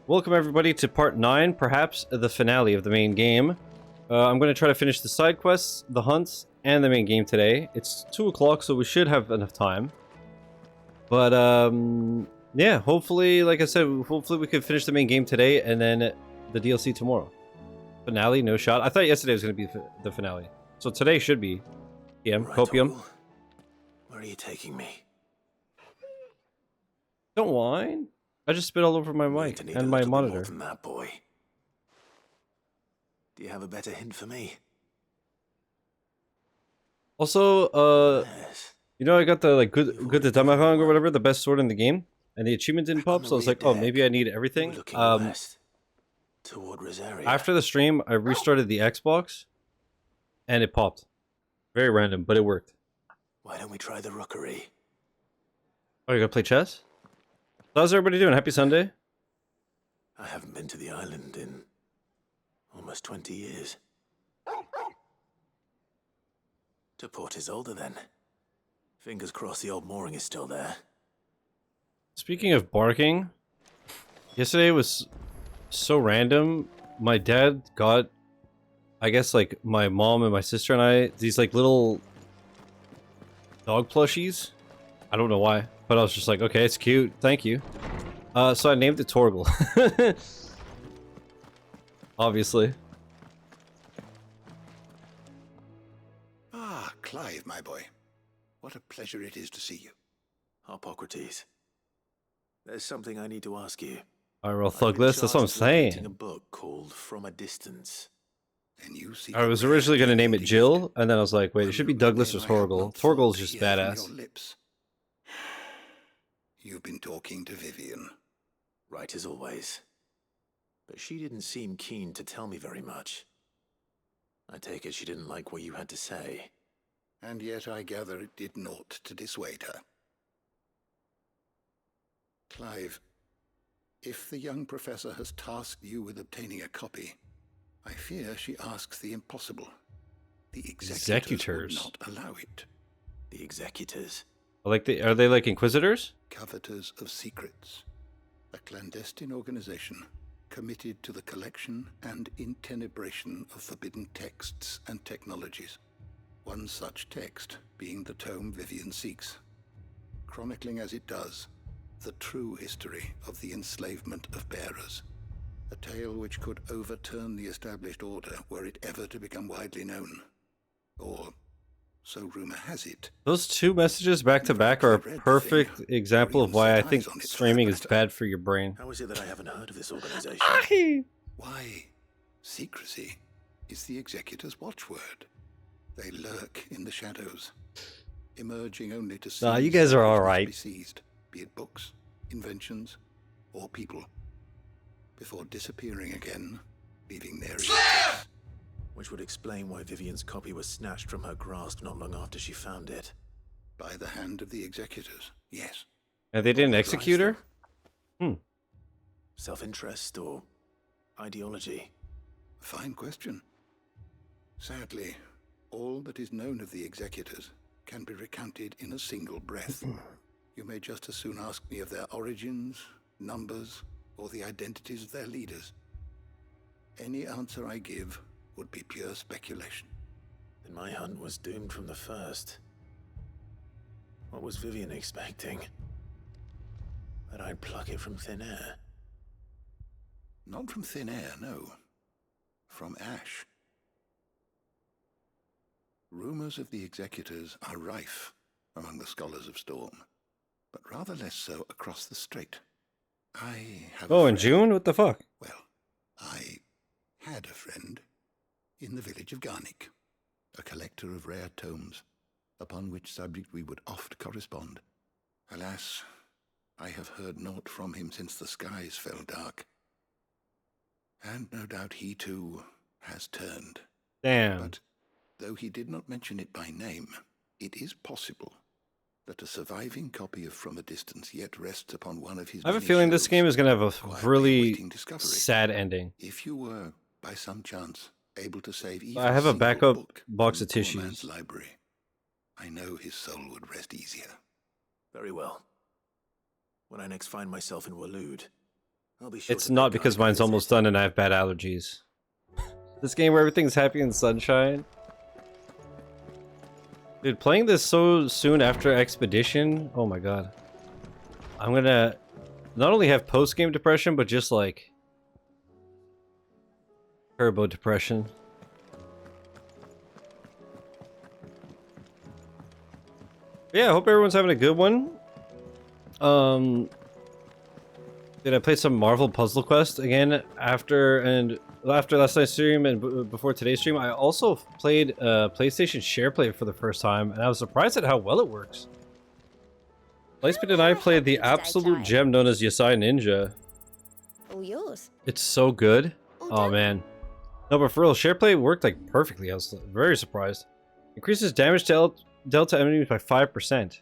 Welcome everybody to part 9, perhaps the finale of the main game. I'm going to try to finish the side quests, the hunts, and the main game today. It's 2 o'clock, so we should have enough time. But, yeah, hopefully, like I said, hopefully we can finish the main game today, and then the DLC tomorrow. Finale, no shot. I thought yesterday was going to be the finale. So today should be PM, Right, Copium. Uncle. Where are you taking me? Don't whine. I just spit all over my mic and my monitor. More than that, boy. Do you have a better hint for me? Also, Yes. you know, I got the good the Damarang or whatever, the best sword in the game, and the achievement didn't pop, so I was like, oh, maybe I need everything. West, toward Rosaria. After the stream, I restarted the Xbox, and it popped. Very random, but it worked. Why don't we try the rookery? Oh, you gonna play chess? So how's everybody doing? Happy Sunday. I haven't been to the island in almost 20 years. To Port Isolde, then. Fingers crossed the old mooring is still there. Speaking of barking, yesterday was so random. My dad got, I guess, like, my mom and my sister and I, these, like, little dog plushies. I don't know why, but I was just like, okay, it's cute, thank you. So I named it Torgal. Obviously. Ah, Clive, my boy. What a pleasure it is to see you. Hippocrates. There's something I need to ask you. Real thug list, that's what I'm saying. Writing a book called From a Distance. And you see, I was originally going to name it Jill, and then I was like, wait, it should be Douglas or Torgal. Torgal's just badass. You've been talking to Vivian. Right as always. But she didn't seem keen to tell me very much. I take it she didn't like what you had to say. And yet I gather it did naught to dissuade her. Clive, if the young professor has tasked you with obtaining a copy, I fear she asks the impossible. The executors would not allow it. The executors? Are they like Inquisitors? Coveters of secrets. A clandestine organization committed to the collection and intenebration of forbidden texts and technologies. One such text being the tome Vivian seeks, chronicling as it does the true history of the enslavement of bearers. A tale which could overturn the established order were it ever to become widely known. Or, so rumor has it. Those two messages back to back are a perfect example of why I think streaming is bad for your brain. How is it that I haven't heard of this organization? Why, secrecy is the executor's watchword. They lurk in the shadows, emerging only to see. Nah, you guys are alright. Be seized, be it books, inventions, or people, before disappearing again, leaving their trace. Which would explain why Vivian's copy was snatched from her grasp not long after she found it. By the hand of the executors, yes. And they didn't execute her? Self-interest or ideology? Fine question. Sadly, all that is known of the executors can be recounted in a single breath. You may just as soon ask me of their origins, numbers, or the identities of their leaders. Any answer I give would be pure speculation. Then my hunt was doomed from the first. What was Vivian expecting? That I'd pluck it from thin air? Not from thin air, no. From ash. Rumors of the executors are rife among the scholars of Storm, but rather less so across the strait. I have Oh, in June? What the fuck? Well, I had a friend in the village of Garnick, a collector of rare tomes, upon which subject we would oft correspond. Alas, I have heard naught from him since the skies fell dark. And no doubt he too has turned. Damn. But though he did not mention it by name, it is possible that a surviving copy of From a Distance yet rests upon one of his I have a feeling this game is going to have a really sad ending. If you were, by some chance, able to save even I have a backup book box from of the poor tissues. man's library, I know his soul would rest easier. Very well. When I next find myself in Waloed, I'll be sure It's to not pay because Guy mine's a almost visit. done and I have bad allergies. This game where everything's happy and sunshine. Dude, playing this so soon after Expedition, oh my god. I'm gonna not only have post-game depression, but just like turbo depression. Yeah, I hope everyone's having a good one. Did I play some Marvel Puzzle Quest again after last night's stream and before today's stream? I also played PlayStation SharePlay for the first time, and I was surprised at how well it works. Lightspeed and I played the absolute gem known as Yasai Ninja. All yours. It's so good. All Oh done. man. No, but for real, SharePlay worked like perfectly. I was very surprised. Increases damage to Delta enemies by 5%.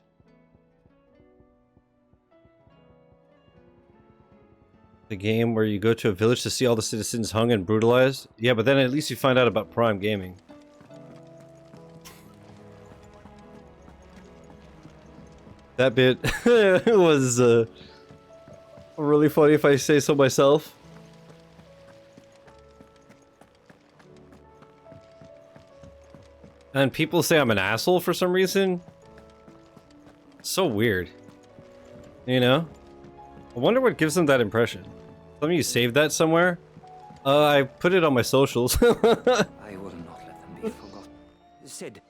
The game where you go to a village to see all the citizens hung and brutalized. Yeah, but then at least you find out about Prime Gaming. That bit was really funny if I say so myself. And people say I'm an asshole for some reason. So weird. You know? I wonder what gives them that impression. Some of you saved that somewhere? I put it on my socials. I will not let them be forgotten. Sid,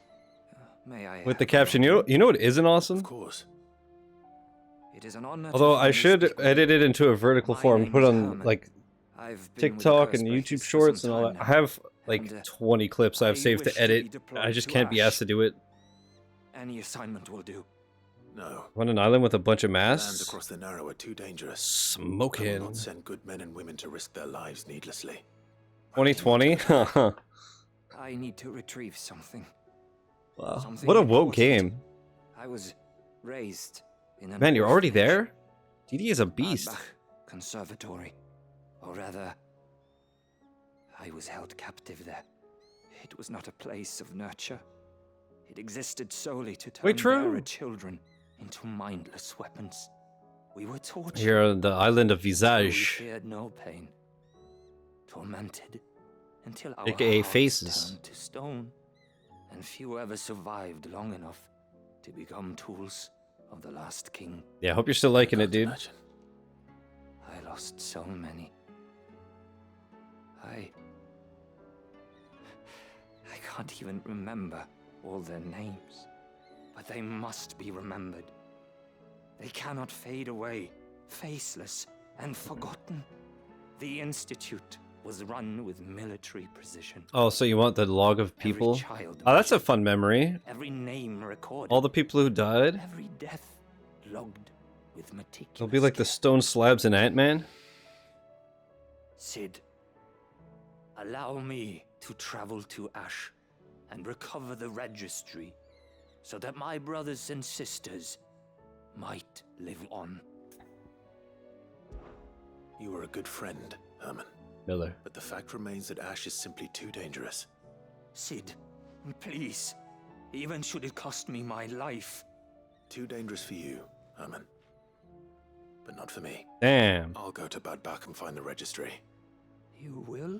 may I With the have caption. your- You know what isn't awesome? Of course. It is an honor to Although I finally should speak with edit you. it into a vertical My form, name put is on Herman. like I've been with the TikTok and Curse YouTube Breakers for shorts some and all time that. I now, have like and, 20 clips I've I saved wish to to be edit. deployed I just to can't be asked Ash. to do it. Any assignment will do. No. On an island with a bunch of Lands masks. across the Narrow are too dangerous. I will Smoking. not send good men and women to risk their lives needlessly. 2020? I need to retrieve something. Wow. Something What a woke important. game. I was raised in an Man, you're already orphanage. there? DD is a beast. Ardbach Conservatory. Or rather, I was held captive there. It was not a place of nurture. It existed solely to turn Wait, true. bearer children into mindless weapons. We were tortured. Here on the island of We Visage. feared no pain. Tormented until our AKA hearts faces. turned to stone, and few ever survived long enough to become tools of the last king. Yeah, I hope you're still liking it, Can't dude. imagine. I lost so many. I can't even remember all their names, but they must be remembered. They cannot fade away, faceless and forgotten. The Institute was run with military precision. Oh, so you want the log of Every people? child Oh, that's a measured, fun memory. every name recorded, All the people who died. every death logged with meticulous They'll be like the care. stone slabs in Ant-Man. Sid, allow me to travel to Ash and recover the registry so that my brothers and sisters might live on. You were a good friend, Herman. Miller. But the fact remains that Ash is simply too dangerous. Sid, please, even should it cost me my life. Too dangerous for you, Herman. But not for me. Damn. I'll go to Bad Bach and find the registry. You will?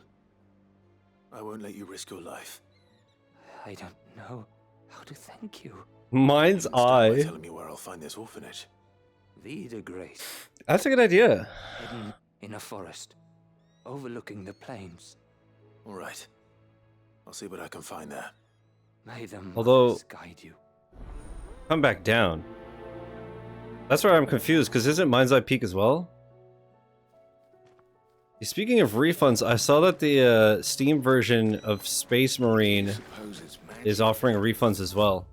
I won't let you risk your life. I don't know how to thank you. Mine's Start by eye. telling me where I'll find this orphanage. Vida Grace, That's a good idea. hidden in a forest, overlooking the plains. All right. I'll see what I can find there. May the Although- mothers guide you. Come back down. That's where I'm confused, because isn't Mind's Eye Peak as well? Speaking of refunds, I saw that the Steam version of Space Marine Suppose it's magic. is offering refunds as well.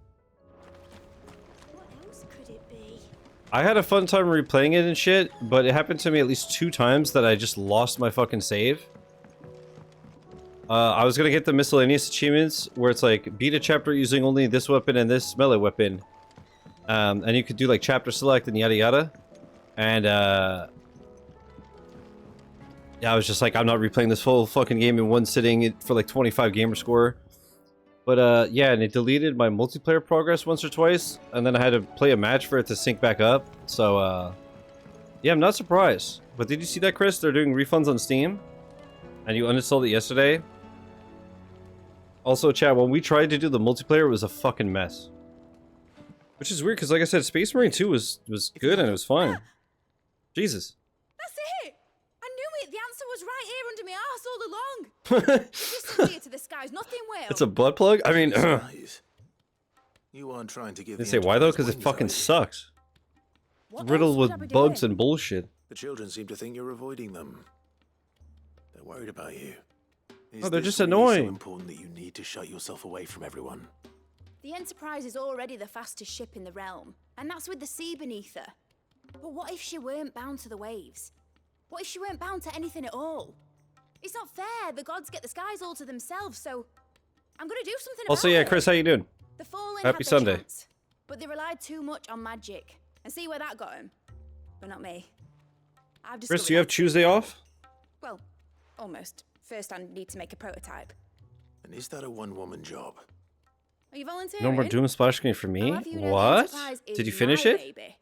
What else could it be? I had a fun time replaying it and shit, but it happened to me at least 2 times that I just lost my fucking save. I was gonna get the miscellaneous achievements where it's like beat a chapter using only this weapon and this melee weapon, and you could do like chapter select and yada yada. And yeah, I was just like, I'm not replaying this whole fucking game in one sitting for like 25 gamer score. But yeah, and it deleted my multiplayer progress once or twice, and then I had to play a match for it to sync back up. So Yeah, I'm not surprised. But did you see that, Chris? They're doing refunds on Steam. And you uninstalled it yesterday. Also, chat, when we tried to do the multiplayer, it was a fucking mess. Which is weird, because like I said, Space Marine 2 was good and it was fine. Jesus. That's it! I knew it! The answer was right here under my arse all along! Just here to the skies, nothing will. It's a butt plug? I mean, Guys, you aren't trying to give they the say why though? Enterprise Because it wings, fucking are you? sucks. What It's riddled else would I with be bugs doing? and bullshit. The children seem to think you're avoiding them. They're worried about you. Is Oh, they're this just really annoying. so important that you need to shut yourself away from everyone? The Enterprise is already the fastest ship in the realm, and that's with the sea beneath her. But what if she weren't bound to the waves? What if she weren't bound to anything at all? It's not fair. The gods get the skies all to themselves, so I'm gonna do something Also, about yeah, it. Chris, how you doing? The Fallen Happy had their Sunday. chance, but they relied too much on magic. And see where that got them? But not me. I've Chris, discovered do you have how to- Tuesday off? Well, almost. First, I need to make a prototype. And is that a one-woman job? Are you volunteering? No more Doom splash screen for me? I'll have you know the What? Enterprise is Did you finish my it? Baby.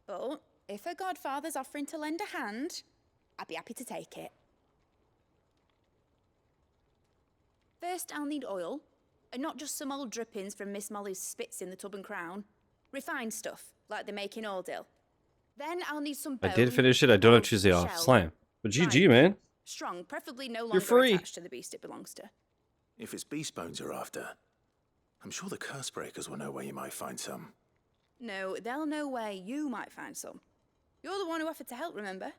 But if a godfather's offering to lend a hand, I'd be happy to take it. First, I'll need oil, and not just some old drippings from Miss Molly's spits in the Tub and Crown. Refined stuff, like they make in Ordil. Then I'll need some I bone, did finish it. I don't have egg, Tuesday off. shell, Slam. But GG, lime. man. Strong, preferably no longer free. attached to the beast it belongs to. If it's beast bones you're after, I'm sure the curse breakers will know where you might find some. No, they'll know where you might find some. You're the one who offered to help, remember?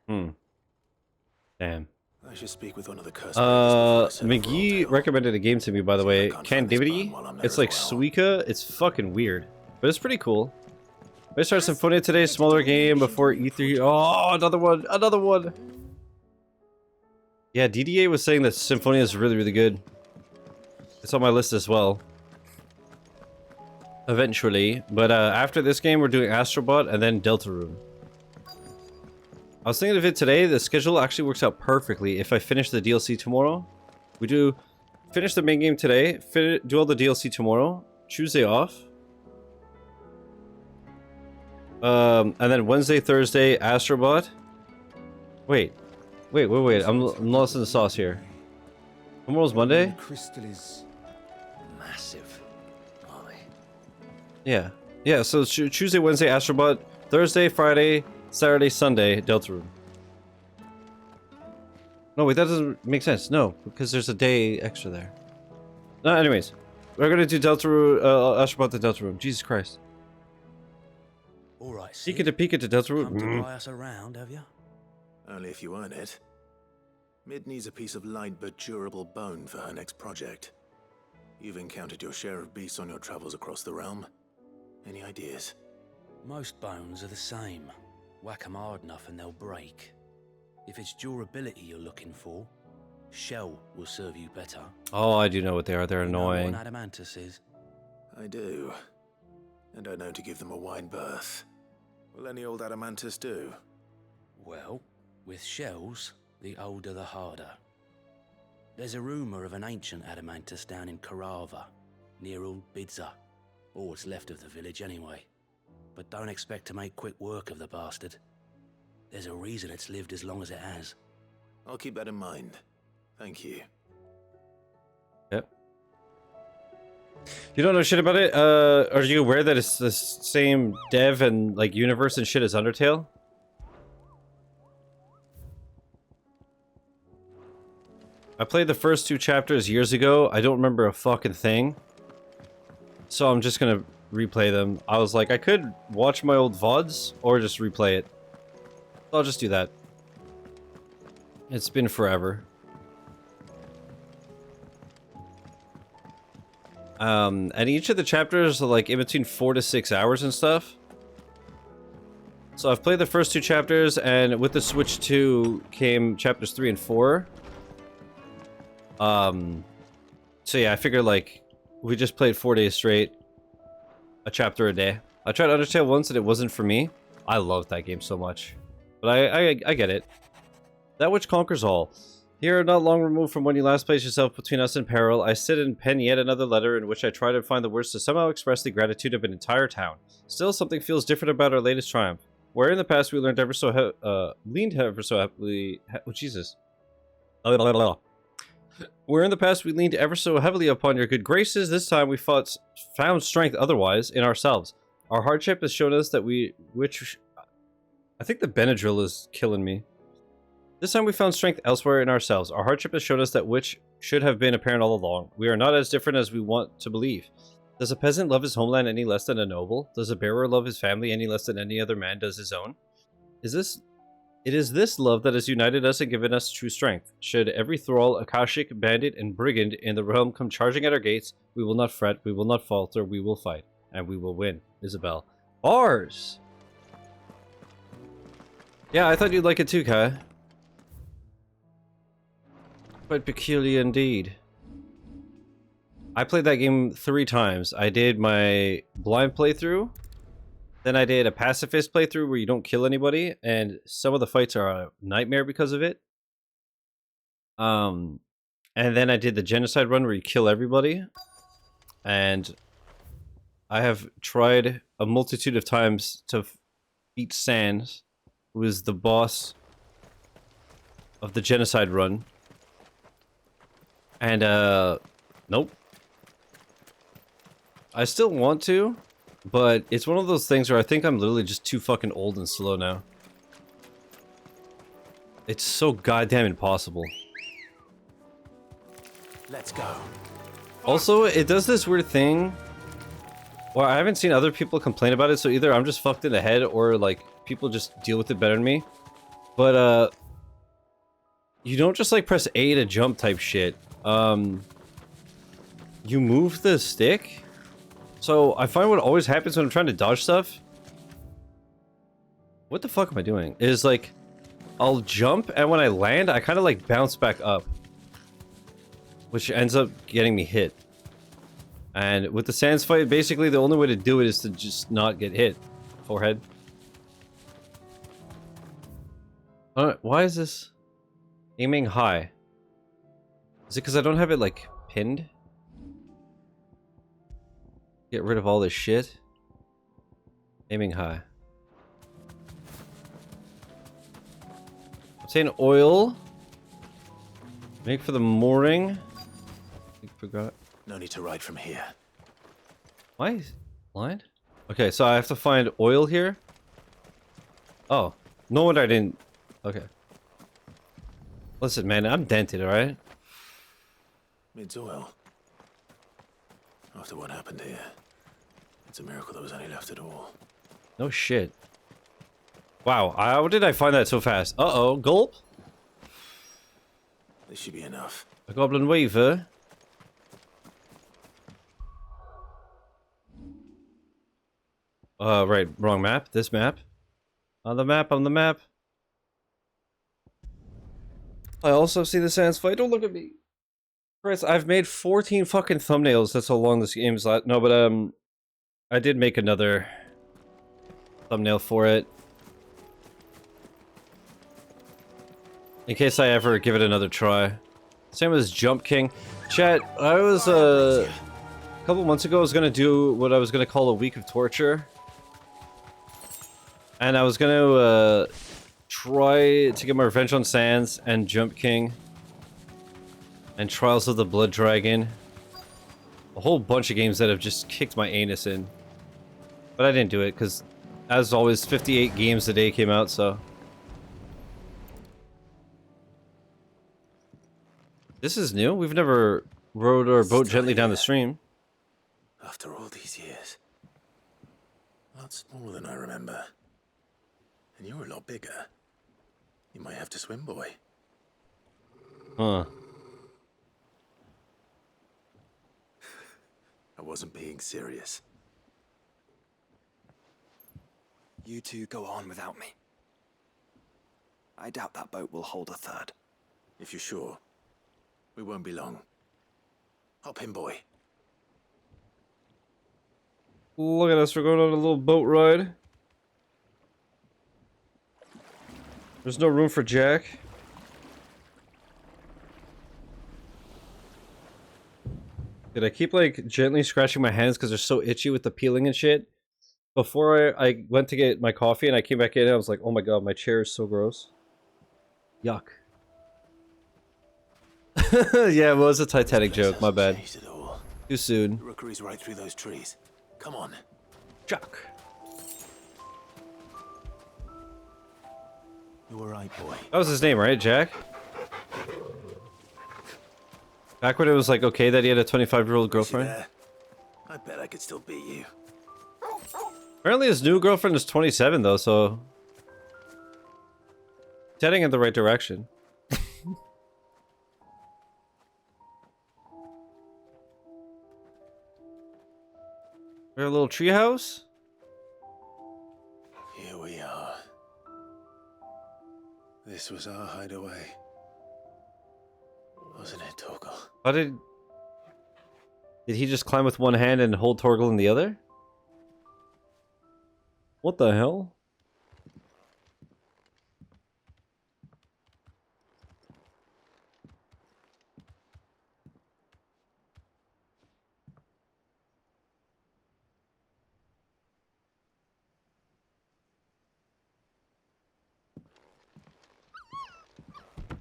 Damn. I should speak with one of the curse breakers before I set off for McGee Orville. recommended a game to me, by the See if I way. can't find this Candivity. bone while I'm there It's as like well. Suika. It's fucking weird. But it's pretty cool. I started Symphonia today, smaller game before E3. Oh, another one. Another one. Yeah, DDA was saying that Symphonia is really, really good. It's on my list as well. Eventually. But after this game, we're doing Astrobot and then Deltarune. I was thinking of it today. The schedule actually works out perfectly if I finish the DLC tomorrow. We do finish the main game today, do all the DLC tomorrow, Tuesday off. And then Wednesday, Thursday, Astrobot. Wait. I'm lost in the sauce here. Tomorrow's Monday? The crystal is massive, are they? Yeah. Yeah, so it's Tuesday, Wednesday, Astrobot. Thursday, Friday, Saturday, Sunday, Deltarune. No, wait, that doesn't make sense. No, because there's a day extra there. No, anyways. We're gonna do Deltarune, Astrobot to Deltarune. Jesus Christ. All right, Sid. Pika to Come Deltarune. to buy us around, have you? Only if you earn it. Mid needs a piece of light but durable bone for her next project. You've encountered your share of beasts on your travels across the realm. Any ideas? Most bones are the same. Whack 'em hard enough and they'll break. If it's durability you're looking for, shell will serve you better. Oh, I do know what they are. They're You know what annoying. an adamantus is? I do. And I know to give them a wide berth. Will any old adamantus do? Well, with shells, the older the harder. There's a rumour of an ancient adamantus down in Karava, near Old Bidza, or what's left of the village anyway. But don't expect to make quick work of the bastard. There's a reason it's lived as long as it has. I'll keep that in mind. Thank you. Yep. You don't know shit about it? Are you aware that it's the same dev and like universe and shit as Undertale? I played the first 2 chapters years ago. I don't remember a fucking thing. So I'm just gonna replay them. I was like, I could watch my old VODs or just replay it. I'll just do that. It's been forever. And each of the chapters are like in between 4 to 6 hours and stuff. So I've played the first 2 chapters, and with the Switch 2 came chapters 3 and 4. So yeah, I figured like we just played 4 days straight, a chapter a day. I tried Undertale once and it wasn't for me. I loved that game so much, but I get it. That which conquers all. Here, not long removed from when you last placed yourself between us and peril, I sit and pen yet another letter in which I try to find the words to somehow express the gratitude of an entire town. Still, something feels different about our latest triumph. Where in the past we leaned ever so heavily. Oh Jesus! Where in the past we leaned ever so heavily upon your good graces, this time we found strength otherwise in ourselves. Our hardship has shown us that I think the Benadryl is killing me. This time we found strength elsewhere in ourselves. Our hardship has shown us that which should have been apparent all along. We are not as different as we want to believe. Does a peasant love his homeland any less than a noble? Does a bearer love his family any less than any other man does his own? It is this love that has united us and given us true strength. Should every thrall, Akashic, bandit, and brigand in the realm come charging at our gates, we will not fret, we will not falter, we will fight, and we will win. Isabel. Bars! Yeah, I thought you'd like it too, Kai. Quite peculiar indeed. I played that game 3 times. I did my blind playthrough. Then I did a pacifist playthrough where you don't kill anybody, and some of the fights are a nightmare because of it. And then I did the genocide run where you kill everybody. And I have tried a multitude of times to beat Sans, who is the boss of the genocide run. And nope. I still want to, but it's one of those things where I think I'm literally just too fucking old and slow now. It's so goddamn impossible. Let's go. Also, it does this weird thing. Well, I haven't seen other people complain about it, so either I'm just fucked in the head or like people just deal with it better than me. But you don't just like press A to jump type shit. You move the stick. So I find what always happens when I'm trying to dodge stuff. What the fuck am I doing? Is like, I'll jump and when I land, I kind of like bounce back up. Which ends up getting me hit. And with the Sans fight, basically the only way to do it is to just not get hit. Forehead. Why is this aiming high? Is it because I don't have it like pinned? Get rid of all this shit. Aiming high. Obtain oil. Make for the mooring. I forgot. No need to ride from here. Why? Blind? Okay, so I have to find oil here. Oh. No wonder I didn't. Okay. Listen, man, I'm dented, alright? Mid's oil. After what happened here, it's a miracle there was any left at all. No shit. Wow, how did I find that so fast? Uh-oh, gulp? This should be enough. A goblin weaver. Right, wrong map. This map. On the map, on the map. I also see the Sans fight. Don't look at me. Chris, I've made 14 fucking thumbnails. That's how long this game is. No, but I did make another thumbnail for it. In case I ever give it another try. Same as Jump King. Chat, I was, a couple months ago, I was gonna do what I was gonna call a week of torture. And I was gonna, try to get my revenge on Sans and Jump King. And Trials of the Blood Dragon. A whole bunch of games that have just kicked my anus in. But I didn't do it, because, as always, 58 games a day came out, so... This is new. We've never rowed our boat gently down the stream. After all these years. A lot smaller than I remember. And you're a lot bigger. You might have to swim, boy. Huh. I wasn't being serious. You two go on without me. I doubt that boat will hold a third. If you're sure, we won't be long. Hop in, boy. Look at us, we're going on a little boat ride. There's no room for Jack. Did I keep like gently scratching my hands because they're so itchy with the peeling and shit? before I went to get my coffee and I came back in and I was like, oh my god, my chair is so gross. Yuck. Yeah, it was a Titanic joke, my bad. Changed at all. Too soon. The rookery's right through those trees. Come on. Chuck. You were right, boy. That was his name, right? Jack? Back when it was like okay that he had a 25-year-old girlfriend? There. I bet I could still beat you. Apparently his new girlfriend is 27 though, so... He's heading in the right direction. Our little treehouse? Here we are. This was our hideaway. Wasn't it, Torgal? How did... Did he just climb with one hand and hold Torgal in the other? What the hell?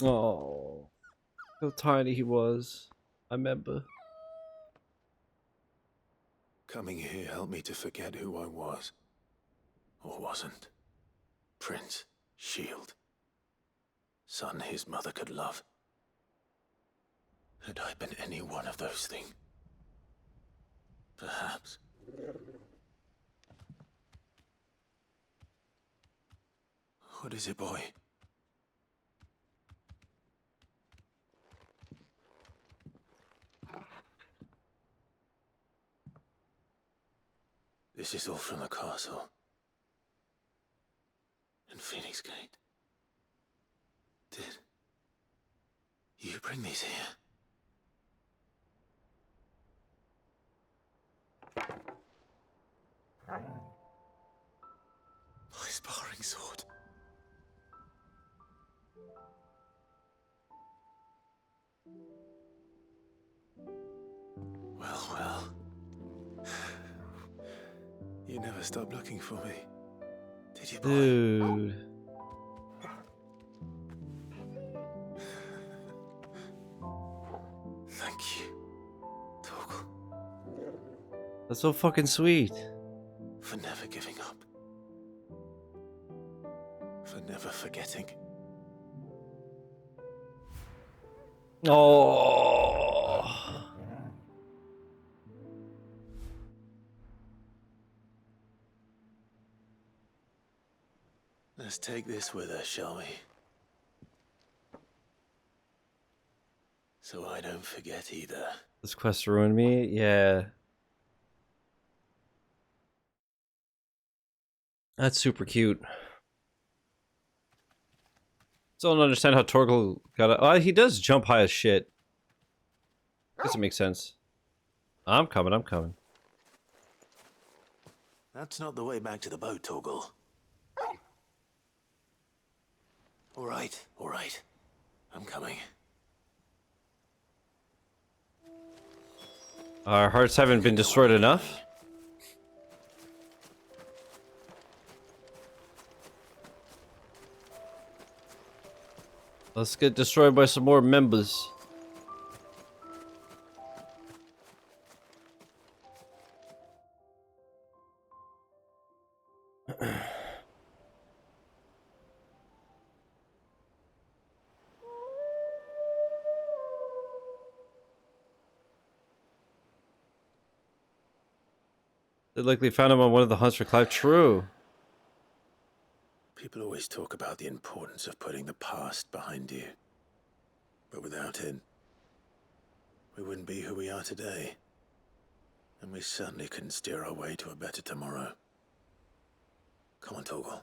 Oh, how tiny he was. I remember. Coming here helped me to forget who I was. Or wasn't. Prince, shield. Son his mother could love. Had I been any one of those things? Perhaps. What is it, boy? This is all from the castle. And Phoenix Gate. Did you bring these here? My sparring sword. Well. You never stopped looking for me, did you, boy? Dude. Thank you, Torgal, That's so fucking sweet. for never giving up. For never forgetting. Oh. Let's take this with us, shall we? So I don't forget either. This quest ruined me? Yeah. That's super cute. Still don't understand how Torgal got it. Oh, he does jump high as shit. Doesn't make sense. I'm coming. That's not the way back to the boat, Torgal. All right. I'm coming. Our hearts haven't been destroyed enough. Let's get destroyed by some more members. They likely found him on one of the hunts for Clive. True. People always talk about the importance of putting the past behind you. But without it, we wouldn't be who we are today. And we certainly couldn't steer our way to a better tomorrow. Come on, Torgal.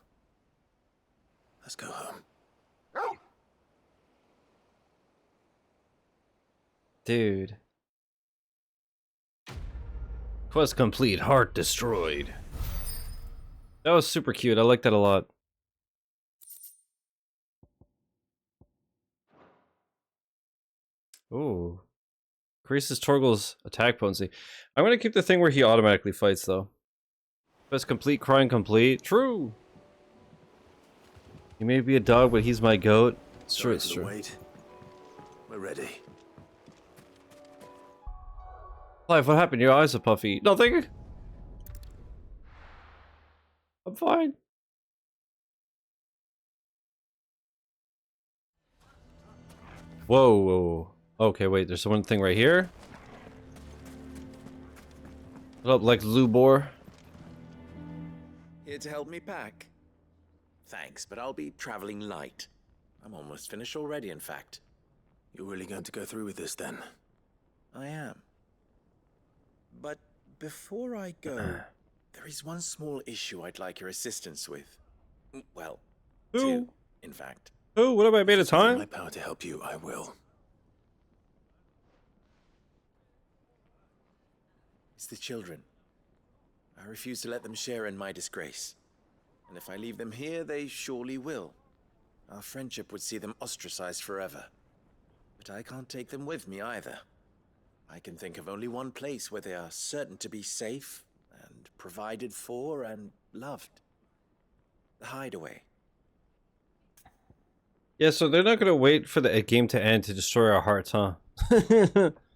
Let's go home. Dude. Quest complete. Heart destroyed. That was super cute. I like that a lot. Ooh. Increases Torgal's attack potency. I'm gonna keep the thing where he automatically fights, though. Quest complete, crying complete. True. He may be a dog, but he's my goat. It's true, Sorry it's for the true. wait. We're ready. Clive, what happened? Your eyes are puffy. Nothing. I'm fine. Whoa, whoa. Okay, wait, there's one thing right here. What up, like Lubor? Here to help me pack? Thanks, but I'll be traveling light. I'm almost finished already, in fact. You're really going to go through with this then? I am. But before I go, there is one small issue I'd like your assistance with. Well, two, in fact. Oh, what have I made of If it's within time? my power to help you, I will. It's the children. I refuse to let them share in my disgrace. And if I leave them here, they surely will. Our friendship would see them ostracized forever. But I can't take them with me either. I can think of only one place where they are certain to be safe, and provided for, and loved. The Hideaway. Yeah, so they're not gonna wait for the game to end to destroy our hearts, huh?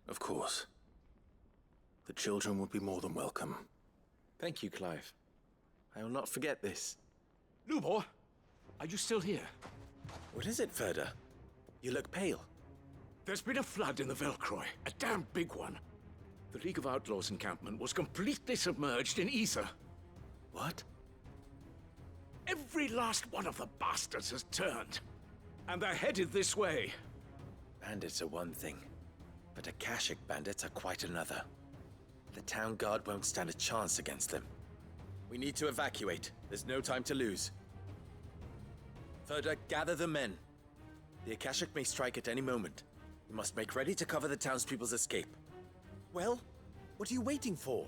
Of course. The children would be more than welcome. Thank you, Clive. I will not forget this. Lubor, are you still here? What is it, Ferda? You look pale. There's been a flood in the Velcroy, a damn big one. The League of Outlaws encampment was completely submerged in ether. What? Every last one of the bastards has turned, and they're headed this way. Bandits are one thing, but Akashic bandits are quite another. The town guard won't stand a chance against them. We need to evacuate. There's no time to lose. Ferda, gather the men. The Akashic may strike at any moment. We must make ready to cover the townspeople's escape. Well, what are you waiting for?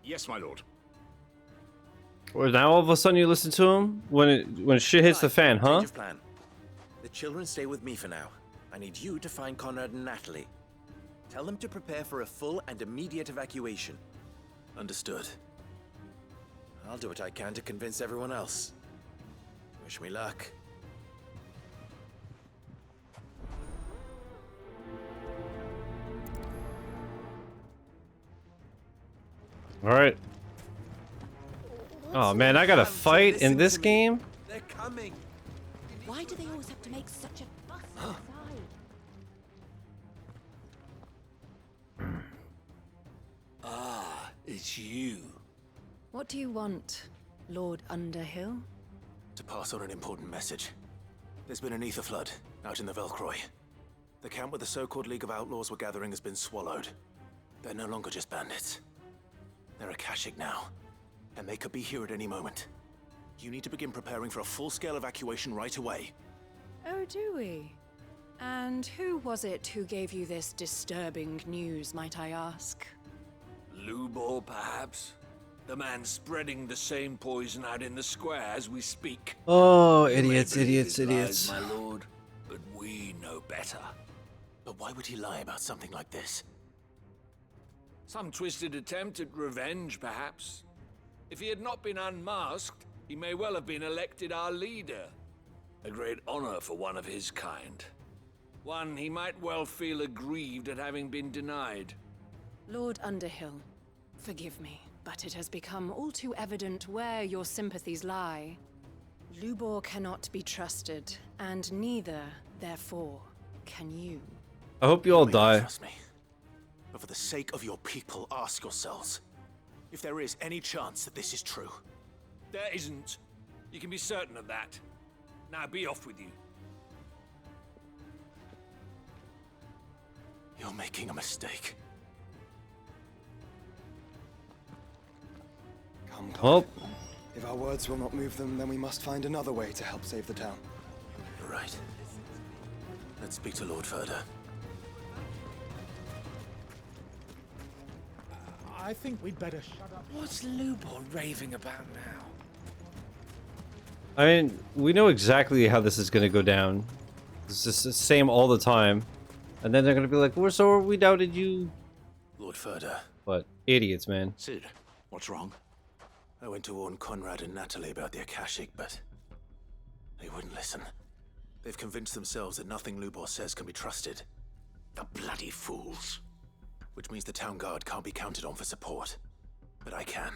Yes, my lord. Well, now all of a sudden you listen to him when shit hits the fan, huh? Change of plan. The children stay with me for now. I need you to find Conrad and Natalie. Tell them to prepare for a full and immediate evacuation. Understood. I'll do what I can to convince everyone else. Wish me luck. All right. Oh man, I gotta fight in this game. They're coming. Why do they always have to make such a fuss outside? Ah, it's you. What do you want, Lord Underhill? To pass on an important message. There's been an ether flood out in the Velcroy. The camp where the so-called League of Outlaws were gathering has been swallowed. They're no longer just bandits. They're Akashic now, and they could be here at any moment. You need to begin preparing for a full-scale evacuation right away. Oh, do we? And who was it who gave you this disturbing news, might I ask? Lubor, perhaps? The man spreading the same poison out in the square as we speak. Oh, You may idiots, believe idiots, his lies, idiots. my lord, but we know better. But why would he lie about something like this? Some twisted attempt at revenge, perhaps. If he had not been unmasked, he may well have been elected our leader. A great honor for one of his kind. One he might well feel aggrieved at having been denied. Lord Underhill, forgive me, but it has become all too evident where your sympathies lie. Lubor cannot be trusted, and neither, therefore, can you. I hope you all may not die. Trust me. But for the sake of your people, ask yourselves if there is any chance that this is true. There isn't. You can be certain of that. Now be off with you. You're making a mistake. Come, Well, Clive. If our words will not move them, then we must find another way to help save the town. You're right. Let's speak to Lord Ferda. I think we'd better shut up. What's Lubor raving about now? I mean, we know exactly how this is gonna go down. It's just the same all the time. And then they're gonna be like, "We're sorry we doubted you." Lord Ferda, But idiots, man. Sid, what's wrong? I went to warn Conrad and Natalie about the Akashic, but they wouldn't listen. They've convinced themselves that nothing Lubor says can be trusted. The bloody fools. Which means the town guard can't be counted on for support. But I can.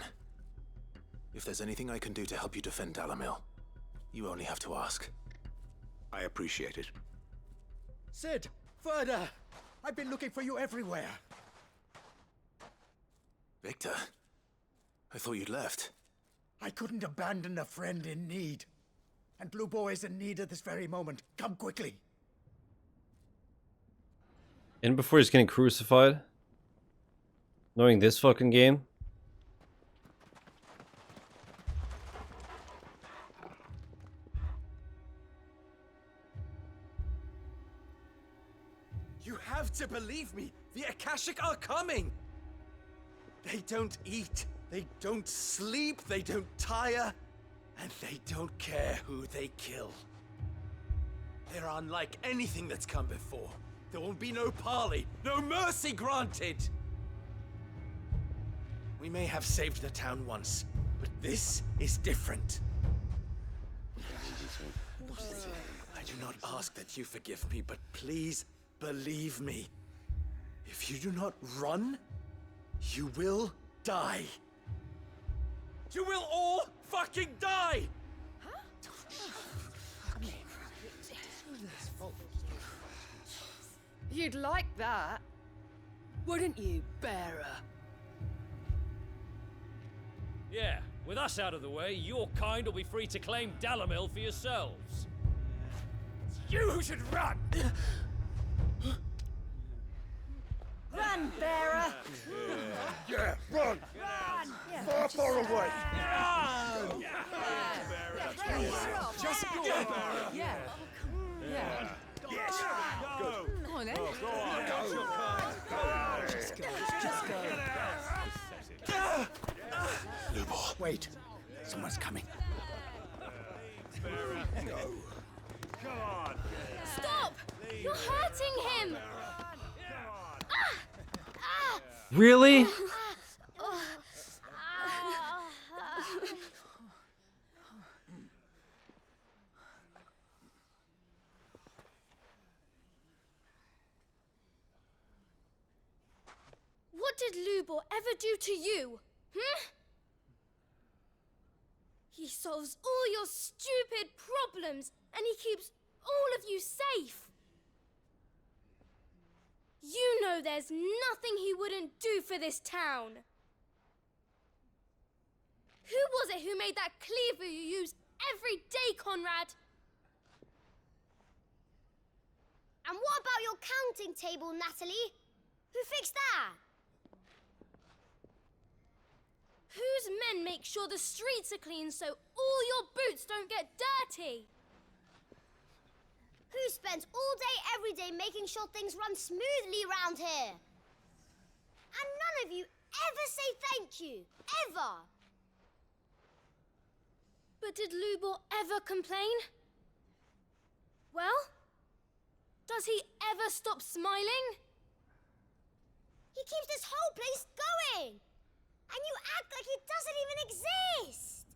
If there's anything I can do to help you defend Dalamil, you only have to ask. I appreciate it. Sid! Further! I've been looking for you everywhere. Victor? I thought you'd left. I couldn't abandon a friend in need. And Lubor is in need at this very moment. Come quickly. And before he's getting crucified? Knowing this fucking game? You have to believe me. The Akashic are coming. They don't eat, they don't sleep, they don't tire, and they don't care who they kill. They're unlike anything that's come before. There will be no parley, no mercy granted. We may have saved the town once, but this is different. I do not ask that you forgive me, but please believe me. If you do not run, you will die. You will all fucking die! You'd like that, wouldn't you, bearer? Yeah, with us out of the way, your kind will be free to claim Dalamil for yourselves. You who should run! Run, bearer! Yeah, run! Run! Far away! Run! Just go! Yeah. Yeah. Yes! Go on, then. Just go. Just go. Lubor, wait. Someone's coming. No. Stop! You're hurting him! Really? What did Lubor ever do to you? He solves all your stupid problems, and he keeps all of you safe. You know there's nothing he wouldn't do for this town. Who was it who made that cleaver you use every day, Conrad? And what about your counting table, Natalie? Who fixed that? Whose men make sure the streets are clean so all your boots don't get dirty? Who spends all day, every day making sure things run smoothly around here? And none of you ever say thank you. Ever. But did Lubor ever complain? Well, does he ever stop smiling? He keeps this whole place going. And you act like it doesn't even exist.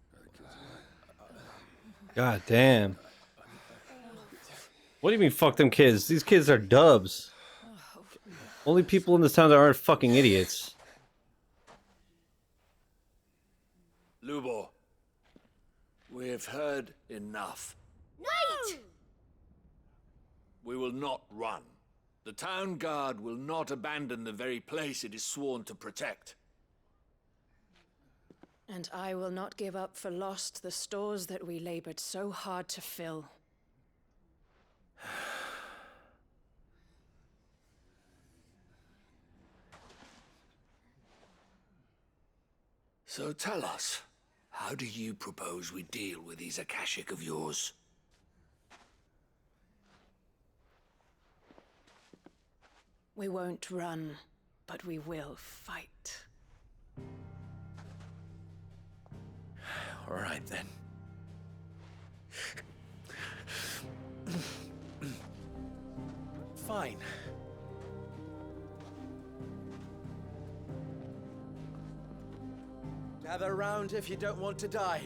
God damn. What do you mean, fuck them kids? These kids are dubs. Only people in this town that aren't fucking idiots. Lubor, we've heard enough. Wait! We will not run. The town guard will not abandon the very place it is sworn to protect. And I will not give up for lost the stores that we labored so hard to fill. So tell us, how do you propose we deal with these Akashic of yours? We won't run, but we will fight. All right, then. Fine. Gather round if you don't want to die.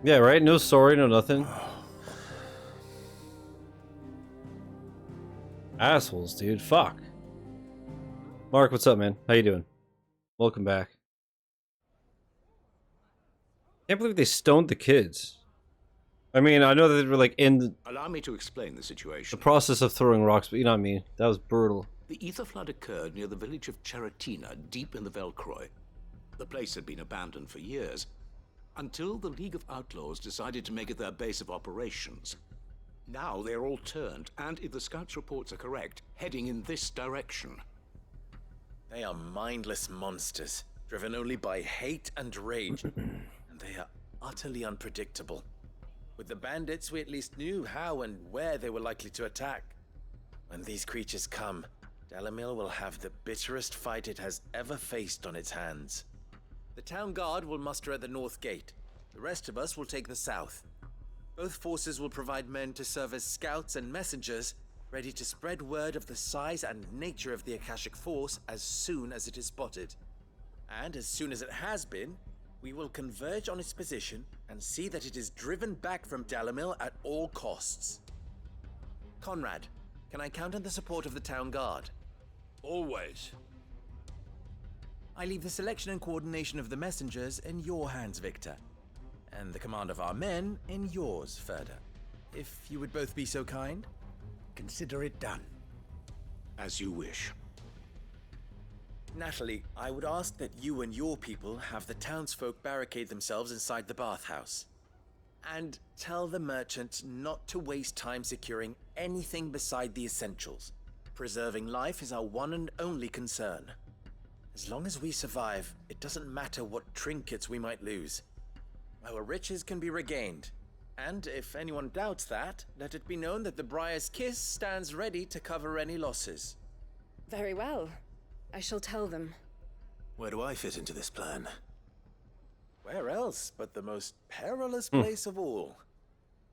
Yeah, right? No story, no nothing. Assholes, dude. Fuck. Mark, what's up, man? How you doing? Welcome back. Can't believe they stoned the kids. I mean, I know that they were like in Allow me to explain the situation. the process of throwing rocks, but you know what I mean. That was brutal. The ether flood occurred near the village of Cheratina, deep in the Velcroy. The place had been abandoned for years, until the League of Outlaws decided to make it their base of operations. Now they're all turned, and if the scouts' reports are correct, heading in this direction. They are mindless monsters, driven only by hate and rage, and they are utterly unpredictable. With the bandits, we at least knew how and where they were likely to attack. When these creatures come, Dalamil will have the bitterest fight it has ever faced on its hands. The town guard will muster at the north gate. The rest of us will take the south. Both forces will provide men to serve as scouts and messengers, ready to spread word of the size and nature of the Akashic Force as soon as it is spotted. And as soon as it has been, we will converge on its position and see that it is driven back from Dalamil at all costs. Conrad, can I count on the support of the town guard? Always. I leave the selection and coordination of the messengers in your hands, Victor. And the command of our men in yours, Ferda. If you would both be so kind. Consider it done. As you wish. Natalie, I would ask that you and your people have the townsfolk barricade themselves inside the bathhouse. And tell the merchant not to waste time securing anything beside the essentials. Preserving life is our one and only concern. As long as we survive, it doesn't matter what trinkets we might lose. Our riches can be regained. And if anyone doubts that, let it be known that the Briar's Kiss stands ready to cover any losses. Very well. I shall tell them. Where do I fit into this plan? Where else but the most perilous place of all?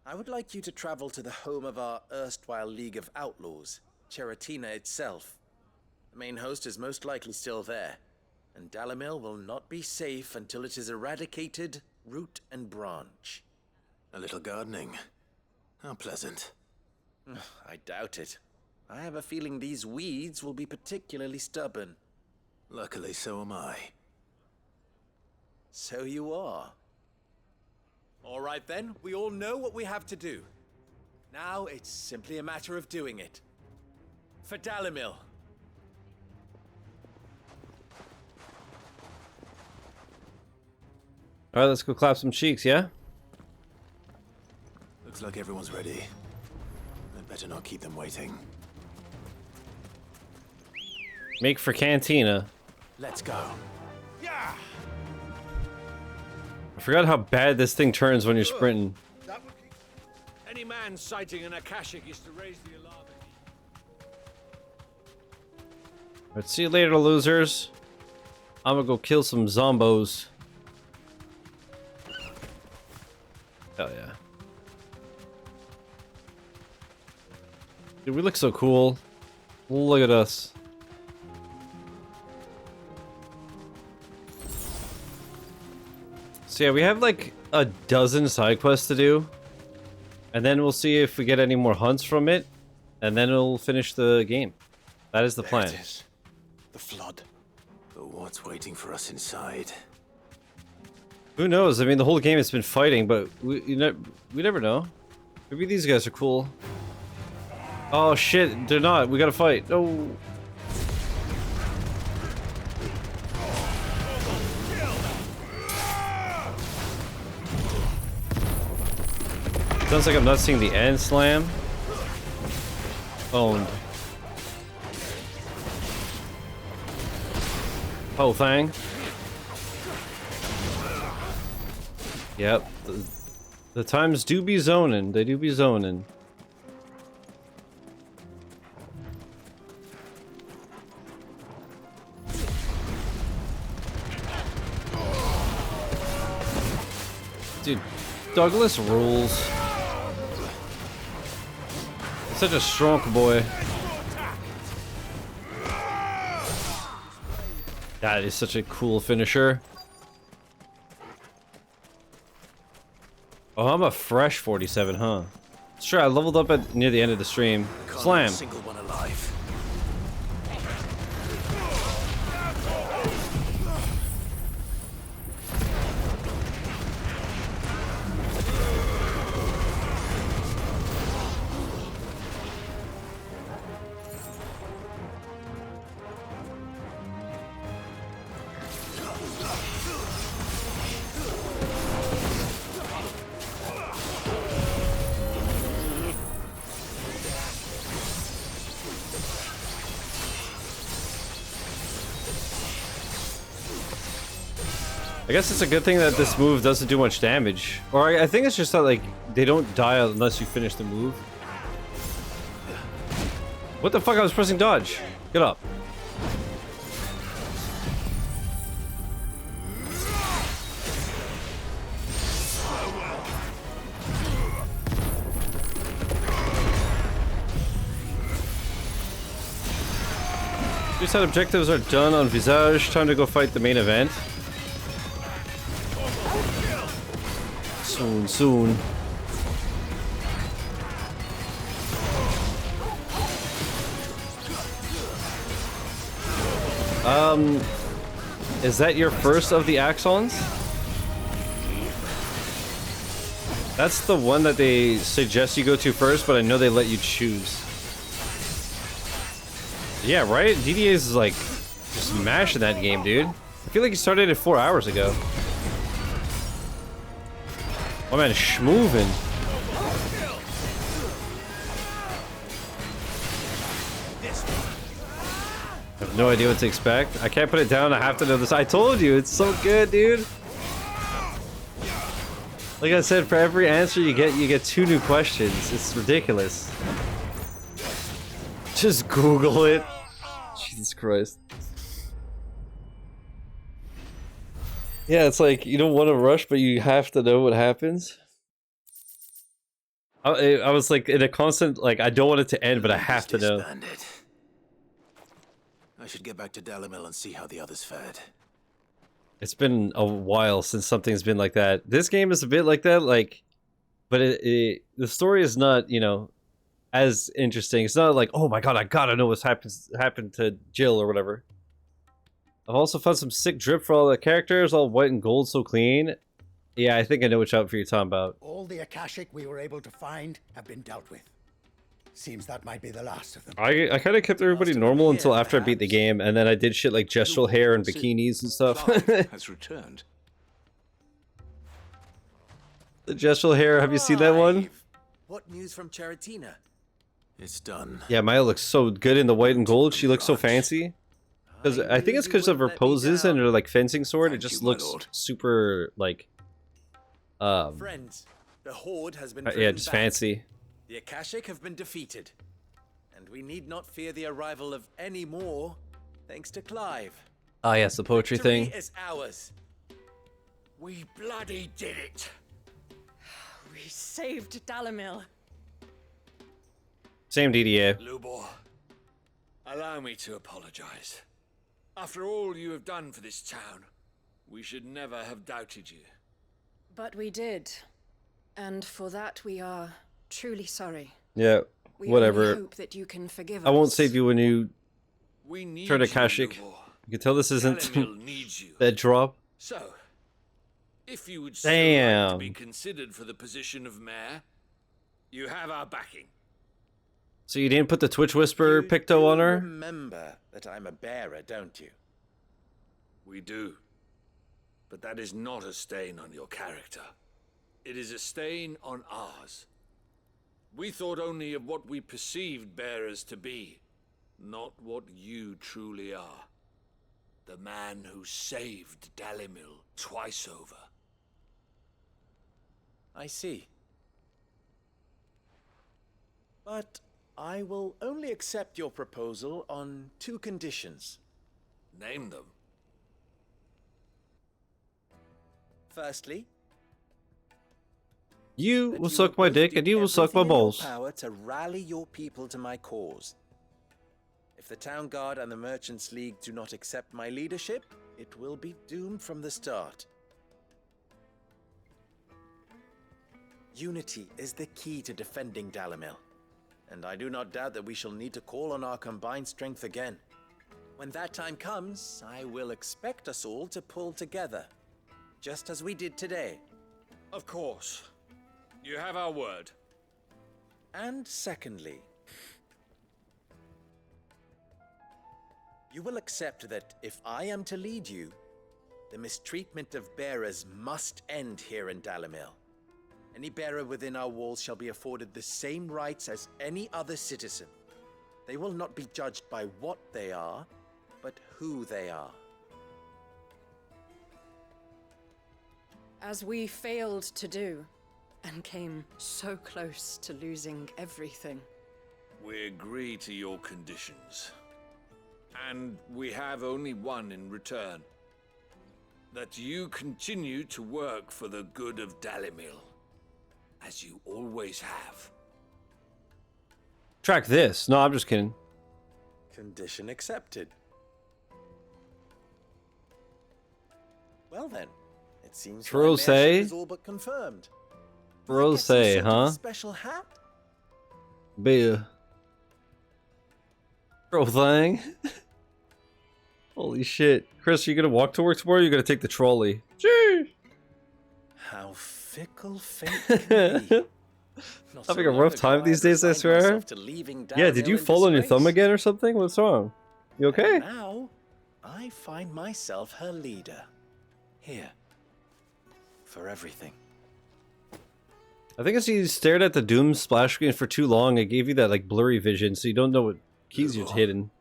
I would like you to travel to the home of our erstwhile League of Outlaws, Cheratina itself. The main host is most likely still there, and Dalamil will not be safe until it is eradicated, root and branch. A little gardening. How pleasant. I doubt it. I have a feeling these weeds will be particularly stubborn. Luckily, so am I. So you are. All right then, we all know what we have to do. Now it's simply a matter of doing it. For Dalamil. Alright, let's go clap some cheeks, yeah? Looks like everyone's ready. I'd better not keep them waiting. Make for Cantina. Let's go. Yeah! I forgot how bad this thing turns when you're sprinting. Any man sighting an Akashic is to raise the alarm. Alright, see you later, losers. I'm gonna go kill some zombos. Hell yeah. Dude, we look so cool. Look at us. So yeah, we have like a dozen side quests to do. And then we'll see if we get any more hunts from it. And then we'll finish the game. That is the plan. There it is. The flood. But what's waiting for us inside? Who knows? I mean, the whole game has been fighting, but we never know. Maybe these guys are cool. Oh shit, they're not. We gotta fight. No. Sounds like I'm not seeing the end slam. Owned. Whole thing. Yep. The times do be zoning. They do be zoning. Dude, Douglas rules. Such a strong boy. That is such a cool finisher. Oh, I'm a fresh 47, huh? Sure, I leveled up at near the end of the stream. Slam. Single one alive. I guess it's a good thing that this move doesn't do much damage. Or I think it's just that, like, they don't die unless you finish the move. What the fuck? I was pressing dodge. Get up. Two set objectives are done on Visage. Time to go fight the main event. Soon. Is that your first of the Eikons? That's the one that they suggest you go to first, but I know they let you choose. Yeah, right? DDA's is like just mashing that game, dude. I feel like he started it 4 hours ago. Oh man, schmoovin'. I have no idea what to expect. I can't put it down. I have to know this. I told you, it's so good, dude. Like I said, for every answer you get 2 new questions. It's ridiculous. Just Google it. Jesus Christ. Yeah, it's like you don't want to rush, but you have to know what happens. I was like in a constant, like, I don't want it to end, but I have to know. I should get back to Dalimil and see how the others fared. It's been a while since something's been like that. This game is a bit like that, like, but the story is not, you know, as interesting. It's not like, oh my god, I gotta know what's happened to Jill or whatever. I've also found some sick drip for all the characters, all white and gold, so clean. Yeah, I think I know which outfit you're talking about. All the Akashic we were able to find have been dealt with. Seems that might be the last of them. I kind of kept everybody normal until after I beat the game, and then I did shit like gestural hair and bikinis and stuff. Has returned. The gestural hair, have you seen that one? What news from Charatina? It's done. Yeah, Maya looks so good in the white and gold. She looks so fancy. Because I think it's because of her poses and her like fencing sword. It just looks super like Friends, the Horde has been yeah, just back. fancy. The Akashic have been defeated, and we need not fear the arrival of any more, thanks to Clive. Ah, yes, the poetry Victory thing. is ours. We bloody did it. We saved Dalimil. Same DDA. Lubor, allow me to apologize. After all you have done for this town, we should never have doubted you. But we did. And for that we are truly sorry. Yeah, We whatever. only hope that you can forgive I won't us. save you when you We need turn you, Akashic. Lubor. You can tell this isn't Dalimil needs you. that drop. So, if you would still like to Damn. be considered for the position of mayor, you have our backing. So you didn't put the Twitch Whisper picto on her? Remember that I'm a bearer, don't you? We do. But that is not a stain on your character. It is a stain on ours. We thought only of what we perceived bearers to be, not what you truly are. The man who saved Dalimil twice over. I see. But I will only accept your proposal on 2 conditions. Name them. Firstly, You will suck my dick and you will suck my balls. power to rally your people to my cause. If If the Town Guard and the Merchants League do not accept my leadership, it will be doomed from the start. Unity is the key to defending Dalimil, and I do not doubt that we shall need to call on our combined strength again. When that time comes, I will expect us all to pull together, just as we did today. Of course. You have our word. And secondly, you will accept that if I am to lead you, the mistreatment of bearers must end here in Dalimil. Any bearer within our walls shall be afforded the same rights as any other citizen. They will not be judged by what they are, but who they are. As we failed to do, and came so close to losing everything. We agree to your conditions. And we have only one in return. That you continue to work for the good of Dalimil, as you always have. Track this. No, I'm just kidding. Condition accepted. Well then, it seems my Rose mayorship is all but confirmed. Rose, I guess you sent huh? a special hat? Beer. Bro thing. Holy shit. Chris, are you gonna walk to work tomorrow or are you gonna take the trolley? Jeez. How fickle fate can be. Not Having so a long rough ago, time I these days, I resigned swear. myself to leaving Yeah, did Dalimil you in fall on your thumb disgrace. again or something? What's wrong? You okay? And now, I find myself her leader. Here. For everything. I think as you stared at the Doom splash screen for too long, it gave you that like blurry vision, so you don't know what keys you're hidden.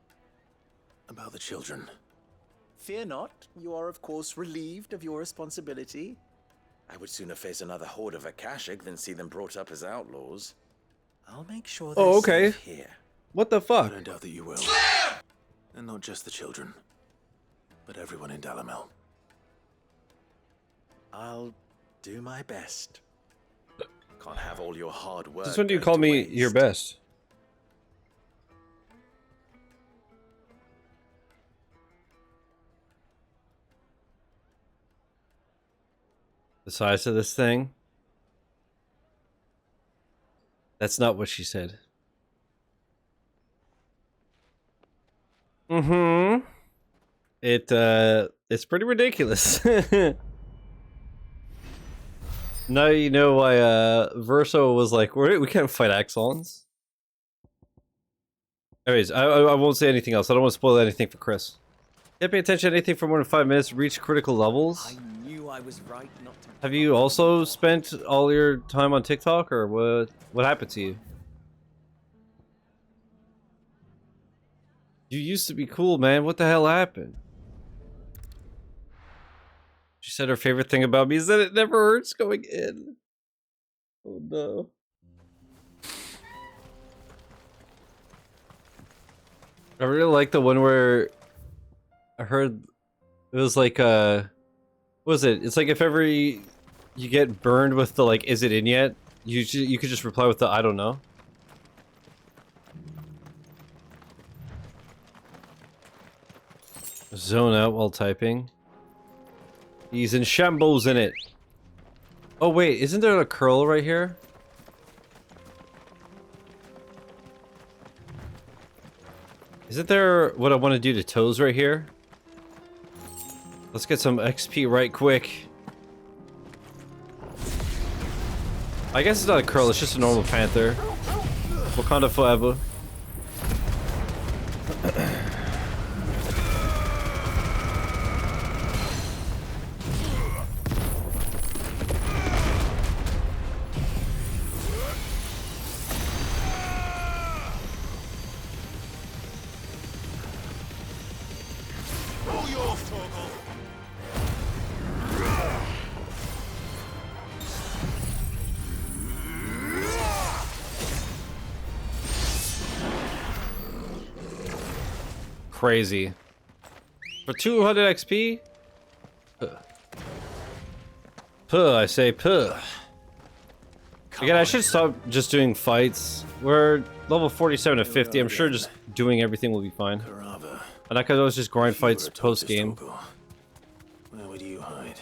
About the children. Fear not, you are of course relieved of your responsibility. I would sooner face another horde of Akashic than see them brought up as outlaws. I'll make sure they're okay. safe here. What the I fuck? don't doubt that you will. And not just the children, but everyone in Dalimil. I'll do my best. Can't have all your hard work. Since when do you go call to me waste. your best? The size of this thing? That's not what she said. Mm-hmm. It's pretty ridiculous. Now you know why Verso was like, we can't fight Axons. Anyways, I won't say anything else. I don't want to spoil anything for Chris. Can't pay attention to anything for more than 5 minutes to reach critical levels. I knew I was right not to. Have you also spent all your time on TikTok, or what happened to you? You used to be cool, man. What the hell happened? She said her favorite thing about me is that it never hurts going in. Oh no. I really like the one where I heard it was like what was it? It's like if ever you get burned with the like, is it in yet? You could just reply with the I don't know. Zone out while typing. He's in shambles in it. Oh wait, isn't there a curl right here? Isn't there what I want to do to toes right here? Let's get some XP right quick. I guess it's not a curl, it's just a normal panther. Wakanda forever. Crazy. For 200 XP? Puh, I say puh. Again, I should stop just doing fights. We're level 47 to 50. I'm sure just doing everything will be fine. And I could always just grind fights post-game. Where would you hide?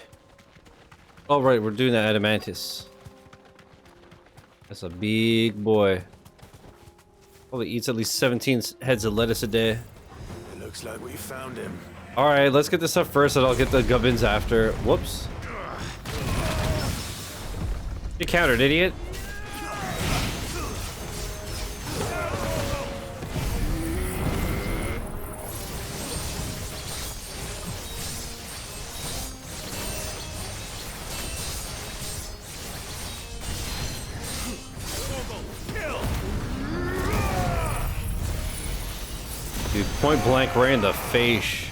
Oh, right, we're doing that Adamantis. That's a big boy. Probably eats at least 17 heads of lettuce a day. It looks like we found him. Alright, let's get this stuff first and I'll get the gubbins after. Whoops. You countered, idiot. Dude, point blank right in the face.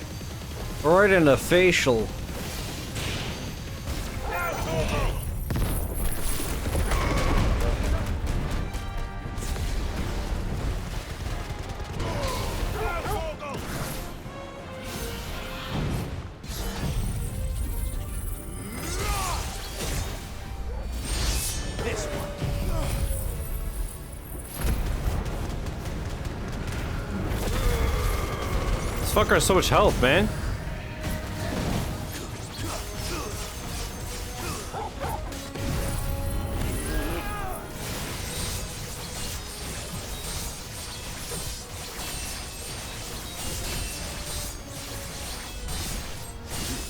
Right in the facial. This fucker has so much health, man.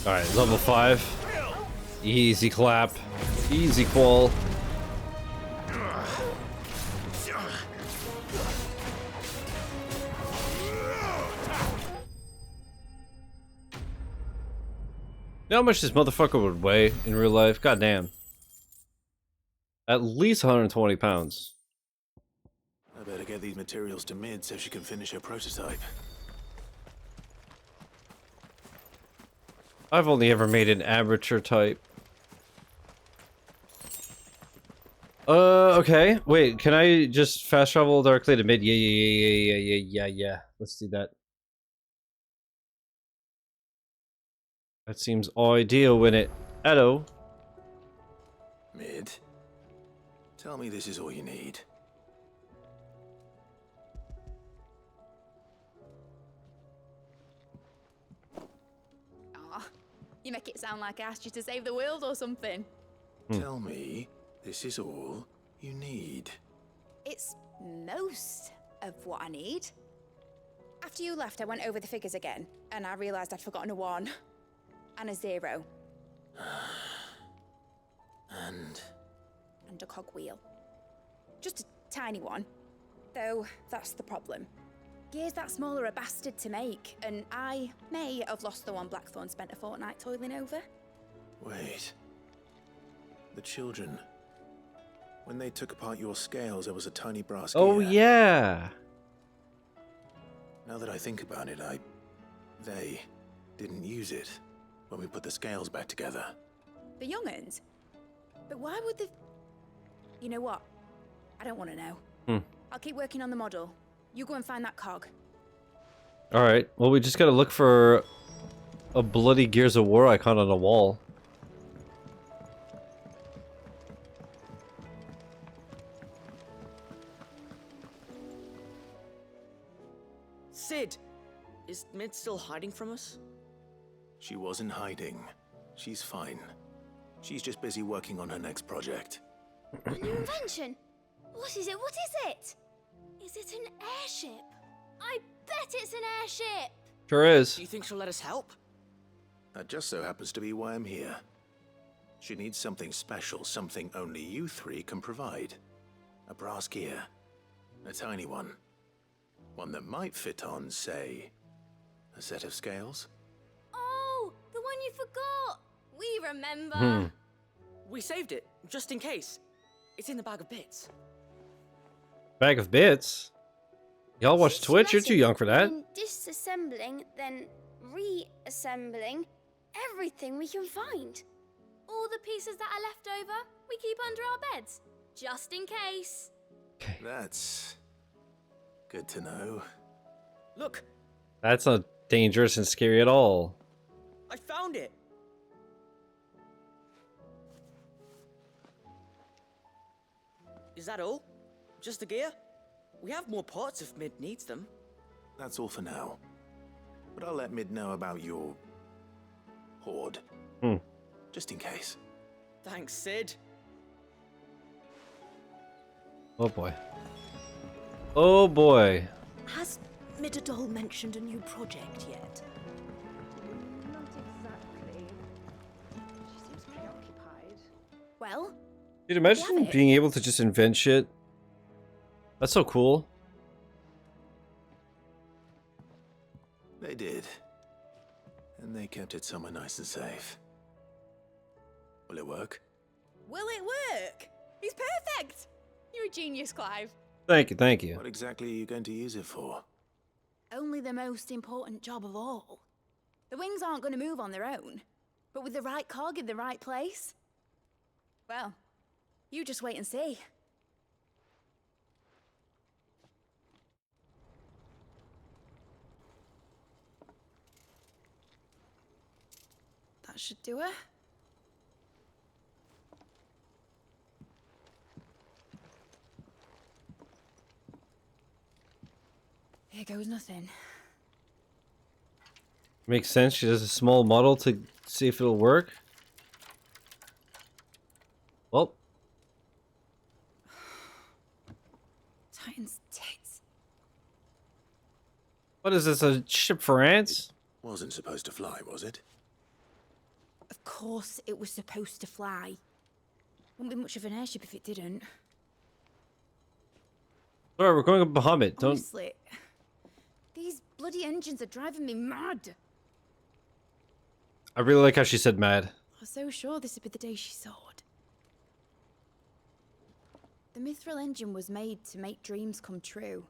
Alright, level 5. Easy clap. Easy qual. You know how much this motherfucker would weigh in real life? God damn. At least 120 pounds. I better get these materials to Mid so she can finish her prototype. I've only ever made an amateur type. Okay. Wait, can I just fast travel directly to Mid? Yeah. Let's do that. That seems ideal, when it. Hello. Mid, tell me this is all you need. Aw, you make it sound like I asked you to save the world or something. Tell me this is all you need. It's most of what I need. After you left, I went over the figures again, and I realized I'd forgotten a 1 and a 0. And a cogwheel. Just a tiny one. Though, that's the problem. Gears that small are a bastard to make, and I may have lost the one Blackthorn spent a fortnight toiling over. wait. The children. When they took apart your scales, there was a tiny brass gear. Oh, yeah. Now that I think about it, they didn't use it when we put the scales back together. The young'uns? But why would the... You know what? I don't want to know. I'll keep working on the model. You go and find that cog. Alright, well, we just gotta look for a bloody Gears of War icon on a wall. Sid! Is Mid still hiding from us? She wasn't hiding. She's fine. She's just busy working on her next project. A new invention? What is it? What is it? Is it an airship? I bet it's an airship! Sure is. Do you think she'll let us help? That just so happens to be why I'm here. She needs something special, something only you three can provide. A brass gear. A tiny one. One that might fit on, say, a set of scales. Oh, the one you forgot! We remember! We saved it, just in case. It's in the bag of bits. Bag of bits? Y'all watch Twitch? You're too young for that. Disassembling, then reassembling everything we can find. All the pieces that are left over, we keep under our beds, just in case. That's good to know. Look, That's not dangerous and scary at all. I found it. Is that all? Just the gear? We have more parts if Mid needs them. That's all for now. But I'll let Mid know about your hoard. Just in case. Thanks, Sid. Oh boy. Oh boy. Has Mid at all mentioned a new project yet? Not exactly. She seems preoccupied. Well, Dude, imagine being able to just invent shit. That's so cool. They did. And they kept it somewhere nice and safe. Will it work? will it work? He's perfect! You're a genius, Clive. Thank you, thank you. What exactly are you going to use it for? Only the most important job of all. The wings aren't going to move on their own. But with the right cog in the right place... well, you just wait and see. That should do it. Here goes nothing. Makes sense. She does a small model to see if it'll work. Well. Titan's tits. What is this, a ship for ants? Wasn't supposed to fly, was it? Of course it was supposed to fly. Wouldn't be much of an airship if it didn't. Alright, we're going up Bahamut. Don't. Honestly, these bloody engines are driving me mad. I really like how she said mad. I was so sure this would be the day she soared. The mithril engine was made to make dreams come true.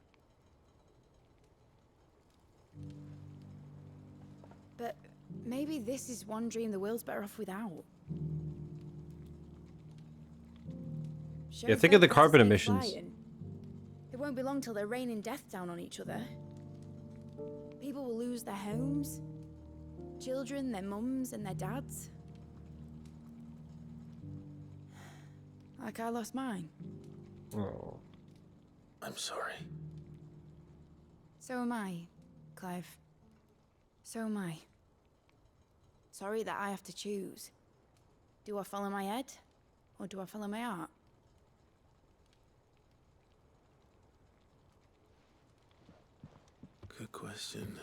But maybe this is one dream the world's better off without. Yeah, think of the carbon emissions. It won't be long till they're raining death down on each other. People will lose their homes. Children, their mums and their dads. Like I lost mine. Oh. I'm sorry. So am I, Clive. So am I. Sorry that I have to choose. Do I follow my head? Or do I follow my heart? Good question.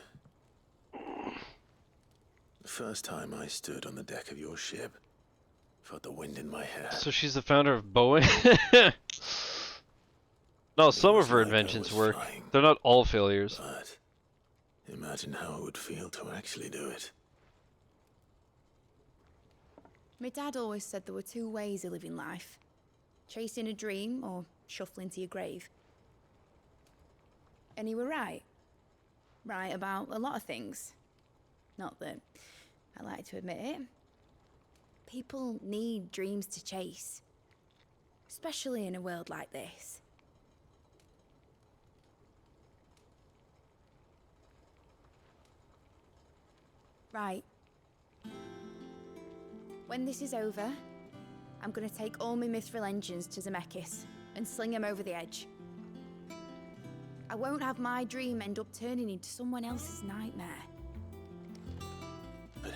The first time I stood on the deck of your ship, felt the wind in my hair. So she's the founder of Boeing? No, some of her inventions work. They're not all failures. But imagine how it would feel to actually do it. My dad always said there were two ways of living life. Chasing a dream or shuffling to your grave. And he were right. Right about a lot of things. Not that I like to admit it. People need dreams to chase. Especially in a world like this. Right. When this is over, I'm gonna take all my mithril engines to Zemeckis and sling them over the edge. I won't have my dream end up turning into someone else's nightmare. But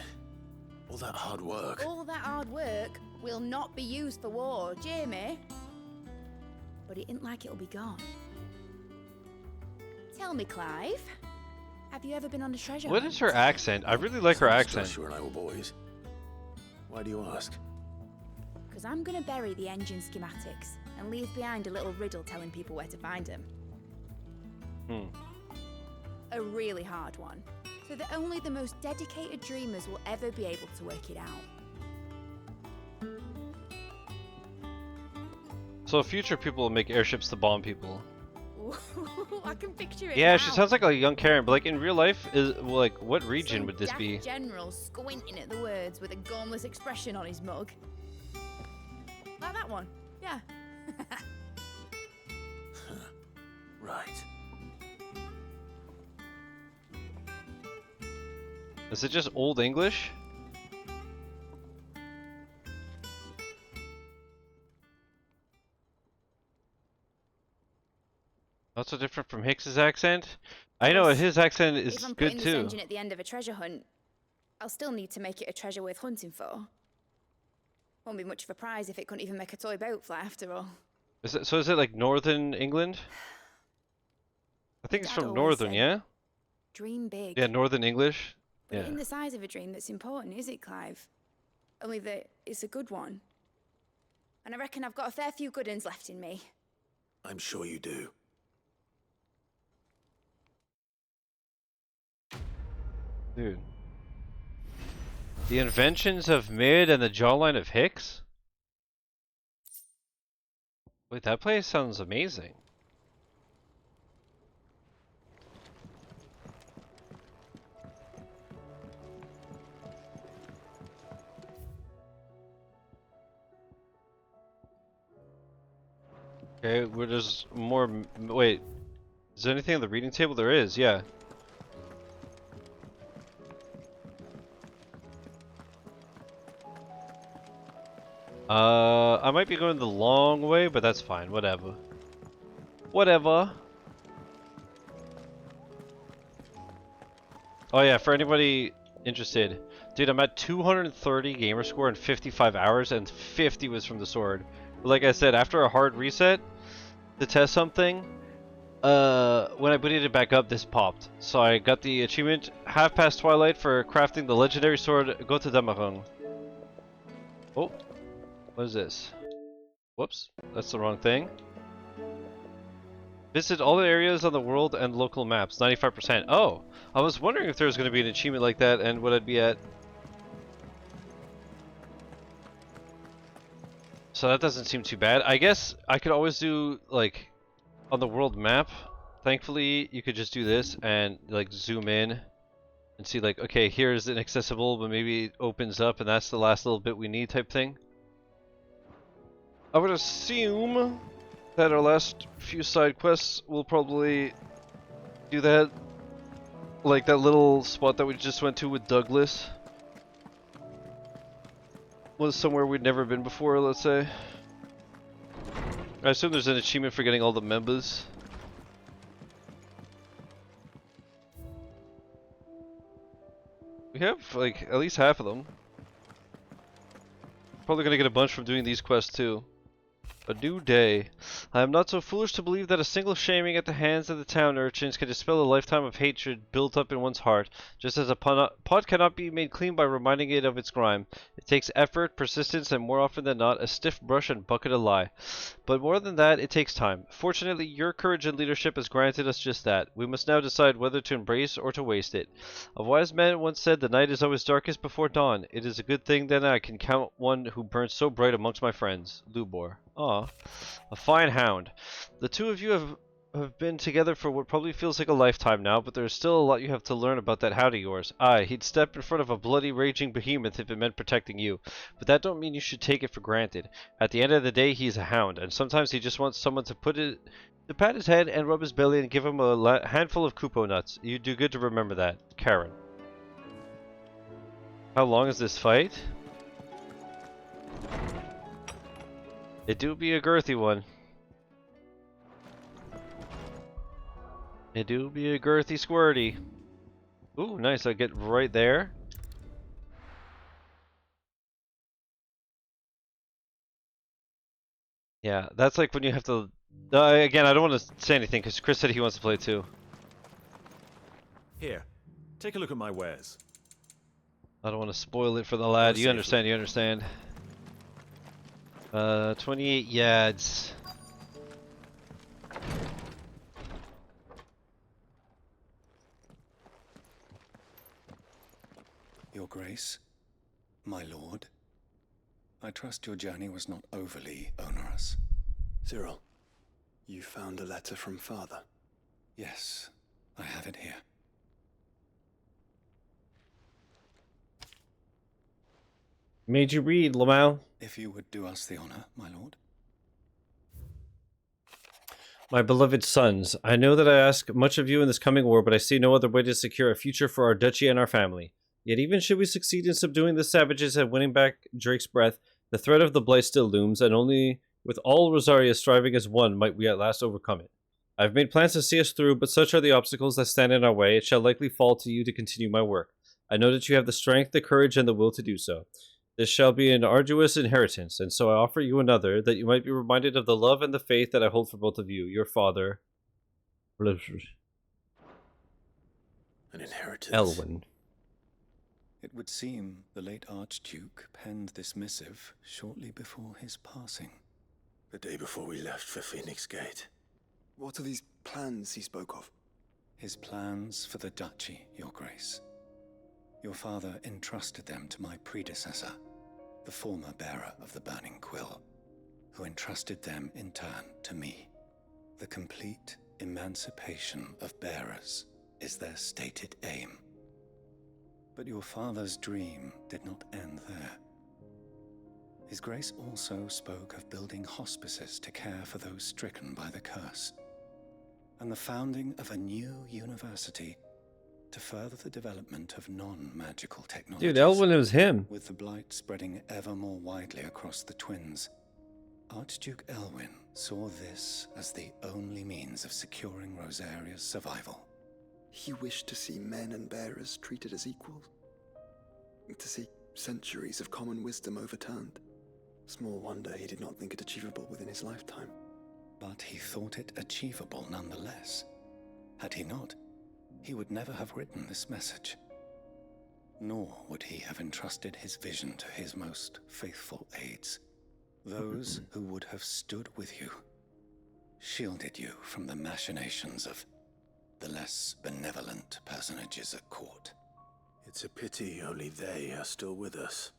all that hard work... All that hard work will not be used for war, Jamie. But it ain't like it'll be gone. Tell me, Clive, have you ever been on a treasure What hunt? is her accent? I really like her accent. Joshua and I were boys. Why do you ask? Because I'm gonna bury the engine schematics and leave behind a little riddle telling people where to find them. A really hard one, so that only the most dedicated dreamers will ever be able to work it out. So future people will make airships to bomb people. Ooh, I can picture it Yeah, now. she sounds like a young Karen, but like in real life, is like what region Some would this daft be? general squinting at the words with a gormless expression on his mug. Like that one, yeah. Right. Is it just old English? so different from Hicks's accent? I know his accent is If I'm good putting this too. engine at the end of a treasure hunt, I'll still need to make it a treasure worth hunting for. Won't be much of a prize if it couldn't even make a toy boat fly after all. Is it like Northern England? I think it's Dad from always Northern, said, yeah? Dream big. Yeah, Northern English. But Yeah. it ain't the size of a dream that's important, is it, Clive? Only that it's a good one. And I reckon I've got a fair few good uns left in me. I'm sure you do. Dude. The inventions of Mid and the jawline of Hicks? Wait, that place sounds amazing. Okay, where there's more. Wait, is there anything on the reading table? There is, yeah. I might be going the long way, but that's fine. Whatever. Whatever. Oh yeah, for anybody interested, dude, I'm at 230 gamer score in 55 hours, and 50 was from the sword. But like I said, after a hard reset to test something, when I booted it back up, this popped. So I got the achievement half past twilight for crafting the legendary sword Gotterdammerung. Oh, what is this? Whoops, that's the wrong thing. Visit all the areas on the world and local maps, 95%. Oh, I was wondering if there was going to be an achievement like that and what I'd be at. So that doesn't seem too bad. I guess I could always do, like, on the world map. Thankfully, you could just do this and, like, zoom in and see, like, okay, here's inaccessible, but maybe it opens up and that's the last little bit we need type thing. I would assume that our last few side quests will probably do that. Like that little spot that we just went to with Douglas was somewhere we'd never been before, let's say. I assume there's an achievement for getting all the members. We have like at least half of them. Probably gonna get a bunch from doing these quests too. A new day. I am not so foolish to believe that a single shaming at the hands of the town urchins can dispel a lifetime of hatred built up in one's heart, just as a pot cannot be made clean by reminding it of its crime. It takes effort, persistence, and more often than not, a stiff brush and bucket of lye. But more than that, it takes time. Fortunately, your courage and leadership has granted us just that. We must now decide whether to embrace or to waste it. A wise man once said, "The night is always darkest before dawn." It is a good thing then I can count one who burns so bright amongst my friends. Lubor. Aw. A fine hound. The two of you have been together for what probably feels like a lifetime now, but there's still a lot you have to learn about that hound of yours. Aye, he'd step in front of a bloody raging behemoth if it meant protecting you, but that don't mean you should take it for granted. At the end of the day, he's a hound, and sometimes he just wants someone to pat his head and rub his belly and give him a handful of kupo nuts. You do good to remember that. Karen. How long is this fight? It do be a girthy one. It do be a girthy squirty. Ooh, nice. I get right there. Yeah, that's like when you have to... again, I don't want to say anything because Chris said he wants to play too. Here, take a look at my wares. I don't want to spoil it for the lad. You understand, you understand. 28 yards. Your Grace, my lord, I trust your journey was not overly onerous. Cyril, you found a letter from Father? Yes, I have it here. Made you read, Lamau. If you would do us the honor, my lord. My beloved sons, I know that I ask much of you in this coming war, but I see no other way to secure a future for our duchy and our family. Yet even should we succeed in subduing the savages and winning back Drake's breath, the threat of the Blight still looms, and only with all Rosaria striving as one might we at last overcome it. I've made plans to see us through, but such are the obstacles that stand in our way. It shall likely fall to you to continue my work. I know that you have the strength, the courage, and the will to do so. This shall be an arduous inheritance, and so I offer you another, that you might be reminded of the love and the faith that I hold for both of you. Your father, An inheritance. Elwyn. It would seem the late Archduke penned this missive shortly before his passing. The day before we left for Phoenix Gate. What are these plans he spoke of? His plans for the duchy, Your Grace. Your father entrusted them to my predecessor, the former bearer of the Burning Quill, who entrusted them in turn to me. The complete emancipation of bearers is their stated aim. But your father's dream did not end there. His Grace also spoke of building hospices to care for those stricken by the curse, and the founding of a new university to further the development of non-magical technologies. Dude, Elwyn, it was him. With the Blight spreading ever more widely across the Twins, Archduke Elwyn saw this as the only means of securing Rosaria's survival. He wished to see men and bearers treated as equals. To see centuries of common wisdom overturned. Small wonder he did not think it achievable within his lifetime. But he thought it achievable nonetheless. Had he not, he would never have written this message. Nor would he have entrusted his vision to his most faithful aides, those who would have stood with you, shielded you from the machinations of the less benevolent personages at court. It's a pity only they are still with us.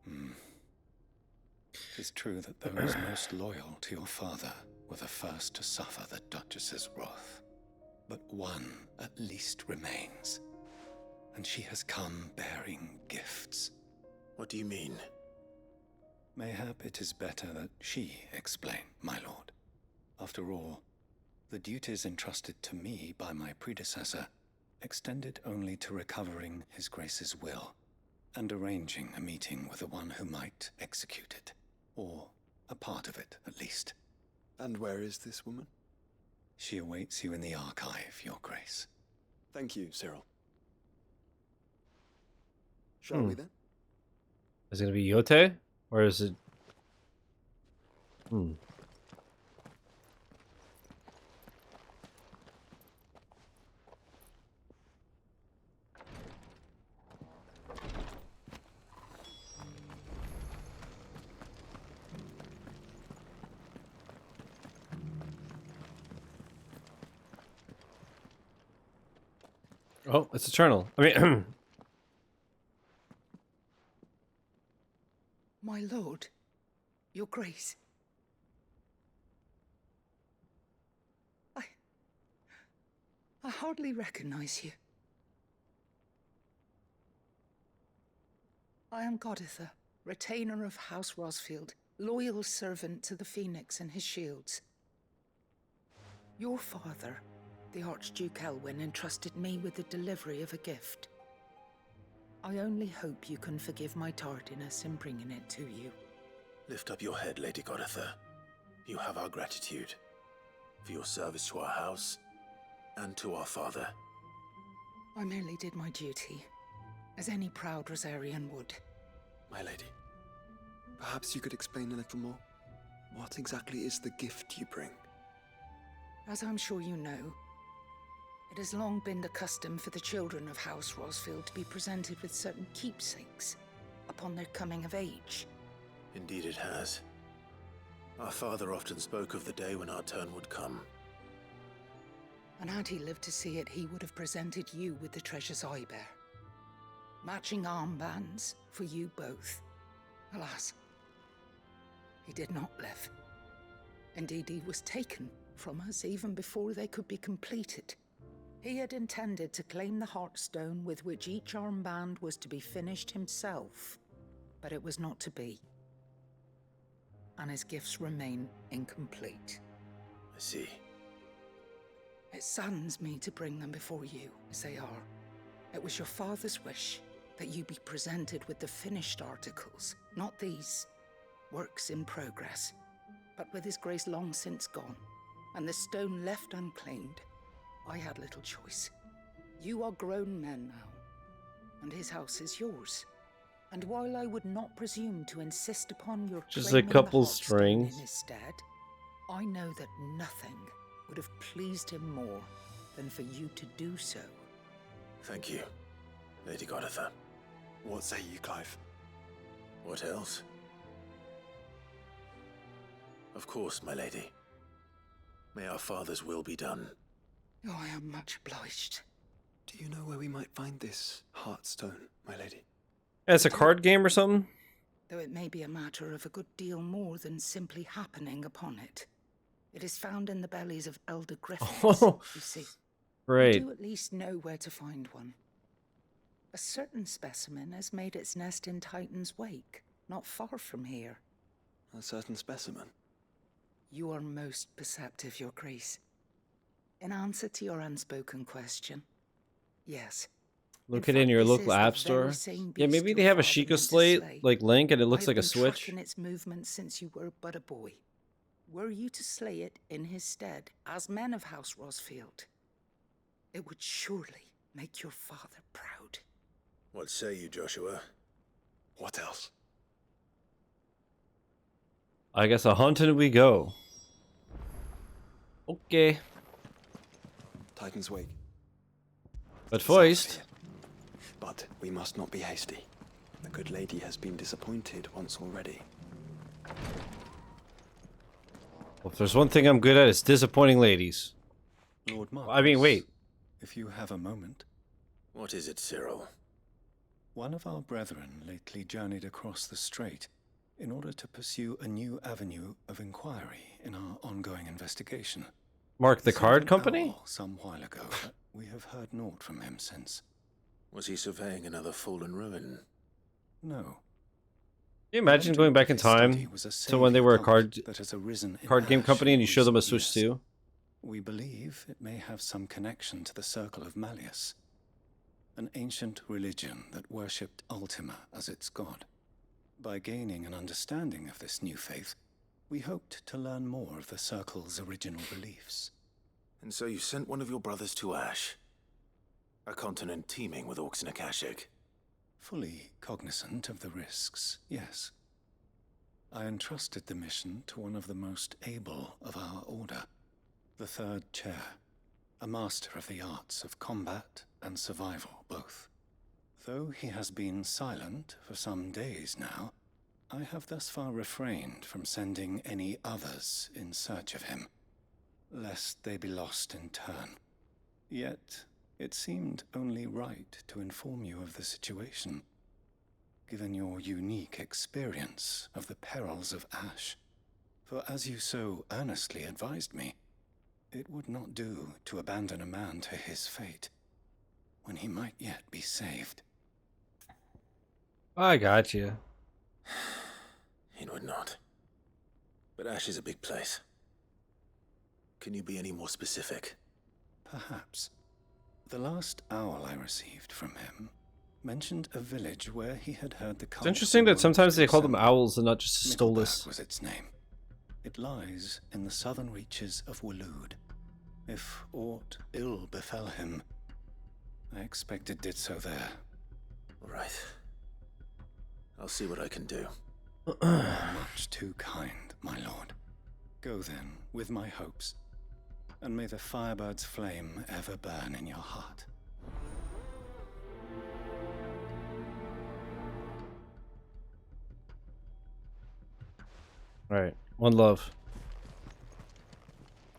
It is true that those most loyal to your father were the first to suffer the Duchess's wrath. But one at least remains, and she has come bearing gifts. What do you mean? Mayhap it is better that she explain, my lord. After all, the duties entrusted to me by my predecessor extended only to recovering His Grace's will and arranging a meeting with the one who might execute it, or a part of it at least. And where is this woman? She awaits you in the archive, Your Grace. Thank you, Cyril. Shall we then? Is it going to be Yote? Or is it... Oh, it's eternal. I mean... My lord, Your Grace. I hardly recognize you. I am Goditha, retainer of House Rosfield, loyal servant to the Phoenix and his shields. Your father, the Archduke Elwyn, entrusted me with the delivery of a gift. I only hope you can forgive my tardiness in bringing it to you. Lift up your head, Lady Goditha. You have our gratitude for your service to our house and to our father. I merely did my duty, as any proud Rosarian would. My lady, perhaps you could explain a little more? What exactly is the gift you bring? As I'm sure you know, it has long been the custom for the children of House Rosfield to be presented with certain keepsakes upon their coming of age. Indeed it has. Our father often spoke of the day when our turn would come. And had he lived to see it, he would have presented you with the treasures I bear. Matching armbands for you both. Alas, he did not live. Indeed, he was taken from us even before they could be completed. He had intended to claim the Heartstone with which each armband was to be finished himself, but it was not to be. And his gifts remain incomplete. I see. It saddens me to bring them before you, as they are. It was your father's wish that you be presented with the finished articles, not these, works in progress, but with his grace long since gone. and the stone left unclaimed, I had little choice. You are grown men now, and his house is yours. And while I would not presume to insist upon your Just a claiming couple the heartstone in strings. his stead, I know that nothing would have pleased him more than for you to do so. Thank you, Lady Goditha. What say you, Clive? What else? Of course, my lady. May our father's will be done. Oh, I am much obliged. Do you know where we might find this heartstone, my lady? It's a card game or something? Though it may be a matter of a good deal more than simply happening upon it. It is found in the bellies of elder griffins, you see. Right. You do at least know where to find one. A certain specimen has made its nest in Titan's Wake, not far from here. A certain specimen? You are most perceptive, Your Grace. In answer to your unspoken question, yes. Look it in your local app store. Yeah, maybe they have a Sheikah slate, like Link, and it looks like a Switch. I've been tracking its movements since you were but a boy. Were you to slay it in his stead, as men of House Rosfield, it would surely make your father proud. What say you, Joshua? What else? I guess a hunting we go. Okay. Titan's Wake. But first... But we must not be hasty. The good lady has been disappointed once already. Well, if there's one thing I'm good at, it's disappointing ladies. Lord Marcus, I mean, wait. If you have a moment. What is it, Cyril? One of our brethren lately journeyed across the strait in order to pursue a new avenue of inquiry in our ongoing investigation. Mark, the card company? Some while ago, but we have heard naught from him since. Was he surveying another fallen ruin? No. Can you imagine going back in time to when they were a card game company and you show them a Switch 2? We believe it may have some connection to the Circle of Malleus, an ancient religion that worshipped Ultima as its god. By gaining an understanding of this new faith, we hoped to learn more of the Circle's original beliefs. And so you sent one of your brothers to Ash? A continent teeming with orcs and Akashic? Fully cognizant of the risks, yes. I entrusted the mission to one of the most able of our order, the Third Chair, a master of the arts of combat and survival both. Though he has been silent for some days now, I have thus far refrained from sending any others in search of him, lest they be lost in turn. Yet, it seemed only right to inform you of the situation, given your unique experience of the perils of Ash. For as you so earnestly advised me, it would not do to abandon a man to his fate, when he might yet be saved. I got you. It would not. But Ash is a big place. Can you be any more specific? Perhaps. The last owl I received from him mentioned a village where he had heard the It's interesting that sometimes they call them owls and not just Stolas. Was its name. It lies in the southern reaches of Waloed. If aught ill befell him, I expect it did so there. Right. I'll see what I can do. Much too kind, my lord. Go then, with my hopes, and may the firebird's flame ever burn in your heart. Right. One love.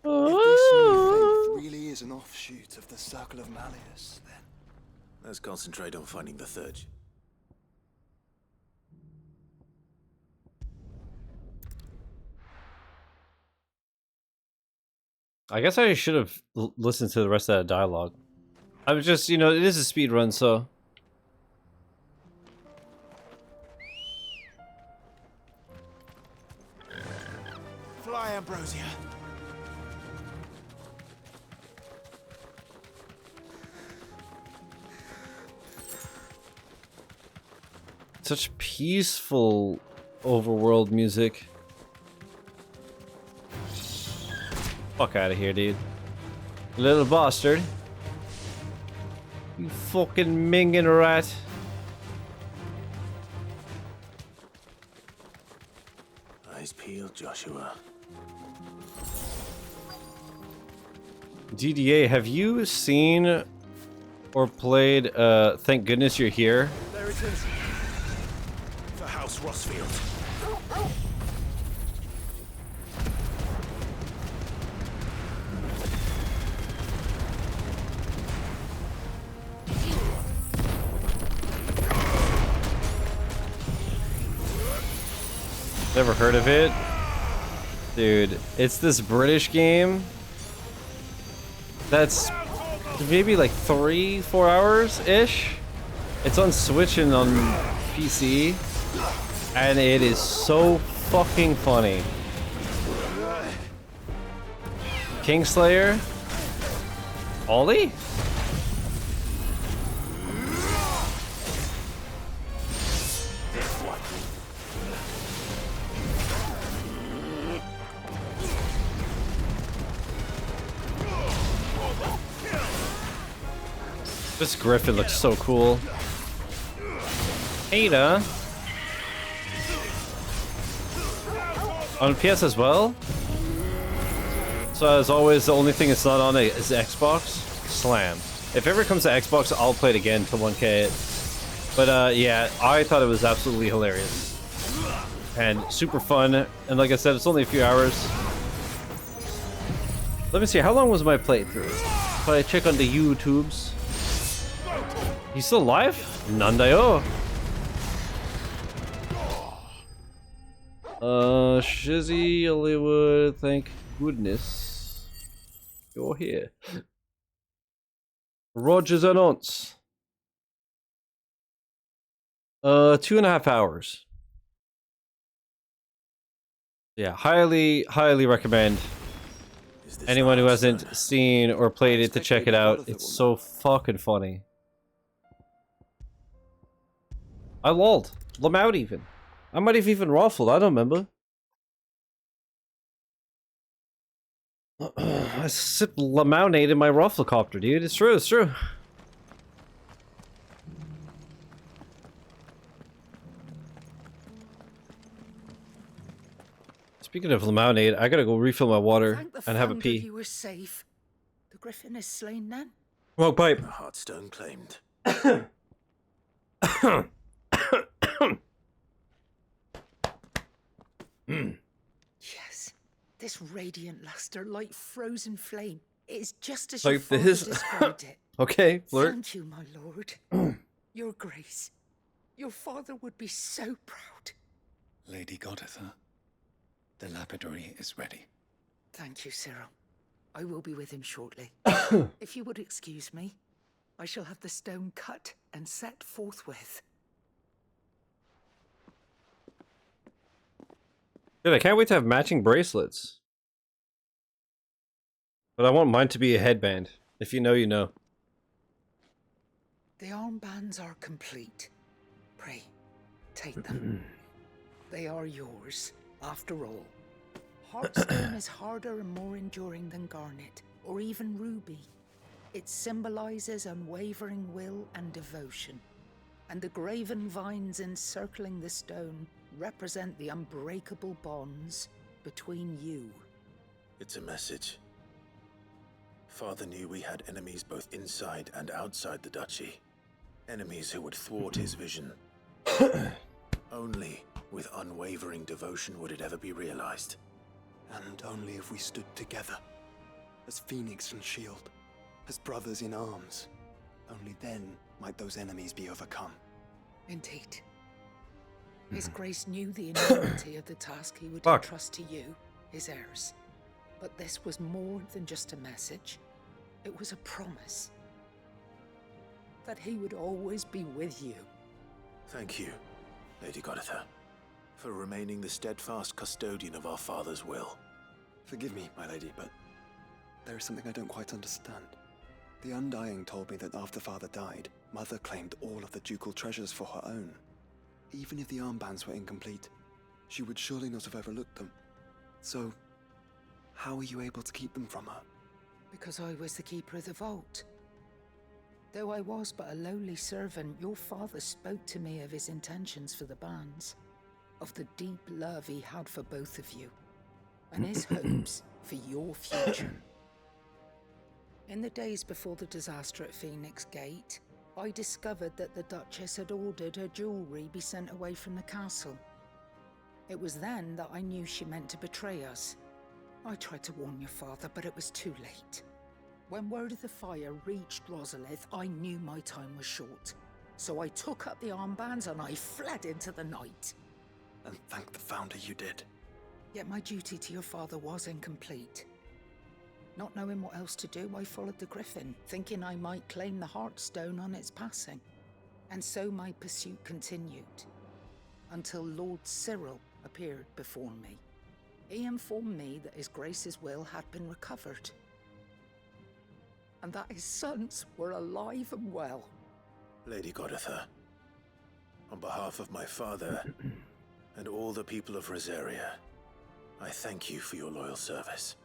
If this new faith really is an offshoot of the Circle of Malleus, then... Let's concentrate on finding the third. I guess I should have listened to the rest of that dialogue. I was just, you know, it is a speed run, so... Fly, Ambrosia. Such peaceful overworld music. Fuck out of here, dude. Little bastard. You fucking minging rat. Eyes peeled, Joshua. DDA, have you seen or played Thank Goodness You're Here? There it is. The House Rosfield. Never heard of it? Dude, it's this British game that's maybe like 3-4 hours-ish. It's on Switch and on PC, and it is so fucking funny. Kingslayer? Ollie? This Griffin looks so cool. Ada. On PS as well? So as always, the only thing it's not on is Xbox. Slam. If it ever comes to Xbox, I'll play it again to 1K it. But yeah, I thought it was absolutely hilarious. And super fun. And like I said, it's only a few hours. Let me see, how long was my playthrough? If I check on the YouTubes. He's still alive? Nandayo. Shizzy, Hollywood, thank goodness you're here. Rogers and Aunts. 2.5 hours. Yeah, highly recommend anyone who hasn't seen or played it to check it out. It's so fucking funny. I lolled. Lam out even. I might have even raffled, I don't remember. I sipped lemonade in my Rufflecopter, dude. It's true, it's true. Speaking of lemonade, I gotta go refill my water and have a pee. You were safe. The Griffin is slain then? Smoke pipe. The Heartstone claimed. Yes, this radiant luster like frozen flame. It is just as Like your father this? described it. Okay, flirt. Thank you, my lord. Your grace. Your father would be so proud. Lady Goditha, the lapidary is ready. Thank you, Cyril. I will be with him shortly. If you would excuse me, I shall have the stone cut and set forthwith. Dude, I can't wait to have matching bracelets. But I want mine to be a headband. If you know, you know. The armbands are complete. Pray, take them. They are yours, after all. Heartstone is harder and more enduring than garnet, or even ruby. It symbolizes unwavering will and devotion. And the graven vines encircling the stone represent the unbreakable bonds between you. It's a message. Father knew we had enemies both inside and outside the duchy. Enemies who would thwart his vision. Only with unwavering devotion would it ever be realized. And only if we stood together, as Phoenix and Shield, as brothers in arms, only then might those enemies be overcome. Indeed. His Grace knew the enormity of the task he would entrust to you, his heirs. But this was more than just a message. It was a promise. That he would always be with you. Thank you, Lady Goditha, for remaining the steadfast custodian of our father's will. Forgive me, my lady, but there is something I don't quite understand. The Undying told me that after Father died, Mother claimed all of the ducal treasures for her own. Even if the armbands were incomplete, she would surely not have overlooked them. So, How were you able to keep them from her? Because I was the keeper of the vault. Though I was but a lowly servant, your father spoke to me of his intentions for the bands, of the deep love he had for both of you, and his hopes for your future. In the days before the disaster at Phoenix Gate, I discovered that the Duchess had ordered her jewelry be sent away from the castle. It was then that I knew she meant to betray us. I tried to warn your father, but it was too late. When word of the fire reached Rosalith, I knew my time was short. So I took up the armbands and I fled into the night. And thank the Founder you did. Yet my duty to your father was incomplete. Not knowing what else to do, I followed the Griffin, thinking I might claim the Heartstone on its passing. And so my pursuit continued, until Lord Cyril appeared before me. He informed me that His Grace's will had been recovered, and that his sons were alive and well. Lady Goditha, on behalf of my father and all the people of Rosaria, I thank you for your loyal service.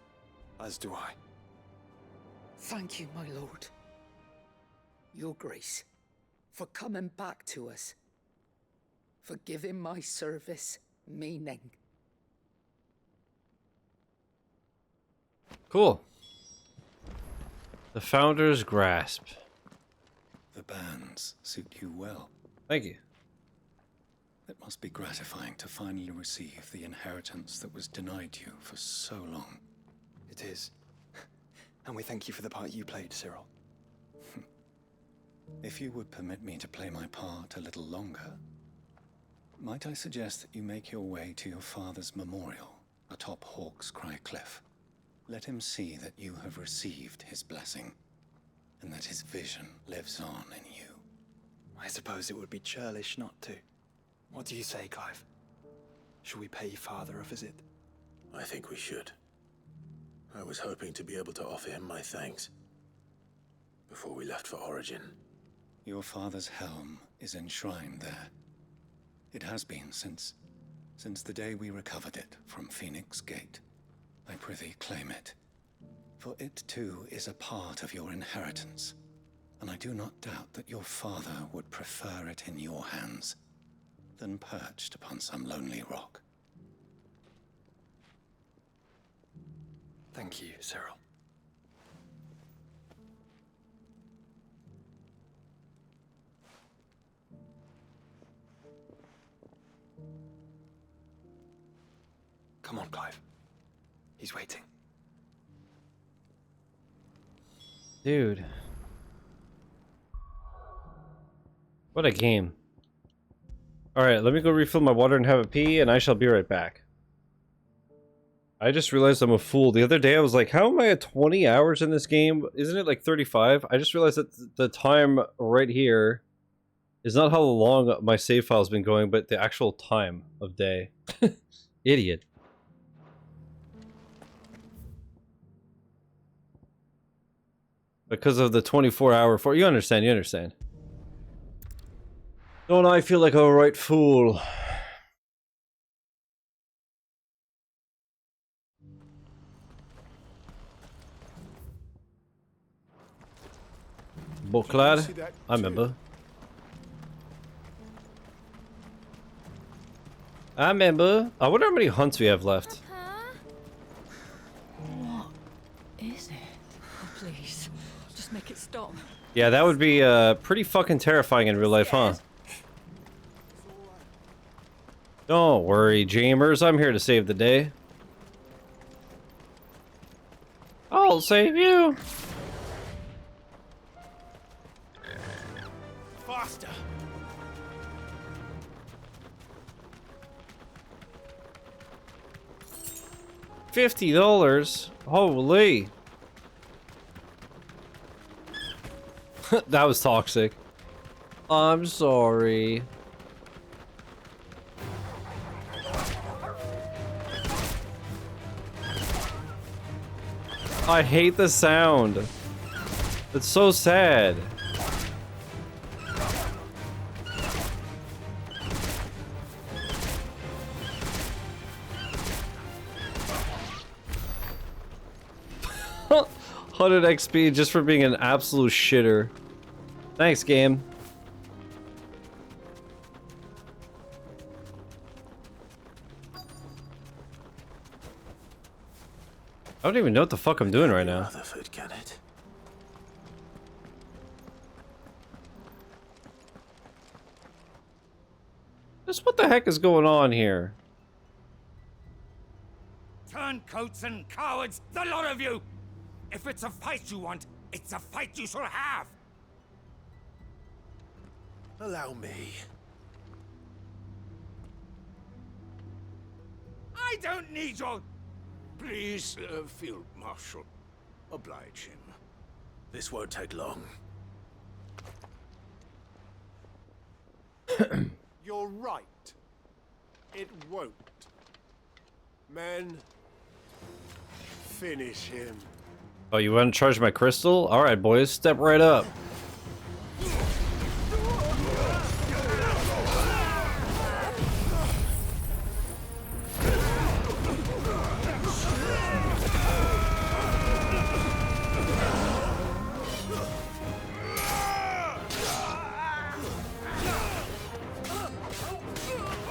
As do I. Thank you, my lord. Your Grace, for coming back to us, for giving my service meaning. Cool. The Founder's Grasp. The bands suit you well. Thank you. It must be gratifying to finally receive the inheritance that was denied you for so long. It is. And we thank you for the part you played, Cyril. If you would permit me to play my part a little longer, might I suggest that you make your way to your father's memorial atop Hawk's Cry Cliff? Let him see that you have received his blessing, and that his vision lives on in you. I suppose it would be churlish not to. What do you say, Clive? Should we pay Father a visit? I think we should. I was hoping to be able to offer him my thanks before we left for Origin. Your father's helm is enshrined there. It has been since the day we recovered it from Phoenix Gate. I prithee claim it, for it too is a part of your inheritance, and I do not doubt that your father would prefer it in your hands than perched upon some lonely rock. Thank you, Cyril. Come on, Clive. He's waiting. Dude. What a game. Alright, let me go refill my water and have a pee, and I shall be right back. I just realized I'm a fool. The other day I was like, how am I at 20 hours in this game? Isn't it like 35? I just realized that the time right here is not how long my save file's been going, but the actual time of day. Idiot. Because of the 24-hour for you understand, you understand. Don't I feel like a right fool? Book lad, I remember. I remember. I wonder how many hunts we have left. What is it? Oh, please, just make it stop. Yeah, that would be pretty fucking terrifying in real life, huh? Don't worry, Jamers. I'm here to save the day. I'll save you. Faster. $50. Holy. That was toxic. I'm sorry. I hate the sound. It's so sad. 100 XP just for being an absolute shitter. Thanks, game. I don't even know what the fuck I'm doing right now. Rutherford, can it? Just what the heck is going on here? Turncoats and cowards, the lot of you! If it's a fight you want, it's a fight you shall have! Allow me. I don't need your... Please, Field Marshal, oblige him. This won't take long. You're right. It won't. Men, finish him. Oh, you want to charge my crystal? Alright, boys, step right up.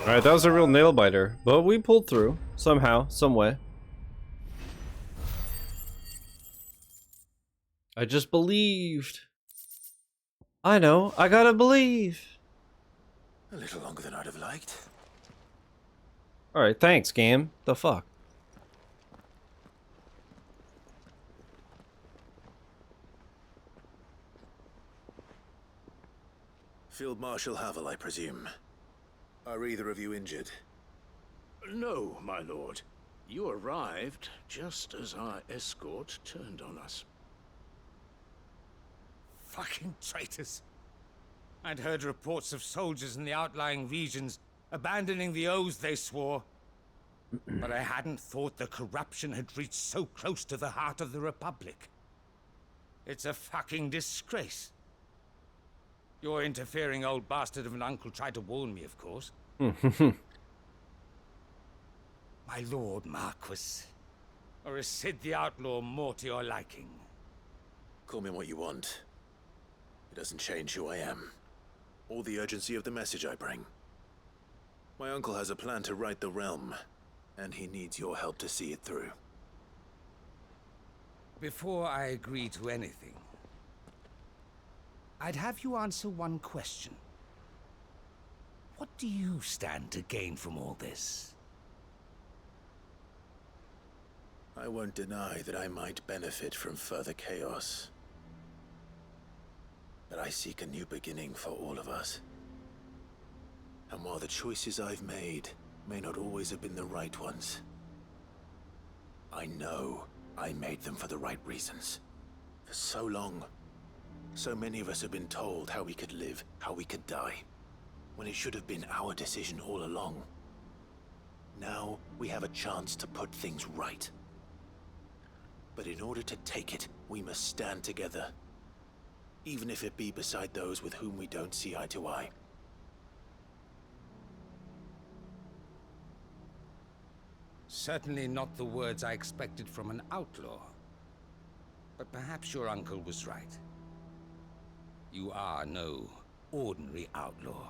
Alright, that was a real nail biter, but we pulled through somehow, some way. I just believed. I know, I gotta believe. A little longer than I'd have liked. Alright, thanks, game. The fuck? Field Marshal Havel, I presume. Are either of you injured? No, my lord. You arrived just as our escort turned on us. Fucking traitors. I'd heard reports of soldiers in the outlying regions abandoning the oaths they swore. But I hadn't thought the corruption had reached so close to the heart of the Republic. It's a fucking disgrace. Your interfering old bastard of an uncle tried to warn me, of course. My lord Marquis, or is Sid the Outlaw more to your liking? Call me what you want. It doesn't change who I am, or the urgency of the message I bring. My uncle has a plan to right the realm, and he needs your help to see it through. Before I agree to anything, I'd have you answer one question. What do you stand to gain from all this? I won't deny that I might benefit from further chaos. But I seek a new beginning for all of us. And while the choices I've made may not always have been the right ones, I know I made them for the right reasons. For so long, so many of us have been told how we could live, how we could die, when it should have been our decision all along. Now we have a chance to put things right. But in order to take it, we must stand together, even if it be beside those with whom we don't see eye to eye. Certainly not the words I expected from an outlaw. But perhaps your uncle was right. You are no ordinary outlaw.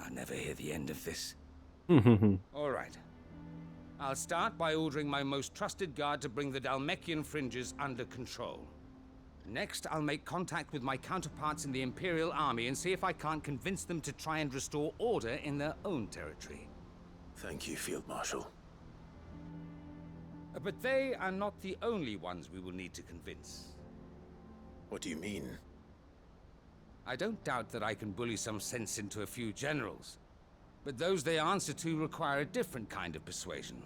I'll never hear the end of this. All right. I'll start by ordering my most trusted guard to bring the Dhalmekian fringes under control. Next, I'll make contact with my counterparts in the Imperial Army and see if I can't convince them to try and restore order in their own territory. Thank you, Field Marshal. But they are not the only ones we will need to convince. What do you mean? I don't doubt that I can bully some sense into a few generals, but those they answer to require a different kind of persuasion.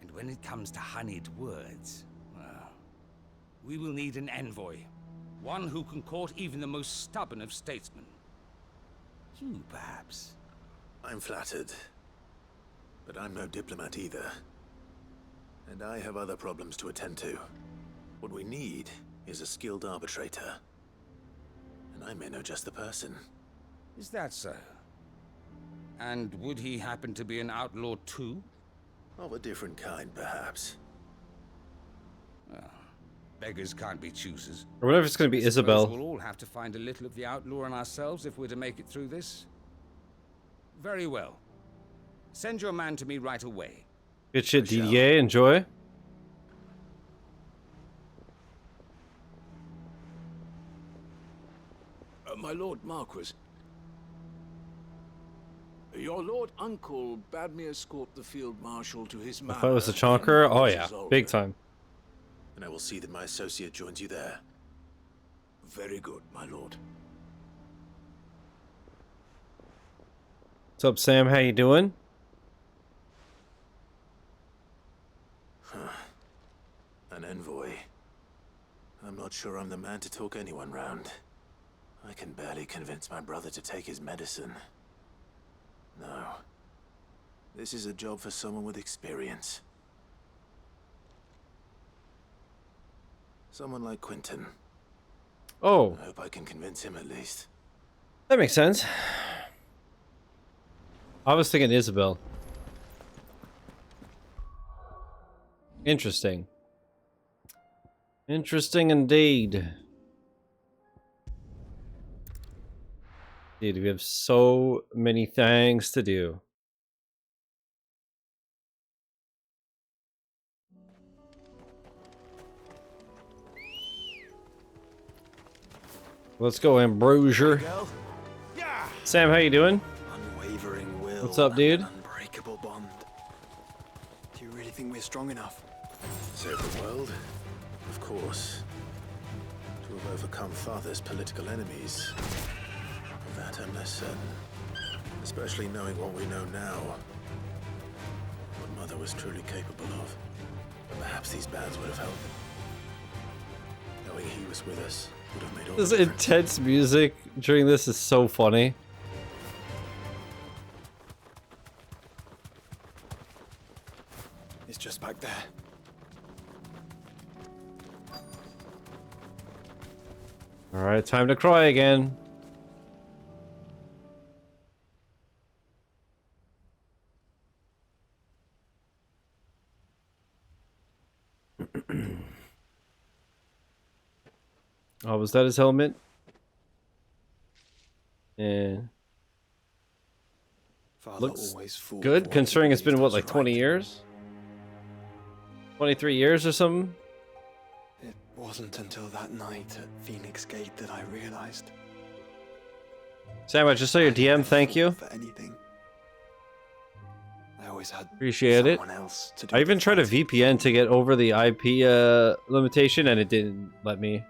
And when it comes to honeyed words, well, we will need an envoy. One who can court even the most stubborn of statesmen. You, perhaps. I'm flattered. But I'm no diplomat either. And I have other problems to attend to. What we need is a skilled arbitrator. And I may know just the person. Is that so? And would he happen to be an outlaw too? Of a different kind, perhaps. Beggars can't be choosers. Or whatever it's going to be, Isabel. We'll all have to find a little of the outlaw in ourselves if we're to make it through this. Very well. Send your man to me right away. Good shit, Didier. Enjoy. My Lord Marquis. Your Lord Uncle bade me escort the Field Marshal to his manor. I thought it was the Chonker. Oh yeah, big time. And I will see that my associate joins you there. Very good, my lord. What's up, Sam? How you doing? An envoy. I'm not sure I'm the man to talk anyone round. I can barely convince my brother to take his medicine. No. This is a job for someone with experience. Someone like Quentin. Oh. I hope I can convince him at least. That makes sense. I was thinking Isabel. Interesting. Interesting indeed. Dude, we have so many things to do. Let's go, Ambrosia. Sam, how you doing? Unwavering will. What's up, dude? Unbreakable bond. Do you really think we're strong enough? Save the world? Of course. To have overcome Father's political enemies. Of that I'm less certain. Especially knowing what we know now. What Mother was truly capable of. But perhaps these bands would have helped. Knowing he was with us would have made all This the difference. intense music during this is so funny. It's just back there. Alright, time to cry again. Oh, was that his helmet? And Father looks always fought good for what considering he it's been believed what, was like 20 right. years? 23 years or something? It wasn't until that night at Phoenix Gate that I realized. Sam, I just saw your DM, thank you. For anything. I always had Appreciate it. someone else to do I even tried a VPN to get over the IP limitation and it didn't let me.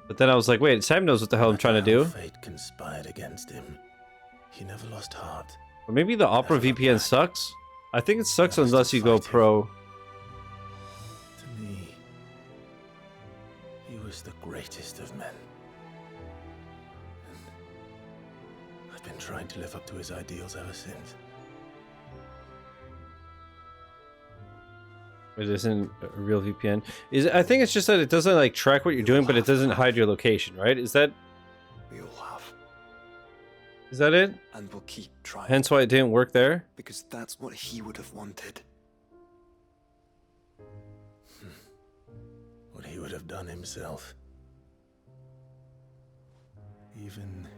But then I was like, wait, Sam knows what the hell I'm trying to do. Fate conspired against him. He never lost heart. Or maybe the Opera VPN sucks? I think it sucks unless you go pro. To me, he was the greatest of men. And I've been trying to live up to his ideals ever since. It isn't a real VPN. I think it's just that it doesn't like track what you're doing, but it doesn't hide your location, right? Is that We all have. is that it? And we'll keep trying. Hence why it didn't work there? Because that's what he would have wanted. What he would have done himself. Even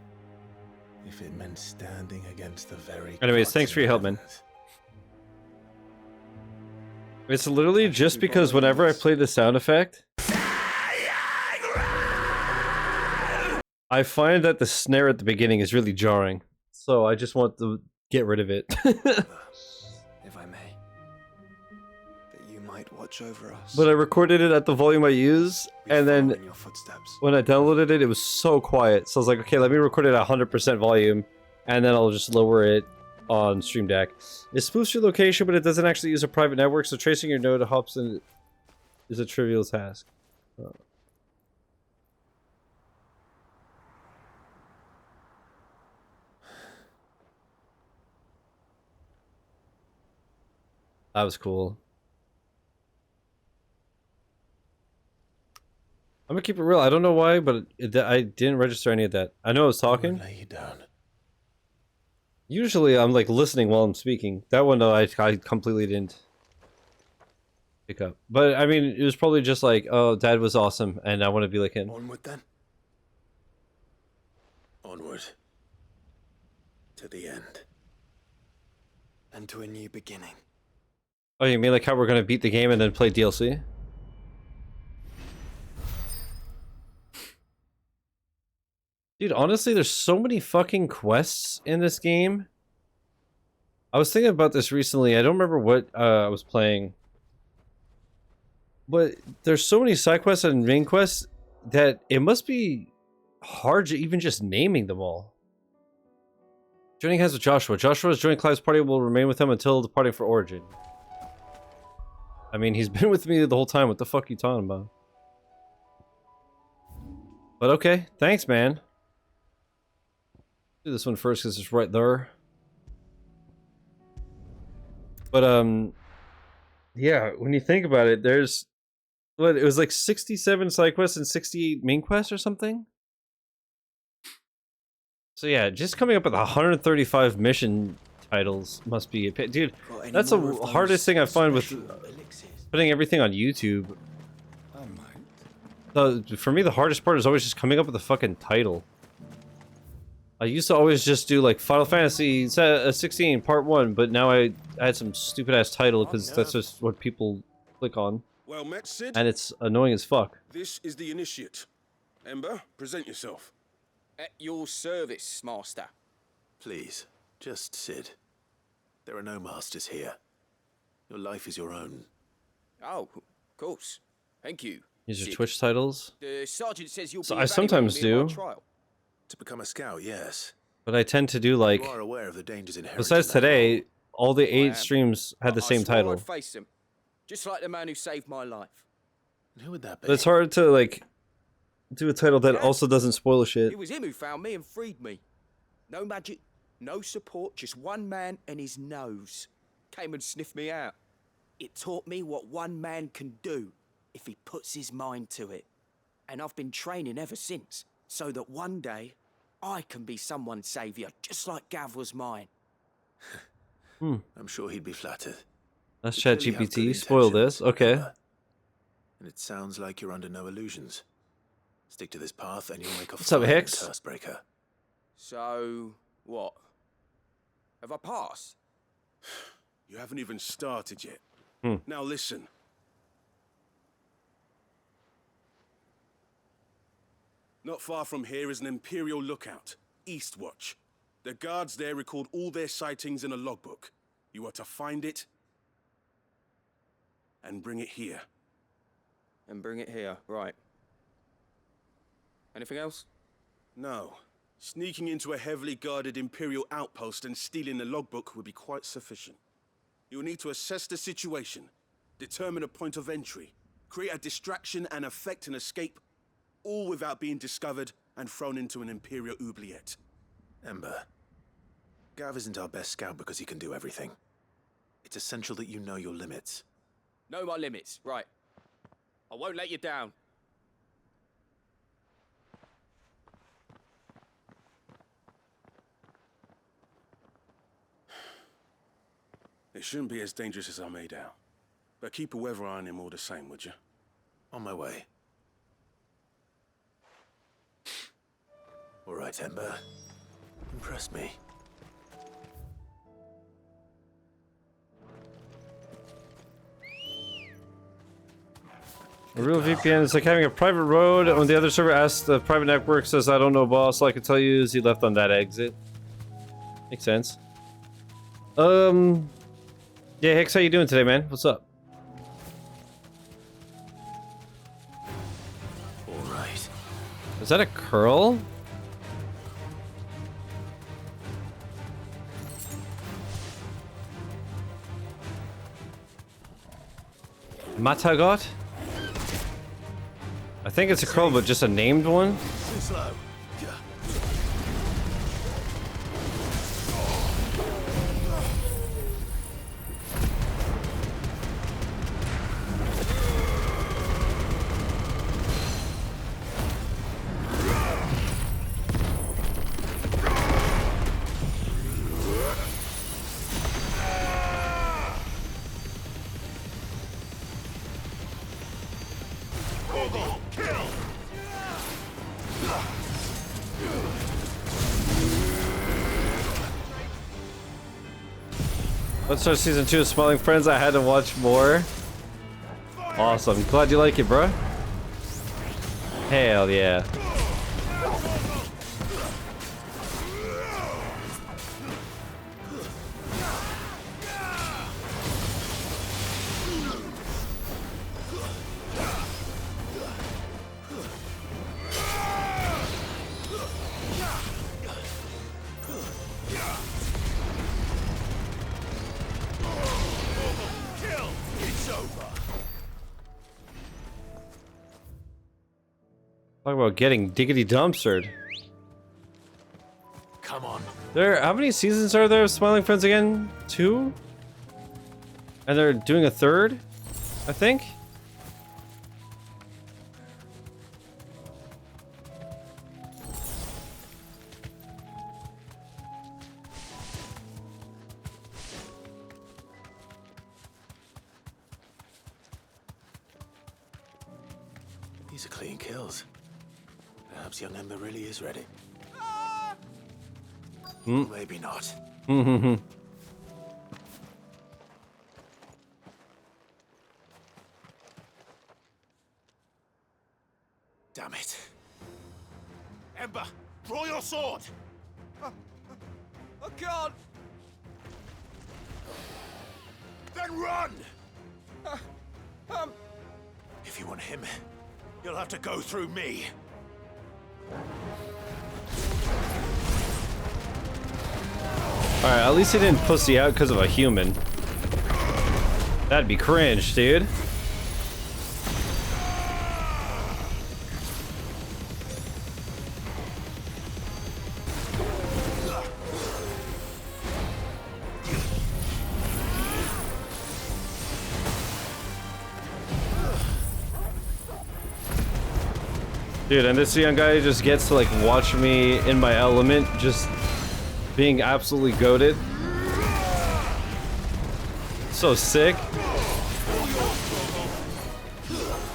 if it meant standing against the very Anyways, gods thanks for in your help, man. heavens. It's literally just because whenever I play the sound effect, I find that the snare at the beginning is really jarring. So I just want to get rid of it. If I may. That you might watch over us. But I recorded it at the volume I use, and then in your footsteps. when I downloaded it, it was so quiet. So I was like, okay, let me record it at 100% volume, and then I'll just lower it on Stream Deck. It spoofs your location, but it doesn't actually use a private network, so tracing your node hops in is a trivial task. That was cool. I'm gonna keep it real. I don't know why, but I didn't register any of that. I know I was talking. Lay you down. Usually I'm like listening while I'm speaking. That one though, I completely didn't pick up. But I mean, it was probably just like, oh, Dad was awesome, and I want to be like him. Onward then. Onward. To the end. And to a new beginning. Oh, you mean like how we're gonna beat the game and then play DLC? Dude, honestly, there's so many fucking quests in this game. I was thinking about this recently. I don't remember what I was playing. But there's so many side quests and main quests that it must be hard to even just naming them all. Joining hands with Joshua. Joshua has joined Clive's party, will remain with him until departing for Origin. I mean, he's been with me the whole time. What the fuck are you talking about? But okay, thanks, man. Do this one first because it's right there. But yeah, when you think about it, there's what, it was like 67 side quests and 68 main quests or something. So yeah, just coming up with 135 mission titles must be a dude. That's the hardest thing I find with putting everything on YouTube. For me, the hardest part is always just coming up with a fucking title. I used to always just do like Final Fantasy 16 Part 1, but now I had some stupid ass title because that's just what people click on. Well met, Sid. And it's annoying as fuck. This is the Initiate. Ember, present yourself. At your service, Master. Please, just Sid. There are no masters here. Your life is your own. Oh, of course. Thank you. These are Sid. Twitch titles. The sergeant says you'll So be I sometimes evaluating me in do. my trial. To become a scout, yes. But I tend to do like, You are aware of the dangers inherent besides in that today, all the 8 am. streams had the I same swore title. I'd face him, just like the man who saved my life. And who would that be? But it's hard to like do a title that also doesn't spoil shit. It was him who found me and freed me. No magic, no support, just one man and his nose. Came and sniffed me out. It taught me what one man can do if he puts his mind to it. And I've been training ever since, so that one day I can be someone's saviour, just like Gav was mine. I'm sure he'd be flattered. That's You clearly have good ChatGPT. Spoil intentions, this. Okay. Ember. And it sounds like you're under no illusions. Stick to this path and you'll make a What's up, fine Hicks? curse breaker. So, what? Have I passed? You haven't even started yet. Hmm. Now listen. Not far from here is an Imperial lookout, Eastwatch. The guards there record all their sightings in a logbook. You are to find it and bring it here. And bring it here, right. Anything else? No. Sneaking into a heavily guarded Imperial outpost and stealing the logbook would be quite sufficient. You will need to assess the situation, determine a point of entry, create a distraction and effect an escape, all without being discovered and thrown into an Imperial oubliette. Ember, Gav isn't our best scout because he can do everything. It's essential that you know your limits. Know my limits, right. I won't let you down. It shouldn't be as dangerous as I made out. But keep a weather eye on him all the same, would you? On my way. All right, Ember. Impress me. A real VPN is like having a private road. When the other server asks, the private network says, I don't know, boss. All I can tell you is he left on that exit. Makes sense. Yeah, Hicks, how you doing today, man? What's up? All right. Is that a curl? Matagot? I think it's a curl, but just a named one. Too slow. Double kill! Let's start season 2 of Smiling Friends. I had to watch more. Awesome. Glad you like it, bro. Hell yeah. Talk about getting diggity dumpstered. Come on. How many seasons are there of Smiling Friends again? 2? And they're doing a 3rd, I think? These are clean kills. Perhaps young Ember really is ready. Maybe not. Damn it. Ember, draw your sword! I can't! Then run! If you want him, you'll have to go through me. Alright, at least he didn't pussy out because of a human. That'd be cringe, dude. Dude, and this young guy just gets to like watch me in my element, just being absolutely goated. So sick.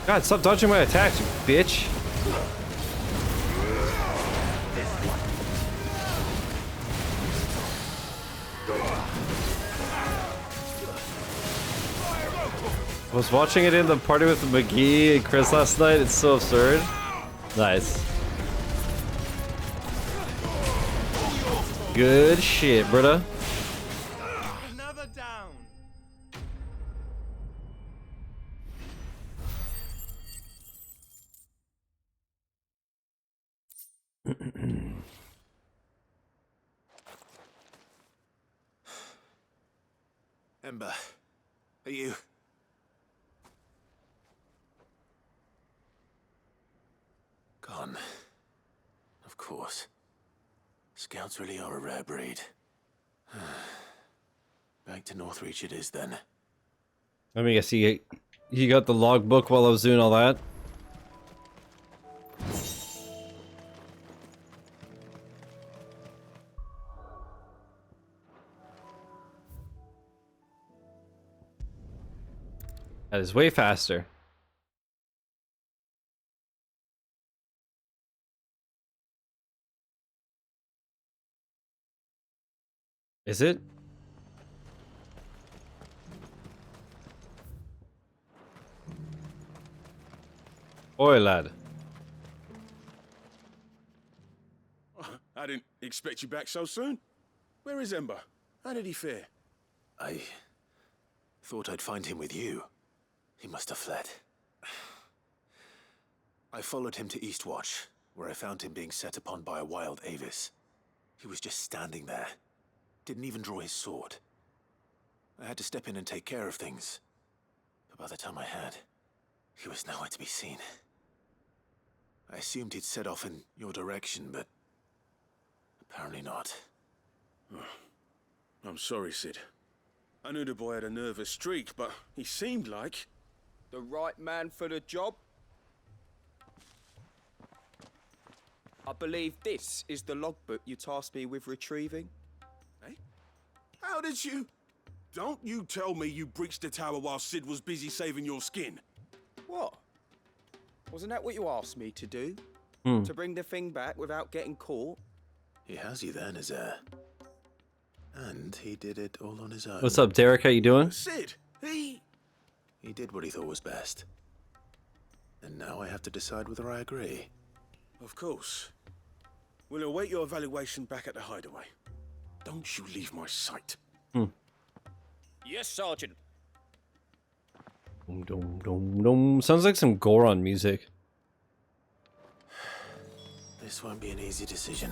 God, stop dodging my attacks, you bitch. I was watching it in the party with McGee and Chris last night. It's so absurd. Nice. Good shit, brother. Another down. Ember, are you... Gone. Of course. Scouts really are a rare breed. Back to Northreach it is then. Let me guess, he got the logbook while I was doing all that. That is way faster. Is it? Oi, lad. I didn't expect you back so soon. Where is Ember? How did he fare? I thought I'd find him with you. He must have fled. I followed him to Eastwatch, where I found him being set upon by a wild Avis. He was just standing there. Didn't even draw his sword. I had to step in and take care of things. But by the time I had, he was nowhere to be seen. I assumed he'd set off in your direction, but apparently not. I'm sorry, Sid. I knew the boy had a nervous streak, but he seemed like... The right man for the job? I believe this is the logbook you tasked me with retrieving. How did you... Don't you tell me you breached the tower while Sid was busy saving your skin. What? Wasn't that what you asked me to do? Hmm. To bring the thing back without getting caught? He has you there, Nazaire. And he did it all on his own. What's up, Derek? How you doing? Sid, he did what he thought was best. And now I have to decide whether I agree. Of course. We'll await your evaluation back at the hideaway. Don't you leave my sight. Yes, Sergeant. Dum, dum, dum, dum. Sounds like some Goron music. This won't be an easy decision.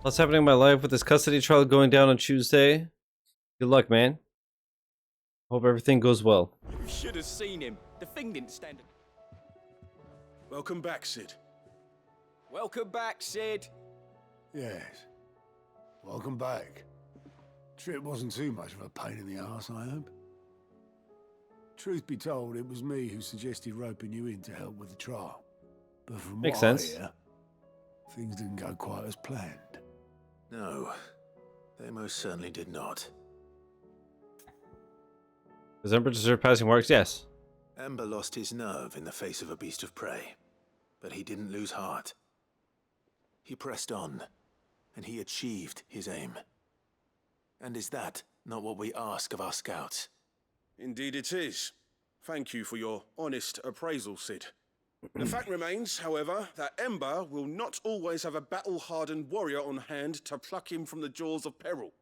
What's happening in my life with this custody trial going down on Tuesday? Good luck, man. Hope everything goes well. You should have seen him. The thing didn't stand it. Welcome back, Sid. Welcome back, Sid. Yes. Welcome back. Trip wasn't too much of a pain in the arse, I hope. Truth be told, it was me who suggested roping you in to help with the trial. But from Makes what sense. I hear, things didn't go quite as planned. No, they most certainly did not. Does Ember deserve passing marks? Yes. Ember lost his nerve in the face of a beast of prey, but he didn't lose heart. He pressed on, and he achieved his aim. And is that not what we ask of our scouts? Indeed it is. Thank you for your honest appraisal, Sid. The fact remains, however, that Ember will not always have a battle-hardened warrior on hand to pluck him from the jaws of peril.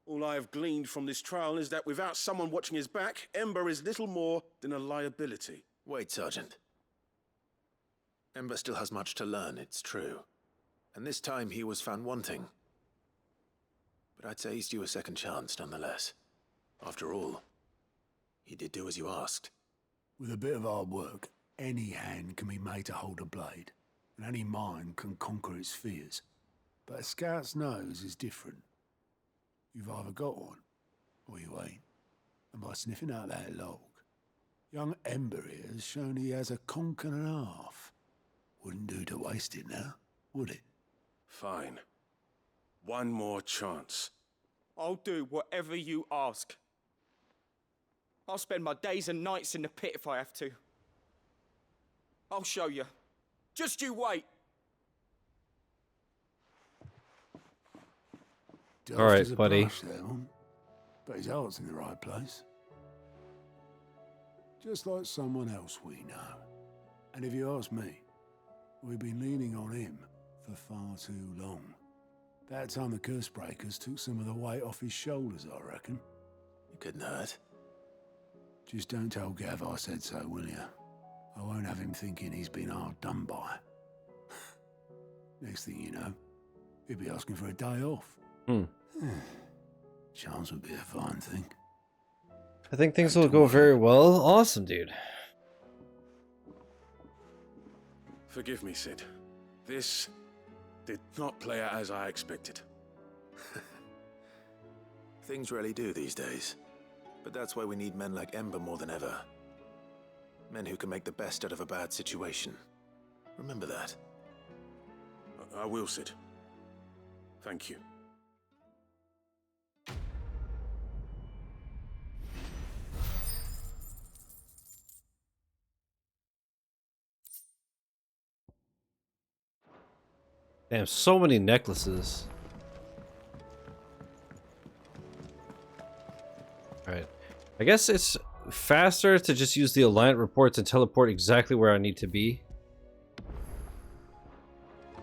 All I have gleaned from this trial is that without someone watching his back, Ember is little more than a liability. Wait, Sergeant. Ember still has much to learn, it's true. And this time he was found wanting. But I'd say he's due a second chance, nonetheless. After all, he did do as you asked. With a bit of hard work, any hand can be made to hold a blade, and any mind can conquer its fears. But a scout's nose is different. You've either got one, or you ain't. And by sniffing out that log, young Ember here has shown he has a conch and a half. Wouldn't do to waste it now, would it? Fine. One more chance. I'll do whatever you ask. I'll spend my days and nights in the pit if I have to. I'll show you. Just you wait. All right, Dust as a buddy. brush there, hon. But his heart's in the right place. Just like someone else we know. And if you ask me, we've been leaning on him for far too long. That time the curse breakers took some of the weight off his shoulders, I reckon. It couldn't hurt. Just don't tell Gav I said so, will you? I won't have him thinking he's been hard done by. Next thing you know, he'll be asking for a day off. Chance would be a fine thing. I think things will go very well. Awesome, dude. Forgive me, Sid. This did not play out as I expected. Things rarely do these days. But that's why we need men like Ember more than ever. Men who can make the best out of a bad situation. Remember that. I will, Sid. Thank you. Damn, so many necklaces. Alright. I guess it's faster to just use the Alliant reports and teleport exactly where I need to be.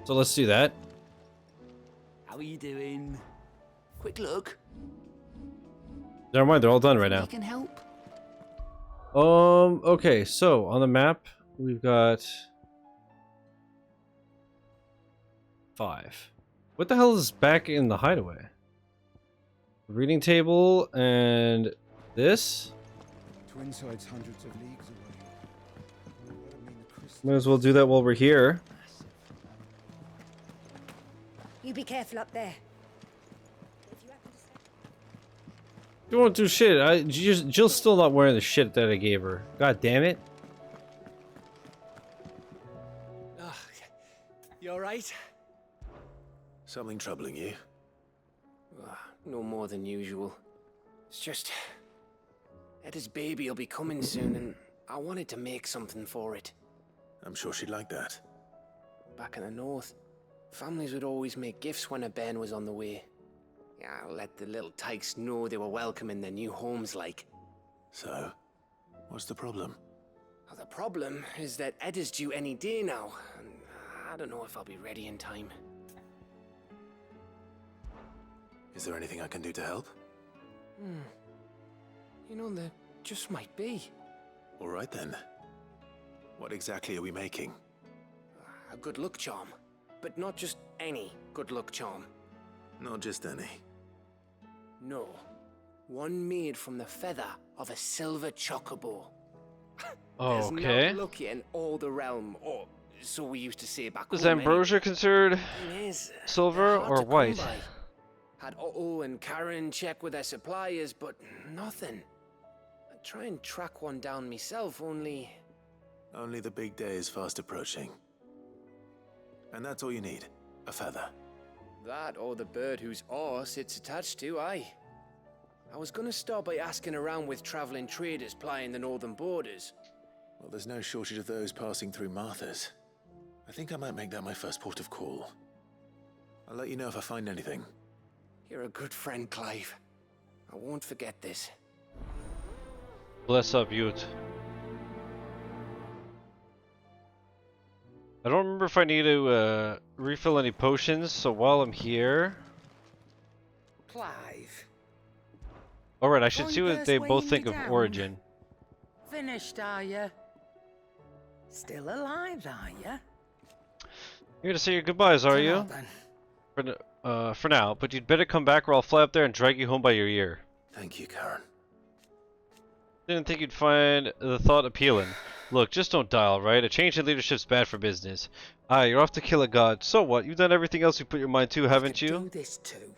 So let's do that. How are you doing? Quick look. Never mind, they're all done right now. I can help. Okay, so on the map, we've got 5. What the hell is back in the hideaway? Reading table and this? Twin sides hundreds of leagues away. Might as well do that while we're here. You be careful up there. You won't do shit. Jill's still not wearing the shit that I gave her. God damn it. You alright? Something troubling you? No more than usual. It's just... Eda's baby will be coming soon, and I wanted to make something for it. I'm sure she'd like that. Back in the north, families would always make gifts when a bairn was on the way. Yeah, let the little tykes know they were welcome in their new homes, like. So, what's the problem? Well, the problem is that Ed is due any day now, and I don't know if I'll be ready in time. Is there anything I can do to help? You know, there just might be. All right then. What exactly are we making? A good luck charm. But not just any good luck charm. Not just any. No. One made from the feather of a silver chocobo. There's Okay. no luck in all the realm, or so we used to say back Is home. ambrosia considered silver Hard or to come white? by. Had Otto and Karen check with their suppliers, but nothing. I'd try and track one down myself, only... Only the big day is fast approaching. And that's all you need. A feather. That or the bird whose horse it's attached to, aye. I was gonna start by asking around with traveling traders plying the northern borders. Well, there's no shortage of those passing through Martha's. I think I might make that my first port of call. I'll let you know if I find anything. You're a good friend, Clive. I won't forget this. Bless up, youth. I don't remember if I need to refill any potions, so while I'm here... Clive. Alright, I should see what they Boyber's both weighing think you of down. Origin. Finished, are you? Still alive, are you? You're gonna say your goodbyes, are you? For now, but you'd better come back or I'll fly up there and drag you home by your ear. Thank you, Karen. Didn't think you'd find the thought appealing. Look, just don't die, alright? A change in leadership's bad for business. Aye, you're off to kill a god. So what? You've done everything else you put your mind to, haven't you? Do this too.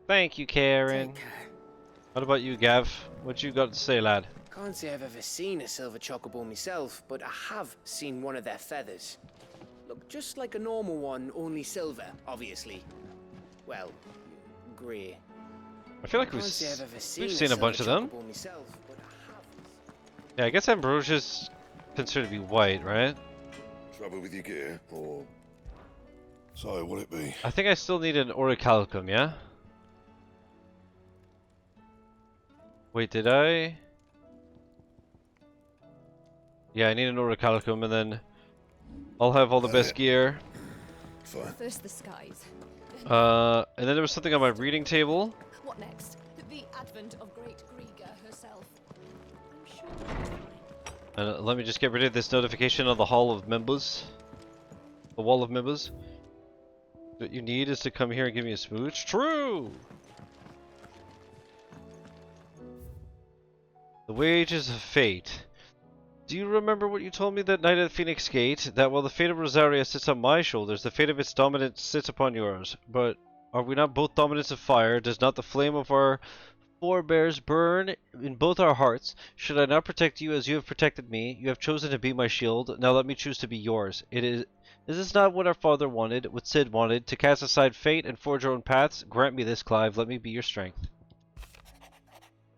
Thank you, Karen. Take care. What about you, Gav? What you got to say, lad? Can't say I've ever seen a silver chocobo myself, but I have seen one of their feathers. Look just like a normal one, only silver, obviously. Well, grey. I feel like we've seen a bunch of them. Myself, but Yeah, I guess Ambrosia's considered to be white, right? Trouble with your gear, or... So, will it be? I think I still need an orichalcum, yeah? Wait, did I? Yeah, I need an orichalcum, and then I'll have all the best gear. Fine. First the skies. And then there was something on my reading table. What next? The advent of great Griga herself. I'm sure. And let me just get rid of this notification on the Hall of Members. The Wall of Members. What you need is to come here and give me a smooch. True! The wages of fate. Do you remember what you told me that night at Phoenix Gate? That while the fate of Rosaria sits on my shoulders, the fate of its dominance sits upon yours. But are we not both dominants of fire? Does not the flame of our forebears burn in both our hearts? Should I not protect you as you have protected me? You have chosen to be my shield. Now let me choose to be yours. Is this not what our father wanted, what Sid wanted, to cast aside fate and forge our own paths? Grant me this, Clive. Let me be your strength.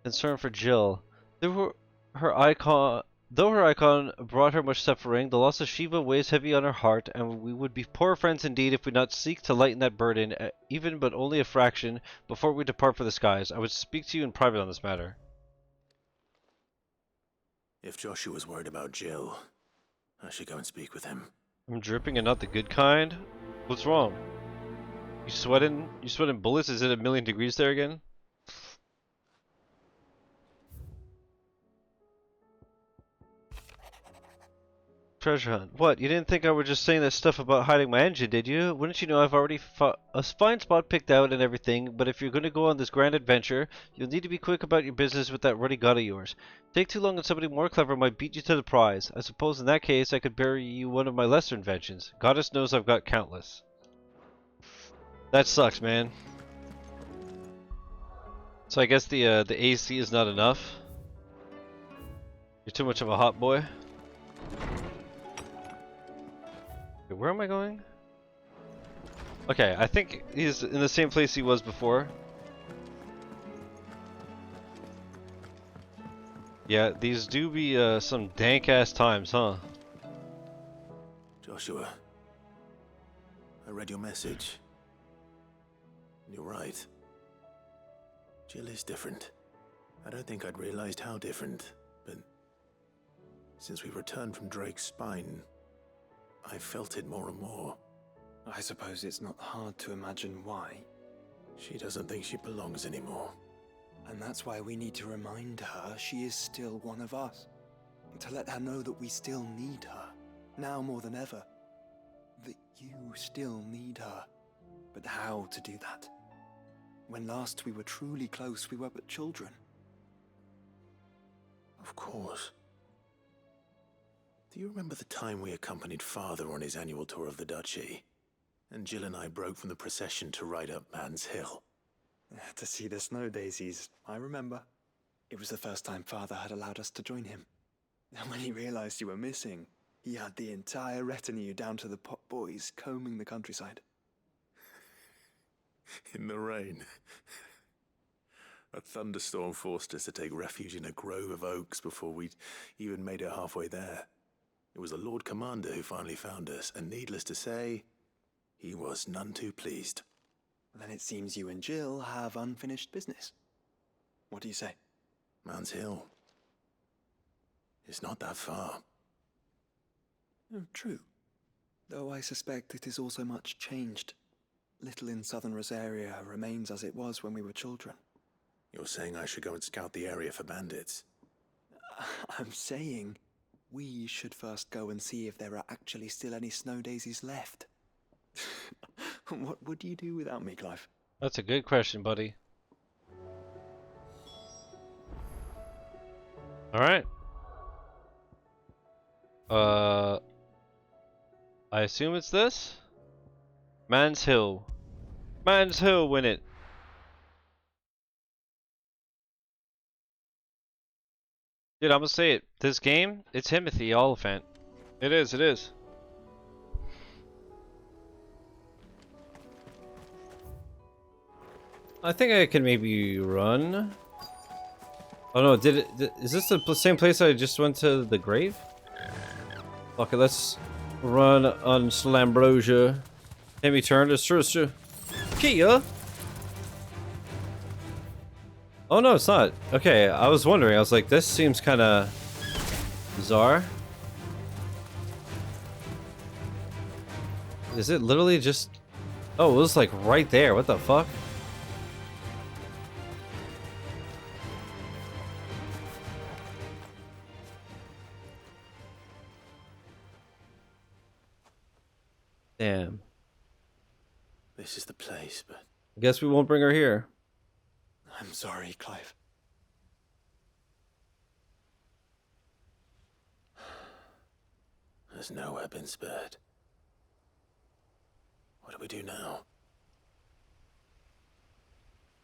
Concern for Jill. Though her Eikon brought her much suffering, the loss of Shiva weighs heavy on her heart, and we would be poor friends indeed if we not seek to lighten that burden, even but only a fraction, before we depart for the skies. I would speak to you in private on this matter. If Joshua's worried about Jill, I should go and speak with him. I'm dripping and not the good kind? What's wrong? You sweating bullets? Is it 1,000,000 degrees there again? Treasure hunt. What? You didn't think I was just saying that stuff about hiding my engine, did you? Wouldn't you know I've already a fine spot picked out and everything, but if you're going to go on this grand adventure, you'll need to be quick about your business with that ruddy god of yours. Take too long and somebody more clever might beat you to the prize. I suppose in that case I could bury you one of my lesser inventions. Goddess knows I've got countless. That sucks, man. So I guess the AC is not enough. You're too much of a hot boy. Okay, where am I going? Okay, I think he's in the same place he was before. Yeah, these do be some dank ass times, huh? Joshua, I read your message. You're right. Jill is different. I don't think I'd realized how different, but since we returned from Drake's spine, I felt it more and more. I suppose it's not hard to imagine why. She doesn't think she belongs anymore. And that's why we need to remind her she is still one of us. To let her know that we still need her, now more than ever. That you still need her. But how to do that? When last we were truly close, we were but children. Of course. Do you remember the time we accompanied Father on his annual tour of the Duchy? And Jill and I broke from the procession to ride up Man's Hill. To see the snow daisies, I remember. It was the first time Father had allowed us to join him. And when he realized you were missing, he had the entire retinue down to the pot boys combing the countryside. In the rain. A thunderstorm forced us to take refuge in a grove of oaks before we'd even made it halfway there. It was the Lord Commander who finally found us, and needless to say, he was none too pleased. Then it seems you and Jill have unfinished business. What do you say? Man's Hill. It's not that far. Oh, true. Though I suspect it is also much changed. Little in southern Rosaria remains as it was when we were children. You're saying I should go and scout the area for bandits? I'm saying we should first go and see if there are actually still any snow daisies left. What would you do without me, Clive? That's a good question, buddy. Alright. I assume it's this? Man's Hill. Man's Hill, win it. Dude, I'm gonna say it. This game, it's Timothy Oliphant. It is, it is. I think I can maybe run. Oh no, is this the same place I just went to the grave? Okay, let's run on Slambrosia. Can we turn to Sursa? Kia? Oh no, it's not. Okay, I was wondering. I was like, this seems kind of bizarre. Is it literally just... Oh, it was like right there. What the fuck? Damn. This is the place, but... I guess we won't bring her here. I'm sorry, Clive. There's nowhere been spared. What do we do now?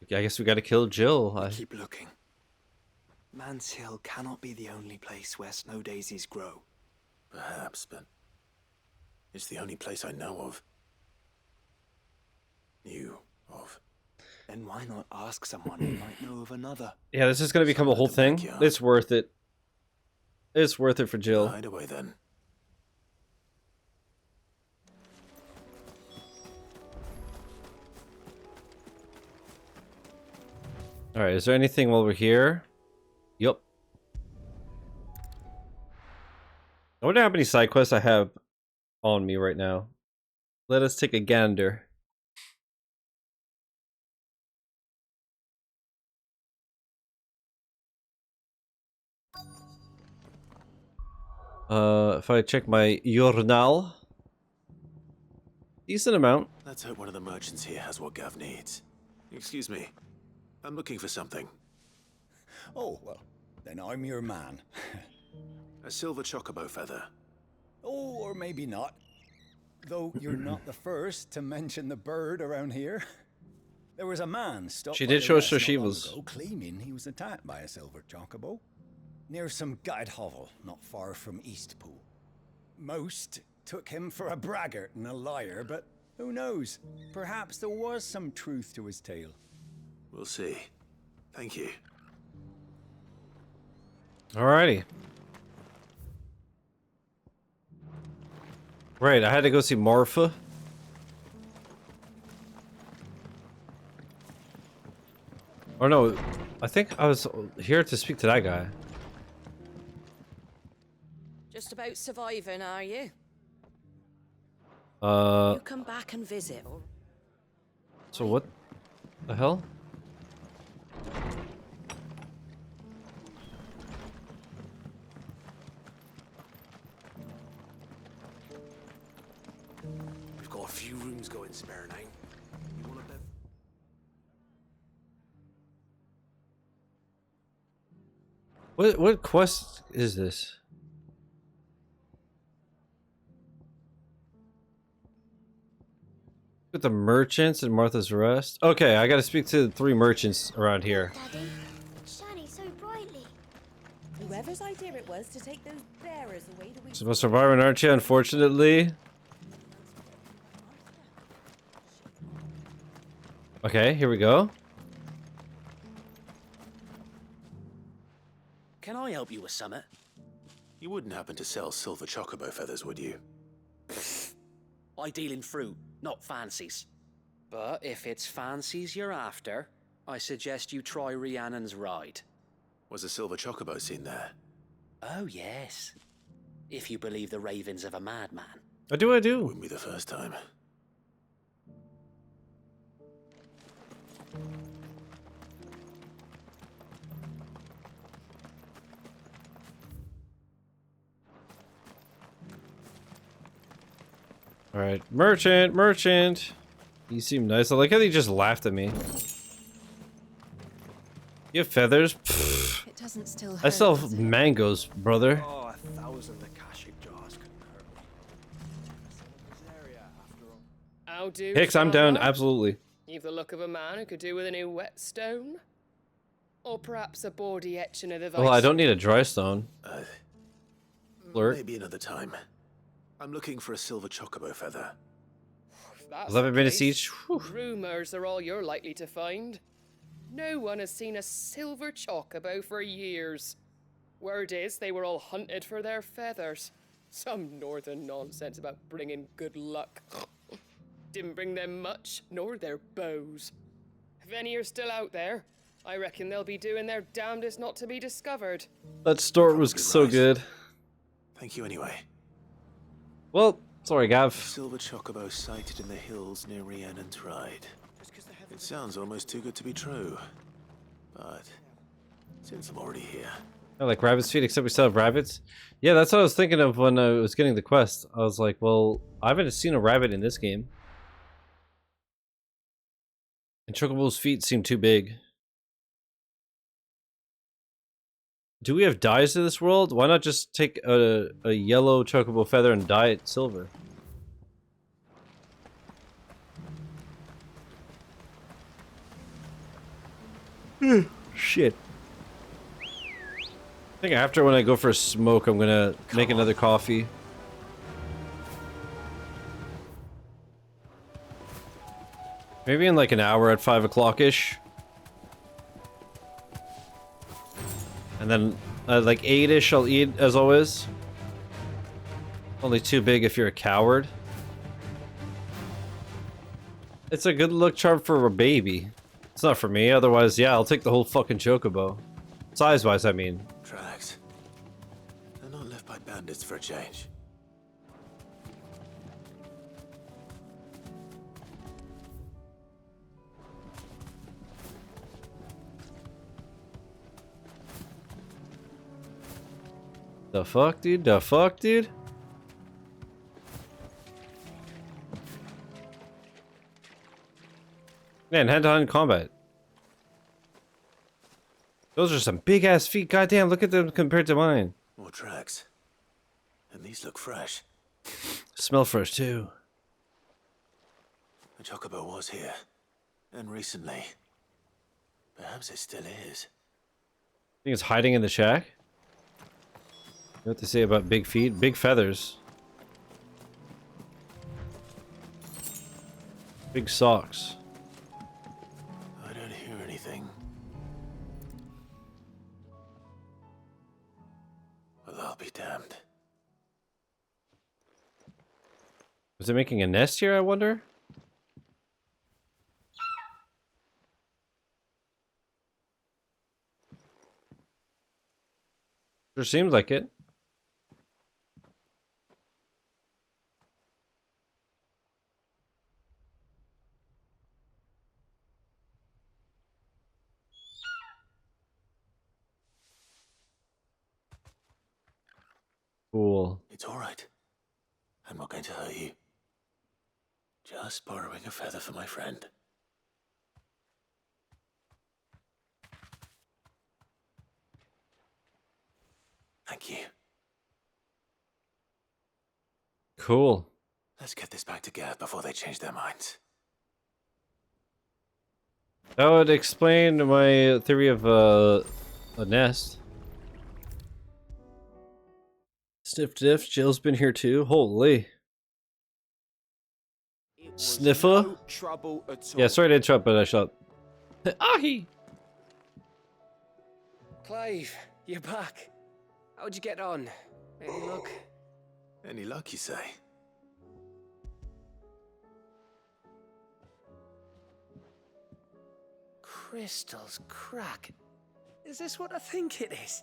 I guess we gotta kill Jill. Keep looking. Man's Hill cannot be the only place where snow daisies grow. Perhaps, but... it's the only place I know of. Knew of. Then why not ask someone who might know of another? Yeah, this is gonna become a whole thing. It's worth it. It's worth it for Jill. Hide away then. Alright, is there anything while we're here? Yup. I wonder how many side quests I have on me right now. Let us take a gander. If I check my journal, decent amount. Let's hope one of the merchants here has what Gav needs. Excuse me. I'm looking for something. Oh, well, then I'm your man. A silver chocobo feather. Oh, or maybe not. Though you're not the first to mention the bird around here. There was a man stopped She by did the show us rest where not she long was. ago, claiming he was attacked by a silver chocobo near some guide hovel not far from Eastpool. Most took him for a braggart and a liar, but who knows? Perhaps there was some truth to his tale. We'll see. Thank you. Alrighty. Right, I had to go see Marfa. Or no, I think I was here to speak to that guy. Just about surviving, are you? You come back and visit. So what the hell? We've got a few rooms going spare now. You want a bed? What quest is this? With the merchants and Martha's Rest. Okay, I gotta speak to the 3 merchants around here. Daddy, it's shining so brightly. Whoever's idea it was to take those bearers away to Supposed to survive, aren't you? Unfortunately. Okay, here we go. Can I help you with something? You wouldn't happen to sell silver chocobo feathers, would you? I deal in fruit, not fancies. But if it's fancies you're after, I suggest you try Rhiannon's ride. Was a silver chocobo seen there? Oh, yes. If you believe the ravings of a madman. I do. Wouldn't be the first time. Alright, merchant. You seem nice. I like how they just laughed at me. You have feathers? Pfft. It doesn't still hurt. I sell mangoes, brother. Oh, 1,000 Akashic jars couldn't hurt me. This area, after all. How do? Hicks, I'm down, traveller? absolutely. You've the look of a man who could do with a new whetstone. Or perhaps a bawdy etching of the Well, I don't need a dry stone. Flirt. Maybe another time. I'm looking for a silver chocobo feather. That's 11 the minutes case. each. Rumors are all you're likely to find. No one has seen a silver chocobo for years. Word is they were all hunted for their feathers. Some northern nonsense about bringing good luck. Didn't bring them much, nor their bows. If any are still out there, I reckon they'll be doing their damnedest not to be discovered. That store was so good. Thank you anyway. Well, sorry, Gav. Silver chocobo sighted in the hills near Rhiannon's Ride. It sounds almost too good to be true. But since I'm already here. I like rabbit's feet, except we still have rabbits. Yeah, that's what I was thinking of when I was getting the quest. I was like, well, I haven't seen a rabbit in this game. And Chocobo's feet seem too big. Do we have dyes in this world? Why not just take a yellow chocobo feather and dye it silver? Shit. I think after when I go for a smoke, I'm gonna make another coffee. Maybe in like an hour at 5 o'clock-ish. And then like 8-ish I'll eat as always. Only too big if you're a coward. It's a good look charm for a baby. It's not for me, otherwise yeah, I'll take the whole fucking chocobo. Size-wise, I mean. Tracks. They're not left by bandits for a change. The fuck, dude? The fuck, dude? Man, hand-to-hand combat. Those are some big-ass feet. Goddamn, look at them compared to mine. More tracks. And these look fresh. Smell fresh, too. The chocobo was here. And recently. Perhaps it still is. Think it's hiding in the shack? You know what they say about big feet? Big feathers. Big socks. I don't hear anything. Well, I'll be damned. Was it making a nest here, I wonder? Sure seems like it. Cool. It's all right. I'm not going to hurt you. Just borrowing a feather for my friend. Thank you. Cool. Let's get this back to Geth before they change their minds. That would explain my theory of a nest. Sniff diff, Jill's been here too. Holy. Sniffer? No trouble at all. Yeah, sorry to interrupt, but I shot. Ahi! Clive, you're back. How'd you get on? Any luck? Any luck, you say? Crystal's crack. Is this what I think it is?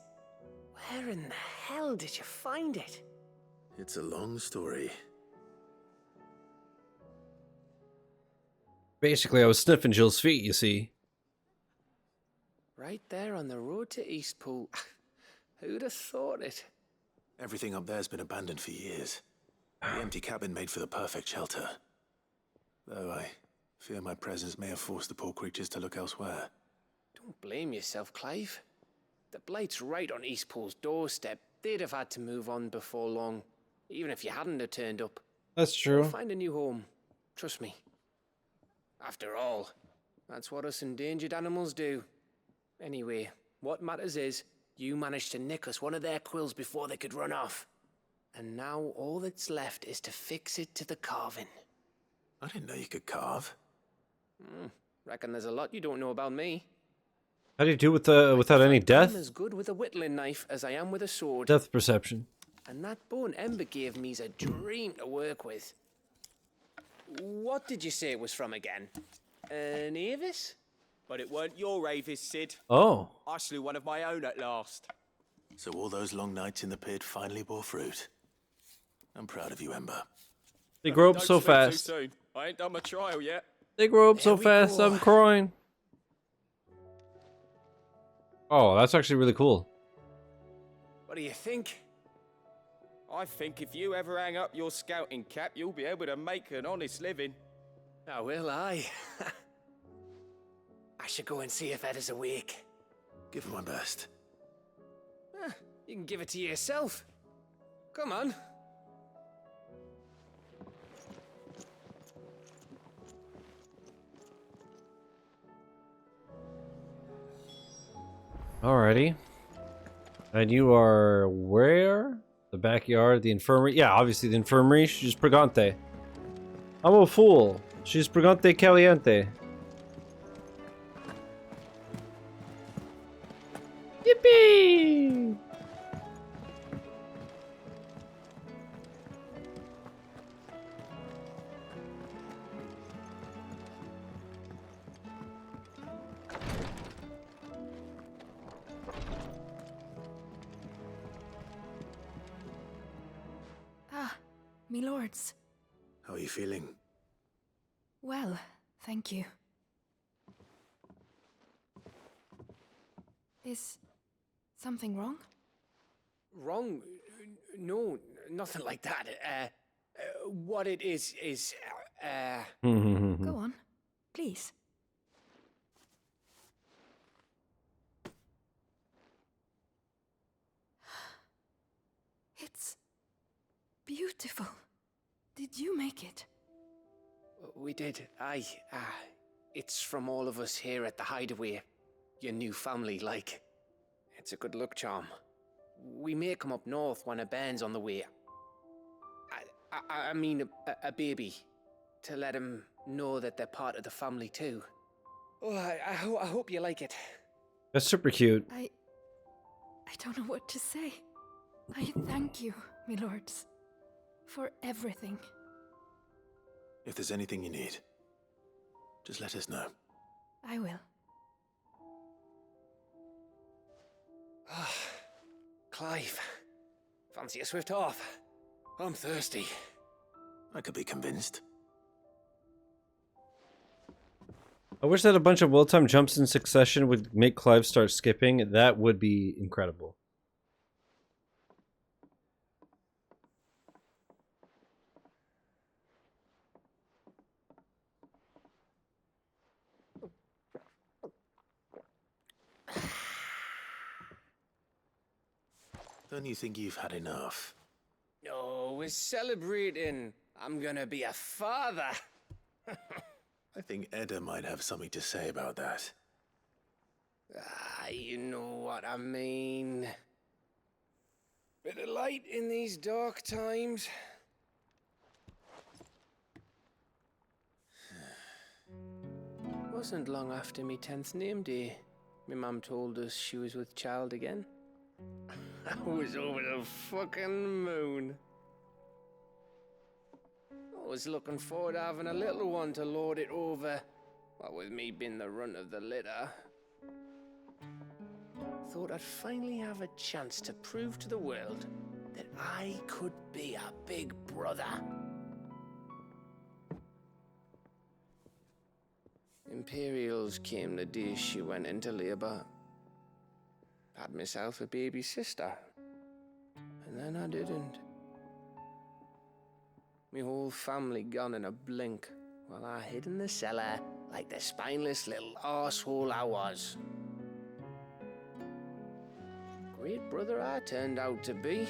Where in the hell did you find it? It's a long story. Basically, I was sniffing Jill's feet, you see. Right there on the road to Eastpool. Who'd have thought it? Everything up there's been abandoned for years. The empty cabin made for the perfect shelter. Though I fear my presence may have forced the poor creatures to look elsewhere. Don't blame yourself, Clive. The Blight's right on Eastpool's doorstep. They'd have had to move on before long, even if you hadn't have turned up. That's true. They'll find a new home. Trust me. After all, that's what us endangered animals do. Anyway, what matters is, you managed to nick us one of their quills before they could run off. And now all that's left is to fix it to the carving. I didn't know you could carve. Reckon there's a lot you don't know about me. How do you do with without any death? I'm as good with a whittling knife as I am with a sword. Death perception. And that bone Ember gave me's a dream to work with. What did you say it was from again? An Avis? But it weren't your Avis, Sid. Oh. I slew one of my own at last. So all those long nights in the pit finally bore fruit. I'm proud of you, Ember. They grow up Don't so sleep too fast. soon. I ain't done my trial yet. They grow up so fast, I'm crying. Oh, that's actually really cool. What do you think? I think if you ever hang up your scouting cap, you'll be able to make an honest living. Now will I? I should go and see if Ed is awake. Give it my best. You can give it to yourself. Come on. Alrighty. And you are where? The backyard, the infirmary? Yeah, obviously the infirmary. She's Pregante. I'm a fool. She's Pregante Caliente. Yippee! Me lords. How are you feeling? Well, thank you. Is something wrong? Wrong? No, nothing like that. What it is, Go on, please. It's beautiful. Did you make it? We did. Aye. It's from all of us here at the Hideaway. Your new family, like. It's a good luck charm. We may come up north when a band's on the way. I mean a baby. To let him know that they're part of the family too. Oh, I hope you like it. That's super cute. I don't know what to say. I thank you, my lords, for everything. If there's anything you need, just let us know. I will. Clive, fancy a swift off? I'm thirsty. I could be convinced. I wish that a bunch of well-timed jumps in succession would make Clive start skipping. That would be incredible. Don't you think you've had enough? No, we're celebrating. I'm gonna be a father. I think Edda might have something to say about that. You know what I mean. Bit of light in these dark times. Wasn't long after me 10th name day. My mum told us she was with child again. I was over the fucking moon. I was looking forward to having a little one to lord it over. What with me being the runt of the litter. Thought I'd finally have a chance to prove to the world that I could be a big brother. Imperials came the day she went into labour. Had myself a baby sister. And then I didn't. My whole family gone in a blink, while I hid in the cellar like the spineless little arsehole I was. Great brother I turned out to be.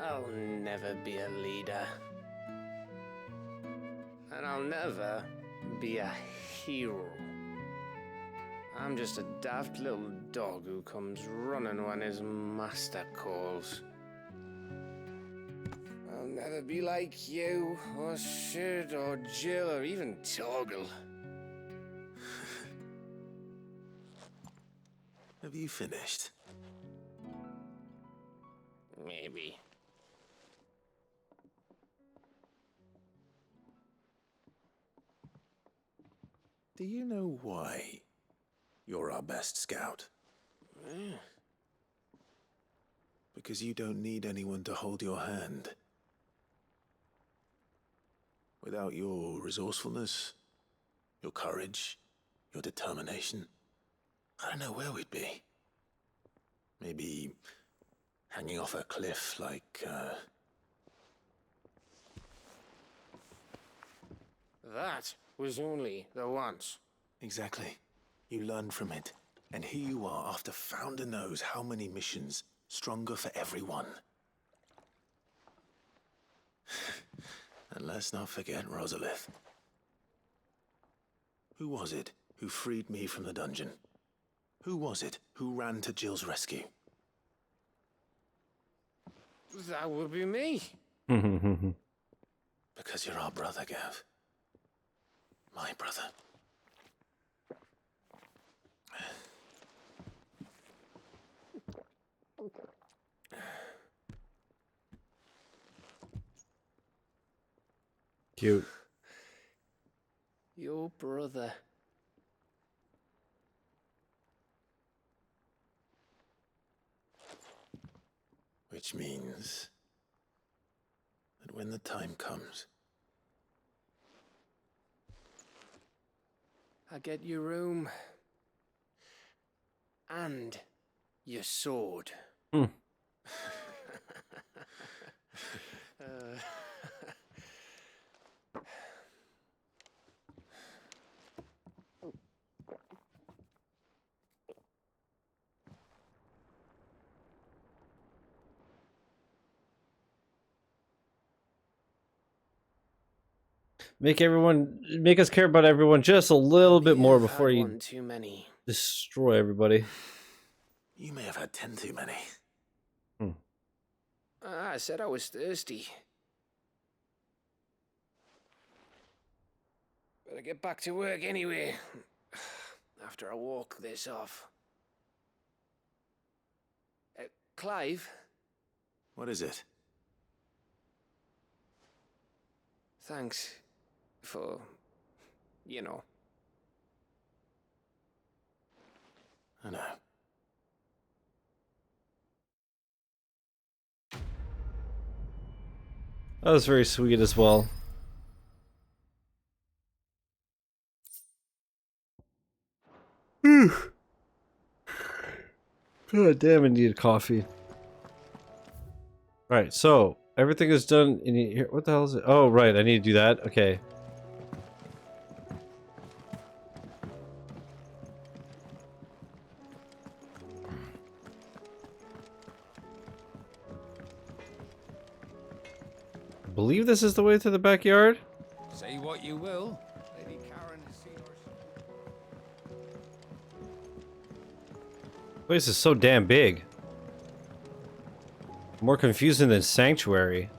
I'll never be a leader. And I'll never be a hero. I'm just a daft little dog who comes running when his master calls. I'll never be like you, or Sid, or Jill, or even Torgal. Have you finished? Maybe. Do you know why you're our best scout? Because you don't need anyone to hold your hand. Without your resourcefulness, your courage, your determination, I don't know where we'd be. Maybe hanging off a cliff like, That was only the once. Exactly. You learn from it. And here you are after Founder knows how many missions, stronger for everyone. And let's not forget Rosalith. Who was it who freed me from the dungeon? Who was it who ran to Jill's rescue? That would be me. Because you're our brother, Gav. My brother. Cute. Your brother. Which means that when the time comes, I get your room. And your sword. Make us care about everyone just a little bit more before you One too many. destroy everybody. you may have had 10 too many. I said I was thirsty. Better get back to work anyway. After I walk this off. Clive? What is it? Thanks for, you know. I know. That was very sweet as well. God damn, I needed coffee. Alright, so everything is done in here. What the hell is it? Oh, right, I need to do that. Okay. I believe this is the way to the backyard. Say what you will. Lady Karen has seen her. Place is so damn big. More confusing than Sanctuary.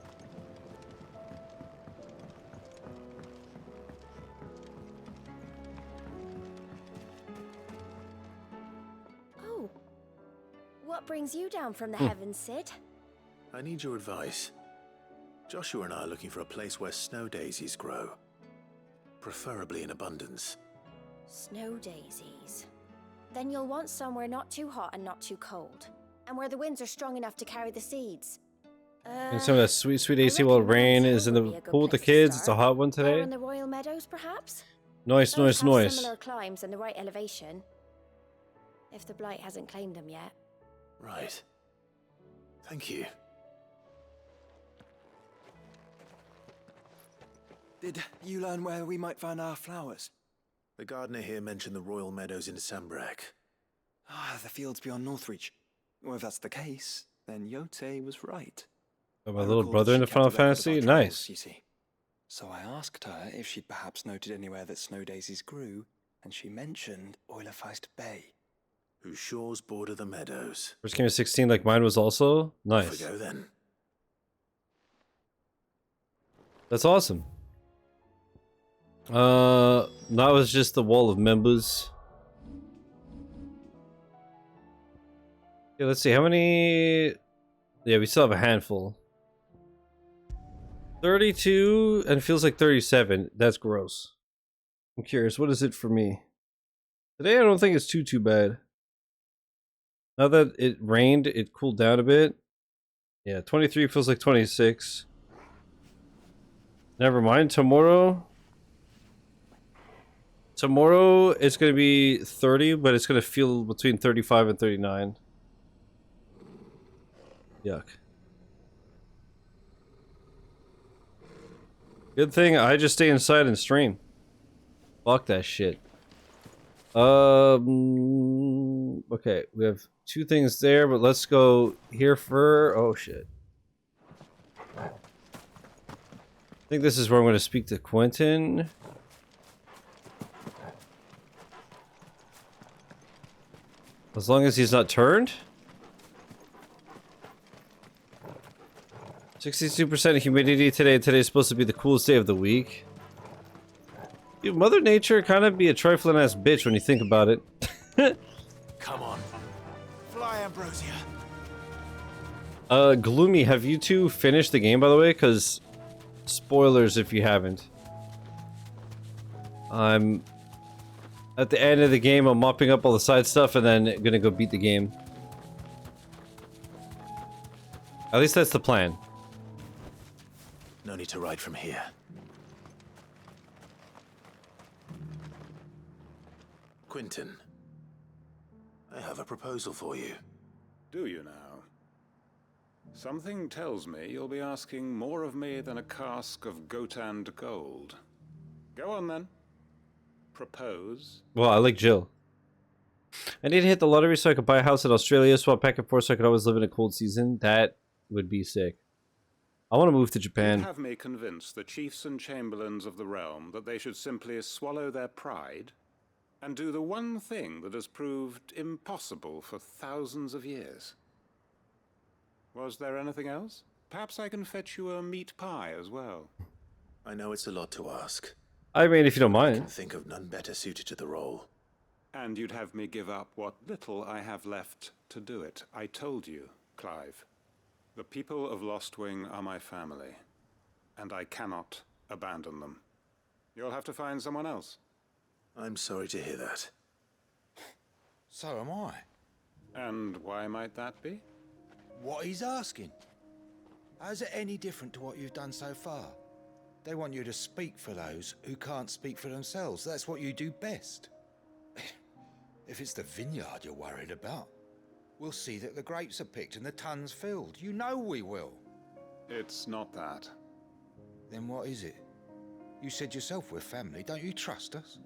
Oh. What brings you down from the heavens, Sid? I need your advice. Joshua and I are looking for a place where snow daisies grow. Preferably in abundance. Snow daisies. Then you'll want somewhere not too hot and not too cold. And where the winds are strong enough to carry the seeds. And some of that sweet, sweet AC while rain is in the pool with the kids. It's a hot one Or today. in the Royal Meadows, perhaps? Noise, Those noise, have noise. similar climbs and the right elevation. If the Blight hasn't claimed them yet. Right. Thank you. Did you learn where we might find our flowers? The gardener here mentioned the Royal Meadows in Sambrak. Ah, the fields beyond Northreach. Well, if that's the case, then Yote was right. Oh, my little brother into Final Fantasy? Nice. You see. So I asked her if she'd perhaps noted anywhere that snow daisies grew, and she mentioned Oilefeist Bay. Whose shores border the meadows. First game of 16 like mine was also? Nice. Off we go then. That's awesome. That was just the wall of members. Yeah, let's see, how many... Yeah, we still have a handful. 32, and feels like 37. That's gross. I'm curious, what is it for me? Today I don't think it's too bad. Now that it rained, it cooled down a bit. Yeah, 23 feels like 26. Never mind, tomorrow... Tomorrow it's going to be 30, but it's going to feel between 35 and 39. Yuck. Good thing I just stay inside and stream. Fuck that shit. Okay, we have two things there, but let's go here for... Oh shit. I think this is where I'm going to speak to Quentin. As long as he's not turned. 62% humidity today. Today's supposed to be the coolest day of the week. Dude, Mother Nature kind of be a trifling ass bitch when you think about it. Come on. Fly, Ambrosia. Gloomy, have you two finished the game, by the way? Because spoilers if you haven't. I'm at the end of the game. I'm mopping up all the side stuff and then gonna go beat the game. At least that's the plan. No need to ride from here. Quentin, I have a proposal for you. Do you now? Something tells me you'll be asking more of me than a cask of Gotand gold. Go on then. Propose. Well, I like Jill. I need to hit the lottery so I could buy a house in Australia, swap back and forth so I could always live in a cold season. That would be sick. I want to move to Japan. You'd have me convince the chiefs and chamberlains of the realm that they should simply swallow their pride and do the one thing that has proved impossible for thousands of years. Was there anything else? Perhaps I can fetch you a meat pie as well. I know it's a lot to ask. I mean, if you don't I can mind. think of none better suited to the role. And you'd have me give up what little I have left to do it. I told you, Clive. The people of Lostwing are my family, and I cannot abandon them. You'll have to find someone else. I'm sorry to hear that. So am I. And why might that be? What he's asking. How's it any different to what you've done so far? They want you to speak for those who can't speak for themselves. That's what you do best. If it's the vineyard you're worried about, we'll see that the grapes are picked and the tons filled. You know we will. It's not that. Then what is it? You said yourself we're family. Don't you trust us?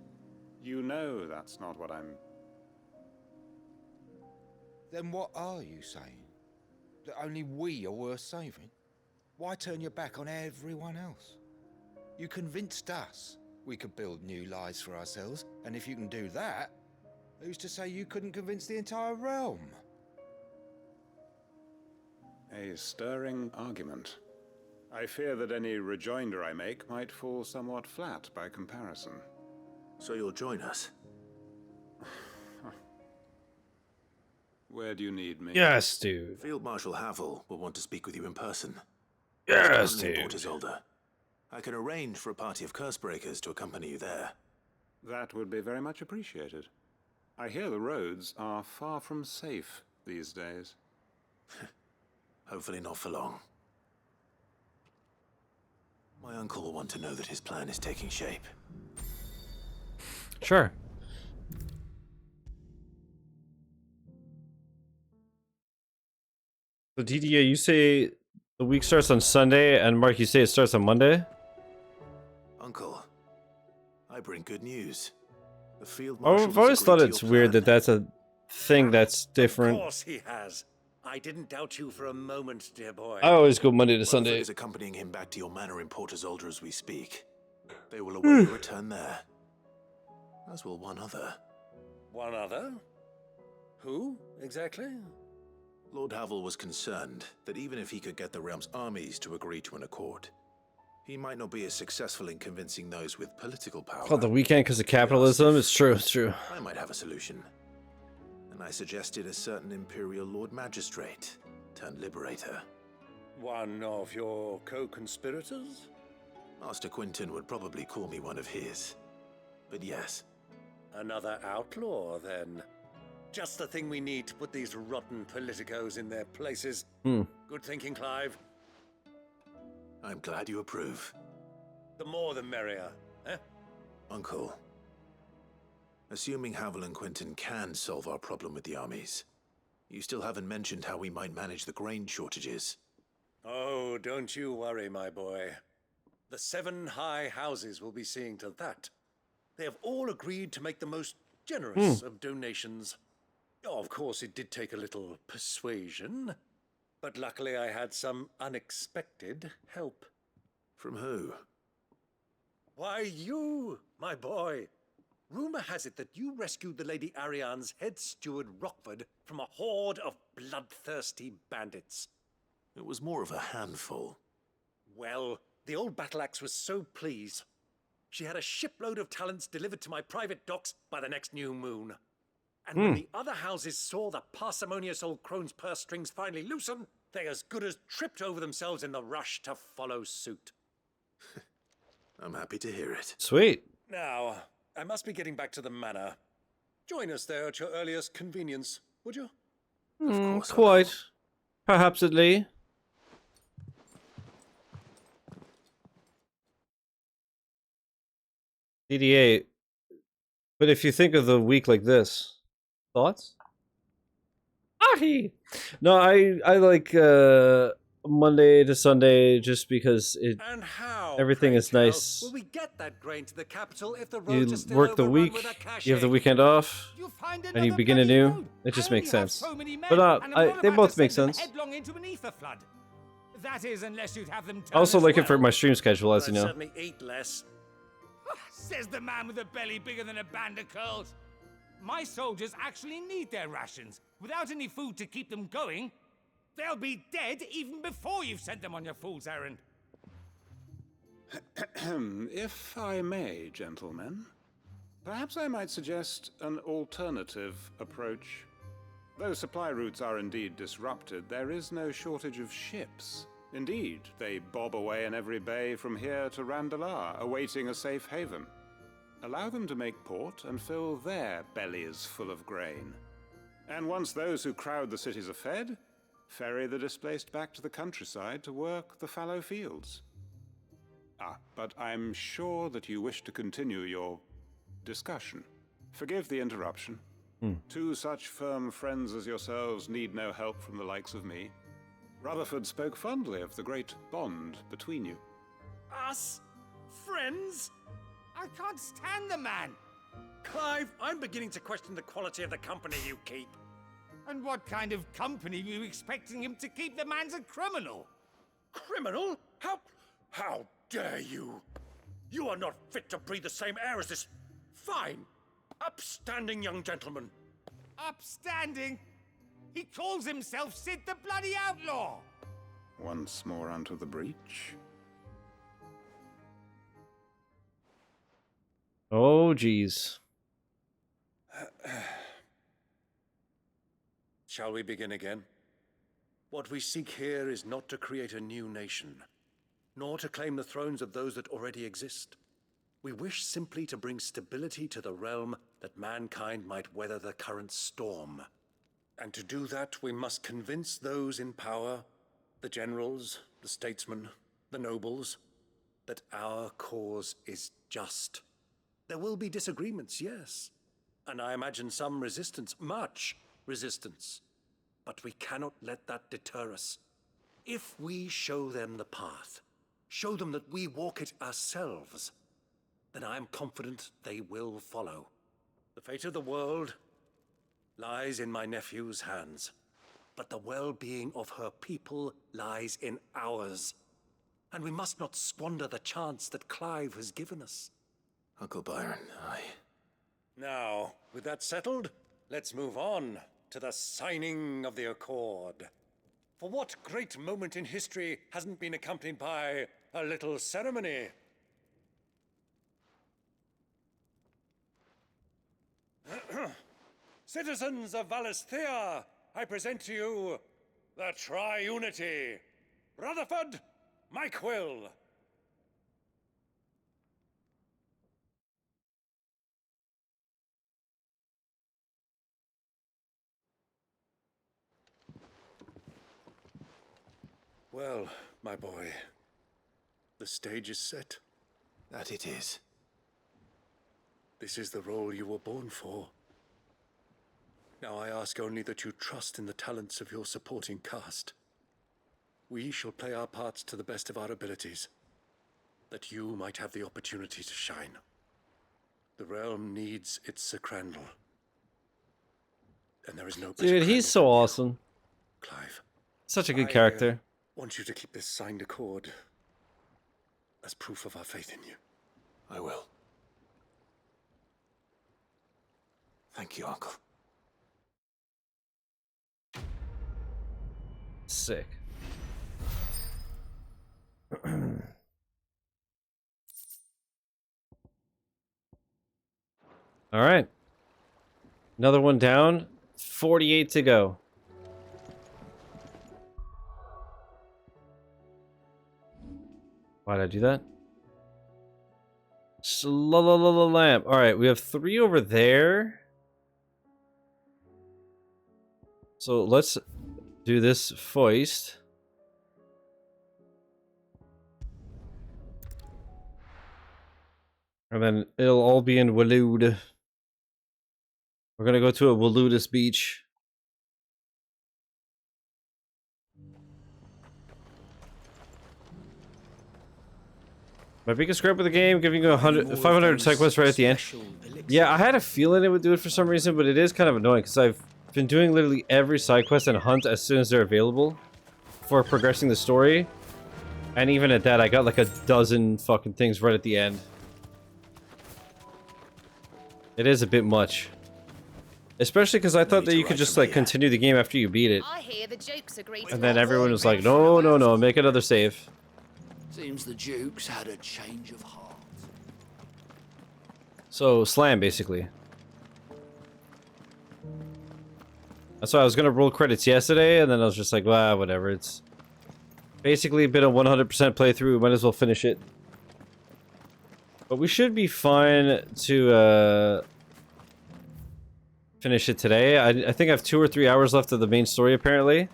You know that's not what I'm... Then what are you saying? That only we are worth saving? Why turn your back on everyone else? You convinced us we could build new lives for ourselves, and if you can do that, who's to say you couldn't convince the entire realm? A stirring argument. I fear that any rejoinder I make might fall somewhat flat by comparison. So you'll join us? Where do you need me? Yes, dude. Field Marshal Havel will want to speak with you in person. Yes, He's currently in dude. Portazolda. I can arrange for a party of Cursebreakers to accompany you there. That would be very much appreciated. I hear the roads are far from safe these days. Hopefully not for long. My uncle will want to know that his plan is taking shape. Sure. So DDA, you say the week starts on Sunday, and Mark, you say it starts on Monday? Uncle, I bring good news. The Field Oh, Marshal I've always thought it's weird that that's a thing that's different. Of course he has. I didn't doubt you for a moment, dear boy. I always go Monday to Sunday. Rutherford is accompanying him back to your manor in Portazolda as we speak. They will await your return there. As will one other. One other? Who, exactly? Lord Havel was concerned that even if he could get the realm's armies to agree to an accord, he might not be as successful in convincing those with political power. Called the weekend because of capitalism. It's true. It's true. I might have a solution. And I suggested a certain Imperial Lord Magistrate turned Liberator. One of your co-conspirators? Master Quinton would probably call me one of his. But yes. Another outlaw, then. Just the thing we need to put these rotten politicos in their places. Good thinking, Clive. I'm glad you approve. The more the merrier, eh? Uncle, assuming Havel and Quinton can solve our problem with the armies, you still haven't mentioned how we might manage the grain shortages. Oh, don't you worry, my boy. The 7 high houses will be seeing to that. They have all agreed to make the most generous of donations. Oh, of course, it did take a little persuasion, but luckily I had some unexpected help. From who? Why, you, my boy. Rumor has it that you rescued the Lady Ariane's head steward Rockford from a horde of bloodthirsty bandits. It was more of a handful. Well, the old battle axe was so pleased. She had a shipload of talents delivered to my private docks by the next new moon. And when the other houses saw the parsimonious old crone's purse strings finally loosen, they as good as tripped over themselves in the rush to follow suit. I'm happy to hear it. Sweet. Now, I must be getting back to the manor. Join us there at your earliest convenience, would you? Of course. Quite. Perhapsedly. DDA. But if you think of the week like this, thoughts? Ahi! No, I like Monday to Sunday just because it And how, everything is nice. will we get that grain to the capital if the You roads are still work the overrun week, with a cache? you have the weekend off, and you begin anew. It just makes sense. But they both make sense. Headlong into an ether flood. That is, unless you'd have them I also turn like as it for well. my stream schedule, as I'd you know. certainly eat less. Says the man with a belly bigger than a band of curls. My soldiers actually need their rations. Without any food to keep them going, they'll be dead even before you've sent them on your fool's errand. If I may, gentlemen, perhaps I might suggest an alternative approach. Though supply routes are indeed disrupted, there is no shortage of ships. Indeed, they bob away in every bay from here to Randalar, awaiting a safe haven. Allow them to make port and fill their bellies full of grain. And once those who crowd the cities are fed, ferry the displaced back to the countryside to work the fallow fields. Ah, but I'm sure that you wish to continue your discussion. Forgive the interruption. Two such firm friends as yourselves need no help from the likes of me. Rutherford spoke fondly of the great bond between you. Us? Friends? I can't stand the man! Clive, I'm beginning to question the quality of the company you keep. And what kind of company were you expecting him to keep? The man's a criminal! Criminal? How dare you? You are not fit to breathe the same air as this fine, upstanding young gentleman. Upstanding? He calls himself Sid the Bloody Outlaw! Once more unto the breach. Oh, jeez. Shall we begin again? What we seek here is not to create a new nation, nor to claim the thrones of those that already exist. We wish simply to bring stability to the realm that mankind might weather the current storm. And to do that, we must convince those in power, the generals, the statesmen, the nobles, that our cause is just. There will be disagreements, yes. And I imagine some resistance, much resistance. But we cannot let that deter us. If we show them the path, show them that we walk it ourselves, then I am confident they will follow. The fate of the world lies in my nephew's hands, but the well-being of her people lies in ours. And we must not squander the chance that Clive has given us. Uncle Byron, Now, with that settled, let's move on to the signing of the Accord. For what great moment in history hasn't been accompanied by a little ceremony? Citizens of Valisthea, I present to you the Triunity. Rutherford, my quill. Well, my boy, the stage is set. That it is. This is the role you were born for. Now I ask only that you trust in the talents of your supporting cast. We shall play our parts to the best of our abilities, that you might have the opportunity to shine. The realm needs its Sacrandal. And there is no better Dude, he's so awesome. Clive. Such a good character. Want you to keep this signed accord as proof of our faith in you. I will. Thank you, Uncle. Sick. All right. Another one down. 48 to go. Why did I do that? Lamp. All right, we have 3 over there. So let's do this foist. And then it'll all be in Waloed. We're gonna go to a Waludus beach. My biggest gripe with the game, giving you 500 side quests right at the end. Yeah, I had a feeling it would do it for some reason, but it is kind of annoying because I've been doing literally every side quest and hunt as soon as they're available for progressing the story. And even at that, I got like a dozen fucking things right at the end. It is a bit much. Especially because I thought that you could just like continue the game after you beat it. I hear the Jukes agree to And then everyone was like, no, no, no, make another save. Seems the Duke's had a change of heart. So, slam, basically. That's why I was gonna roll credits yesterday, and then I was just like, well, whatever, it's... Basically been a 100% playthrough, we might as well finish it. But we should be fine to finish it today. I think I have 2 or 3 hours left of the main story apparently.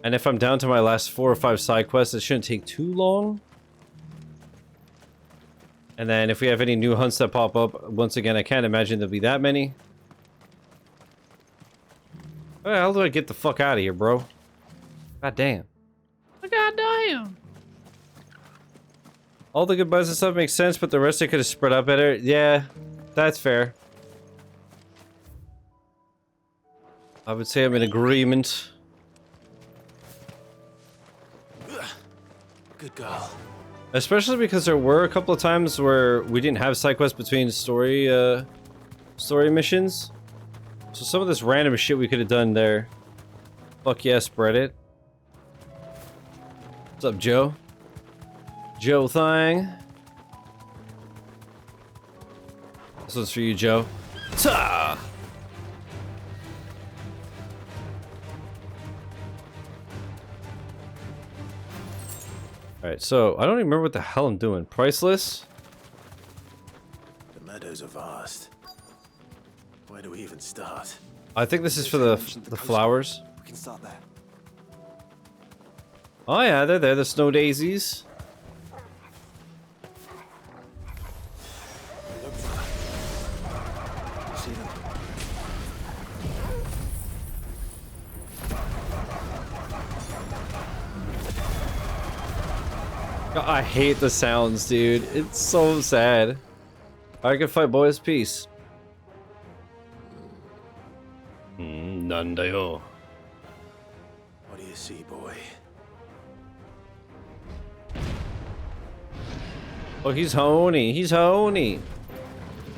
And if I'm down to my last 4 or 5 side quests, it shouldn't take too long. And then if we have any new hunts that pop up, once again, I can't imagine there'll be that many. How do I get the fuck out of here, bro? God damn. God damn. All the goodbyes and stuff makes sense, but the rest I could have spread out better. Yeah, that's fair. I would say I'm in agreement. Good girl. Especially because there were a couple of times where we didn't have side quests between story missions. So some of this random shit we could have done there. Fuck yeah, spread it. What's up, Joe? Joe Thang. This one's for you, Joe. Ta! Alright, so I don't even remember what the hell I'm doing. Priceless? The meadows are vast. Where do we even start? I think this is for the flowers. We can start there. Oh yeah, they're there, the snow daisies. See them? I hate the sounds, dude. It's so sad. I can fight, boys. Peace. Nandayo. What do you see, boy? Oh, he's honey. He's honey.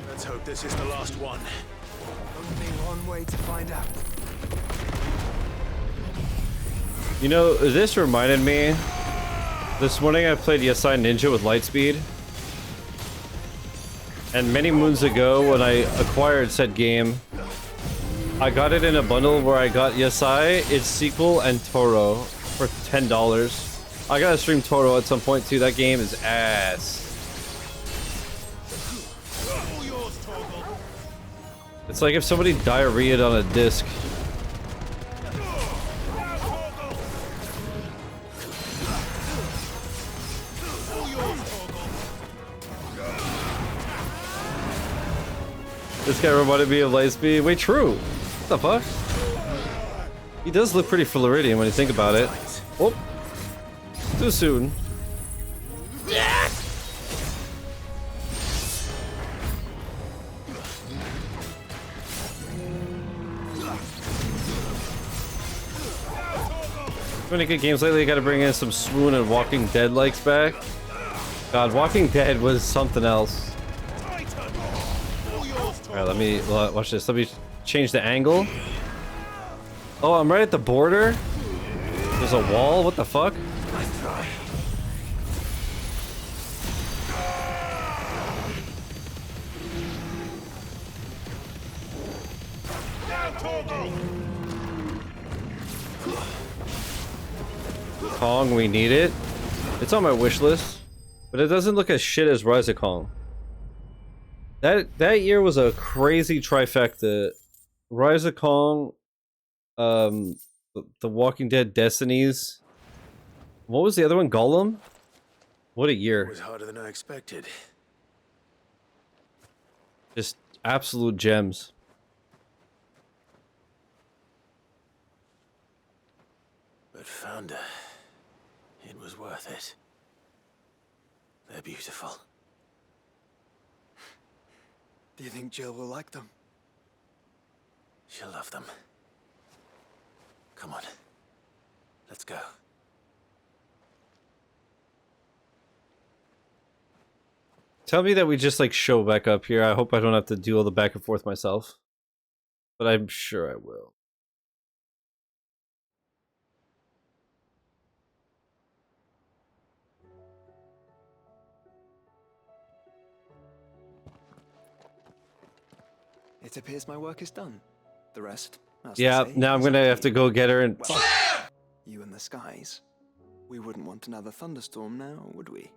Let's hope this is the last one. Only one way to find out. You know, this reminded me. This morning I played Yesai Ninja with Lightspeed. And many moons ago when I acquired said game, I got it in a bundle where I got Yesai, its sequel, and Toro for $10. I gotta stream Toro at some point too, that game is ass. It's like if somebody diarrheaed on a disc. This guy reminded me of Lightspeed. Wait, true. What the fuck? He does look pretty Floridian when you think about it. Oh. Too soon. Many good games lately. Gotta bring in some Swoon and Walking Dead likes back. God, Walking Dead was something else. Alright, let me watch this. Let me change the angle. Oh, I'm right at the border. There's a wall. What the fuck? Kong, we need it. It's on my wish list, but it doesn't look as shit as Rise of Kong. That year was a crazy trifecta. Rise of Kong, the Walking Dead Destinies. What was the other one? Gollum? What a year. It was harder than I expected. Just absolute gems. But Founder, it was worth it. They're beautiful. Do you think Jill will like them? She'll love them. Come on. Let's go. Tell me that we just like show back up here. I hope I don't have to do all the back and forth myself. But I'm sure I will. It appears my work is done. The rest, as Yeah, they say, now I'm is gonna up have to go get her and. well, you and the the skies. We wouldn't want another thunderstorm now, would we?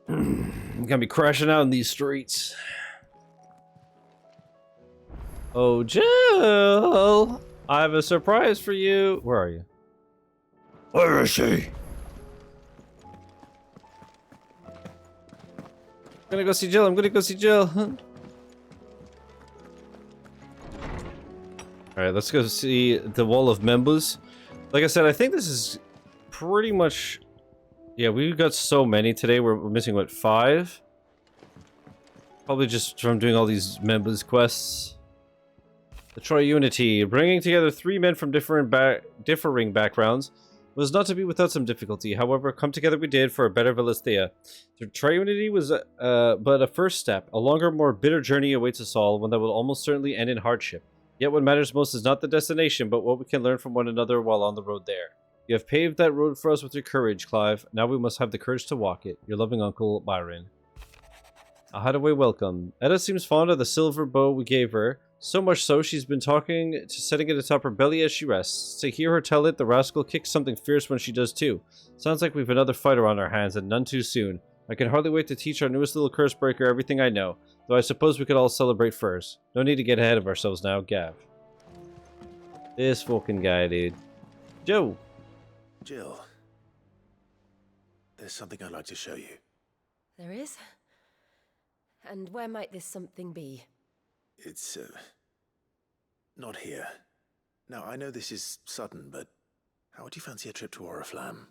I'm gonna be crashing out in these streets. Oh, Jill! I have a surprise for you. Where are you? Where is she? I'm gonna go see Jill. I'm gonna go see Jill. Alright, let's go see the wall of members. Like I said, I think this is pretty much... Yeah, we got so many today. We're missing, what, 5? Probably just from doing all these members quests. The Tri-Unity. Bringing together 3 men from differing backgrounds was not to be without some difficulty. However, come together we did for a better Valisthea. The Tri-Unity was but a first step. A longer, more bitter journey awaits us all, one that will almost certainly end in hardship. Yet what matters most is not the destination, but what we can learn from one another while on the road there. You have paved that road for us with your courage, Clive. Now we must have the courage to walk it. Your loving uncle, Byron. A hideaway welcome. Edda seems fond of the silver bow we gave her. So much so, she's been talking to setting it atop her belly as she rests. To hear her tell it, the rascal kicks something fierce when she does too. Sounds like we've another fighter on our hands, and none too soon. I can hardly wait to teach our newest little curse breaker everything I know. Though I suppose we could all celebrate first. No need to get ahead of ourselves now, Gav. This fucking guy, dude. Joe! Jill, there's something I'd like to show you. There is? And where might this something be? It's, not here. Now, I know this is sudden, but how would you fancy a trip to Oriflamme?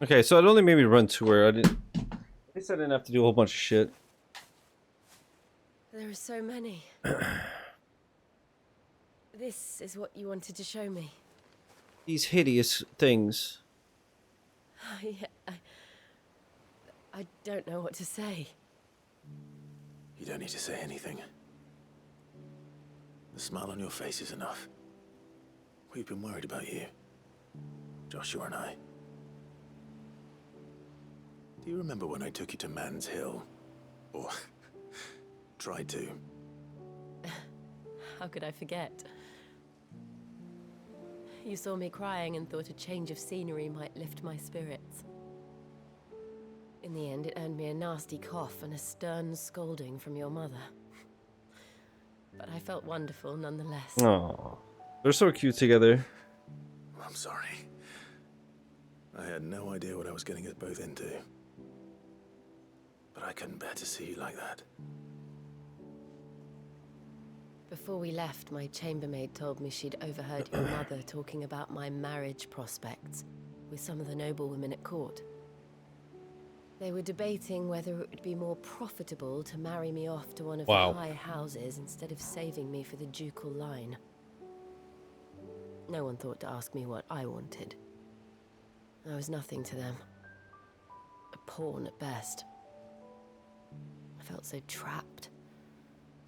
Okay, so it only made me run to her. At least I didn't have to do a whole bunch of shit. There are so many. This is what you wanted to show me. These hideous things. I don't know what to say. You don't need to say anything. The smile on your face is enough. We've been worried about you, Joshua and I. Do you remember when I took you to Man's Hill? Or tried to? How could I forget? You saw me crying and thought a change of scenery might lift my spirits. In the end, it earned me a nasty cough and a stern scolding from your mother. But I felt wonderful nonetheless. Aww. They're so cute together. I'm sorry. I had no idea what I was getting us both into. But I couldn't bear to see you like that. Before we left, my chambermaid told me she'd overheard your mother talking about my marriage prospects with some of the noblewomen at court. They were debating whether it would be more profitable to marry me off to one of the high houses instead of saving me for the ducal line. No one thought to ask me what I wanted. I was nothing to them. A pawn at best. I felt so trapped.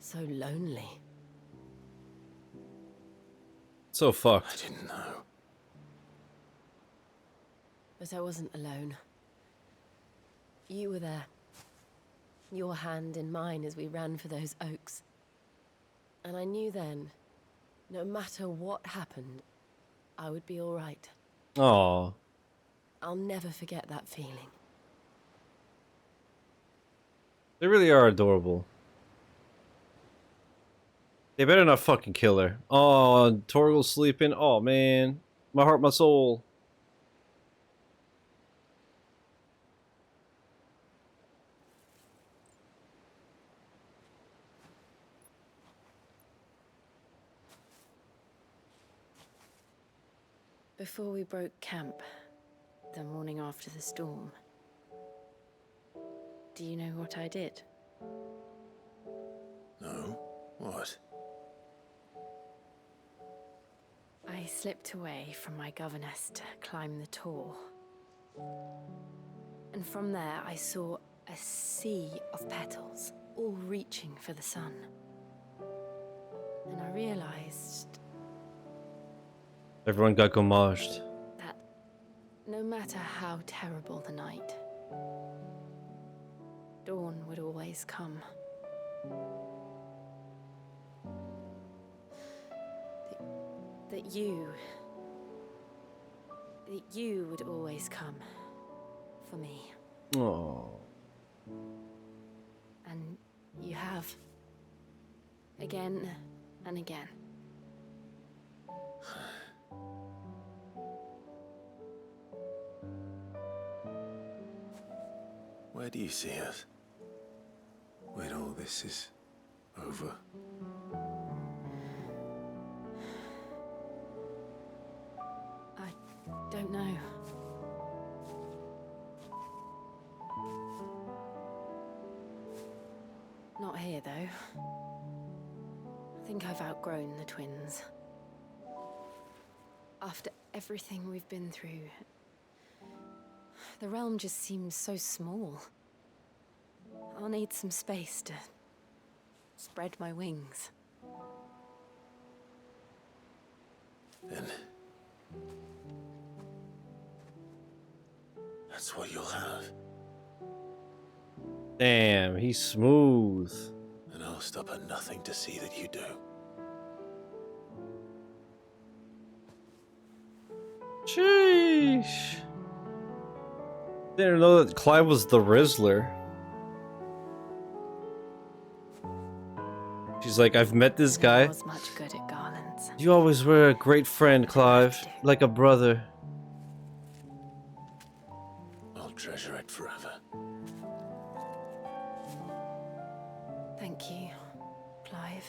So lonely. So fucked. I didn't know. But I wasn't alone. You were there. Your hand in mine as we ran for those oaks. And I knew then, no matter what happened, I would be all right. Aww. I'll never forget that feeling. They really are adorable. They better not fucking kill her. Oh, Torgal's sleeping. Oh, man. My heart, my soul. Before we broke camp, the morning after the storm, do you know what I did? No? What? I slipped away from my governess to climb the tor. And from there I saw a sea of petals, all reaching for the sun. And I realized Everyone got gommaged. that no matter how terrible the night, dawn would always come. That you would always come for me. Oh. And you have. Again and again. Where do you see us? When all this is over? I don't know. Not here, though. I think I've outgrown the twins. After everything we've been through, the realm just seems so small. I'll need some space to spread my wings. Then that's what you'll have. Damn, he's smooth. And I'll stop at nothing to see that you do. Sheesh. Didn't know that Clive was the Rizzler. She's like, I've met this guy. Was much good at garlands. You always were a great friend, Clive. Like a brother. I'll treasure it forever. Thank you, Clive.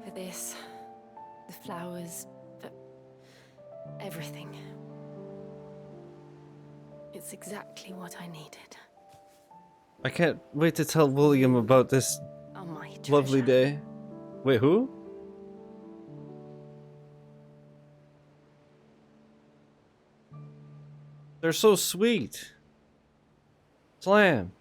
For this, the flowers, for everything. It's exactly what I needed. I can't wait to tell William about this Oh, my lovely day. Wait, who? They're so sweet. Slam.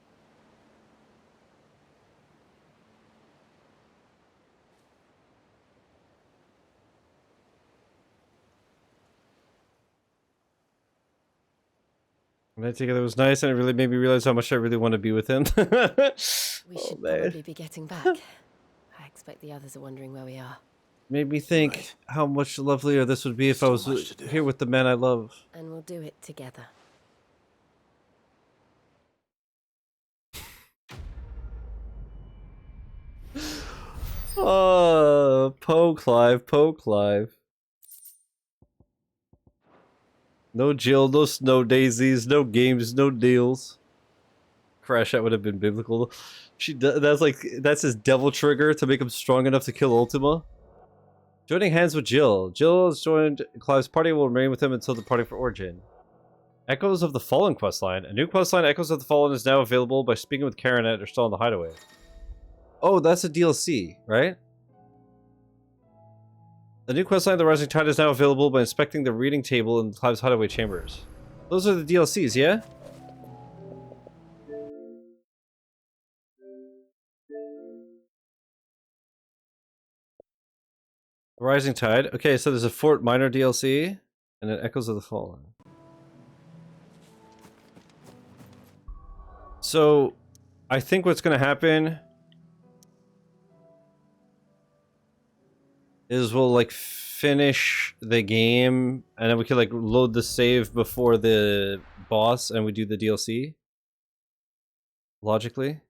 When I together was nice, and it really made me realize how much I really want to be with him. We should probably be getting back. I expect the others are wondering where we are. Made me think how much lovelier this would be if I was here with the man I love. And we'll do it together. Oh, Poe Clive, Poe Clive. No Jill, no snow daisies, no games, no deals. Crash, that would have been biblical. That's his devil trigger to make him strong enough to kill Ultima. Joining hands with Jill. Jill has joined Clive's party and will remain with him until departing for Origin. Echoes of the Fallen questline. A new questline, Echoes of the Fallen, is now available by speaking with Karen at Erstall in the Hideaway. Oh, that's a DLC, right? The new questline, The Rising Tide, is now available by inspecting the reading table in Clive's Hideaway chambers. Those are the DLCs, yeah? Rising Tide. Okay, so there's a Fort Minor DLC, and then Echoes of the Fallen. So, I think what's going to happen is we'll like finish the game and then we can like load the save before the boss and we do the DLC. Logically.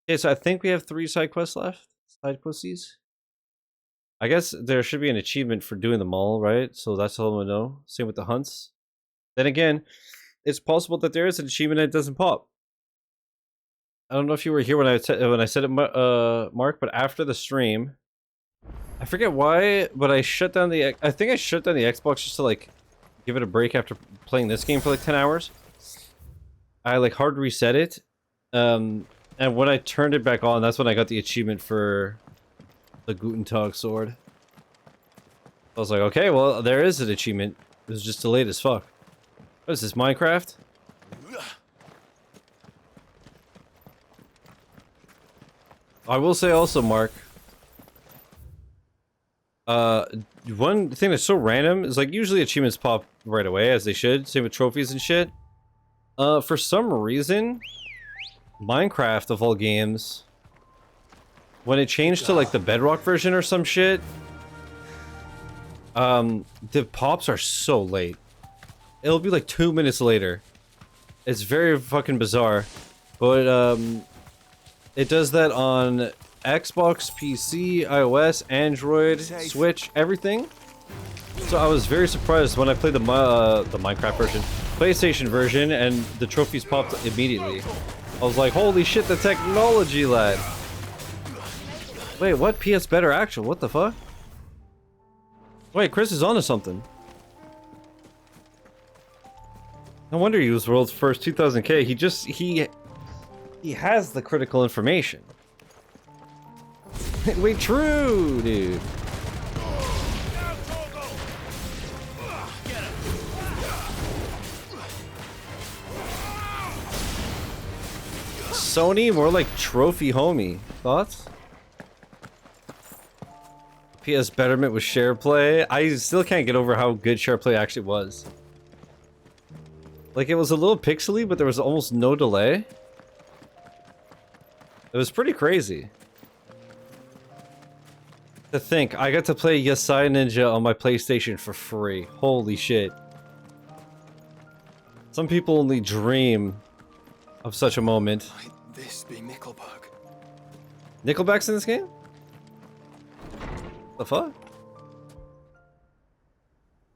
Okay, so I think we have 3 side quests left. Side questies. I guess there should be an achievement for doing them all, right? So that's all I know. Same with the hunts. Then again, it's possible that there is an achievement that doesn't pop. I don't know if you were here when I said it, Mark, but after the stream, I forget why, but I shut down the. I think I shut down the Xbox just to like give it a break after playing this game for like 10 hours. I like hard reset it, and when I turned it back on, that's when I got the achievement for the Guten Tag sword. I was like, okay, well there is an achievement. It was just delayed as fuck. What is this, Minecraft? I will say also, Mark, One thing that's so random is like usually achievements pop right away as they should, same with trophies and shit. For some reason, Minecraft of all games, when it changed to like the Bedrock version or some shit, the pops are so late. It'll be like 2 minutes later. It's very fucking bizarre, but it does that on Xbox, PC, iOS, Android, Switch, everything. So I was very surprised when I played the Minecraft version, PlayStation version, and the trophies popped immediately. I was like, holy shit, the technology, lad. Wait, what? PS Better Actual? What the fuck? Wait, Chris is onto something. No wonder he was world's first 2000K. He has the critical information. Wait, true, dude. Sony, more like trophy homie. Thoughts? PS Betterment with share play. I still can't get over how good share play actually was. Like, it was a little pixely, but there was almost no delay. It was pretty crazy. To think, I got to play Yasai Ninja on my PlayStation for free. Holy shit. Some people only dream of such a moment. Might this be Nickelbug? Nickelback's in this game? The fuck?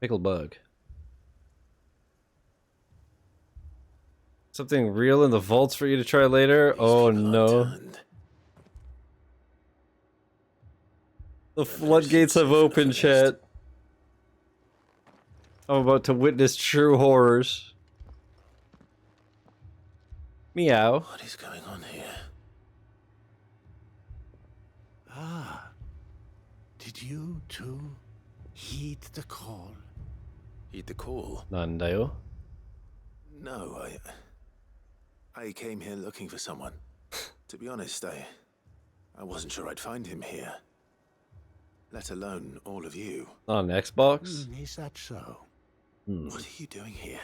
Nickelbug. Something real in the vaults for you to try later? Oh no. The floodgates have opened, chat. I'm about to witness true horrors. Meow. What is going on here? Ah. Did you too heed the call? Heed the call? Nandayo. No, I came here looking for someone. To be honest, I wasn't sure I'd find him here. Let alone all of you. On Xbox? Is that so? What are you doing here?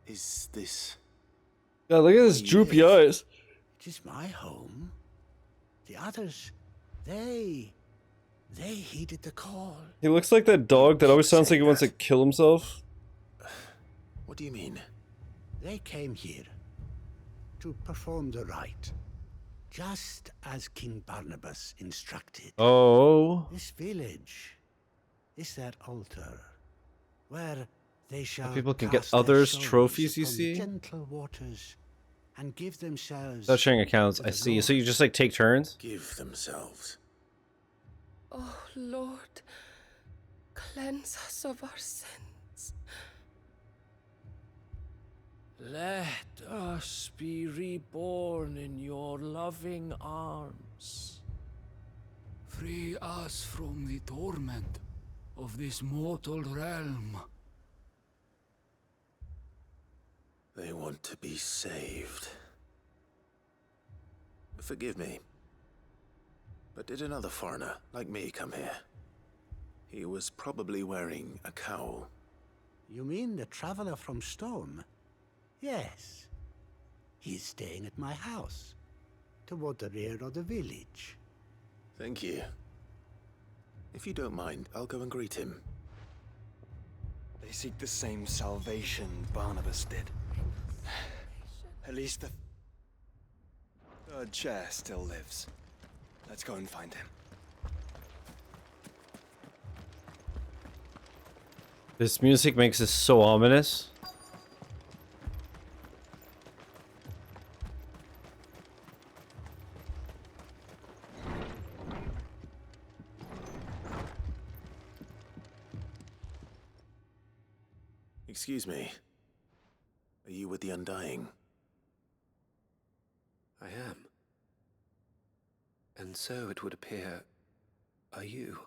Is this... God, look at his droopy eyes. It is my home. The others, they heeded the call. He looks like that dog that always sounds like he wants to kill himself. What do you mean? They came here to perform the rite, just as King Barnabas instructed. Oh. This village is their altar, where they shall People can get cast their others souls trophies, you upon see? gentle waters and give themselves. Without sharing accounts, I see. So you just like take turns? Give themselves. Oh, Lord, cleanse us of our sins. Let us be reborn in your loving arms. Free us from the torment of this mortal realm. They want to be saved. Forgive me. But did another foreigner, like me, come here? He was probably wearing a cowl. You mean the traveler from Stone? Yes. He's staying at my house, toward the rear of the village. Thank you. If you don't mind, I'll go and greet him. They seek the same salvation Barnabas did. At least the third chair still lives. Let's go and find him. This music makes this so ominous. Excuse me. Are you with the Undying? I am. And so it would appear, are you?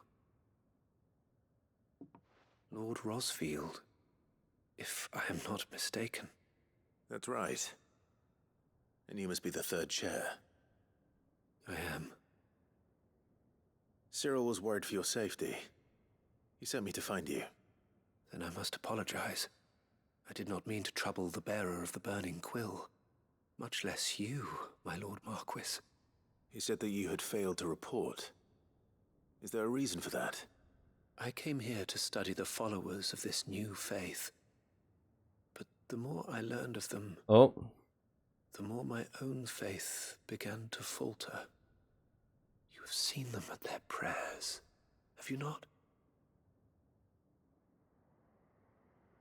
Lord Rosfield, if I am not mistaken. That's right. And you must be the third chair. I am. Cyril was worried for your safety. He sent me to find you. Then I must apologize. I did not mean to trouble the bearer of the burning quill. Much less you, my Lord Marquis. He said that you had failed to report. Is there a reason for that? I came here to study the followers of this new faith. But the more I learned of them, the more my own faith began to falter. You have seen them at their prayers, have you not?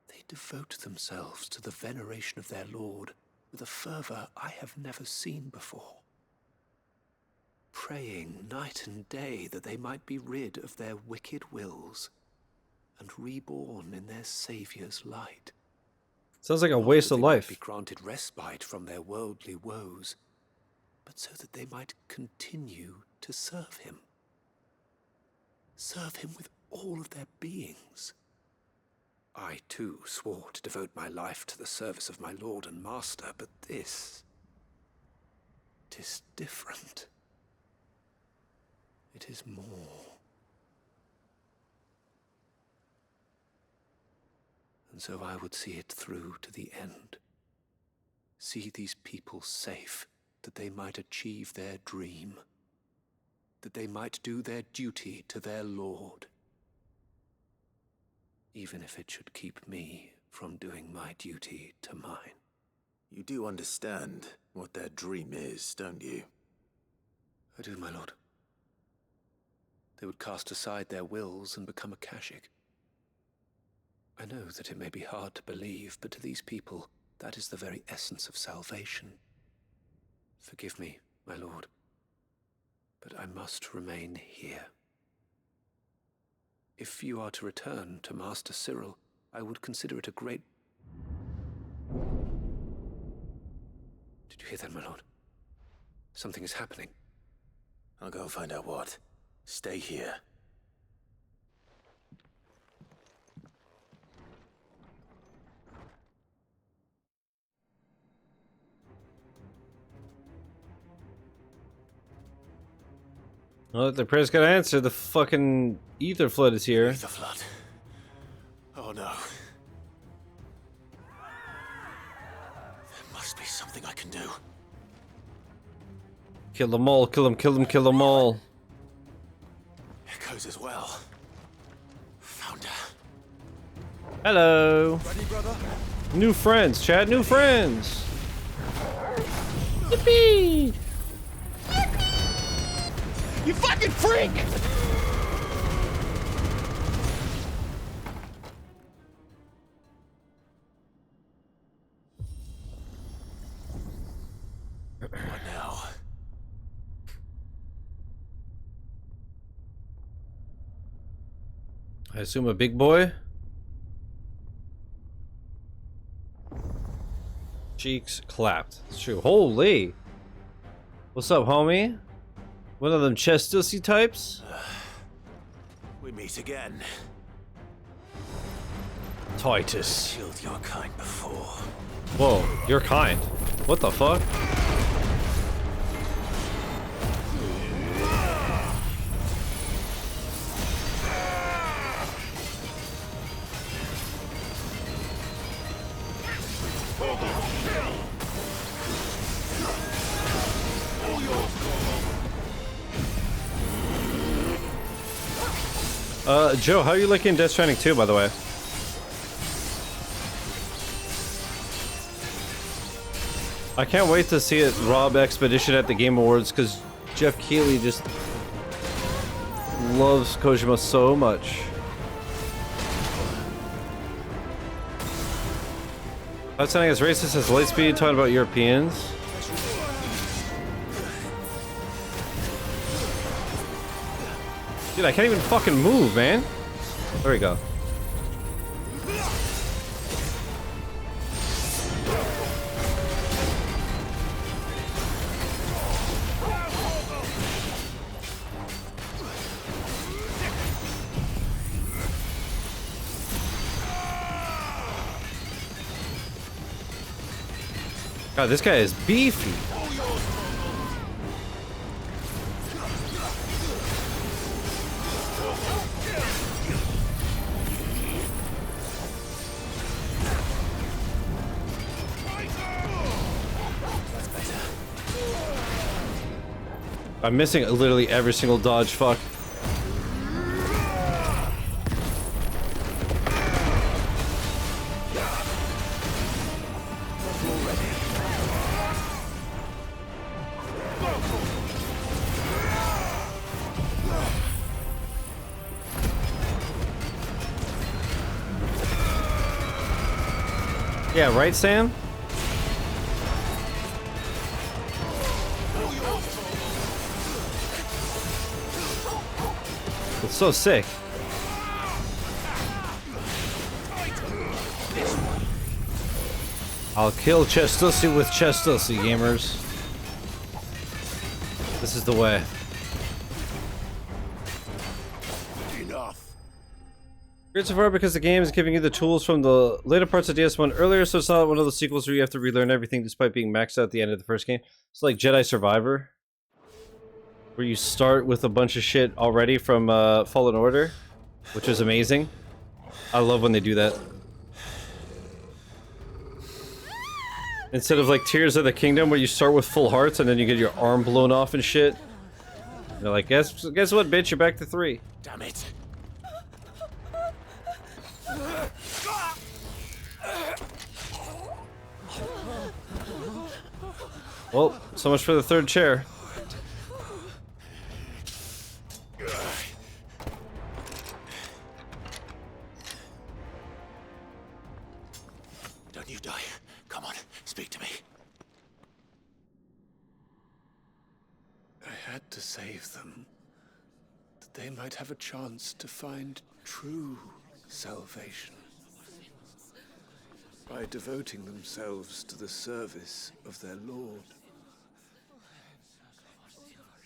They devote themselves to the veneration of their Lord with a fervor I have never seen before. Praying night and day that they might be rid of their wicked wills and reborn in their Saviour's light. Sounds like a waste of life. Be granted respite from their worldly woes, but so that they might continue to serve him. Serve him with all of their beings. I, too, swore to devote my life to the service of my Lord and Master, but this... 'tis different. It is more. And so I would see it through to the end. See these people safe, that they might achieve their dream. That they might do their duty to their Lord. Even if it should keep me from doing my duty to mine. You do understand what their dream is, don't you? I do, my lord. They would cast aside their wills and become a Kashik. I know that it may be hard to believe, but to these people, that is the very essence of salvation. Forgive me, my lord, but I must remain here. If you are to return to Master Cyril, I would consider it a great... Did you hear that, my lord? Something is happening. I'll go and find out what. Stay here. Well, the prayers got answered. The fucking ether flood is here. Ether flood. Oh no. There must be something I can do. Kill them all, kill them, kill them, kill them all. Echoes as well. Found her. Hello. Ready, brother? New friends, chat, new friends. Yippee! You fucking freak! What now? I assume a big boy. Cheeks clapped. It's true. Holy! What's up, homie? One of them chest-stussy types? We meet again. Titus. Killed your kind before. Whoa, your kind. What the fuck? Joe, how are you liking Death Stranding 2, by the way? I can't wait to see it rob Expedition at the Game Awards, because Jeff Keighley just loves Kojima so much. Not sounding as racist as Lightspeed talking about Europeans. Dude, I can't even fucking move, man. There we go. God, this guy is beefy. I'm missing literally every single dodge. Fuck. Yeah, right, Sam? It's so sick. I'll kill Chestussy with Chestussy, gamers. This is the way. Great so far because the game is giving you the tools from the later parts of DS1 earlier, so it's not one of those sequels where you have to relearn everything despite being maxed out at the end of the first game. It's like Jedi Survivor, where you start with a bunch of shit already from Fallen Order, which is amazing. I love when they do that. Instead of like Tears of the Kingdom, where you start with full hearts and then you get your arm blown off and shit. They're like, guess what, bitch? You're back to 3. Damn it. Well, so much for the 3rd chair. Don't you die. Come on, speak to me. I had to save them, that they might have a chance to find true salvation. By devoting themselves to the service of their Lord.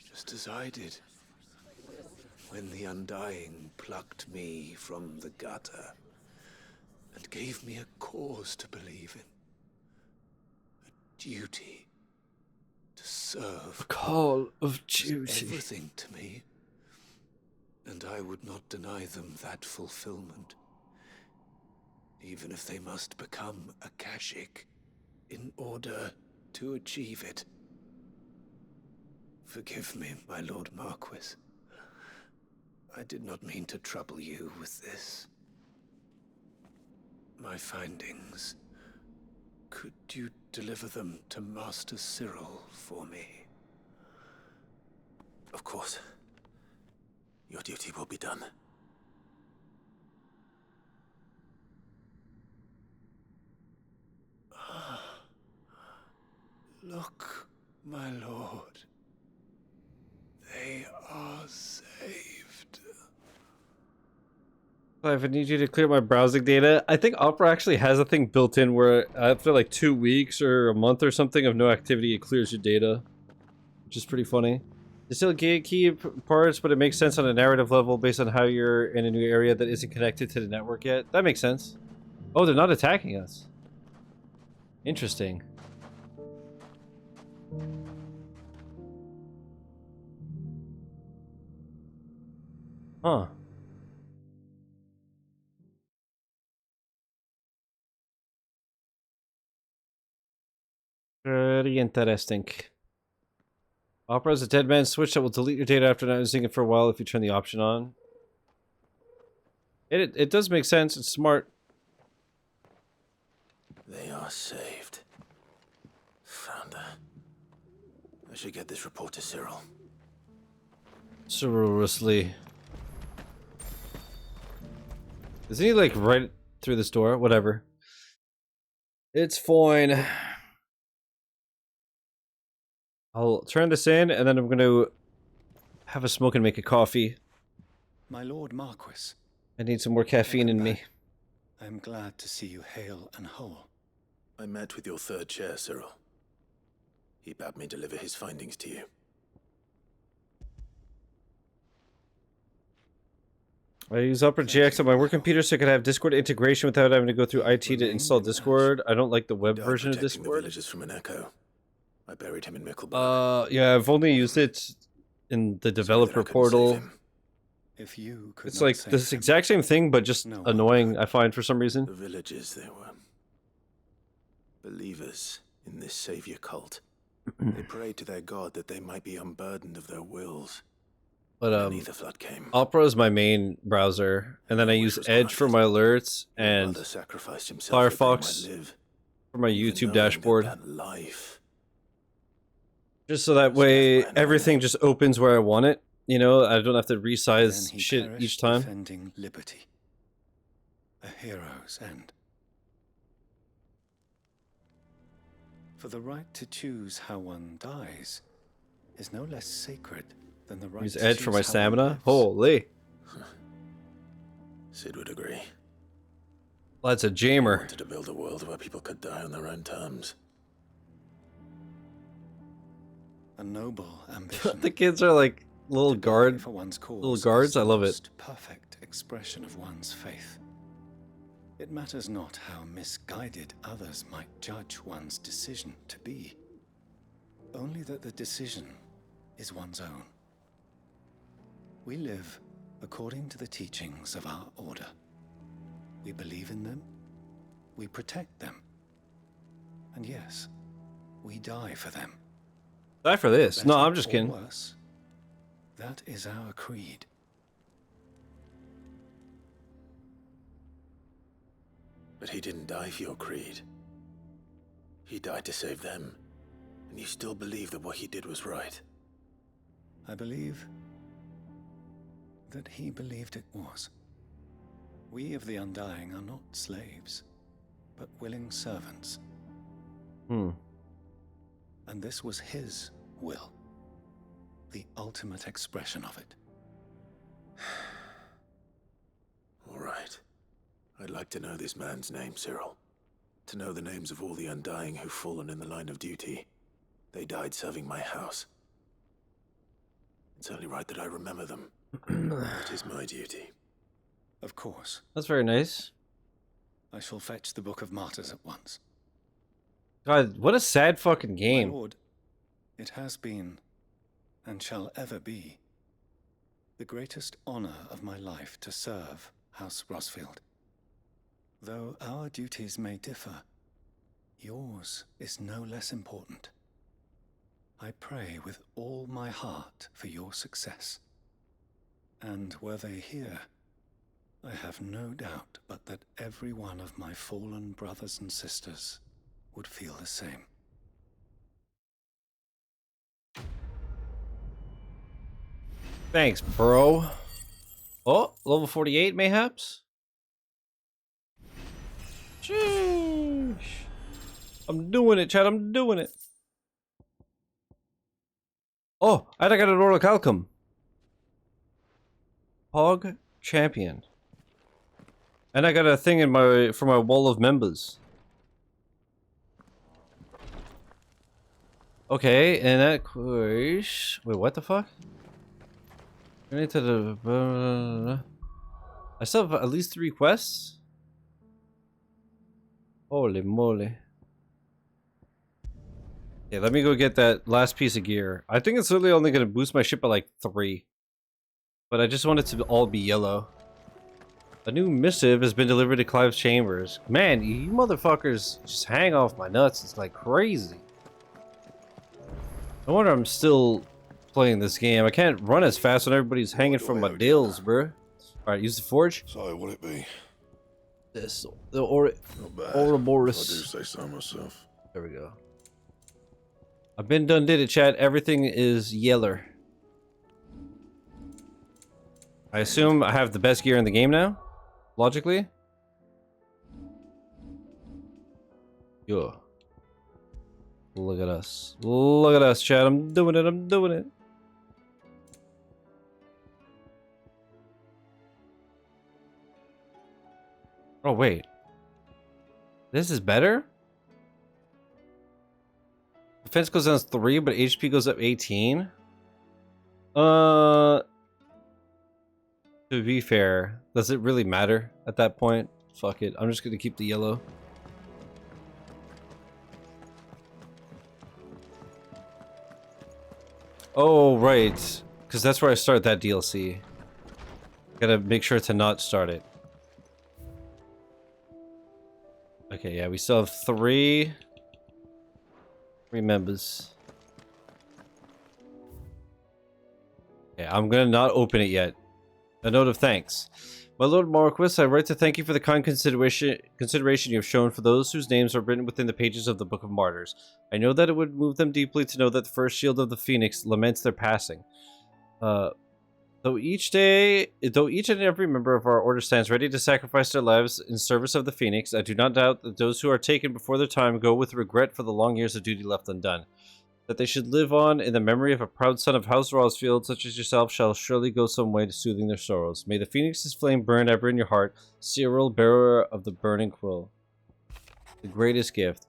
Just as I did, when the Undying plucked me from the gutter and gave me a cause to believe in. A duty to serve. A call of duty. Was everything to me, and I would not deny them that fulfillment. Even if they must become a Kashik in order to achieve it. Forgive me, my Lord Marquis. I did not mean to trouble you with this. My findings. Could you deliver them to Master Cyril for me? Of course. Your duty will be done. Look, my lord. They are saved. Clive, I need you to clear my browsing data. I think Opera actually has a thing built in where after like 2 weeks or a month or something of no activity, it clears your data. Which is pretty funny. There's still gatekeep parts, but it makes sense on a narrative level based on how you're in a new area that isn't connected to the network yet. That makes sense. Oh, they're not attacking us. Interesting. Huh. Very interesting. Opera is a dead man switch that will delete your data after not using it for a while if you turn the option on. It does make sense. It's smart. They are saved. Founder. I should get this report to Cyril. Seriously. Isn't he like right through this door? Whatever. It's fine. I'll turn this in and then I'm going to have a smoke and make a coffee. My Lord Marquis. I need some more caffeine in me. I am glad to see you hale and whole. I met with your 3rd chair, Cyril. He bade me deliver his findings to you. I use Opera GX on my work computer so I can have Discord integration without having to go through IT to install Discord. I don't like the web version of Discord. The villagers from an echo. I buried him in Mickelberg. Yeah, I've only used it in the developer portal. If you could It's like this exact same thing, but just annoying, I find, for some reason. The villagers, they were believers in this savior cult. They prayed to their god that they might be unburdened of their wills. But And the flood came. Opera is my main browser, and then I use Edge for my alerts and Sacrificed himself that they might Firefox live, for my even YouTube knowing dashboard. that life. Just so that way everything just opens where I want it. You know, I don't have to resize Then he shit perished each time. defending liberty. A hero's end. For the right to choose how one dies is no less sacred than the right Use to Edge choose for my how one stamina. lives. Holy. Sid would agree. That's a He jamer. wanted to build a world where people could die on their own terms. A noble ambition. The kids are like little guard, For one's cause little guards. is the I love it. most perfect expression of one's faith. It matters not how misguided others might judge one's decision to be. Only that the decision is one's own. We live according to the teachings of our order. We believe in them, we protect them, and yes, we die for them. Die for this. No, I'm just Or kidding. worse, that is our creed. But he didn't die for your creed. He died to save them. And you still believe that what he did was right. I believe that he believed it was. We of the Undying are not slaves, but willing servants. Hmm. And this was his will, the ultimate expression of it. All right. I'd like to know this man's name, Cyril. To know the names of all the Undying who've fallen in the line of duty. They died serving my house. It's only right that I remember them. It is my duty. Of course. That's very nice. I shall fetch the Book of Martyrs at once. God, what a sad fucking My game. lord, it has been, and shall ever be, the greatest honor of my life to serve House Rosfield. Though our duties may differ, yours is no less important. I pray with all my heart for your success. And were they here, I have no doubt but that every one of my fallen brothers and sisters would feel the same. Thanks, bro. Oh, level 48, mayhaps? Sheesh. I'm doing it, Chad. I'm doing it. Oh, and I got an Orichalcum. Hog champion. And I got a thing in my for my wall of members. Okay, and that course. Wait, what the fuck? I need to I still have at least 3 quests. Holy moly. Yeah, let me go get that last piece of gear. I think it's really only going to boost my ship by like 3. But I just want it to all be yellow. A new missive has been delivered to Clive's chambers. Man, you motherfuckers just hang off my nuts. It's like crazy. No wonder I'm still playing this game. I can't run as fast when everybody's hanging from my dills, bruh. Alright, use the forge. So, will it be? This, the Not bad. Ouroboros. If I do say so myself. There we go. I've been done did it, chat. Everything is yeller. I assume I have the best gear in the game now? Logically? Yo. Look at us. Look at us, chat. I'm doing it. I'm doing it. Oh, wait. This is better? Defense goes down 3, but HP goes up 18. To be fair, does it really matter at that point? Fuck it. I'm just gonna keep the yellow. Oh, right. Because that's where I start that DLC. Gotta make sure to not start it. Okay, yeah, we still have 3 members. Okay, I'm gonna not open it yet. A note of thanks. My Lord Marquis, I write to thank you for the kind consideration you have shown for those whose names are written within the pages of the Book of Martyrs. I know that it would move them deeply to know that the first shield of the Phoenix laments their passing. Though each and every member of our order stands ready to sacrifice their lives in service of the Phoenix, I do not doubt that those who are taken before their time go with regret for the long years of duty left undone. That they should live on in the memory of a proud son of House Rosfield, such as yourself, shall surely go some way to soothing their sorrows. May the Phoenix's flame burn ever in your heart, Cyril, bearer of the burning quill. The greatest gift.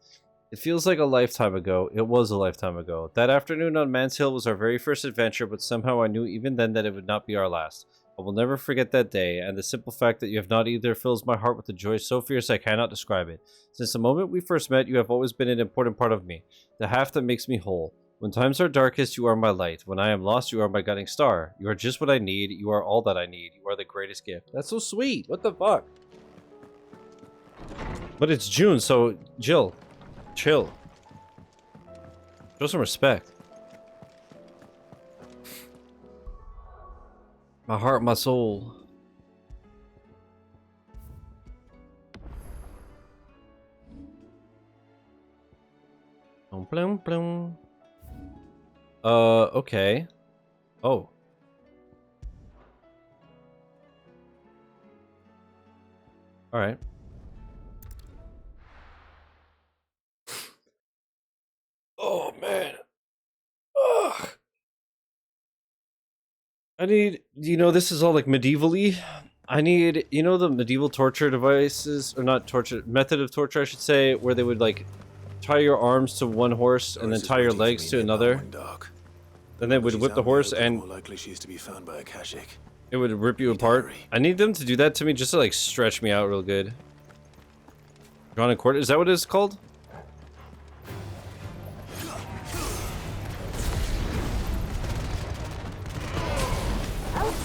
It feels like a lifetime ago. It was a lifetime ago. That afternoon on Man's Hill was our very first adventure, but somehow I knew even then that it would not be our last. I will never forget that day, and the simple fact that you have not either fills my heart with a joy so fierce I cannot describe it. Since the moment we first met, you have always been an important part of me, the half that makes me whole. When times are darkest, you are my light. When I am lost, you are my guiding star. You are just what I need. You are all that I need. You are the greatest gift. That's so sweet. What the fuck? But it's June, so Jill, chill. Show some respect. My heart, my soul. Blum, blum. Okay. Oh. Alright. Oh, man. Ugh. I need, this is all like medievally. I need, the medieval torture devices, or not torture, method of torture, I should say, where they would like tie your arms to one horse and then tie your legs to another. Then they would whip the horse and it would rip you apart. I need them to do that to me just to like stretch me out real good. Drawn and quartered, is that what it's called?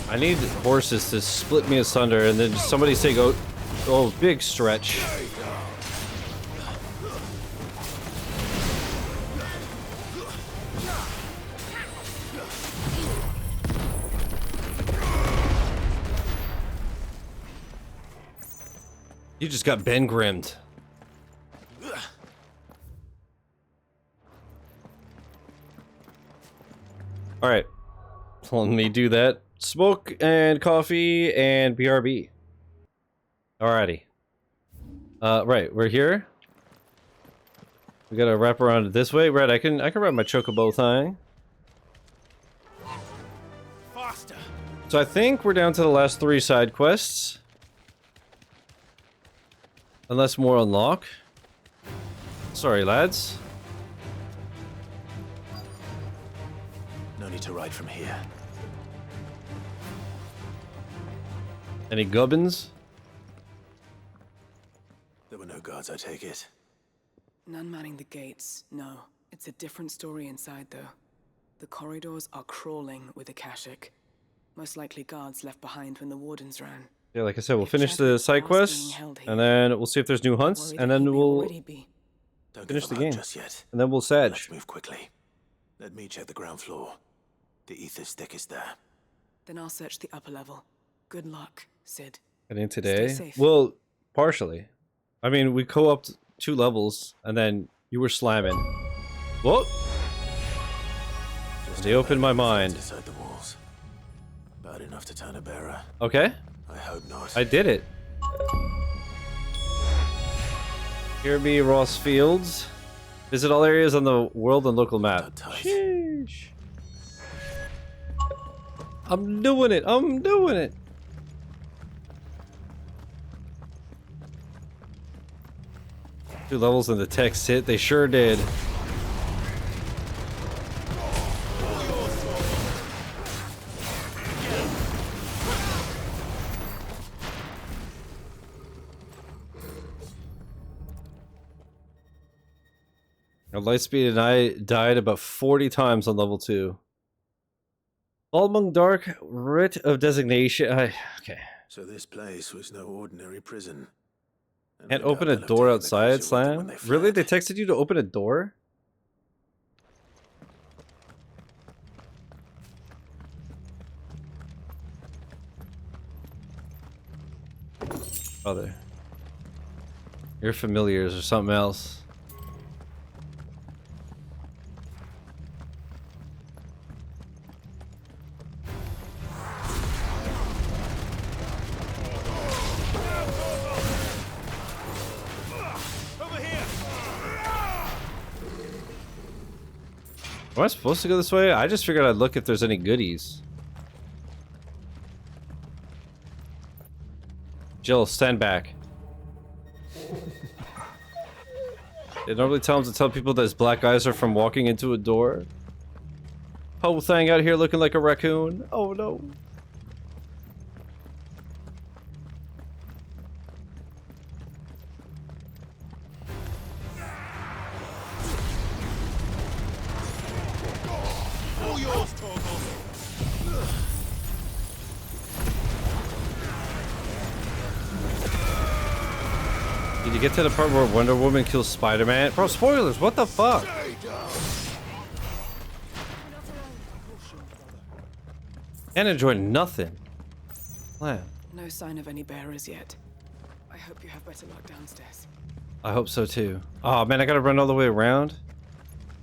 I need horses to split me asunder and then somebody say go, oh, big stretch. You just got Ben Grimmed. Alright. Let me do that. Smoke and coffee and BRB. Alrighty. Right, we're here. We gotta wrap around it this way. Right, I can ride my Chocobo thing. Faster. So I think we're down to the last 3 side quests. Unless more unlock. Sorry, lads. No need to ride from here. Any gubbins? There were no guards, I take it. None manning the gates, no. It's a different story inside, though. The corridors are crawling with Akashic. Most likely guards left behind when the wardens ran. Yeah, like I said, we'll finish the side quests, and then we'll see if there's new hunts, and then we'll finish the game. Just yet. And then we'll Sag. Let's move quickly. Let me check the ground floor. The ether's thickest there. Then I'll search the upper level. Good luck, Sid. And in today? Stay safe. Well, partially. I mean, we co-opted 2 levels, and then you were slamming. Whoa! They opened my mind. Inside the walls. Bad enough to turn a bearer. Okay. I hope not. I did it. Here be Ross Fields. Visit all areas on the world and local map. Sheesh. I'm doing it. I'm doing it. Two levels and the text hit. They sure did. Lightspeed and I died about 40 times on level 2. All among dark, writ of designation. Okay. So this place was no ordinary prison. Can't open a door outside, Slam? Really? They texted you to open a door? Other. Your familiars or something else. Am I supposed to go this way? I just figured I'd look if there's any goodies. Jill, stand back. They normally tell him to tell people that his black eyes are from walking into a door. Whole thing out here looking like a raccoon. Oh no. All yours, Chocobos. Did you get to the part where Wonder Woman kills Spider-Man? Bro, spoilers, what the fuck? And enjoyed nothing. Man. No sign of any bearers yet. I hope you have better luck downstairs. I hope so too. Oh man, I gotta run all the way around.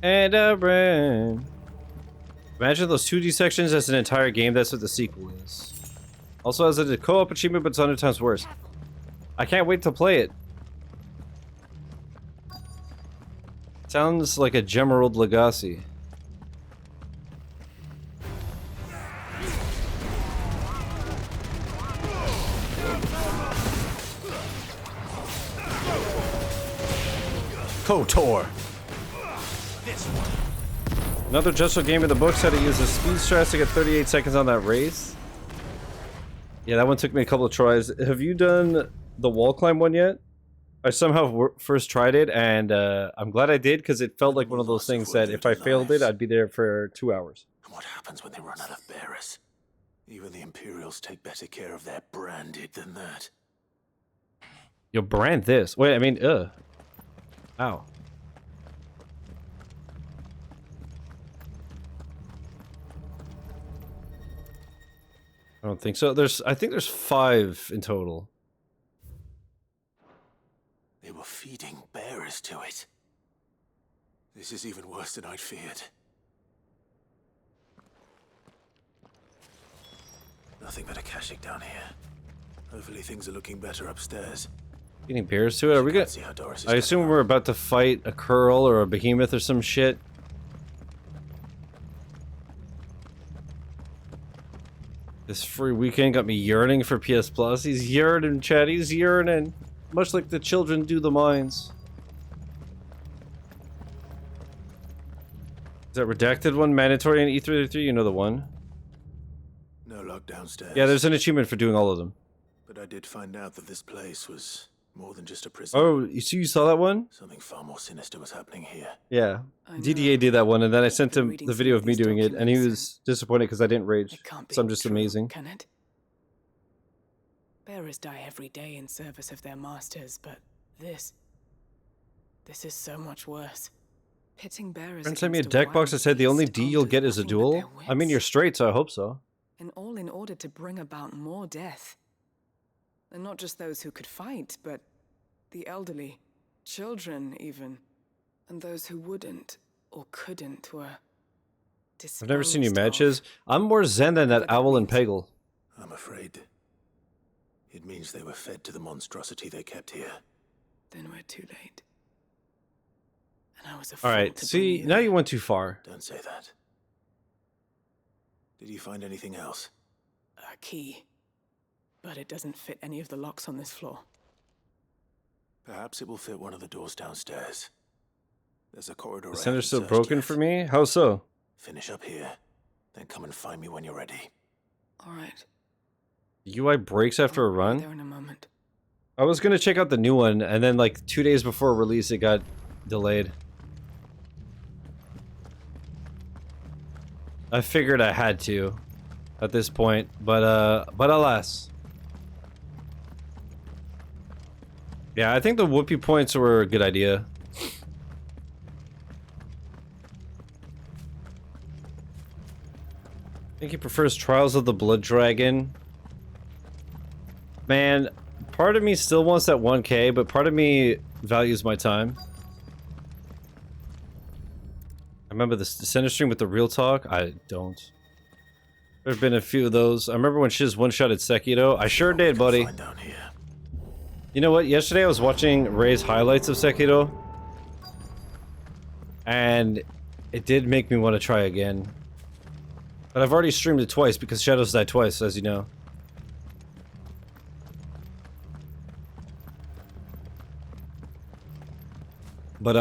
And I ran. Imagine those 2D sections as an entire game. That's what the sequel is. Also has a co-op achievement, but it's 100 times worse. I can't wait to play it. Sounds like a Gemerald Legacy. KOTOR. Another Just game in the books had to use a speed stress to get 38 seconds on that race. Yeah, that one took me a couple of tries. Have you done the wall climb one yet? I somehow first tried it, and I'm glad I did, because it felt like one of those things that if I failed it, I'd be there for 2 hours. And what happens when they run out of bearers? Even the Imperials take better care of their branded than that. Yo, brand this. Wait, I mean, Ow. I don't think so. I think there's 5 in total. They were feeding bearers to it. This is even worse than I'd feared. Nothing but a Akashic down here. Hopefully things are looking better upstairs. Eating bears to it? Are we good? I assume we're about to fight a curl or a behemoth or some shit. This free weekend got me yearning for PS Plus. He's yearning, Chad. He's yearning. Much like the children do the mines. Is that redacted one mandatory in E333? You know the one? No luck downstairs. Yeah, there's an achievement for doing all of them. But I did find out that this place was more than just a prison. Oh, you saw that one? Something far more sinister was happening here. Yeah. DDA did that one, and then I sent him the video of me doing it, and he was disappointed because I didn't rage. So I'm just amazing. Can it? Bearers die every day in service of their masters, but this is so much worse. Pitting bearers. Friend sent me a deck box that said the only D you'll get is a duel. I mean, you're straight, so I hope so. And all in order to bring about more death. And not just those who could fight, but the elderly, children even, and those who wouldn't or couldn't were disposed I've never seen you matches. I'm more zen than that Owl and Peggle. I'm afraid it means they were fed to the monstrosity they kept here. Then we're too late. And I was a fool Alright, to see, believe now you went too far. Don't say that. Did you find anything else? A key. But it doesn't fit any of the locks on this floor. Perhaps it will fit one of the doors downstairs. There's a corridor. The center's still broken for me? How so? Finish up here, then come and find me when you're ready. All right. UI breaks after a run? There in a moment. I was gonna check out the new one, and then like 2 days before release it got delayed. I figured I had to at this point, but alas. Yeah, I think the whoopee points were a good idea. I think he prefers Trials of the Blood Dragon. Man, Part of me still wants that 1K, but part of me values my time. I remember the center stream with the real talk. I don't. There's been a few of those. I remember when Shiz one-shotted Sekiro. I sure did, buddy. You know what? Yesterday I was watching Ray's highlights of Sekiro. And it did make me want to try again. But I've already streamed it twice because Shadows died twice, as you know. But,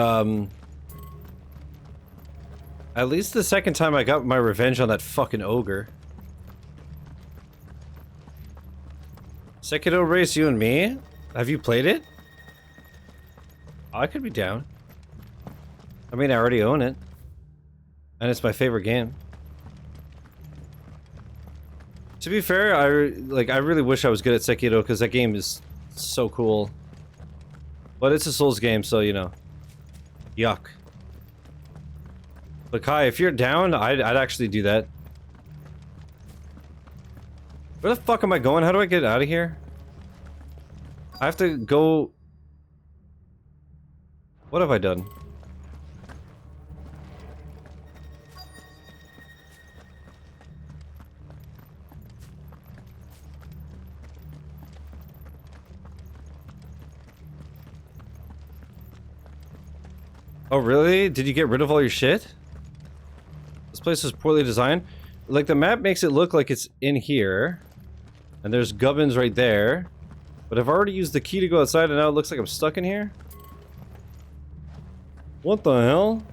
at least the second time I got my revenge on that fucking ogre. Sekiro Race, you and me? Have you played it? I could be down. I mean, I already own it. And it's my favorite game. To be fair, I really wish I was good at Sekiro because that game is so cool. But it's a Souls game, so you know. Yuck. But Kai, if you're down, I'd actually do that. Where the fuck am I going? How do I get out of here? I have to go... What have I done? Oh really? Did you get rid of all your shit? This place is poorly designed. Like, the map makes it look like it's in here. And there's gubbins right there. But I've already used the key to go outside and now it looks like I'm stuck in here? What the hell?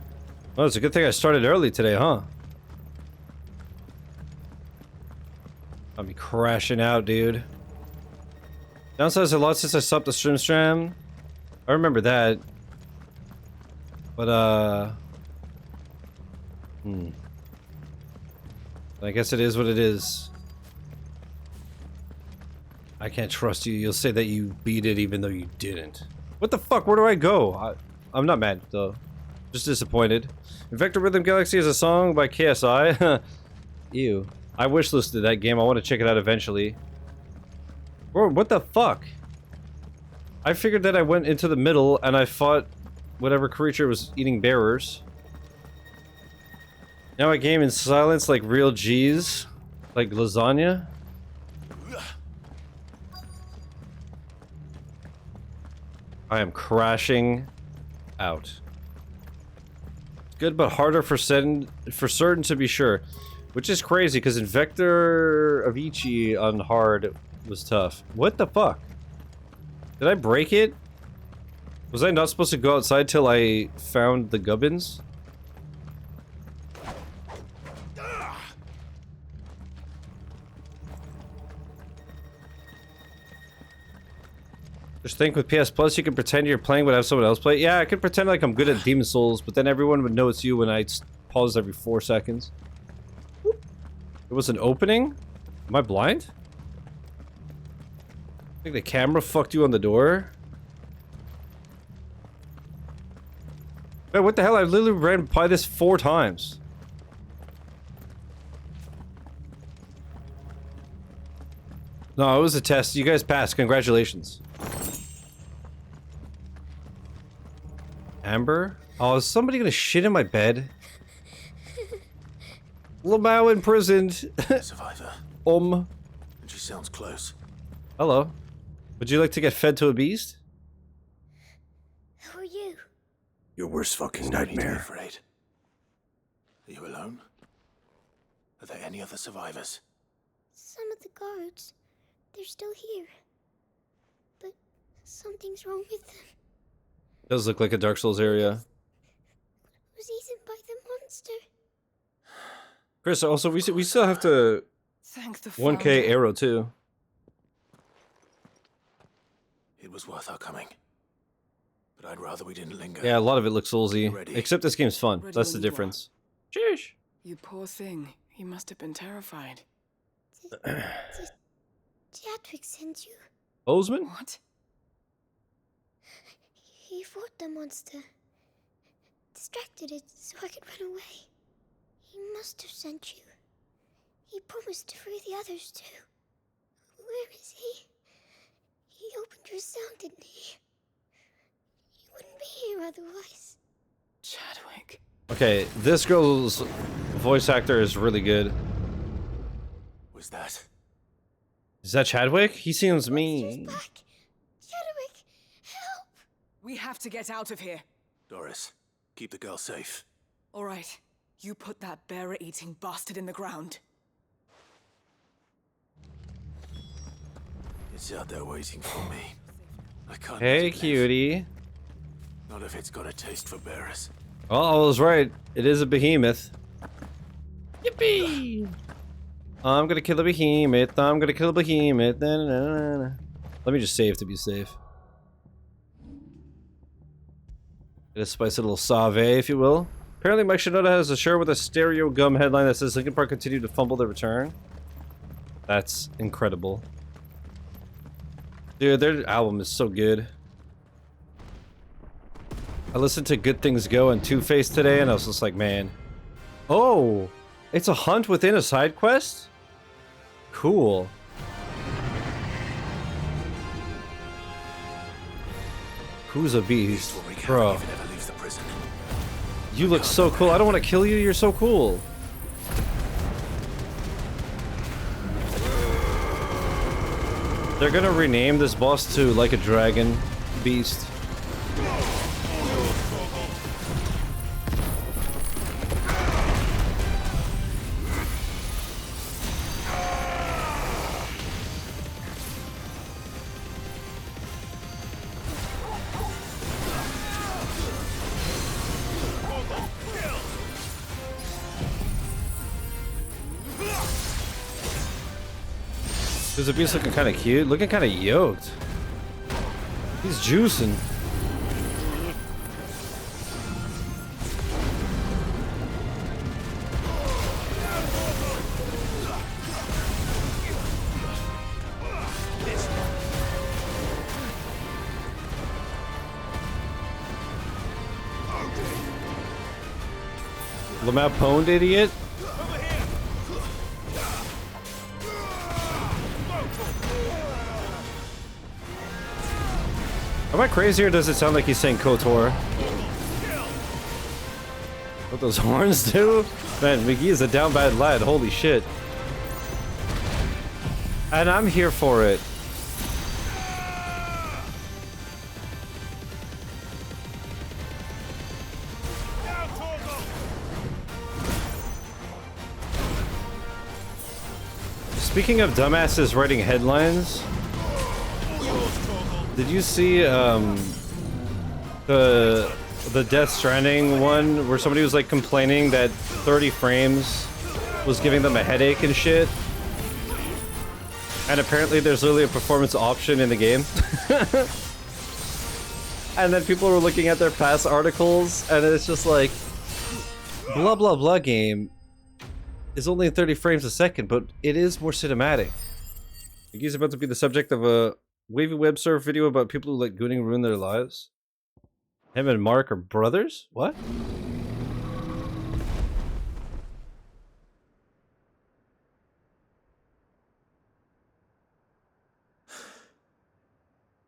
Oh, it's a good thing I started early today, huh? I'll be crashing out, dude. Downsized a lot since I stopped the stream. I remember that. But, I guess it is what it is. I can't trust you. You'll say that you beat it even though you didn't. What the fuck? Where do I go? I'm not mad, though. Just disappointed. Vector Rhythm Galaxy is a song by KSI. Ew. I wishlisted that game. I want to check it out eventually. Bro, what the fuck? I figured that I went into the middle and I fought whatever creature was eating bearers. Now I game in silence like real G's. Like lasagna. I am crashing out. Good, but harder for certain to be sure. Which is crazy, because in Vector Avicii on hard was tough. What the fuck? Did I break it? Was I not supposed to go outside till I found the gubbins? Just think with PS Plus you can pretend you're playing but have someone else play. Yeah, I could pretend like I'm good at Demon Souls, but then everyone would know it's you when I pause every 4 seconds. It was an opening? Am I blind? I think the camera fucked you on the door. Wait, what the hell? I literally ran by this 4 times. No, it was a test. You guys passed. Congratulations. Amber? Oh, is somebody gonna shit in my bed? Lamau imprisoned. Survivor. And she sounds close. Hello. Would you like to get fed to a beast? Who are you? Your worst fucking nightmare. Afraid. Are you alone? Are there any other survivors? Some of the guards. They're still here. But something's wrong with them. Does look like a Dark Souls area. Was eaten by the monster. Chris, also we still have to Thank the 1K arrow too. It was worth our coming. But I'd rather we didn't linger. Yeah, a lot of it looks Soulsy. Ready. Except this game's fun. Ready That's the when you difference. Sheesh. You poor thing. He must have been terrified. Did Jadwick send you? Bozeman? What? He fought the monster. Distracted it so I could run away. He must have sent you. He promised to free the others too. Where is he? He opened yourself, didn't he? You wouldn't be here otherwise. Chadwick. Okay, this girl's voice actor is really good. Was that? Is that Chadwick? He seems mean. Chadwick, help! We have to get out of here. Doris, keep the girl safe. All right. You put that bearer-eating bastard in the ground. It's out there waiting for me. I can't. Hey, cutie. Not if it's got a taste for bearers. Oh, I was right. It is a behemoth. Yippee! I'm gonna kill a behemoth. I'm gonna kill a behemoth. Na, na, na, na. Let me just save to be safe. Get a spicy little sauve, if you will. Apparently, Mike Shinoda has a shirt with a stereo gum headline that says Linkin Park continued to fumble their return. That's incredible. Dude, their album is so good. I listened to Good Things Go and Two-Face today, and I was just like, man. Oh! It's a hunt within a side quest? Cool. Who's a beast? Bro. You look so cool. I don't want to kill you. You're so cool. They're gonna rename this boss to like a dragon beast. There's a beast looking kind of cute, looking kind of yoked. He's juicing. Lamau pwned, idiot. Am I crazy or does it sound like he's saying KOTOR? What those horns do? Man, McGee is a down bad lad, holy shit. And I'm here for it. Speaking of dumbasses writing headlines, did you see the Death Stranding one where somebody was like complaining that 30 frames was giving them a headache and shit? And apparently there's literally a performance option in the game. And then people were looking at their past articles and it's just like, blah blah blah game is only 30 frames a second, but it is more cinematic. He's about to be the subject of a wavy web surf video about people who let gooning ruin their lives. Him and Mark are brothers? What?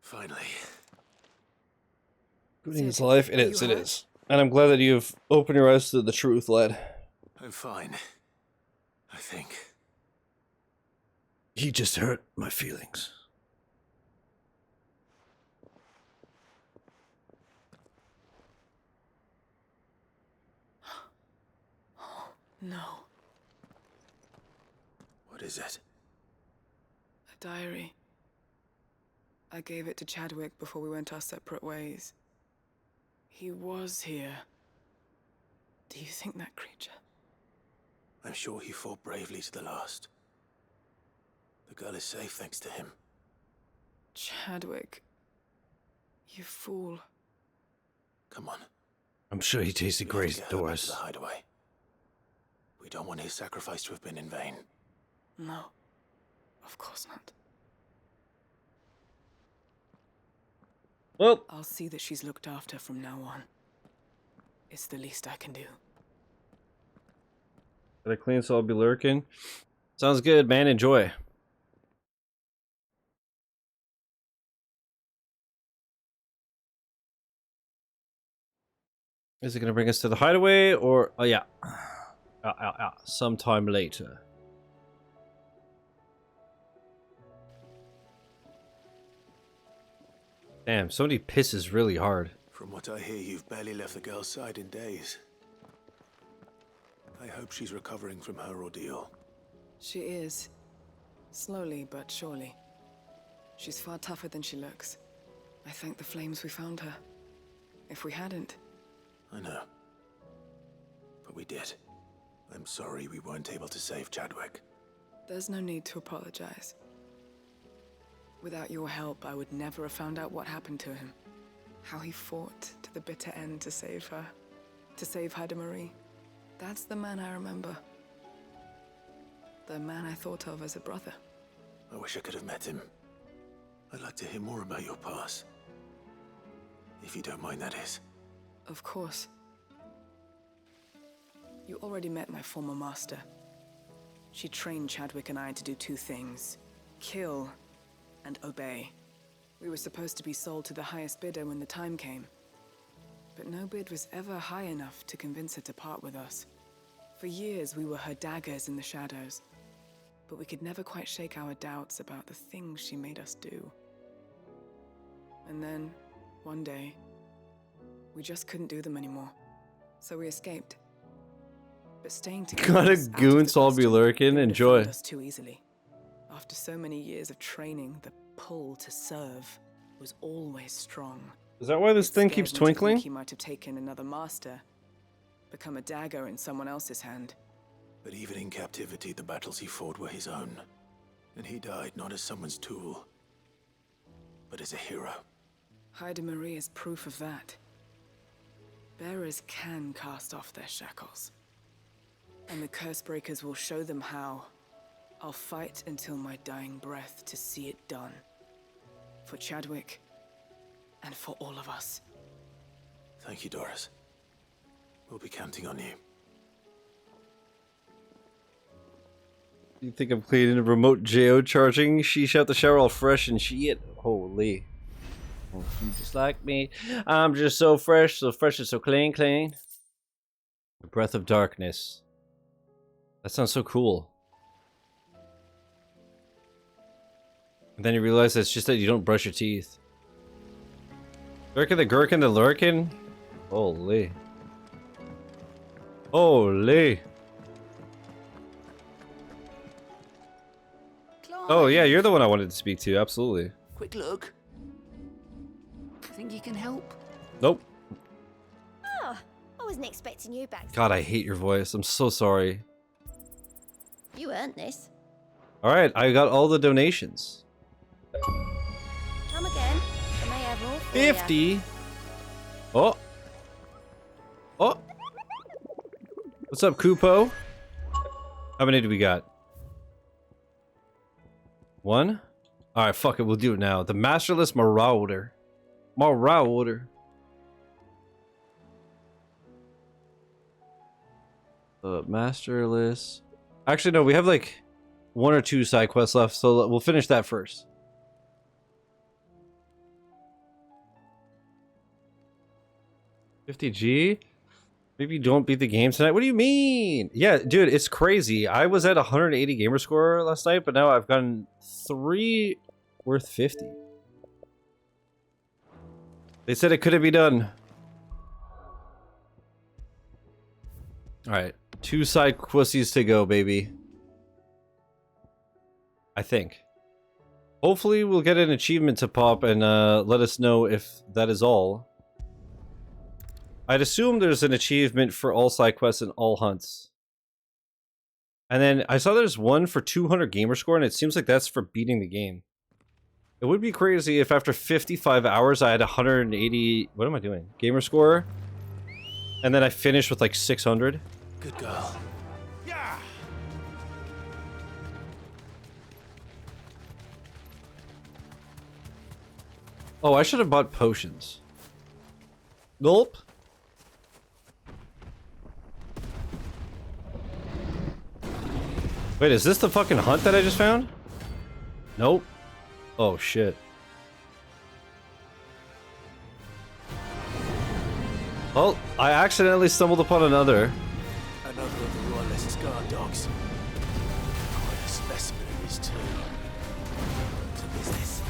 Finally. Gooning is life? It is, it is. And I'm glad that you've opened your eyes to the truth, lad. I'm fine. I think. He just hurt my feelings. No. What is it? A diary. I gave it to Chadwick before we went our separate ways. He was here. Do you think that creature? I'm sure he fought bravely to the last. The girl is safe thanks to him. Chadwick. You fool. Come on. I'm sure he tasted great, Doris. The hideaway. We don't want his sacrifice to have been in vain. No. Of course not. Well, I'll see that she's looked after from now on. It's the least I can do. Got a clean, so I'll be lurking. Sounds good, man. Enjoy. Is it going to bring us to the hideaway or... Oh, yeah. Sometime later. Damn, somebody pisses really hard. From what I hear, you've barely left the girl's side in days. I hope she's recovering from her ordeal. She is. Slowly but surely. She's far tougher than she looks. I thank the flames we found her. If we hadn't... I know. But we did. I'm sorry we weren't able to save Chadwick. There's no need to apologize. Without your help, I would never have found out what happened to him. How he fought to the bitter end to save her. To save Haida Marie. That's the man I remember. The man I thought of as a brother. I wish I could have met him. I'd like to hear more about your past. If you don't mind, that is. Of course. You already met my former master. She trained Chadwick and I to do two things. Kill and obey. We were supposed to be sold to the highest bidder when the time came. But no bid was ever high enough to convince her to part with us. For years we were her daggers in the shadows. But we could never quite shake our doubts about the things she made us do. And then, one day, we just couldn't do them anymore. So we escaped. But staying together... Got a goons all be lurking. Enjoy. Us too easily. After so many years of training, the pull to serve was always strong. Is that why this thing keeps twinkling? He might have taken another master, become a dagger in someone else's hand. But even in captivity, the battles he fought were his own. And he died not as someone's tool, but as a hero. Haida Marie is proof of that. Bearers can cast off their shackles. And the curse breakers will show them how. I'll fight until my dying breath to see it done. For Chadwick, and for all of us. Thank you, Doris. We'll be counting on you. You think I'm cleaning a remote geocharging? Sheesh out the shower all fresh and shit. Holy. Oh, you just like me. I'm just so fresh and so clean, clean. The breath of darkness. That sounds so cool. And then you realize it's just that you don't brush your teeth. Gherkin the gherkin the lurkin? Holy. Holy. Oh yeah, you're the one I wanted to speak to, absolutely. Quick look. Think you can help? Nope. Oh, I wasn't expecting you back. God, I hate your voice. I'm so sorry. You earned this. Alright, I got all the donations. Come again. I may have more for 50. ya. Oh. Oh. What's up, Kupo? How many do we got? One? Alright, fuck it, we'll do it now. The Masterless Marauder. Marauder. Masterless. Actually, no, we have like 1 or 2 side quests left, so we'll finish that first. $50G? Maybe you don't beat the game tonight? What do you mean? Yeah, dude, it's crazy. I was at 180 gamer score last night, but now I've gotten 3 worth 50. They said it couldn't be done. Alright, 2 side questies to go, baby. I think. Hopefully we'll get an achievement to pop and let us know if that is all. I'd assume there's an achievement for all side quests and all hunts. And then I saw there's one for 200 gamer score, and it seems like that's for beating the game. It would be crazy if after 55 hours I had 180... What am I doing? Gamer score? And then I finished with like 600. Good girl. Yeah. Oh, I should have bought potions. Nope. Wait, is this the fucking hunt that I just found? Nope. Oh, shit. Oh, I accidentally stumbled upon another. Another of the royalist guard dogs. Quite a specimen it is too. To business.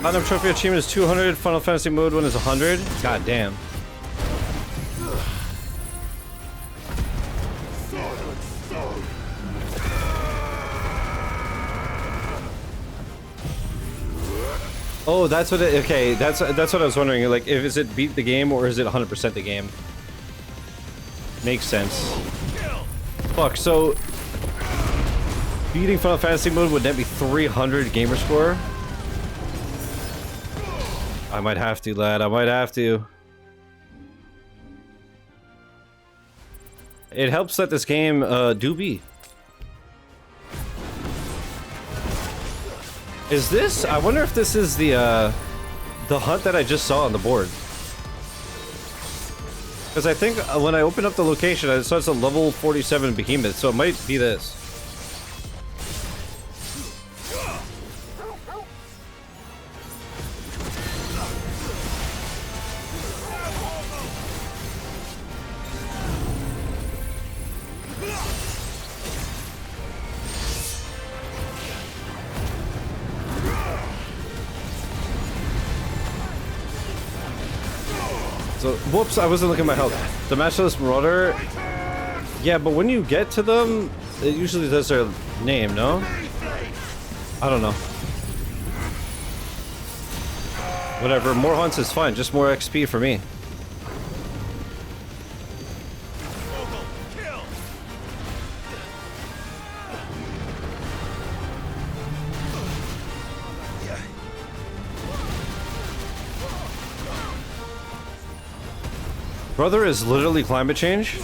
Platinum Trophy achievement is 200, Final Fantasy Mode 1 is 100. God damn. Oh, that's what it, okay, that's what I was wondering, like, if is it beat the game or is it 100% the game? Makes sense. Fuck, so beating Final Fantasy Mode would that be 300 gamer score? I might have to, lad, I might have to. It helps that this game do beat. Is this? I wonder if this is the hunt that I just saw on the board. Because I think when I opened up the location, I saw it's a level 47 behemoth, so it might be this. So, whoops, I wasn't looking at my health. The Matchless Marauder... Yeah, but when you get to them, it usually does their name, no? I don't know. Whatever, more hunts is fine, just more XP for me. Brother is literally climate change?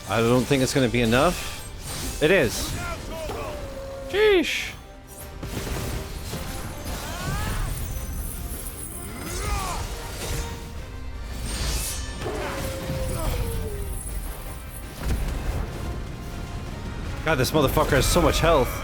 I don't think it's gonna be enough. It is. Sheesh. God, this motherfucker has so much health.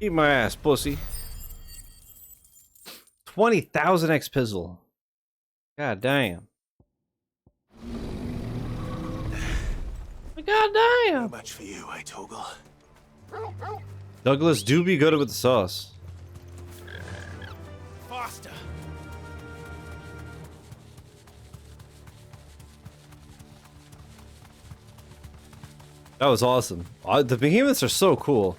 Eat my ass, pussy. 20,000 X Pizzle. God damn. God damn. No much for you, eh, Toggle? Douglas do be good with the sauce. Faster. That was awesome. The behemoths are so cool.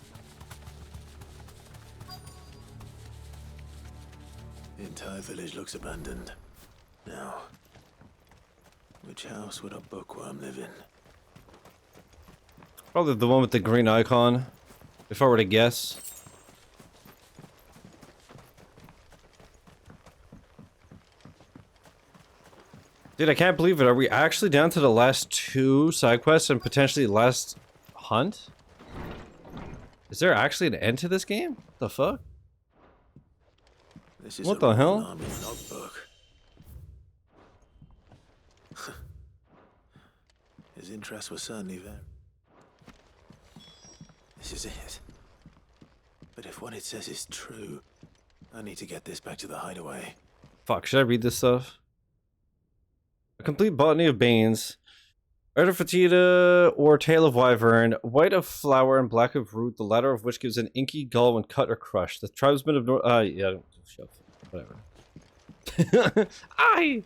The entire village looks abandoned. Now, which house would a bookworm live in? Probably the one with the green icon, if I were to guess. Dude, I can't believe it. Are we actually down to the last 2 side quests and potentially the last hunt? Is there actually an end to this game? The fuck? This is What the hell? army logbook. His interests were certainly there. This is it. But if what it says is true, I need to get this back to the hideaway. Fuck, should I read this stuff? A complete botany of Banes. Red of Fatida or Tail of Wyvern, white of flower and black of root, the latter of which gives an inky gall when cut or crushed. The tribesmen of North... yeah, shove. Whatever. Aye!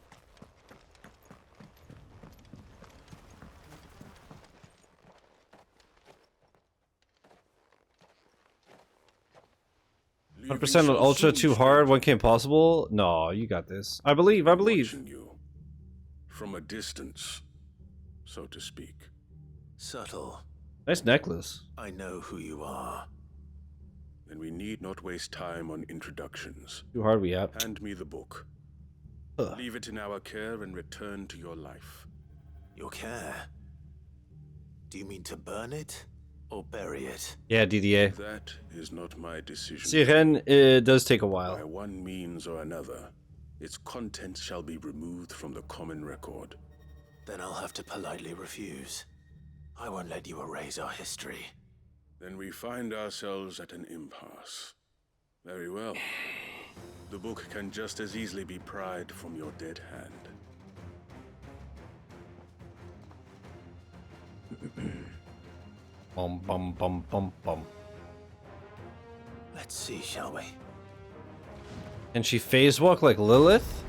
%, on ultra too hard, 1K impossible? No, you got this. I believe. Watching you. From a distance, so to speak. Subtle. Nice necklace. I know who you are. Then we need not waste time on introductions. Too hard we up. Hand me the book. Leave it in our care and return to your life. Your care? Do you mean to burn it? Or bury it? Yeah, DDA. That is not my decision. Siren, it does take a while. By one means or another, its contents shall be removed from the common record. Then I'll have to politely refuse. I won't let you erase our history. Then we find ourselves at an impasse. Very well. The book can just as easily be pried from your dead hand. Bum bum bum bum bum. Let's see, shall we? Can she phase walk like Lilith?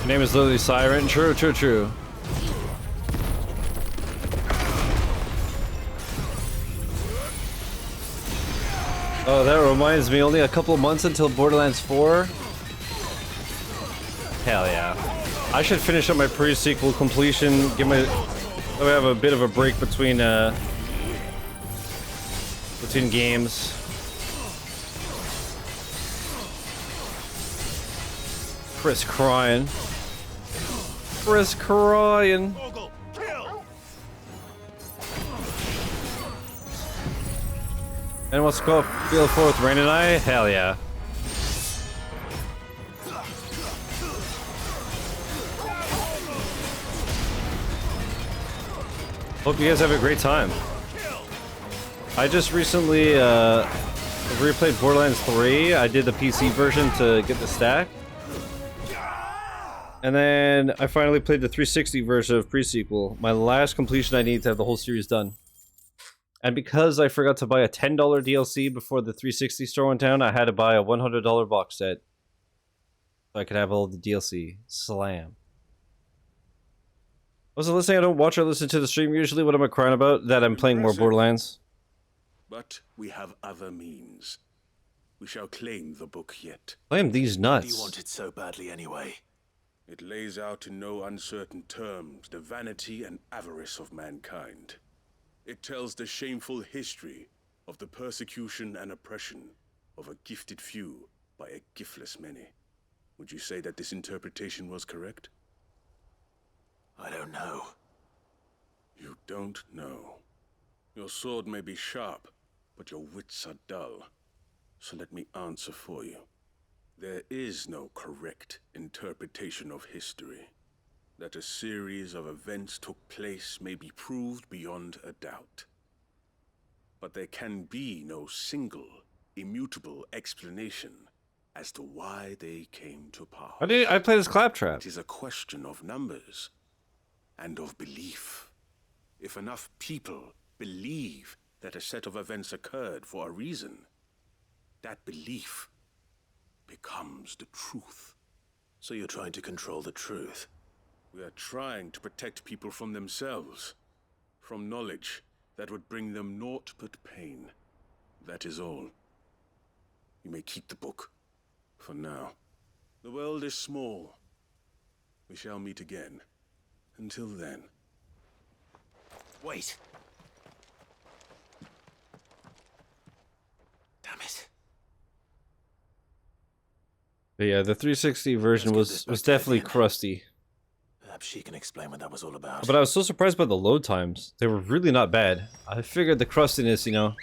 Her name is Lily Siren. True, true, true. Oh, that reminds me, only a couple months until Borderlands 4. Hell yeah. I should finish up my pre-sequel completion, give my... we have a bit of a break between games. Chris crying. Chris crying. And what's go feel for with Rain and I? Hell yeah. Hope you guys have a great time. I just recently replayed Borderlands 3. I did the PC version to get the stack. And then I finally played the 360 version of pre-sequel. My last completion I need to have the whole series done. And because I forgot to buy a $10 DLC before the 360 store went down, I had to buy a $100 box set. So I could have all the DLC. Slam. Wasn't listening, I don't watch or listen to the stream usually. What am I crying about? That I'm playing more Borderlands. But we have other means. We shall claim the book yet. Claim these nuts. Do you want it so badly anyway? It lays out in no uncertain terms the vanity and avarice of mankind. It tells the shameful history of the persecution and oppression of a gifted few by a giftless many. Would you say that this interpretation was correct? I don't know. You don't know. Your sword may be sharp, but your wits are dull. So let me answer for you. There is no correct interpretation of history. That a series of events took place may be proved beyond a doubt. But there can be no single, immutable explanation as to why they came to pass. I play this claptrap. It is a question of numbers and of belief. If enough people believe that a set of events occurred for a reason, that belief becomes the truth. So you're trying to control the truth? We are trying to protect people from themselves, from knowledge that would bring them naught but pain. That is all. You may keep the book, for now. The world is small. We shall meet again. Until then. Wait. Damn it. But yeah, the 360 version was definitely crusty. Perhaps she can explain what that was all about. But I was so surprised by the load times. They were really not bad. I figured the crustiness, you know,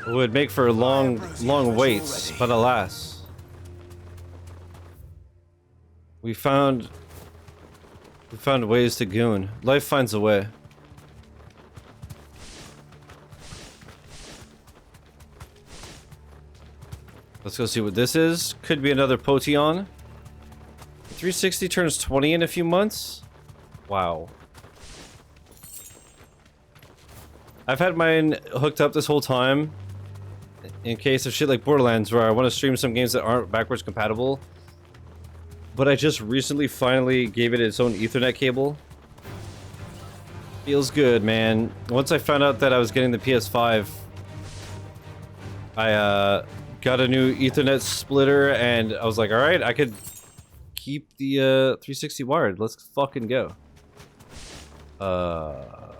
would make for long waits, but alas. We found ways to goon. Life finds a way. Let's go see what this is. Could be another Potion. 360 turns 20 in a few months. Wow. I've had mine hooked up this whole time in case of shit like Borderlands, where I want to stream some games that aren't backwards compatible. But I just recently finally gave it its own Ethernet cable. Feels good, man. Once I found out that I was getting the PS5, I got a new Ethernet splitter, and I was like, alright, I could keep the 360 wired. Let's fucking go. Come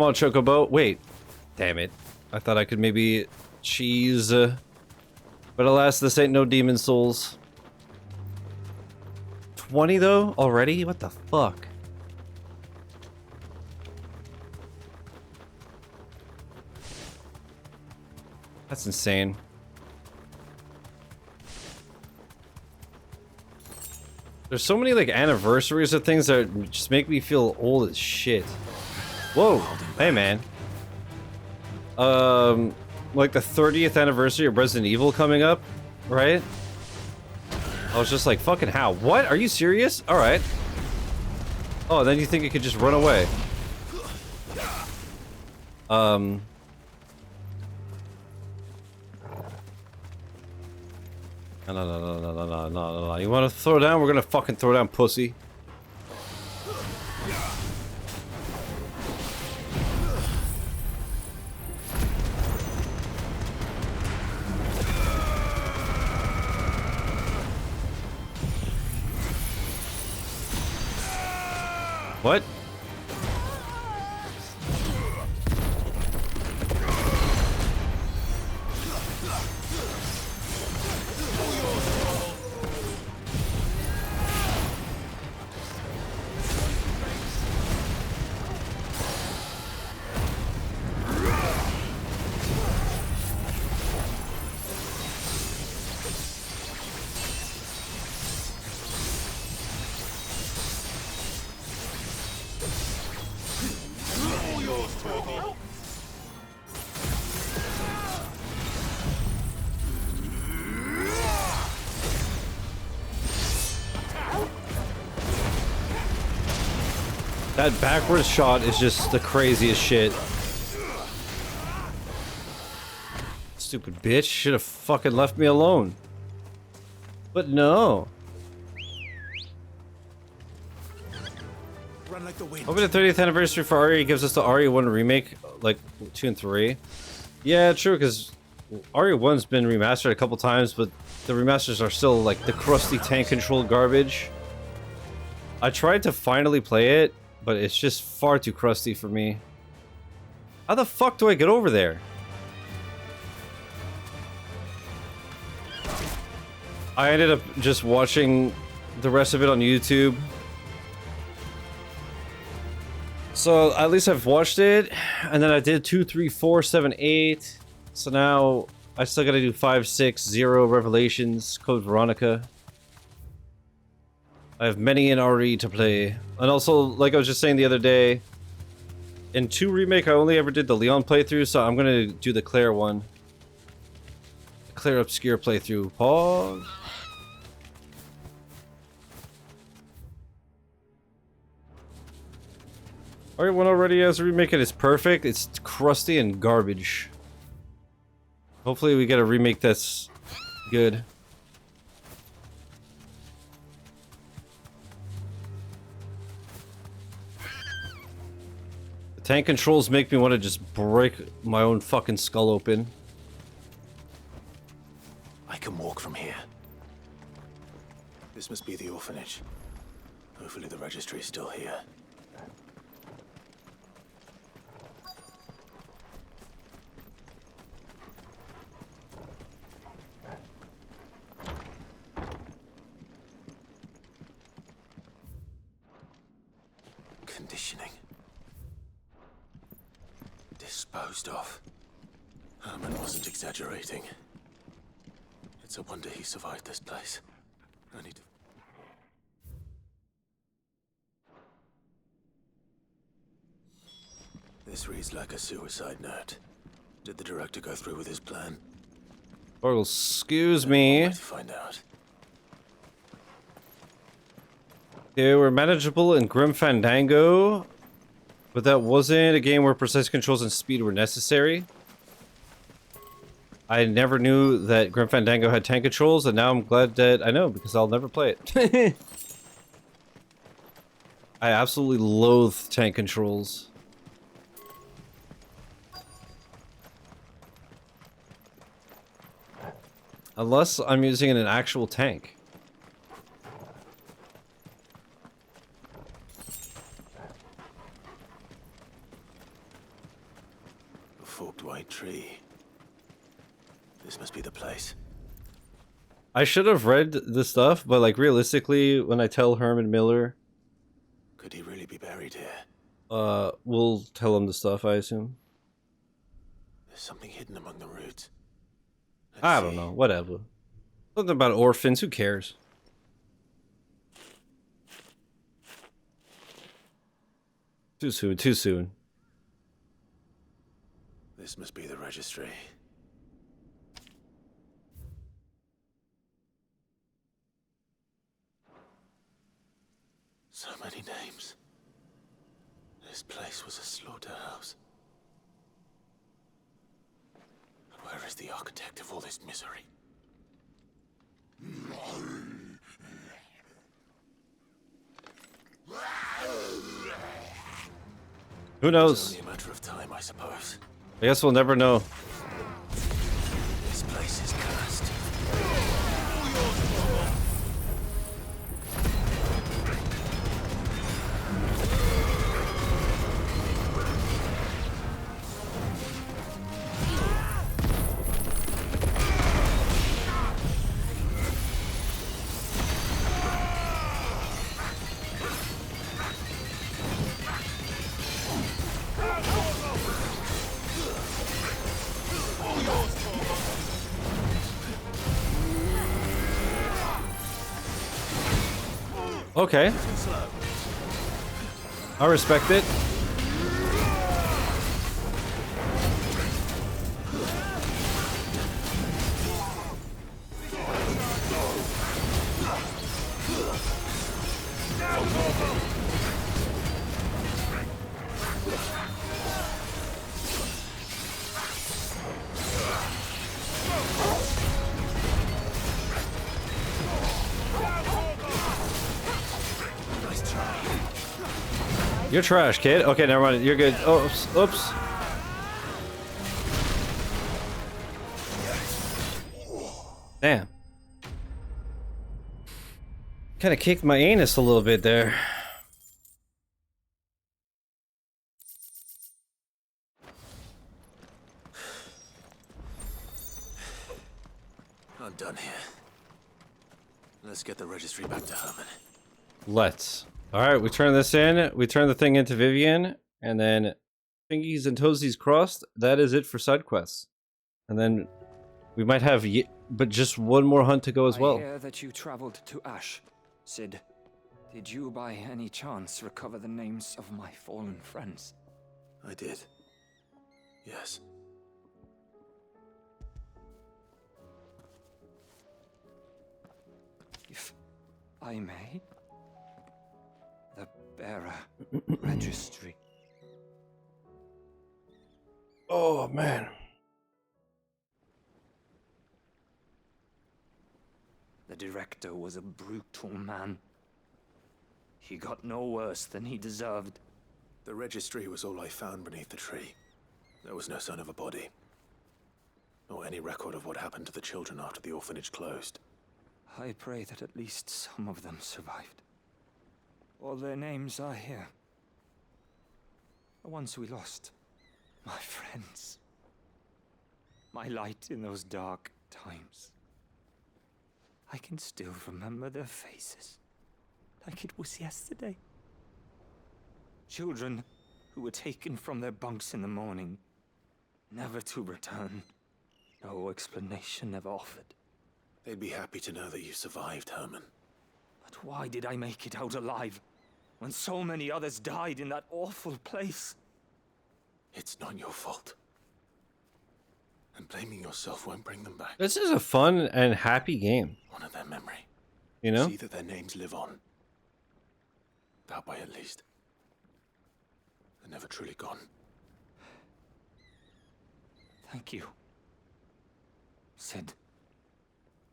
on, Chocobo. Wait. Damn it. I thought I could maybe cheese. But alas, this ain't no Demon Souls. 20 though? Already? What the fuck? That's insane. There's so many like anniversaries of things that just make me feel old as shit. Whoa, hey man. Like the 30th anniversary of Resident Evil coming up, right? I was just like, fucking how? What? Are you serious? Alright. Oh, then you think it could just run away. No. You wanna throw down? We're gonna fucking throw down, pussy. What? That backwards shot is just the craziest shit. Stupid bitch, should have fucking left me alone. But no. Run like the wind. Hoping the 30th anniversary for RE gives us the RE1 remake, like 2 and 3. Yeah, true, because RE1's been remastered a couple times, but the remasters are still like the crusty tank control garbage. I tried to finally play it, but it's just far too crusty for me. How the fuck do I get over there? I ended up just watching the rest of it on YouTube. So at least I've watched it, and then I did 2, 3, 4, 7, 8. So now I still gotta do 5, 6, 0 Revelations, Code Veronica. I have many an RE to play. And also, like I was just saying the other day, in 2 Remake I only ever did the Leon playthrough, so I'm gonna do the Claire one. Claire Obscure playthrough. Pause. RE1 already has a remake and it's perfect. It's crusty and garbage. Hopefully we get a remake that's good. Tank controls make me want to just break my own fucking skull open. I can walk from here. This must be the orphanage. Hopefully the registry is still here. Conditioning. Disposed of. Herman wasn't exaggerating. It's a wonder he survived this place. I need to... This reads like a suicide note. Did the director go through with his plan? Or excuse me. Let's find out. They were manageable in Grim Fandango, but that wasn't a game where precise controls and speed were necessary. I never knew that Grim Fandango had tank controls, and now I'm glad that I know, because I'll never play it. I absolutely loathe tank controls. Unless I'm using an actual tank. A forked white tree. This must be the place. I should have read the stuff, but like realistically, when I tell Herman Miller, Could he really be buried here? we'll tell him the stuff, I assume. There's something hidden among the roots. I don't know, whatever. Something about orphans, who cares? Too soon, too soon. This must be the registry. So many names. This place was a slaughterhouse. But where is the architect of all this misery? Who knows? It's only a matter of time, I suppose. I guess we'll never know. This place is cursed. Okay. I respect it. You're trash, kid. Okay, never mind. You're good. Oh, oops. Oops. Damn. Kind of kicked my anus a little bit there. I'm done here. Let's get the registry back to Herman. Let's. Alright, we turn this in. We turn the thing into Vivian. And then fingies and toesies crossed. That is it for side quests. And then we might have but just one more hunt to go as well. I hear that you traveled to Ash. Sid, did you by any chance recover the names of my fallen friends? I did. Yes. If I may? The bearer registry. Oh, man. The director was a brutal man. He got no worse than he deserved. The registry was all I found beneath the tree. There was no sign of a body. Or any record of what happened to the children after the orphanage closed. I pray that at least some of them survived. All their names are here. The ones we lost. My friends. My light in those dark times. I can still remember their faces. Like it was yesterday. Children who were taken from their bunks in the morning. Never to return. No explanation ever offered. They'd be happy to know that you survived, Herman. But why did I make it out alive? When so many others died in that awful place? It's not your fault. And blaming yourself won't bring them back. This is a fun and happy game. Honor their memory. You know? See that their names live on. That way, at least. They're never truly gone. Thank you. Sid,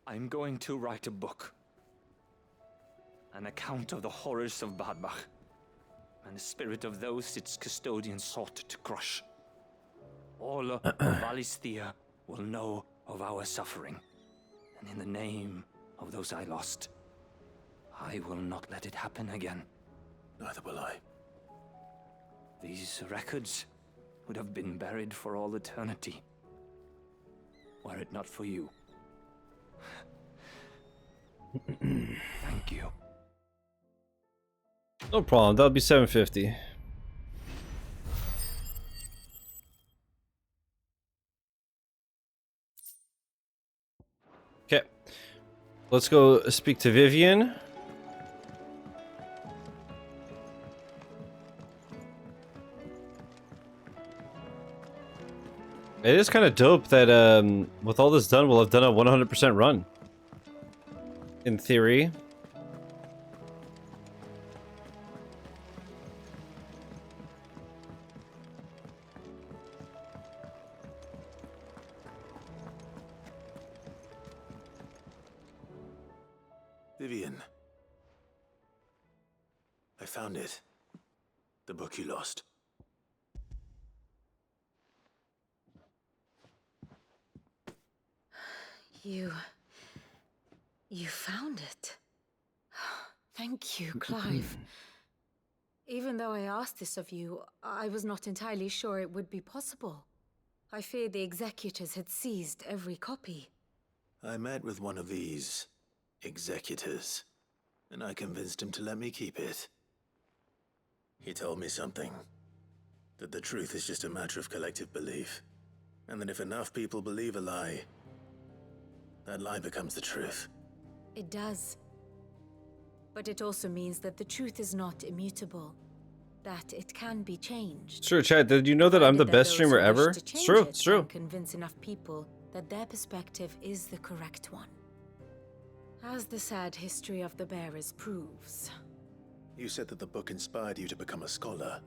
I'm going to write a book. An account of the horrors of Badbach, and the spirit of those its custodians sought to crush. All of Valisthea will know of our suffering, and in the name of those I lost, I will not let it happen again. Neither will I. These records would have been buried for all eternity, were it not for you. Thank you. No problem. That'll be 750. Okay. Let's go speak to Vivian. It is kind of dope that with all this done, we'll have done a 100% run. In theory. Vivian. I found it. The book you lost. You found it. Thank you, Clive. Even though I asked this of you, I was not entirely sure it would be possible. I feared the executors had seized every copy. I met with one of these executors, and I convinced him to let me keep it. He told me something. That the truth is just a matter of collective belief. And that if enough people believe a lie, that lie becomes the truth. It does. But it also means that the truth is not immutable. That it can be changed. Sure, Chad, did you know that I'm the best streamer ever? It's true, it's true. Convince enough people that their perspective is the correct one. As the sad history of the bearers proves. You said that the book inspired you to become a scholar.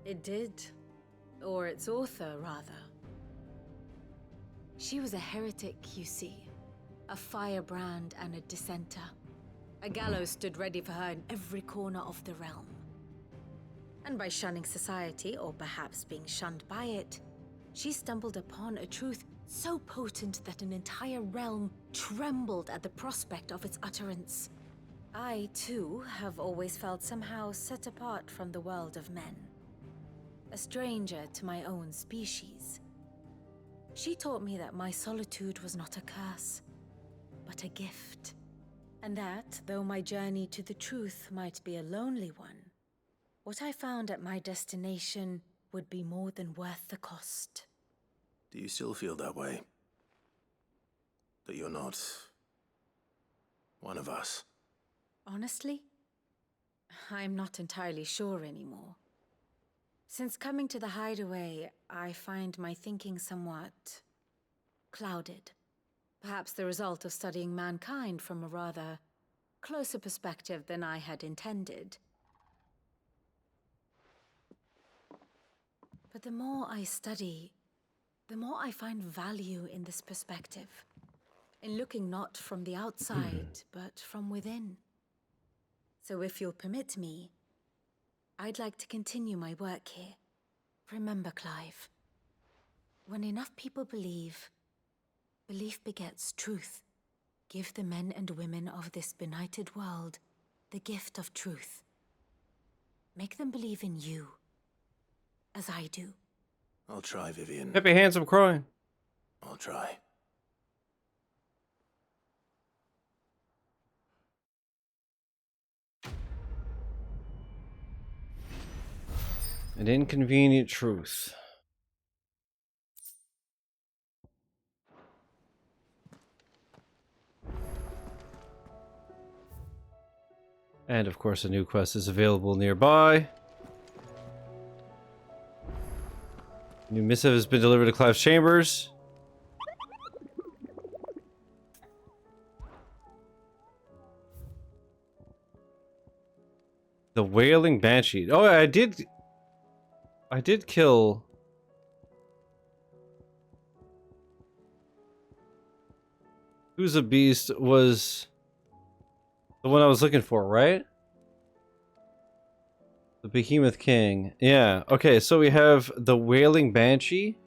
It did. Or its author, rather. She was a heretic, you see. A firebrand and a dissenter. A gallows stood ready for her in every corner of the realm. And by shunning society, or perhaps being shunned by it, she stumbled upon a truth so potent that an entire realm trembled at the prospect of its utterance. I, too, have always felt somehow set apart from the world of men. A stranger to my own species. She taught me that my solitude was not a curse, but a gift. And that, though my journey to the truth might be a lonely one, what I found at my destination would be more than worth the cost. Do you still feel that way? That you're not one of us? Honestly, I'm not entirely sure anymore. Since coming to the hideaway, I find my thinking somewhat clouded. Perhaps the result of studying mankind from a rather closer perspective than I had intended. But the more I study, the more I find value in this perspective. In looking not from the outside, but from within. So if you'll permit me, I'd like to continue my work here. Remember, Clive, when enough people believe, belief begets truth. Give the men and women of this benighted world the gift of truth. Make them believe in you, as I do. I'll try, Vivian. Happy hands, I'm crying. I'll try. An inconvenient truth. And of course a new quest is available nearby. New missive has been delivered to Clive's chambers. The Wailing Banshee. Oh, I did kill... Who's a Beast was the one I was looking for, right? The Behemoth King. Yeah, okay, so we have the Wailing Banshee.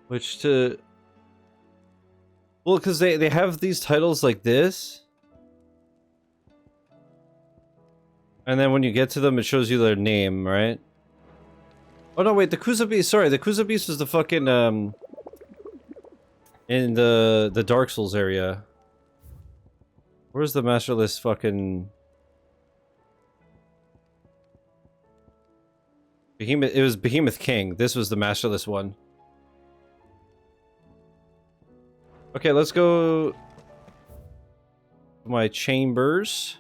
Which to... Well, because they have these titles like this. And then when you get to them, it shows you their name, right? Oh no, wait, the Kuza Beast, sorry, the Kuza Beast was the fucking, in the Dark Souls area. Where's the Masterless fucking... Behemoth, it was Behemoth King. This was the Masterless one. Okay, let's go... my chambers.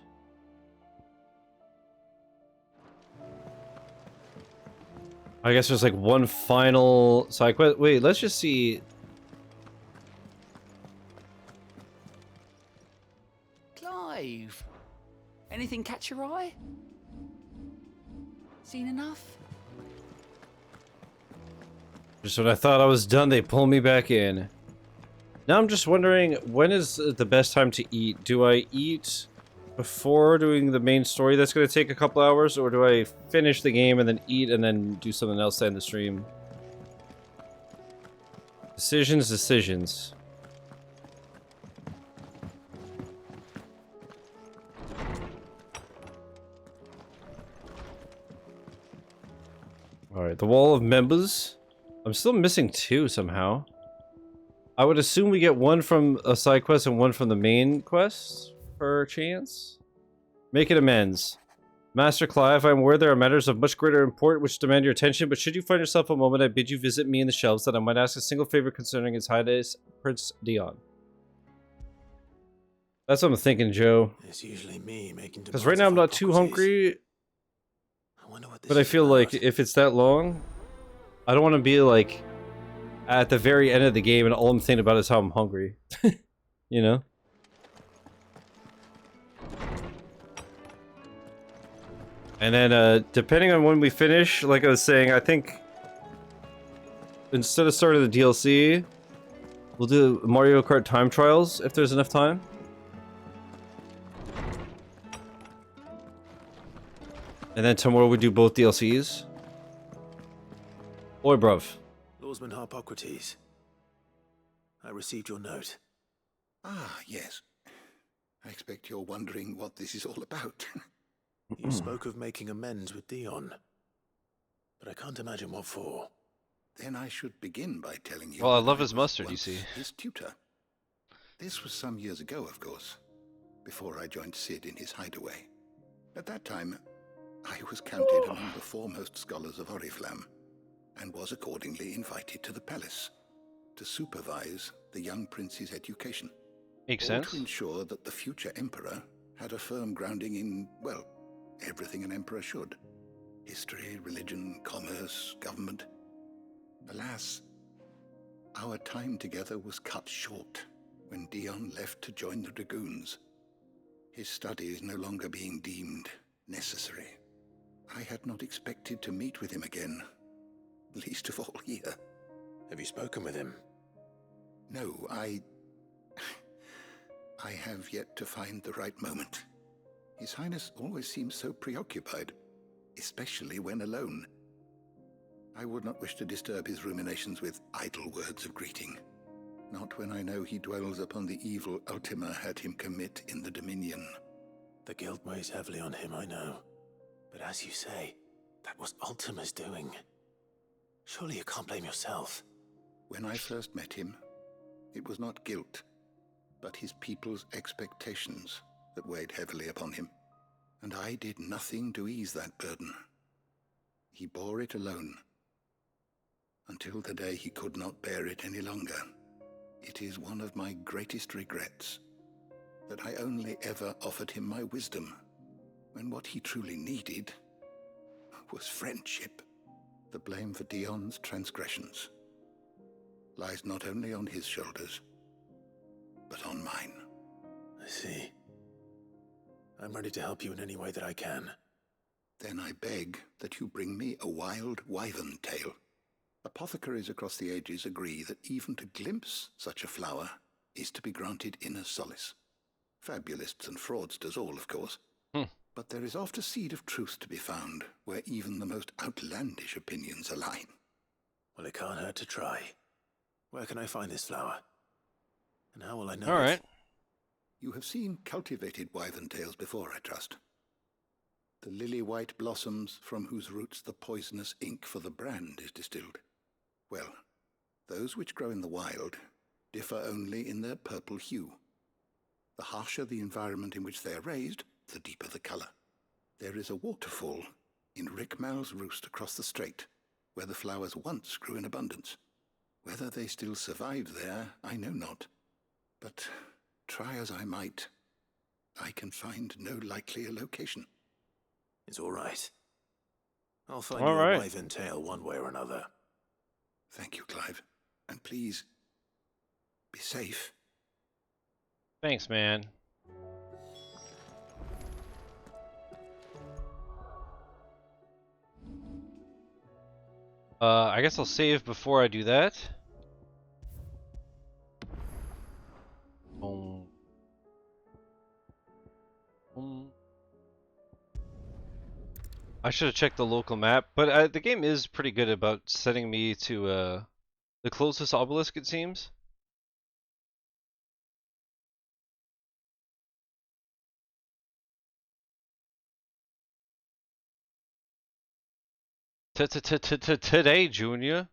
I guess there's like one final side quest. Wait, let's just see. Clive, anything catch your eye? Seen enough? Just when I thought I was done, they pull me back in. Now I'm just wondering, when is the best time to eat? Do I eat before doing the main story that's going to take a couple hours, or do I finish the game and then eat and then do something else to end the stream? Decisions. Alright, the Wall of Members. I'm still missing 2 somehow. I would assume we get one from a side quest and one from the main quest, per chance. Making amends. Master Clive, I am aware there are matters of much greater import which demand your attention, but should you find yourself a moment, I bid you visit me in the shelves that I might ask a single favor concerning His Highness Prince Dion. That's what I'm thinking, Joe. It's usually me making. Because right now I'm not too hungry, but I feel like if it's that long, I don't want to be like at the very end of the game and all I'm thinking about is how I'm hungry. You know? And then, depending on when we finish, like I was saying, I think instead of starting the DLC, we'll do Mario Kart Time Trials if there's enough time. And then tomorrow we do both DLCs. Oi, bruv. Lawsman Harpocrates, I received your note. Ah, yes. I expect you're wondering what this is all about. You spoke of making amends with Dion, but I can't imagine what for. Then I should begin by telling you... Well, I love his mustard, you see. His tutor. This was some years ago, of course, before I joined Sid in his hideaway. At that time, I was counted among the foremost scholars of Oriflamme, and was accordingly invited to the palace to supervise the young prince's education. Makes All sense. to ensure that the future emperor had a firm grounding in, well, everything an emperor should. History, religion, commerce, government. Alas, our time together was cut short when Dion left to join the Dragoons. His studies no longer being deemed necessary. I had not expected to meet with him again, least of all here. Have you spoken with him? No, I have yet to find the right moment. His Highness always seems so preoccupied, especially when alone. I would not wish to disturb his ruminations with idle words of greeting. Not when I know he dwells upon the evil Ultima had him commit in the Dominion. The guilt weighs heavily on him, I know. But as you say, that was Ultima's doing. Surely you can't blame yourself. When I first met him, it was not guilt, but his people's expectations that weighed heavily upon him. And I did nothing to ease that burden. He bore it alone, until the day he could not bear it any longer. It is one of my greatest regrets that I only ever offered him my wisdom, when what he truly needed was friendship. The blame for Dion's transgressions lies not only on his shoulders, but on mine. I see. I'm ready to help you in any way that I can. Then I beg that you bring me a wild wyvern tail. Apothecaries across the ages agree that even to glimpse such a flower is to be granted inner solace. Fabulists and fraudsters all, of course. But there is oft a seed of truth to be found where even the most outlandish opinions align. Well, it can't hurt to try. Where can I find this flower? And how will I know All right. it? You have seen cultivated wyvern tails before, I trust. The lily-white blossoms from whose roots the poisonous ink for the brand is distilled. Well, those which grow in the wild differ only in their purple hue. The harsher the environment in which they are raised, the deeper the color. There is a waterfall in Rickmal's roost across the strait, where the flowers once grew in abundance. Whether they still survive there, I know not. But try as I might, I can find no likelier location. It's all right. I'll find All you right. a wyvern tail one way or another. Thank you, Clive. And please, be safe. Thanks, man. I guess I'll save before I do that. I should have checked the local map, but the game is pretty good about sending me to the closest obelisk, it seems. Today, Junior.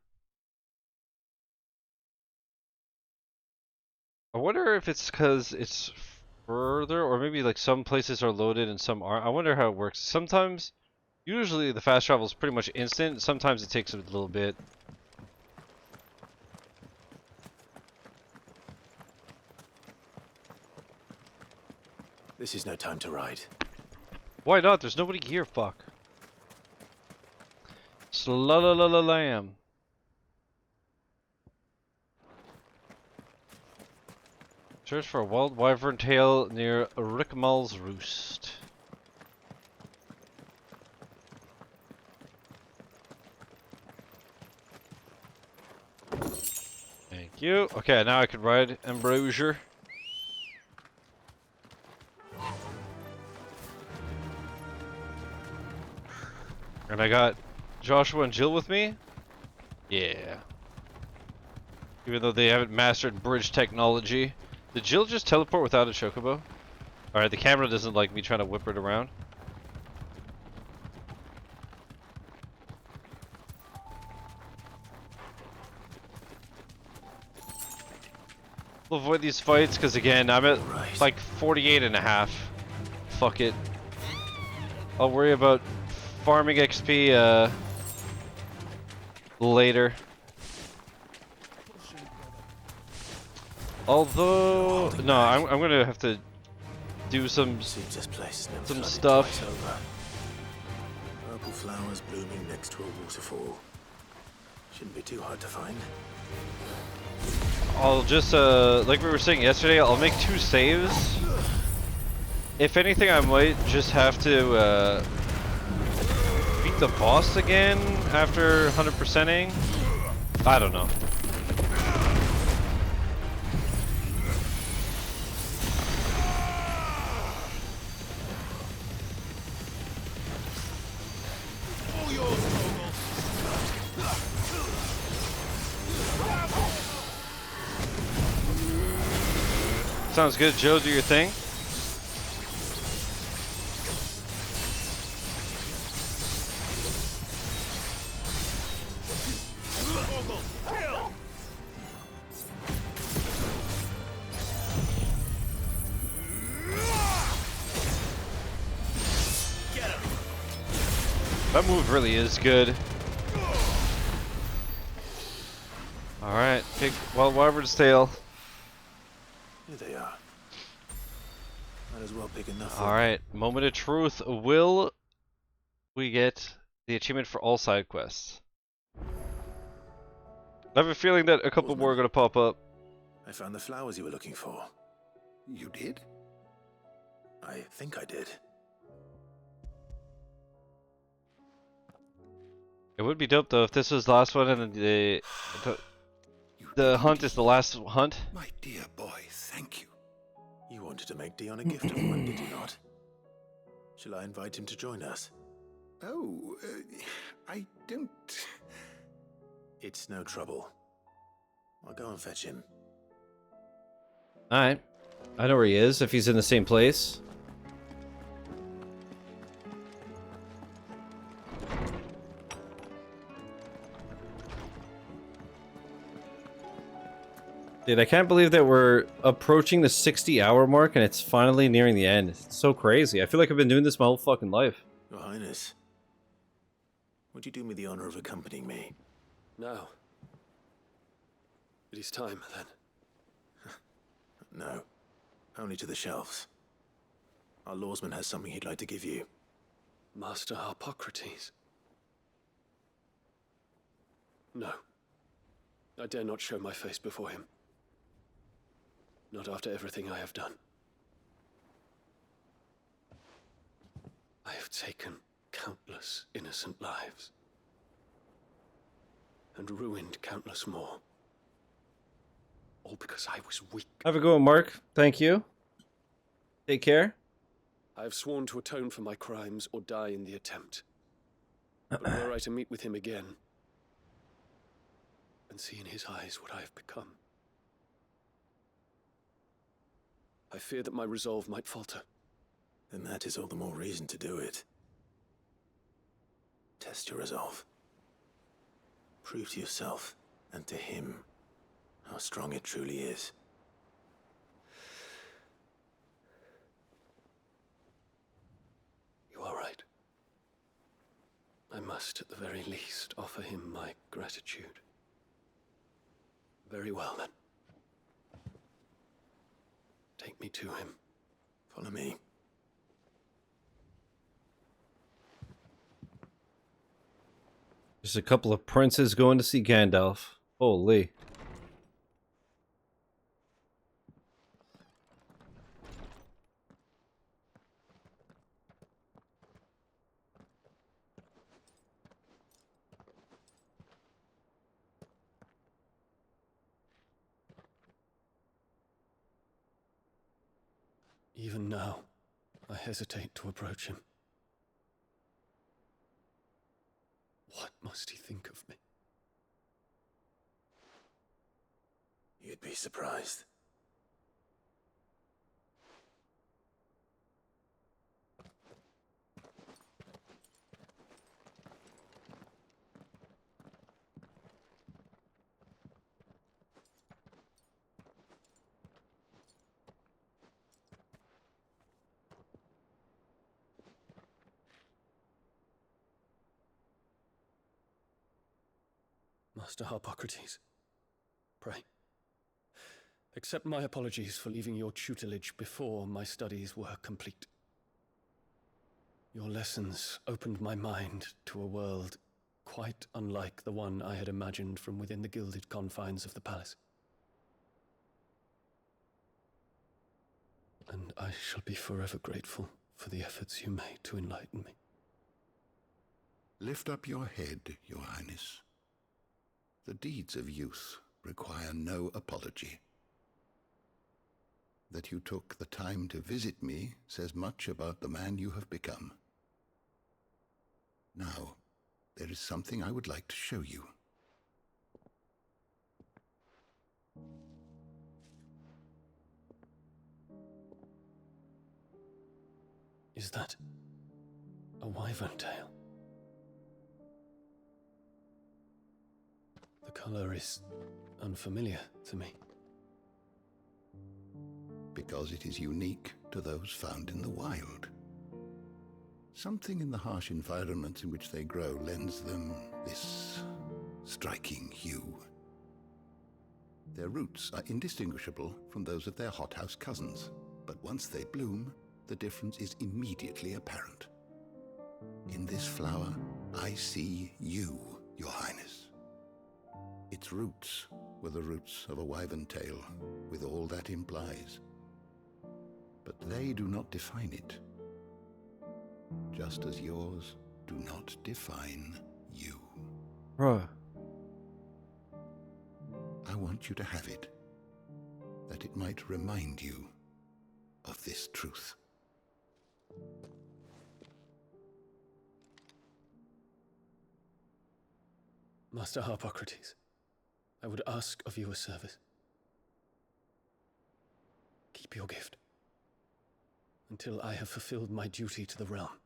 I wonder if it's because it's further, or maybe like some places are loaded and some aren't. I wonder how it works. Sometimes, usually the fast travel is pretty much instant. Sometimes it takes a little bit. This is no time to ride. Why not? There's nobody here, fuck. Slalalam. Search for a wild wyvern tail near Rickmal's roost. Thank you. Okay, now I can ride Ambrosia. And I got Joshua and Jill with me? Yeah. Even though they haven't mastered bridge technology. Did Jill just teleport without a chocobo? Alright, the camera doesn't like me trying to whip it around. We'll avoid these fights because again, I'm at like 48 and a half. Fuck it. I'll worry about farming XP later. Although no, I'm gonna have to do some stuff. Purple flowers blooming next to a waterfall. Shouldn't be too hard to find. I'll just like we were saying yesterday, I'll make 2 saves. If anything, I might just have to beat the boss again after 100%ing. I don't know. Sounds good, Joe. Do your thing. That move really is good. Alright, pick wild wyvern's tail. Here they are. Might as well pick enough. Alright, moment of truth. Will we get The achievement for all side quests. I have a feeling that a couple more are gonna pop up. I found the flowers you were looking for. You did? I think I did. It would be dope though if this was the last one and the hunt is the last hunt. My dear boy, thank you. You wanted to make Dion a gift of one, did you not? Shall I invite him to join us? Oh, I don't... It's no trouble. I'll go and fetch him. Alright. I know where he is, if he's in the same place. Dude, I can't believe that we're approaching the 60-hour mark and it's finally nearing the end. It's so crazy. I feel like I've been doing this my whole fucking life. Your Highness, would you do me the honor of accompanying me? No. It is time, then. No. Only to the shelves. Our lawsman has something he'd like to give you. Master Harpocrates. No. I dare not show my face before him. Not after everything I have done. I have taken countless innocent lives. And ruined countless more. All because I was weak. Have a good one, Mark. Thank you. Take care. I have sworn to atone for my crimes or die in the attempt. But were I to meet with him again, and see in his eyes what I have become, I fear that my resolve might falter. Then that is all the more reason to do it. Test your resolve. Prove to yourself and to him how strong it truly is. You are right. I must, at the very least, offer him my gratitude. Very well, then. Take me to him. Follow me. There's a couple of princes going to see Gandalf. Holy. Even now, I hesitate to approach him. What must he think of me? You'd be surprised. Master Harpocrates, pray, accept my apologies for leaving your tutelage before my studies were complete. Your lessons opened my mind to a world quite unlike the one I had imagined from within the gilded confines of the palace. And I shall be forever grateful for the efforts you made to enlighten me. Lift up your head, Your Highness. The deeds of youth require no apology. That you took the time to visit me says much about the man you have become. Now, there is something I would like to show you. Is that a wyvern tail? The color is unfamiliar to me. Because it is unique to those found in the wild. Something in the harsh environments in which they grow lends them this striking hue. Their roots are indistinguishable from those of their hothouse cousins, but once they bloom, the difference is immediately apparent. In this flower, I see you, Your Highness. Its roots were the roots of a wyvern tale, with all that implies. But they do not define it, just as yours do not define you. Bruh. I want you to have it, that it might remind you of this truth. Master Harpocrates, I would ask of you a service. Keep your gift until I have fulfilled my duty to the realm,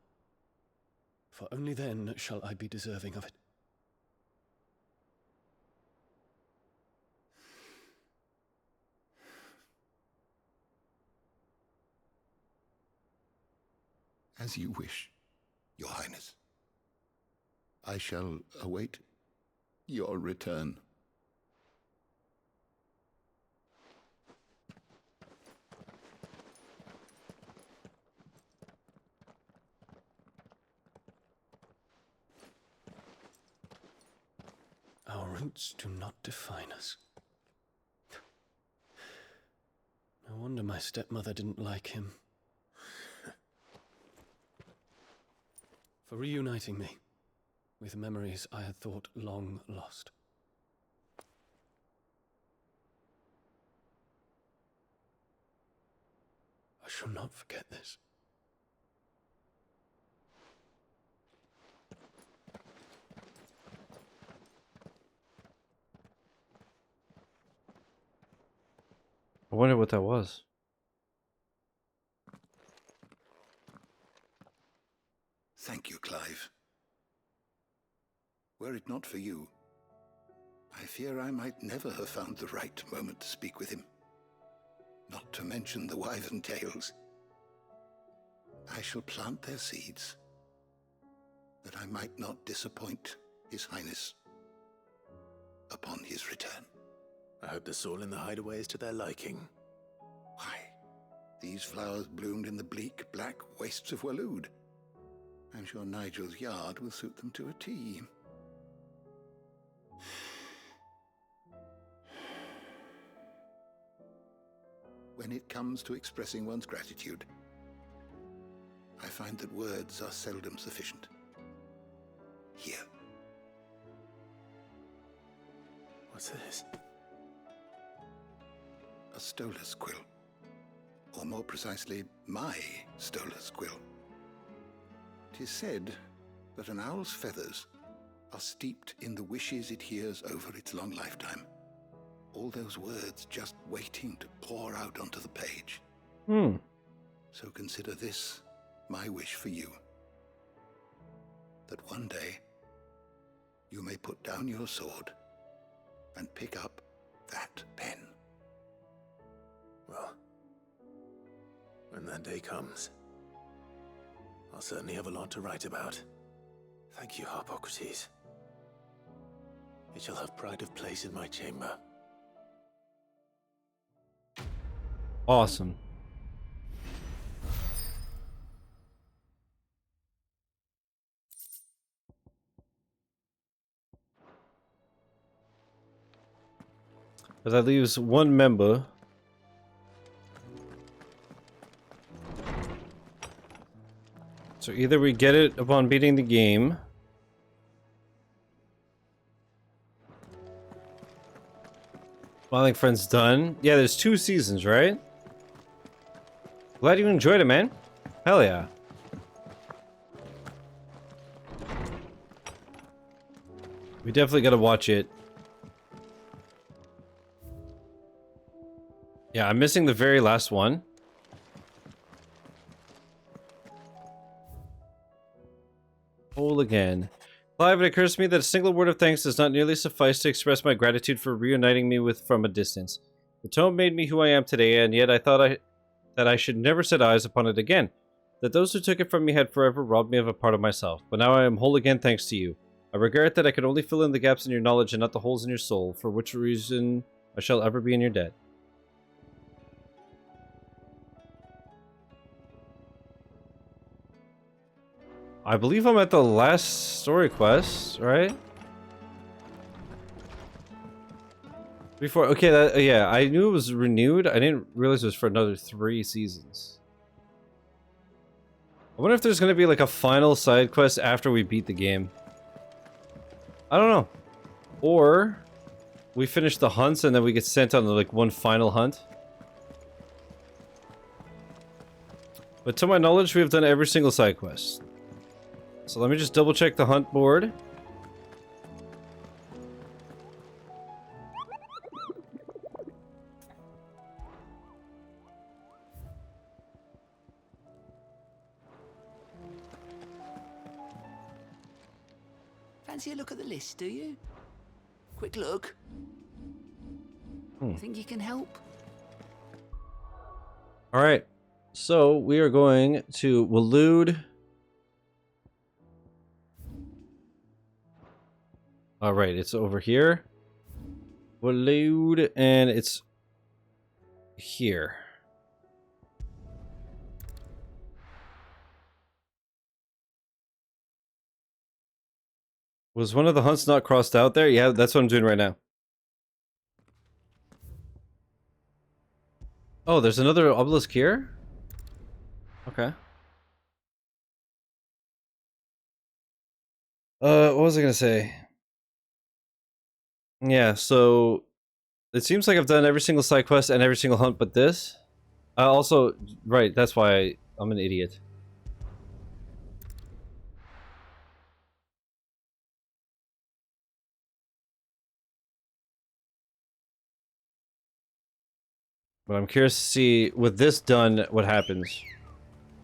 for only then shall I be deserving of it. As you wish, Your Highness. I shall await your return. Our roots do not define us. No wonder my stepmother didn't like him. For reuniting me with memories I had thought long lost. I shall not forget this. I wonder what that was. Thank you, Clive. Were it not for you, I fear I might never have found the right moment to speak with him. Not to mention the wyvern tales. I shall plant their seeds, that I might not disappoint His Highness upon his return. I hope the soil in the hideaway is to their liking. Why, these flowers bloomed in the bleak, black wastes of Waloed. I'm sure Nigel's yard will suit them to a T. When it comes to expressing one's gratitude, I find that words are seldom sufficient. Here. What's this? A Stolas quill. Or more precisely, my Stolas quill. 'Tis said that an owl's feathers are steeped in the wishes it hears over its long lifetime. All those words just waiting to pour out onto the page. So consider this my wish for you. That one day you may put down your sword and pick up that pen. Well, when that day comes, I'll certainly have a lot to write about. Thank you, Harpocrates. It shall have pride of place in my chamber. Awesome. But that leaves one member. So either we get it upon beating the game. Smiling Friend's done. Yeah, there's 2 seasons, right? Glad you enjoyed it, man. Hell yeah. We definitely gotta watch it. Yeah, I'm missing the very last one. Whole again. Clive, it occurs to me that a single word of thanks does not nearly suffice to express my gratitude for reuniting me with from a distance. The tome made me who I am today, and yet I thought that I should never set eyes upon it again. That those who took it from me had forever robbed me of a part of myself. But now I am whole again thanks to you. I regret that I could only fill in the gaps in your knowledge and not the holes in your soul, for which reason I shall ever be in your debt. I believe I'm at the last story quest, right? Before, okay, that, yeah, I knew it was renewed. I didn't realize it was for another 3 seasons. I wonder if there's gonna be like a final side quest after we beat the game. I don't know. Or we finish the hunts and then we get sent on like one final hunt. But to my knowledge, we have done every single side quest. So let me just double check the hunt board. Fancy a look at the list, do you? Quick look. Think you can help? Alright. So we are going to Waloed. Alright, it's over here. Waloed, and it's here. Was one of the hunts not crossed out there? Yeah, that's what I'm doing right now. Oh, there's another obelisk here? Okay. What was I gonna say? Yeah, so it seems like I've done every single side quest and every single hunt but this. Also, right, that's why I'm an idiot. But I'm curious to see, with this done, what happens.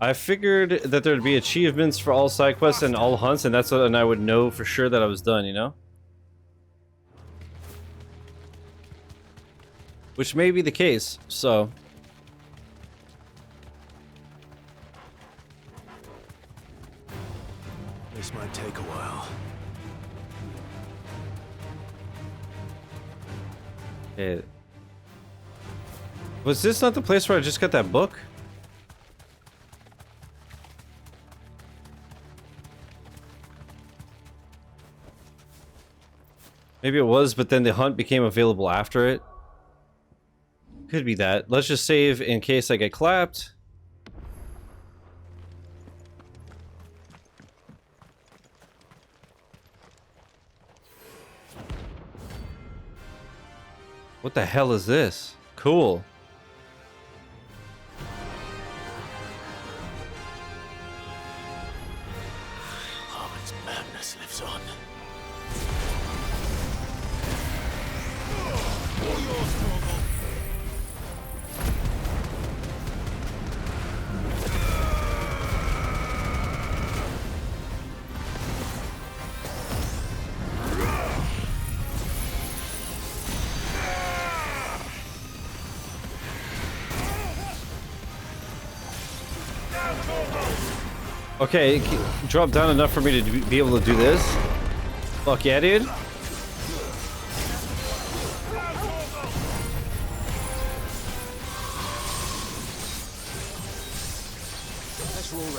I figured that there'd be achievements for all side quests and all hunts, and that's what, and I would know for sure that I was done, you know? Which may be the case, so... This might take a while. Okay. Was this not the place where I just got that book? Maybe it was, but then the hunt became available after it. Could be that. Let's just save in case I get clapped. What the hell is this? Cool. Harmon's madness lives on. Okay, drop down enough for me to be able to do this. Fuck yeah, dude.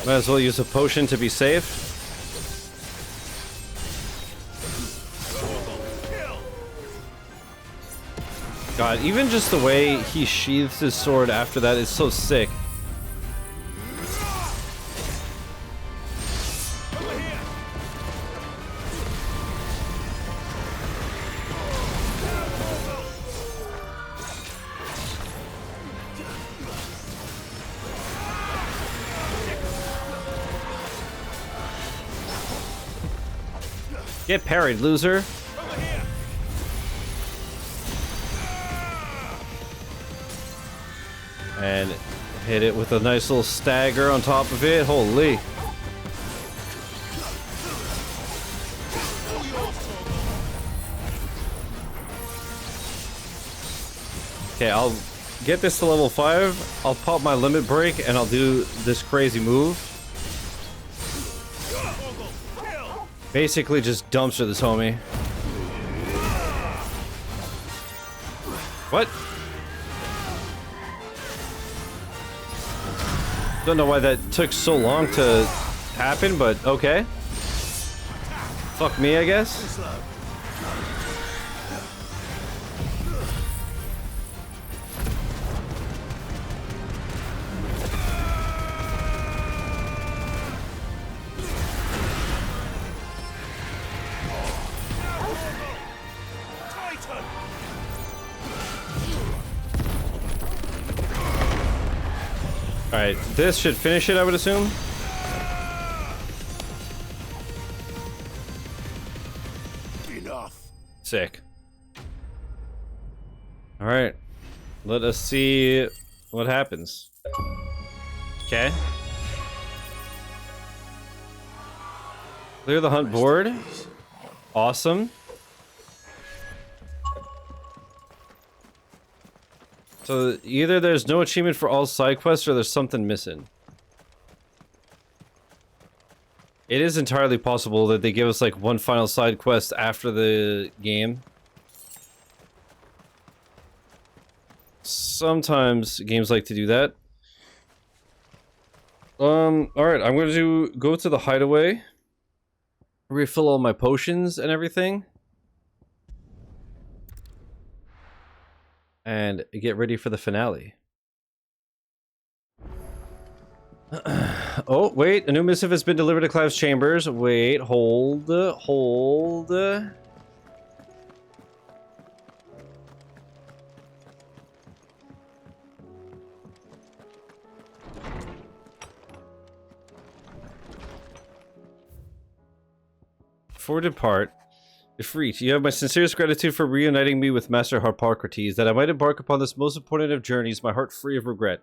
Might as well use a potion to be safe. God, even just the way he sheathes his sword after that is so sick. Get parried, loser. And hit it with a nice little stagger on top of it. Holy. Okay, I'll get this to level 5. I'll pop my limit break and I'll do this crazy move. Basically just dumpster this homie. What? Don't know why that took so long to happen, but okay. Fuck me, I guess. Alright, this should finish it, I would assume. Enough. Sick. Alright. Let us see what happens. Okay. Clear the hunt board. Awesome. So either there's no achievement for all side quests or there's something missing. It is entirely possible that they give us like one final side quest after the game. Sometimes games like to do that. Alright, I'm going to go to the hideaway. Refill all my potions and everything. And get ready for the finale. Oh, wait. A new missive has been delivered to Clive's chambers. Wait, hold. Before depart, Ifrit, you have my sincerest gratitude for reuniting me with Master Harpocrates, that I might embark upon this most important of journeys, my heart free of regret.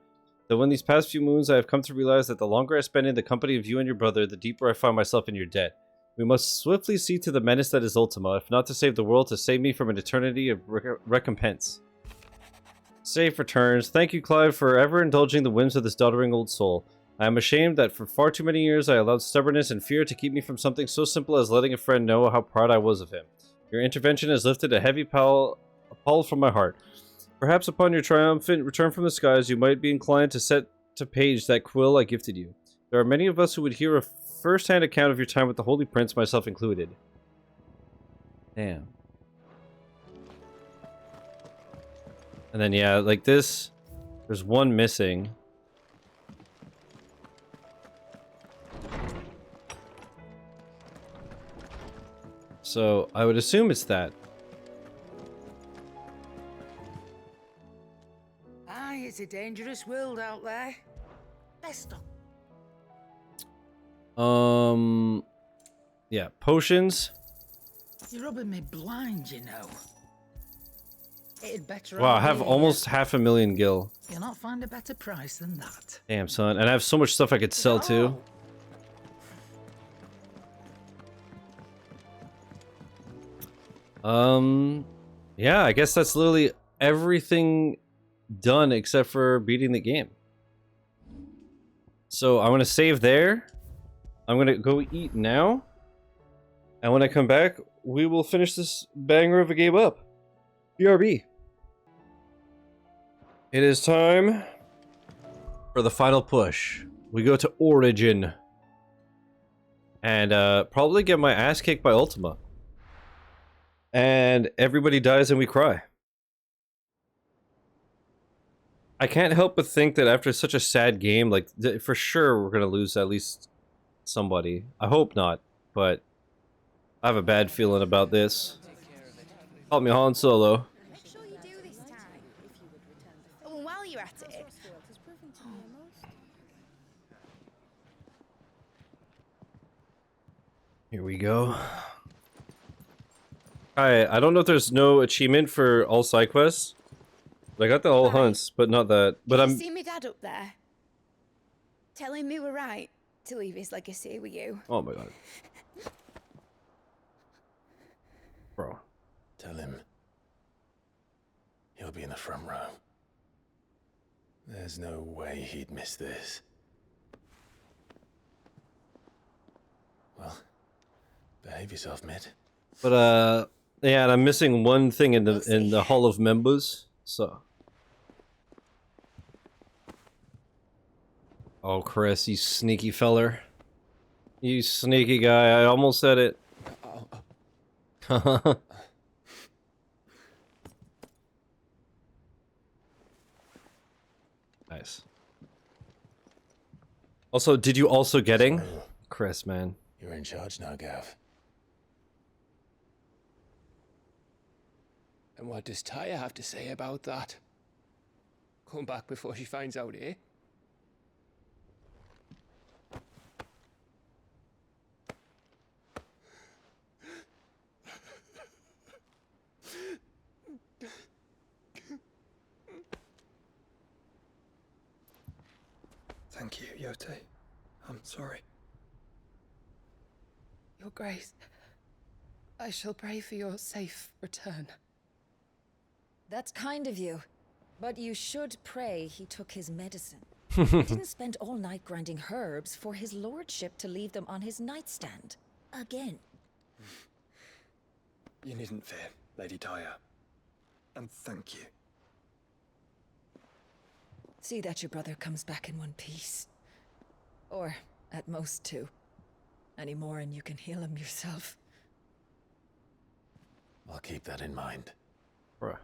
Though in these past few moons I have come to realize that the longer I spend in the company of you and your brother, the deeper I find myself in your debt. We must swiftly see to the menace that is Ultima, if not to save the world, to save me from an eternity of recompense. Safe returns. Thank you, Clive, for ever indulging the whims of this doddering old soul. I am ashamed that for far too many years I allowed stubbornness and fear to keep me from something so simple as letting a friend know how proud I was of him. Your intervention has lifted a heavy pall from my heart. Perhaps upon your triumphant return from the skies, you might be inclined to set to page that quill I gifted you. There are many of us who would hear a first-hand account of your time with the Holy Prince, myself included. Damn. And then, yeah, like this, there's one missing. So, I would assume it's that. Aye, it's a dangerous world out there. Best of. Yeah, potions. You're rubbing me blind, you know. It'd better. Wow, I have almost 500,000 gil. You'll not find a better price than that. Damn, son. And I have so much stuff I could sell, too. Yeah, I guess that's literally everything done except for beating the game. So I'm gonna save there. I'm gonna go eat now. And when I come back, we will finish this banger of a game up. BRB. It is time for the final push. We go to Origin. And probably get my ass kicked by Ultima. And everybody dies and we cry. I can't help but think that after such a sad game, like, for sure we're gonna lose at least somebody. I hope not, but I have a bad feeling about this. Help me, Han Solo. Make sure you do this time. Oh, and while you're at it. Here we go. I don't know if there's no achievement for all side quests. But I got the all hunts, but not that. But Did you see my dad up there? Telling me we're right to leave his legacy with you. Oh my god. Bro. Tell him he'll be in the front row. There's no way he'd miss this. Well, behave yourself, mate. But yeah, and I'm missing one thing in the Hall of Members, so. Oh, Chris, you sneaky feller. You sneaky guy, I almost said it. Nice. Also, did you also getting? Chris, man. You're in charge now, Gav. And what does Tyre have to say about that? Come back before she finds out, eh? Thank you, Yote. I'm sorry. Your Grace, I shall pray for your safe return. That's kind of you. But you should pray he took his medicine. He didn't spend all night grinding herbs for his lordship to leave them on his nightstand. Again. You needn't fear, Lady Tyre. And thank you. See that your brother comes back in one piece. Or, at most, two. Any more and you can heal him yourself. I'll keep that in mind. Bruh.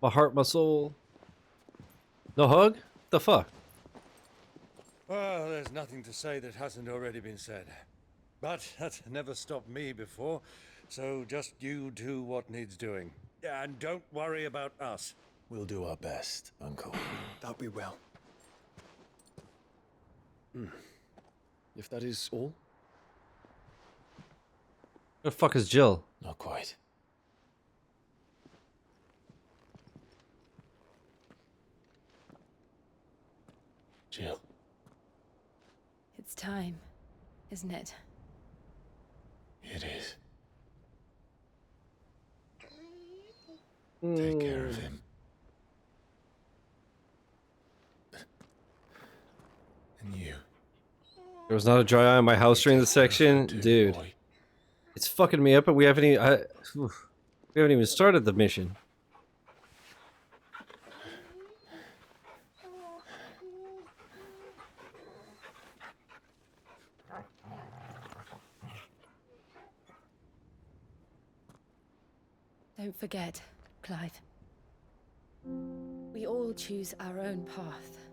My heart, my soul. No hug? The fuck? Well, there's nothing to say that hasn't already been said. But that's never stopped me before, so just you do what needs doing. And don't worry about us. We'll do our best, Uncle. That we will. If that is all? Where the fuck is Jill? Not quite. Jill. It's time, isn't it? It is. Take care of him. And you. There was not a dry eye on my house during the section? Dude. It's fucking me up, but we haven't even started the mission. Don't forget, Clive. We all choose our own path.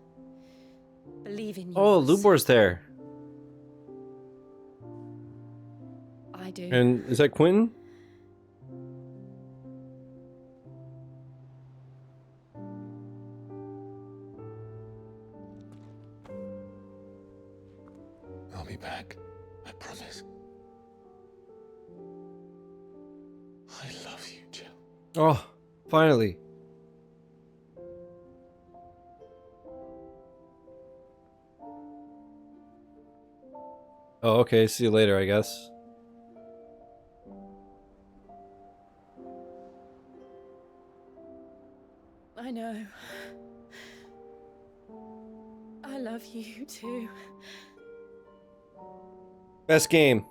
Believe in yours. Oh, Lubor's there. I do. And is that Quentin? I'll be back. I promise. I love you, Jill. Oh, finally. Oh, okay. See you later, I guess. I know. I love you too. Best game.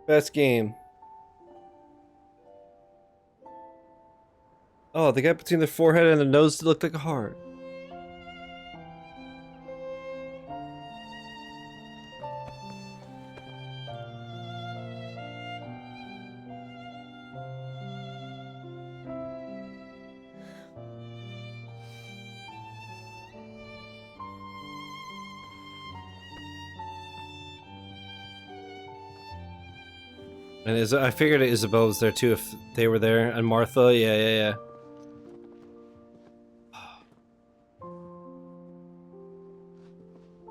Best game. Oh, the gap between the forehead and the nose looked like a heart. And I figured Isabel was there too if they were there. And Martha, yeah.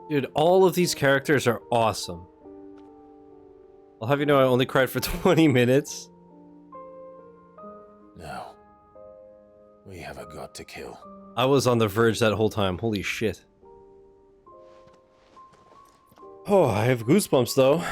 Dude, all of these characters are awesome. I'll have you know I only cried for 20 minutes. No. We have a god to kill. I was on the verge that whole time. Holy shit. Oh, I have goosebumps though.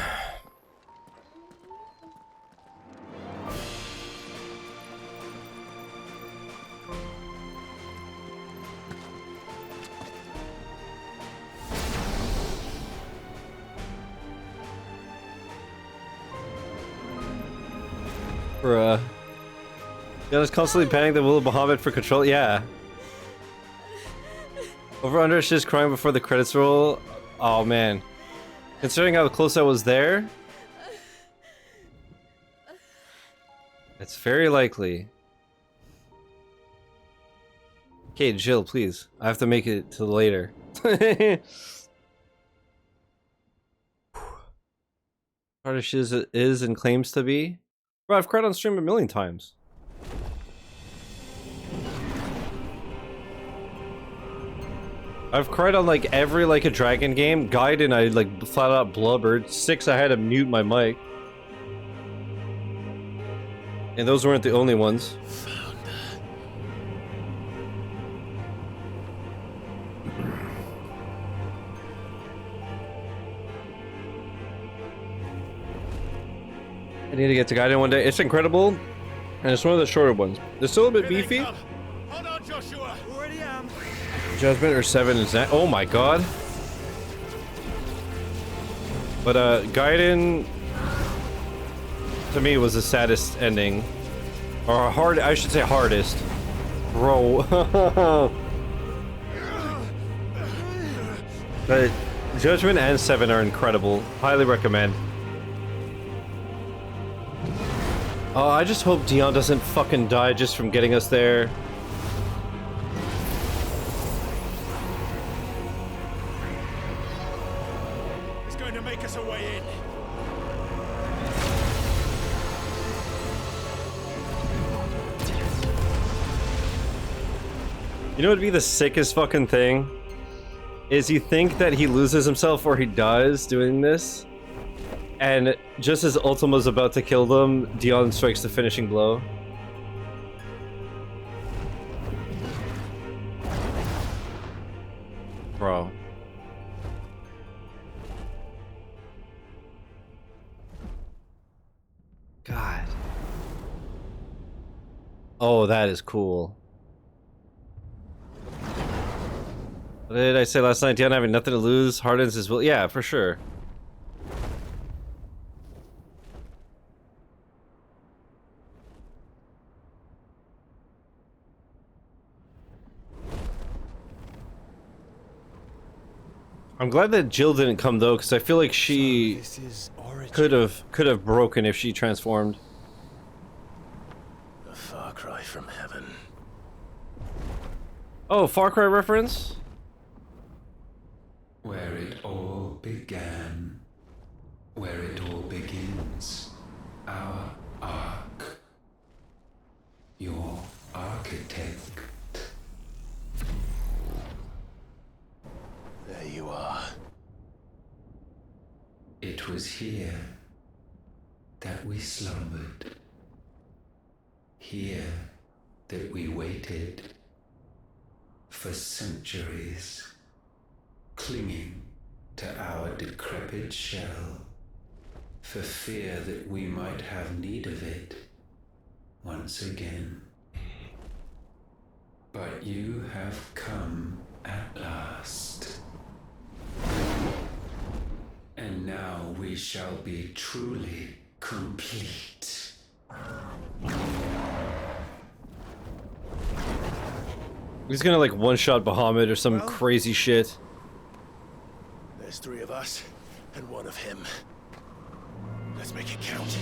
Bruh. Yeah, just constantly panning the will of Bahamut for control. Yeah. Over under is just crying before the credits roll. Oh man. Considering how close I was there, it's very likely. Okay, Jill, please. I have to make it till later. Hard as Shizzy is and claims to be. Bro, I've cried on stream 1,000,000 times. I've cried on like every like a dragon game. Gaiden, I like flat out blubbered. 6, I had to mute my mic. And those weren't the only ones. I need to get to Gaiden one day. It's incredible, and it's one of the shorter ones. They're still a bit beefy. Hold on, Joshua. Already am. Judgment or 7 is that? Oh my god. But Gaiden to me was the saddest ending, or hard. I should say hardest. Bro. But Judgment and 7 are incredible. Highly recommend. Oh, I just hope Dion doesn't fucking die just from getting us there. It's going to make us a way in. You know what would be the sickest fucking thing? Is you think that he loses himself or he dies doing this, and just as Ultima's about to kill them, Dion strikes the finishing blow. Bro. God. Oh, that is cool. What did I say last night? Dion having nothing to lose hardens his will. Yeah, for sure. I'm glad that Jill didn't come though, because I feel like she could have broken if she transformed. A far cry from heaven. Oh, Far Cry reference? Where it all began, where it all begins, our ark, your architect. There you are. It was here that we slumbered, here that we waited for centuries, clinging to our decrepit shell, for fear that we might have need of it once again. But you have come at last. And now we shall be truly complete. He's gonna like one-shot Bahamut or some crazy shit. There's 3 of us and 1 of him. Let's make it count.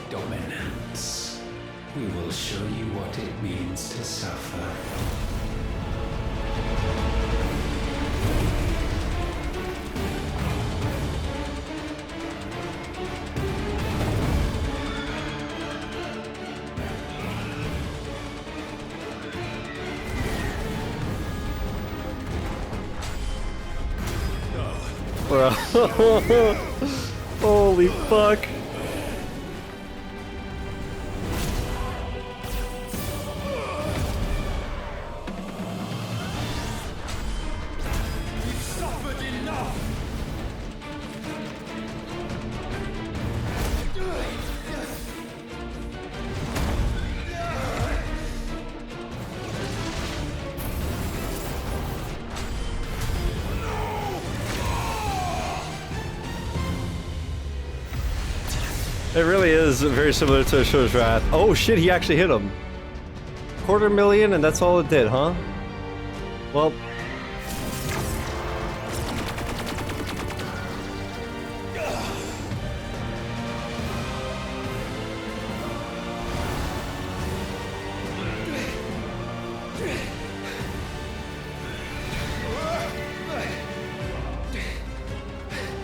Dominance. We will show you what it means to suffer. Bro. Holy fuck. It really is very similar to Asura's Wrath. Oh shit, he actually hit him. 250,000 and that's all it did, huh? Well...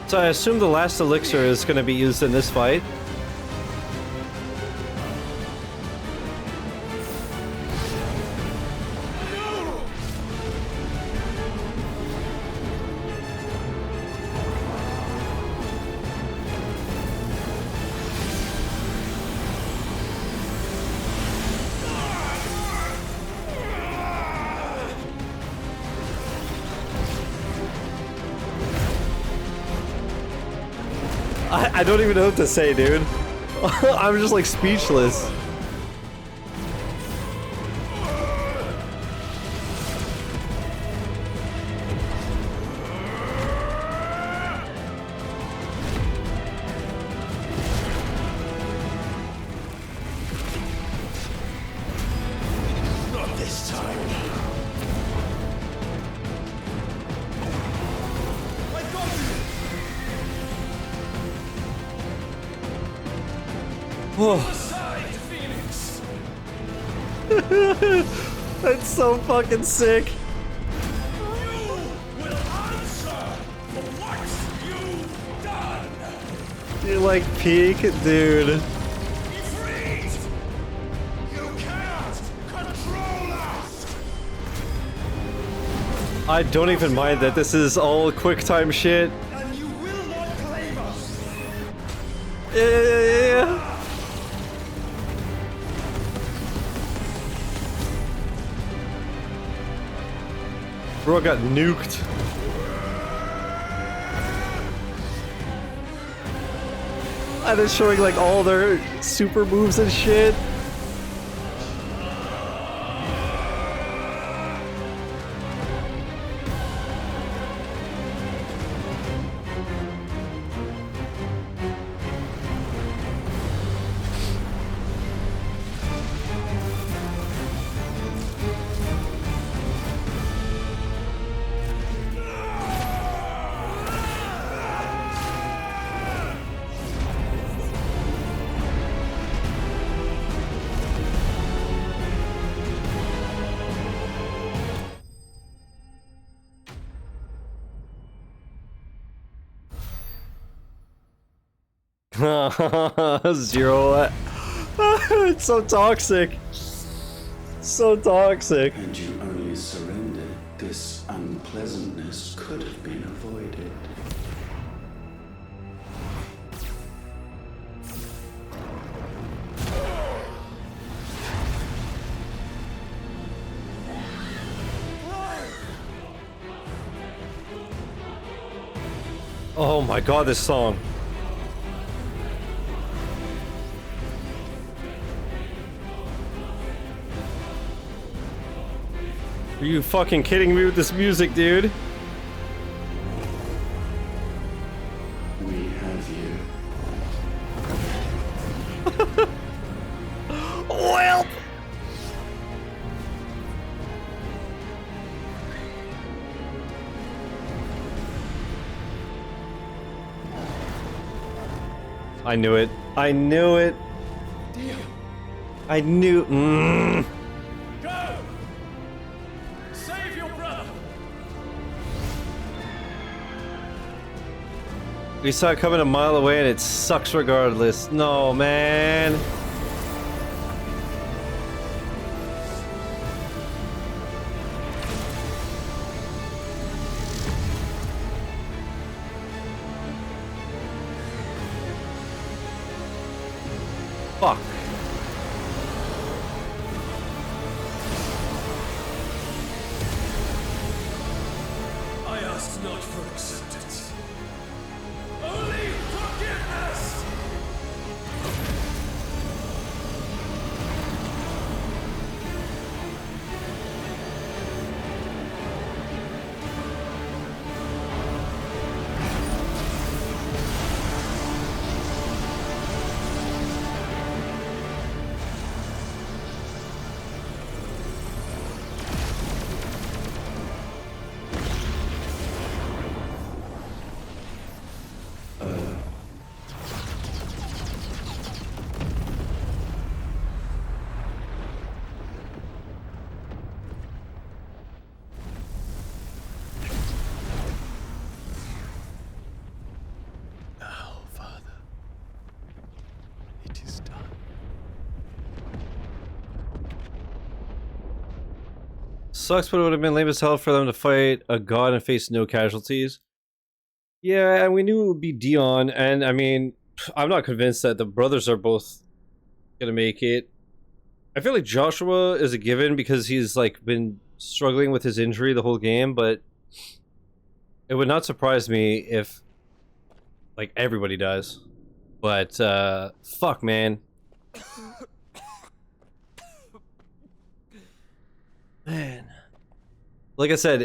So I assume the last elixir is going to be used in this fight. I don't even know what to say, dude. I'm just like speechless. Not this time. I got you. That's so fucking sick. You will answer for what you've done. You're like peak, dude. Be freed. You cannot control us. I don't even mind that this is all quick time shit. And you will not claim us. Yeah. Bro got nuked. And it's showing like all their super moves and shit. Zero. It's so toxic. So toxic. And you only surrendered. This unpleasantness could have been avoided. Oh my god, this song. Are you fucking kidding me with this music, dude? We have you. Well. I knew it. I knew it. I knew. Go! Save your brother! We saw it coming a mile away and it sucks regardless. No, man. Fuck. I asked not for acceptance. Only forgiveness! sucks, but it would have been lame as hell for them to fight a god and face no casualties. Yeah, and we knew it would be Dion, and I mean, I'm not convinced that the brothers are both gonna make it. I feel like Joshua is a given because he's like been struggling with his injury the whole game, but it would not surprise me if like everybody does. But fuck, man. Man. Like I said,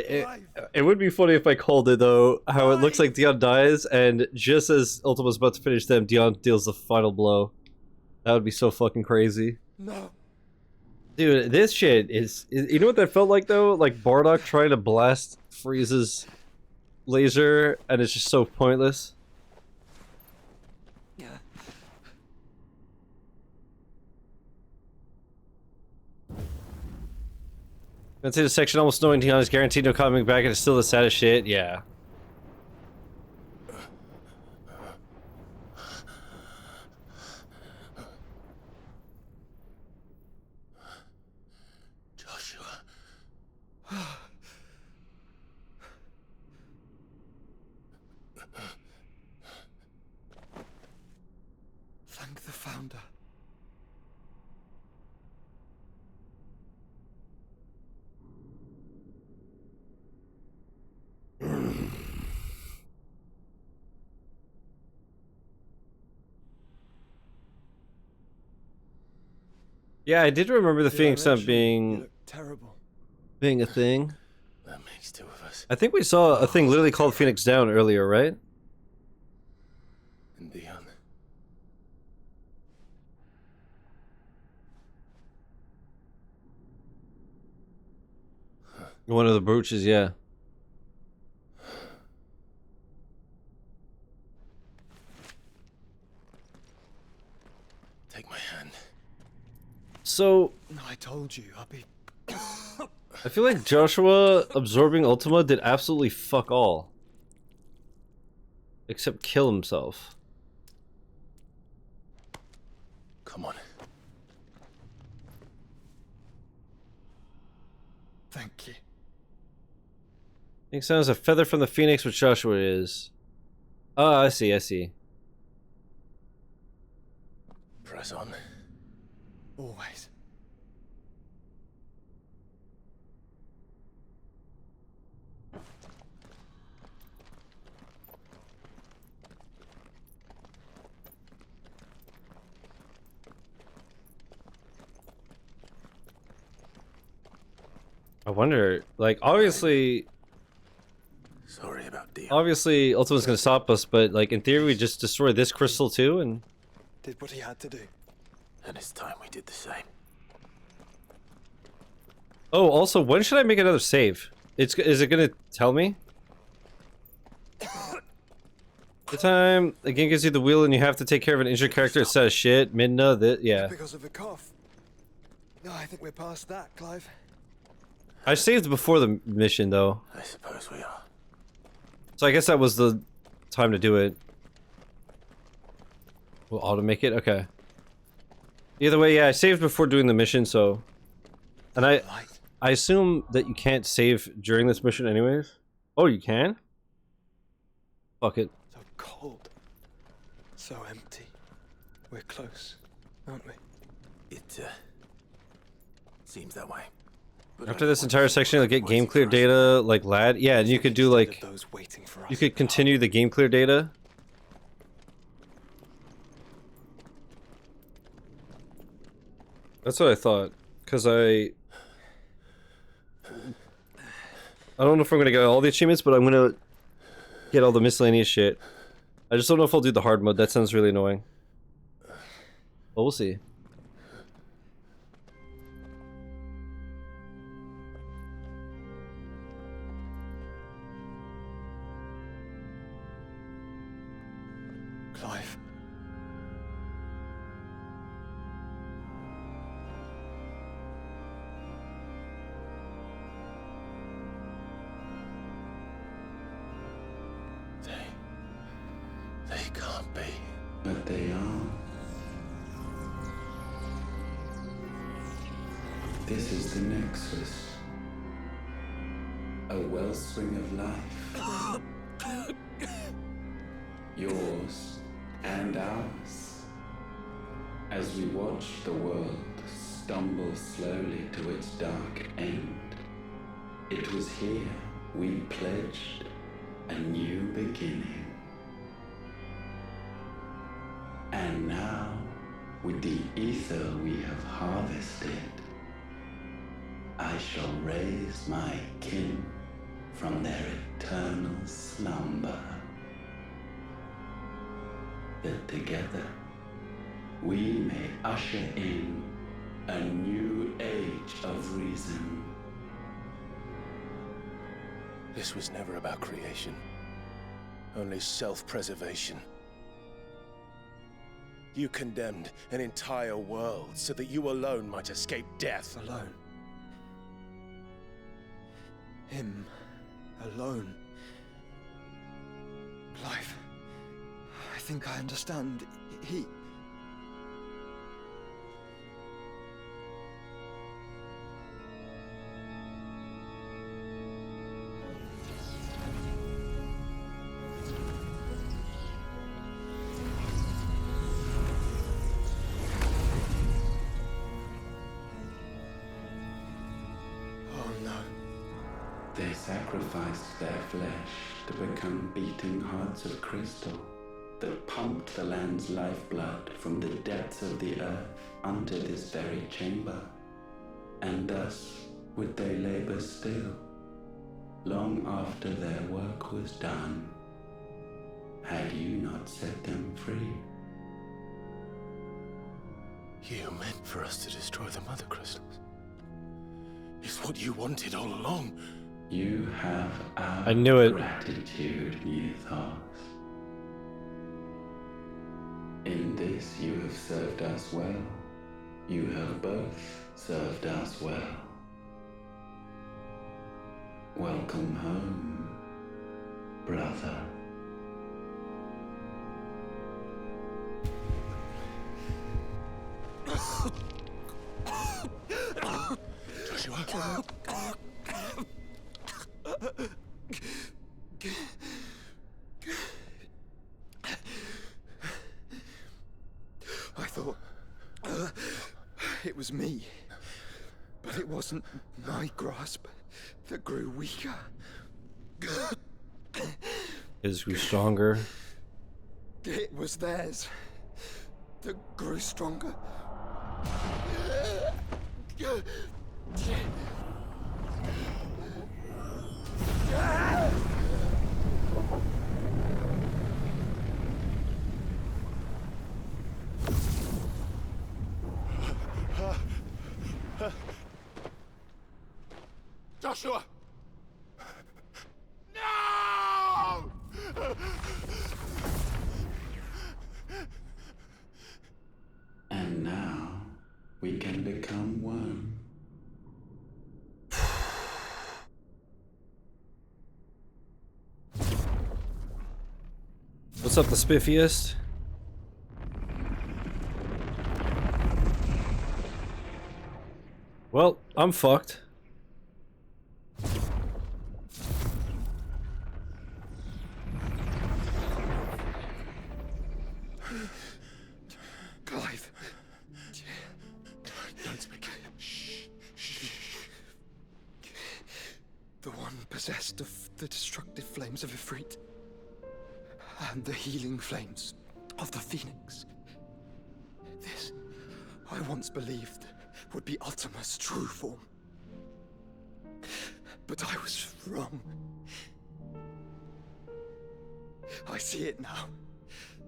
it would be funny if I called it though, how it looks like Dion dies, and just as Ultima's about to finish them, Dion deals the final blow. That would be so fucking crazy. No. Dude, this shit is you know what that felt like though? Like Bardock trying to blast Frieza's laser, and it's just so pointless. I'd say the section almost knowing Dion is guaranteed no coming back and it's still the saddest shit, yeah. Joshua. Thank the Founder. Yeah, I did remember the Phoenix not being terrible. Being a thing. That makes two of us. I think we saw a thing literally called Phoenix Down earlier, right? And Dion. One of the brooches, yeah. Take my hand. So I told you, I'll be. I feel like Joshua absorbing Ultima did absolutely fuck all. Except kill himself. Come on. Thank you. Phoenix sounds a feather from the Phoenix, which Joshua is. Oh, I see, I see. Press on. Always. I wonder, like, obviously... Sorry about Dion. Obviously, Ultima's gonna stop us, but, like, in theory, we just destroy this crystal too, and... Did what he had to do. And it's time we did the same. Oh, also, when should I make another save? Is it gonna tell me? The time the game gives you the wheel and you have to take care of an injured character instead of shit. Midna, that yeah. Because of the cough. No, I think we're past that, Clive. I saved before the mission though. I suppose we are. So I guess that was the time to do it. We'll auto make it? Okay. Either way, yeah, I saved before doing the mission, so... And I assume that you can't save during this mission anyways? Oh, you can? Fuck it. So cold. So empty. We're close, aren't we? It, seems that way. But After this entire section, you'll get game clear data, like LAD. Yeah, and you could do, like... You could continue the game clear data. That's what I thought, because I don't know if I'm gonna get all the achievements, but I'm gonna get all the miscellaneous shit. I just don't know if I'll do the hard mode. That sounds really annoying. But we'll see. Clive. They can't be. But they are. This is the Nexus. a wellspring of life. Yours and ours. As we watch the world stumble slowly to its dark end, it was here we pledged a new beginning. And now, with the ether we have harvested, I shall raise my kin from their eternal slumber. That together we may usher in a new age of reason. This was never about creation, only self-preservation. You condemned an entire world so that you alone might escape death. Alone. Him alone. Clive, I think I understand. He... They sacrificed their flesh to become beating hearts of crystal that pumped the land's lifeblood from the depths of the earth unto this very chamber. And thus would they labor still, long after their work was done, had you not set them free. You meant for us to destroy the mother crystals. It's what you wanted all along. You have our I knew it. gratitude, Mythos. In this you have served us well. You have both served us well. Welcome home, brother. Joshua? I thought it was me, but it wasn't my grasp that grew weaker. His grew stronger. It was theirs that grew stronger. Joshua! No! And now we can become one. What's up, the spiffiest? Well, I'm fucked. Clive. Don't speak. Shh. The one possessed of the destructive flames of Ifrit. And the healing flames of the Phoenix. This, I once believed, would be Ultima's true form. But I was wrong. I see it now.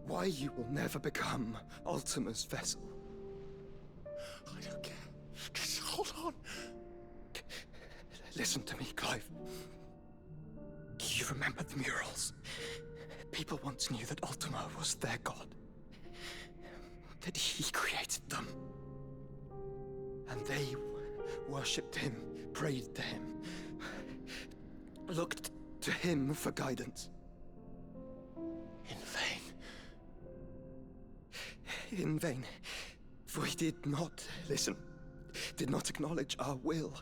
Why you will never become Ultima's vessel. I don't care. Just hold on. Listen to me, Clive. You remember the murals? People once knew that Ultima was their god. That he created them. And they worshipped him, prayed to him, looked to him for guidance. In vain. In vain. For he did not listen. did not acknowledge our will,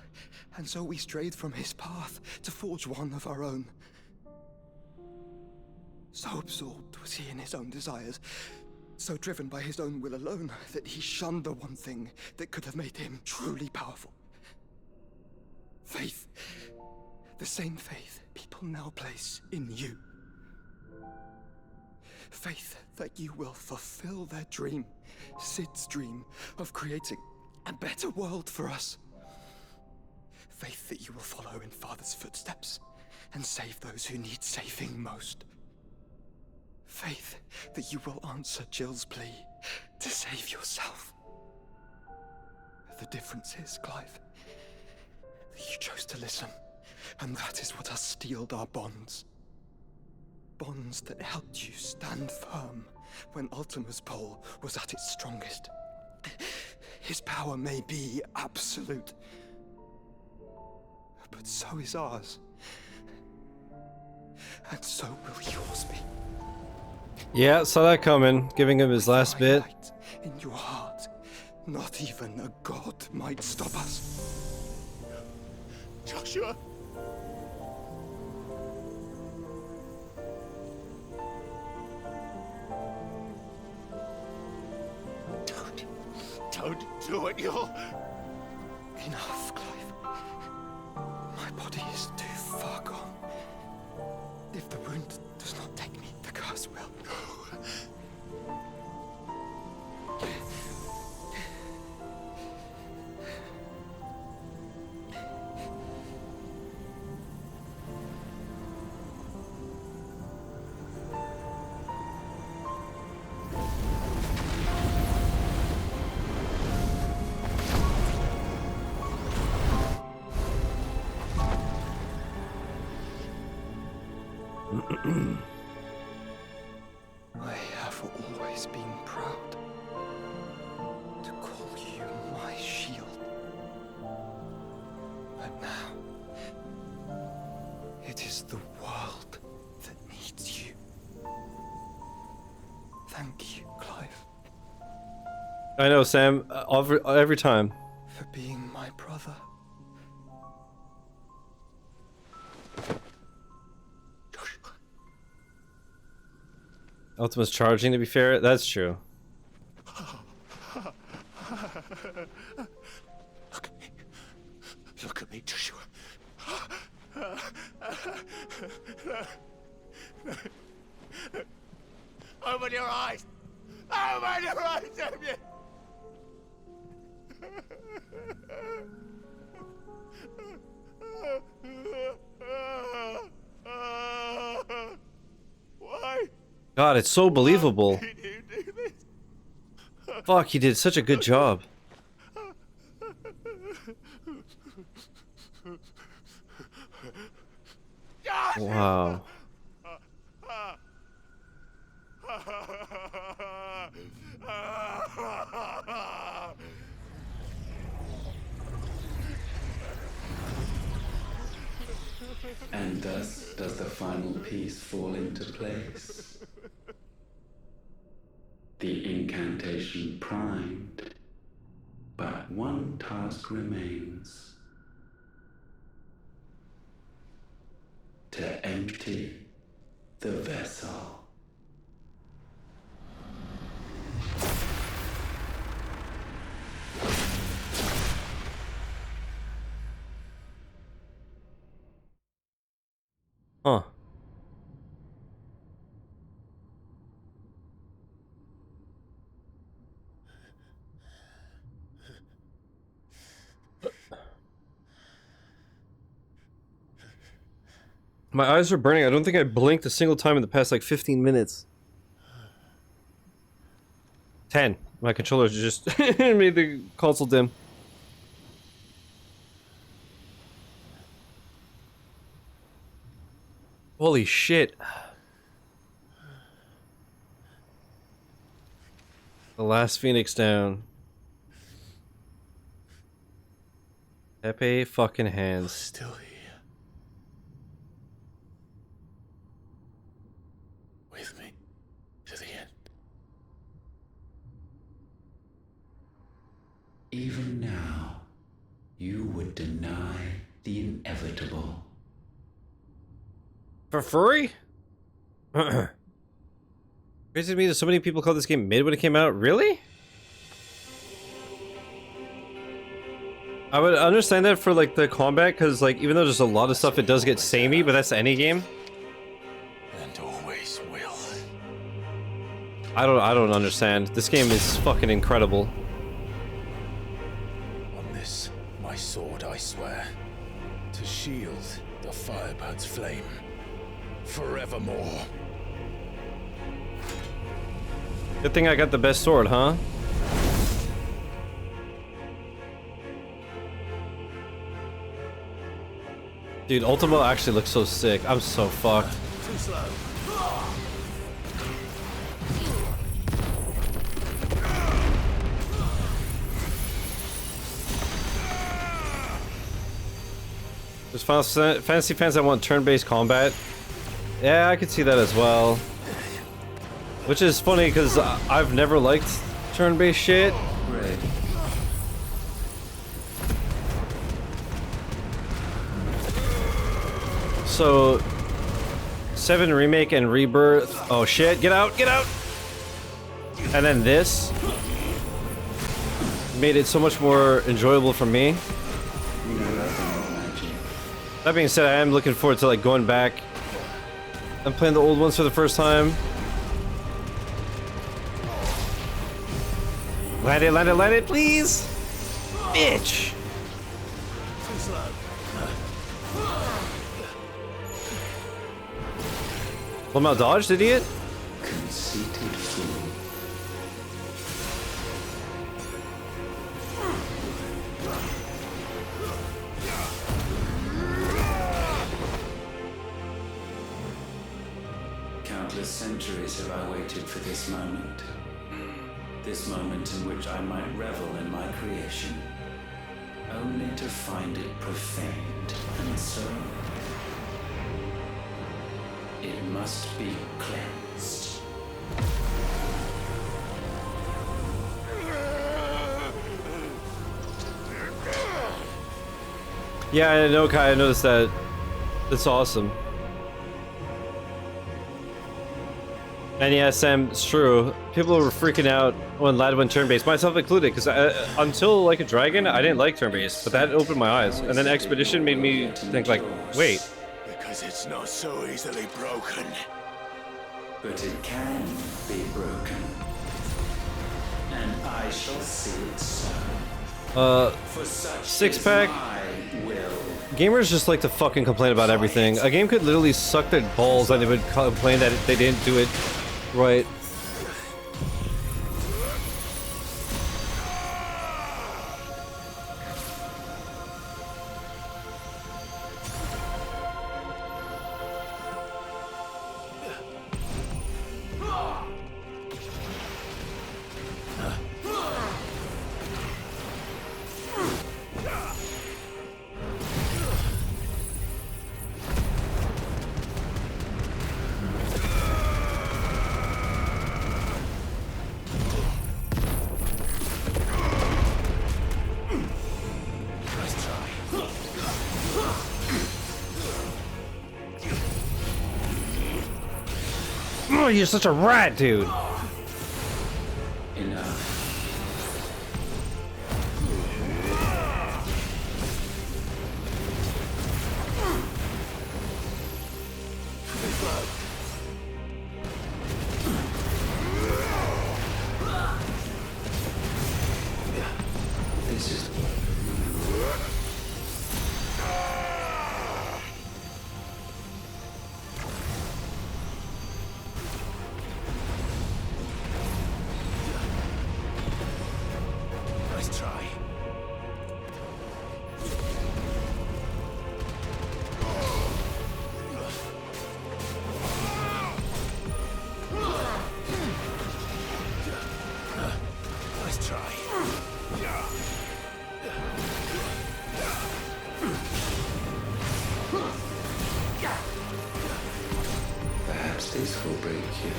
and so we strayed from his path to forge one of our own. So absorbed was he in his own desires, so driven by his own will alone, that he shunned the one thing that could have made him truly powerful. Faith. The same faith people now place in you. Faith that you will fulfill their dream, Sid's dream, of creating a better world for us. Faith that you will follow in Father's footsteps and save those who need saving most. Faith that you will answer Jill's plea to save yourself. The difference is, Clive, that you chose to listen, and that is what has steeled our bonds. Bonds that helped you stand firm when Ultima's pull was at its strongest. His power may be absolute, but so is ours. And so will yours be. Yeah, saw that coming. Giving him his last bit. In your heart, not even a god might stop us. Joshua! Don't do it, you'll... Enough, Clive. My body is too far gone. If the wound does not take me, the curse will. I have always been proud to call you my shield. But now, it is the world that needs you. Thank you, Clive, I know, Sam. Every time. for being my brother. Ultima's charging, to be fair. That's true. Look at me, Joshua. Open your eyes! Open your eyes, Damien! Why? God, it's so believable. Did you do this? Fuck, he did such a good job. Wow. And thus does the final piece fall into place. The incantation primed, but one task remains. To empty the vessel. Huh. My eyes are burning. I don't think I blinked a single time in the past like 15 minutes. 10. My controller just made the console dim. Holy shit. The last Phoenix down. Pepe fucking hands. Still here. With me to the end. Even now, inevitable. For furry? Crazy to me that so many people called this game mid when it came out. Really? I would understand that for like the combat, because like even though there's a lot of stuff, it does get samey, but that's any game. And always will. I don't understand. This game is fucking incredible. On this, my sword, I swear, to shield the Firebird's flame forevermore. Good thing I got the best sword, huh? Dude, Ultimo actually looks so sick. I'm so fucked. Too slow. There's Final Fantasy fans that want turn-based combat. Yeah, I could see that as well. Which is funny because I've never liked turn-based shit. Red. So, 7 Remake and Rebirth. Oh shit, get out, get out! And then this made it so much more enjoyable for me. That being said, I am looking forward to like going back and playing the old ones for the first time. Land it, land it, land it, please! Bitch! Too slow. Pull out dodged, idiot? Conceited fool. Countless centuries have I waited for this moment. This moment in which I might revel in my creation, only to find it profaned and so it must be cleansed. Yeah, I know, Kai, I noticed that. That's awesome. And yeah, Sam, it's true. People were freaking out when Lad went turn-based, myself included, because until Like a Dragon, I didn't like turn-based, but that opened my eyes. And then Expedition made me think like, wait. Because it's not so easily broken. But it can be broken. And I shall see it so. For such Six-pack. is my will. Gamers just like to fucking complain about everything. A game could literally suck their balls and they would complain that they didn't do it right. Oh, you're such a rat, dude. Enough. This is Nice try. Nice try. perhaps this will break you.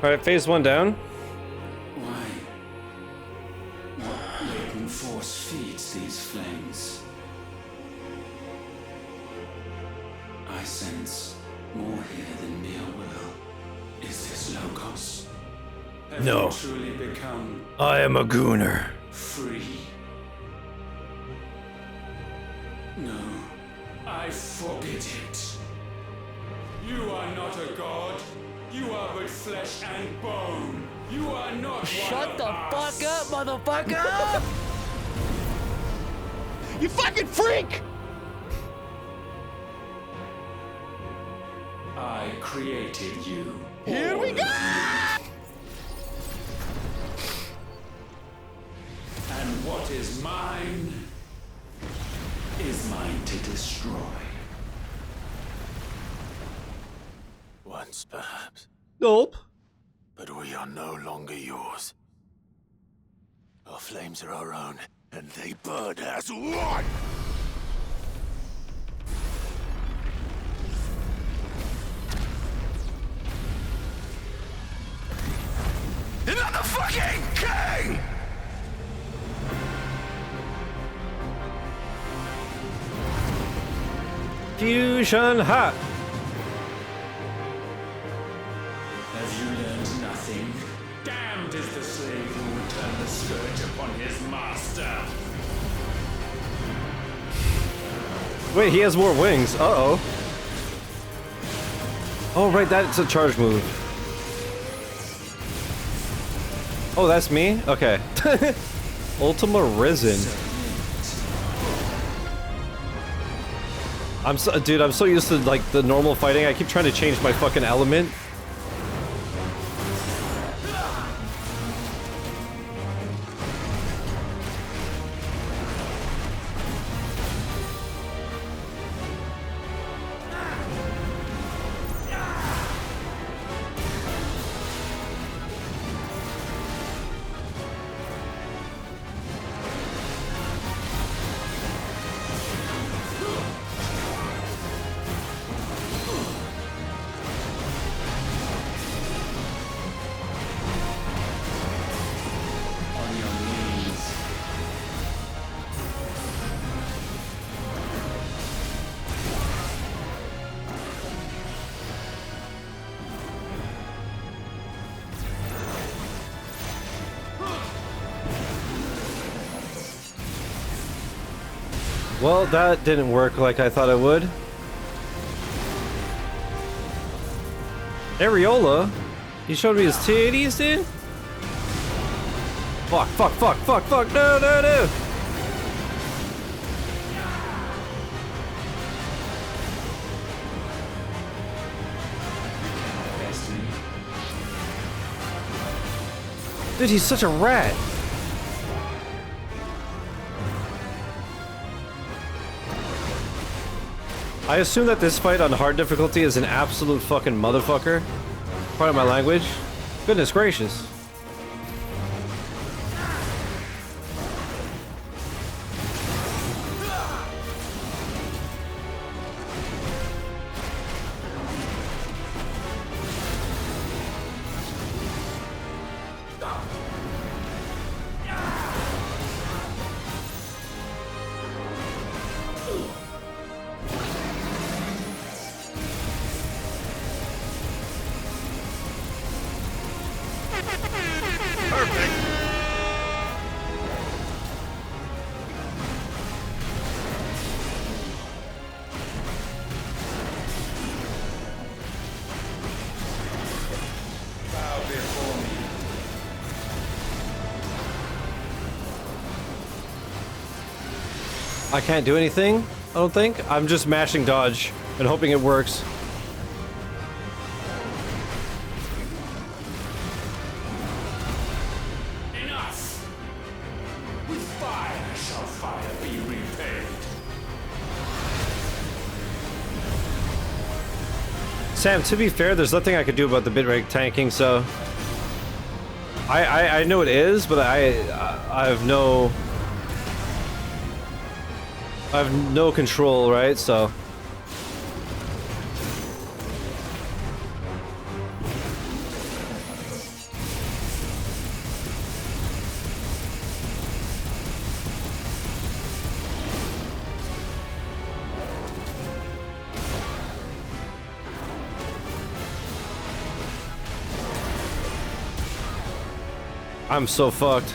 Alright, phase 1 down. Why? these flames, I sense more here than mere will. Is this Logos? Have No. you truly become I am a gooner. free? No, I forbid it. You are not a god. You are but flesh and bone. You are not Shut the fuck up, motherfucker! You fucking freak! I created you. Here we go! And what is mine is mine to destroy. Once, perhaps. Nope. But we are no longer yours. Our flames are our own, and they burn as one! Another fucking king! Fusion hot. Have you learned nothing? Damned is the slave who would turn the scourge upon his master. Wait, he has more wings. Uh-oh. Oh, right, that's a charge move. Oh, that's me? Okay. Ultima Risen. Dude, I'm so used to, like, the normal fighting, I keep trying to change my fucking element. Well, that didn't work like I thought it would. Areola? He showed me his titties, dude? Fuck, fuck, fuck, fuck, fuck, no, no, no! Dude, he's such a rat! I assume that this fight on hard difficulty is an absolute fucking motherfucker. Pardon my language. Goodness gracious. I can't do anything, I don't think. I'm just mashing dodge and hoping it works. Enough! With fire shall fire be repaid. Sam, to be fair, there's nothing I could do about the bitrate tanking, so... I know it is, but I have no... I have no control, right? So... I'm so fucked.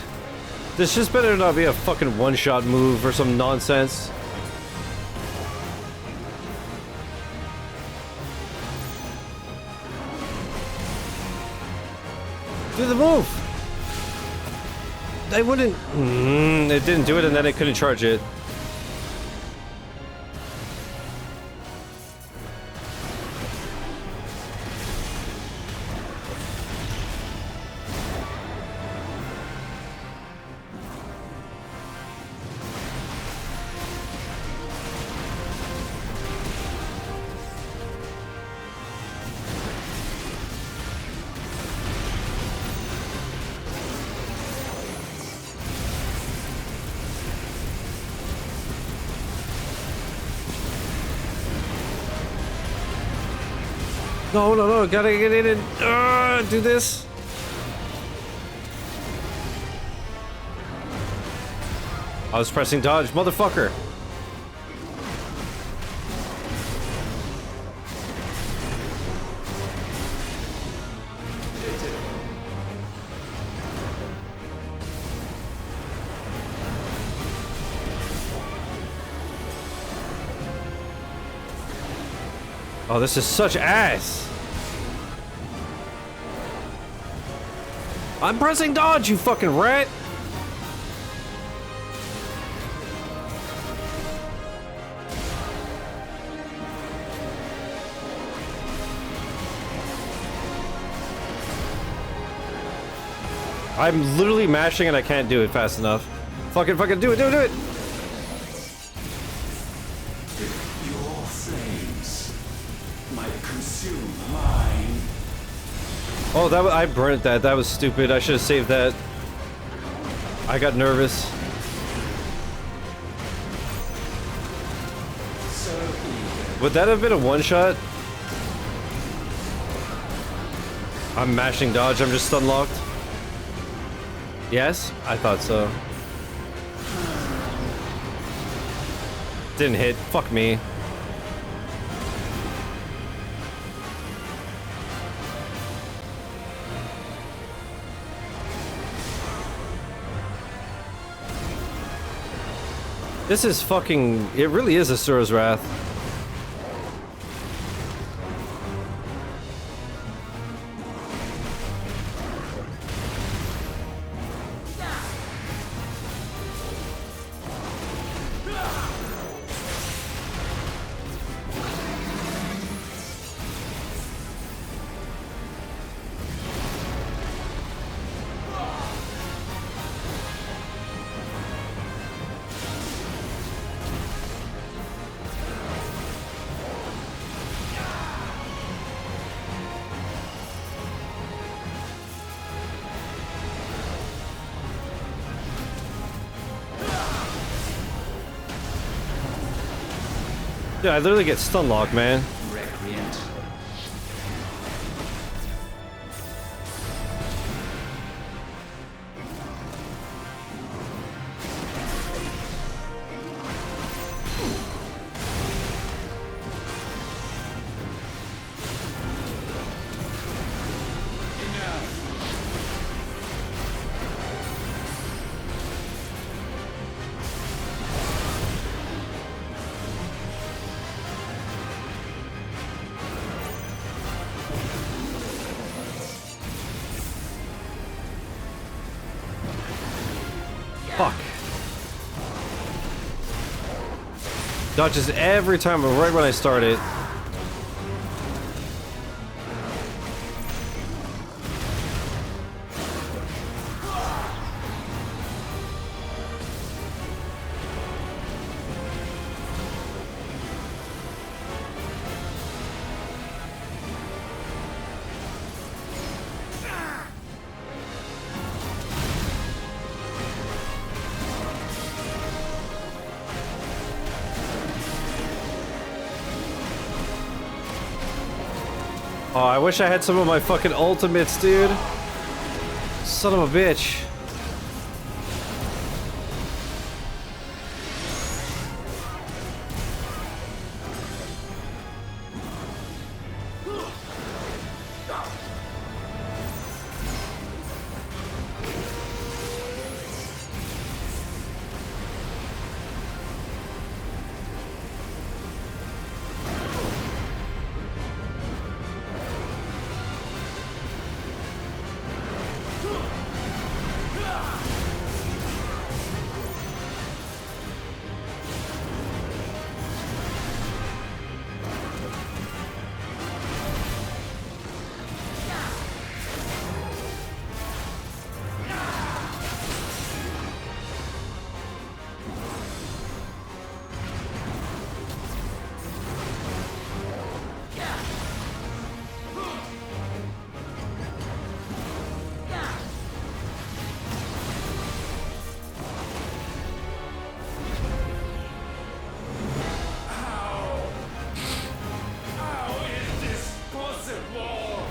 This just better not be a fucking one-shot move or some nonsense. Do the move! They wouldn't... it didn't do it and then it couldn't charge it. No, gotta get in and do this. I was pressing dodge, motherfucker. Oh, this is such ass. I'm pressing dodge, you fucking rat! I'm literally mashing and I can't do it fast enough. Fucking do it! Your flames might consume mine. Oh, I burnt that. That was stupid. I should have saved that. I got nervous. Would that have been a one-shot? I'm mashing dodge. I'm just stun locked. Yes? I thought so. Didn't hit. Fuck me. This is fucking... It really is Asura's Wrath. Yeah, I literally get stun locked, man. Recreant. Fuck. Dodges every time, but right when I start it. Oh, I wish I had some of my fucking ultimates, dude. Son of a bitch.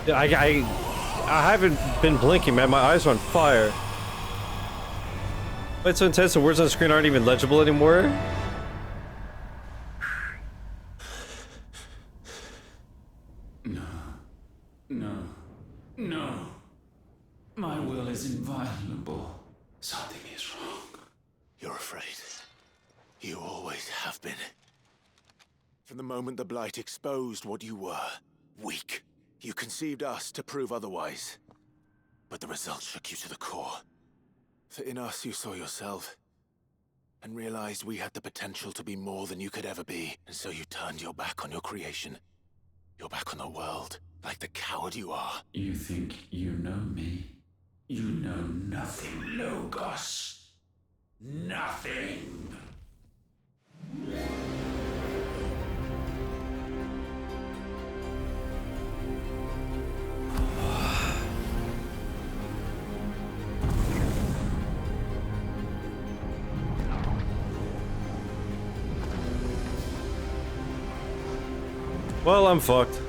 I haven't been blinking, man. My eyes are on fire. It's so intense the words on the screen aren't even legible anymore. No. My will is inviolable. Something is wrong. You're afraid. You always have been. From the moment the Blight exposed what you were, weak, you conceived us to prove otherwise. But the results shook you to the core. For in us you saw yourself, and realized we had the potential to be more than you could ever be. And so you turned your back on your creation. Your back on the world, like the coward you are. You think you know me? You know nothing, Logos. Nothing. Well, I'm fucked.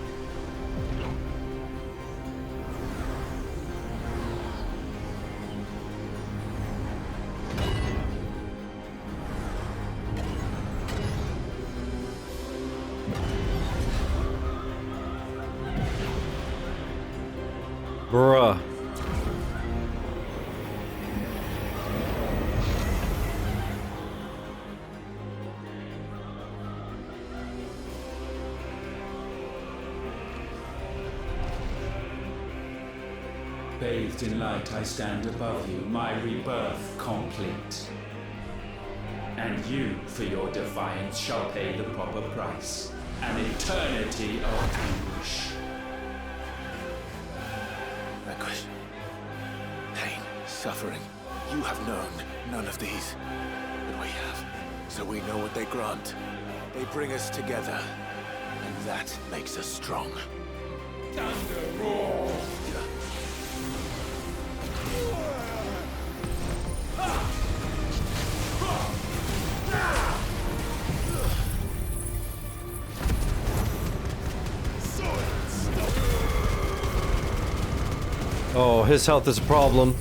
Bruh. Bathed in light, I stand above you, my rebirth complete. And you, for your defiance, shall pay the proper price. An eternity of anguish. Anguish. Pain. Suffering. You have known none of these. But we have. So we know what they grant. They bring us together. And that makes us strong. Thunder roar! Oh, his health is a problem.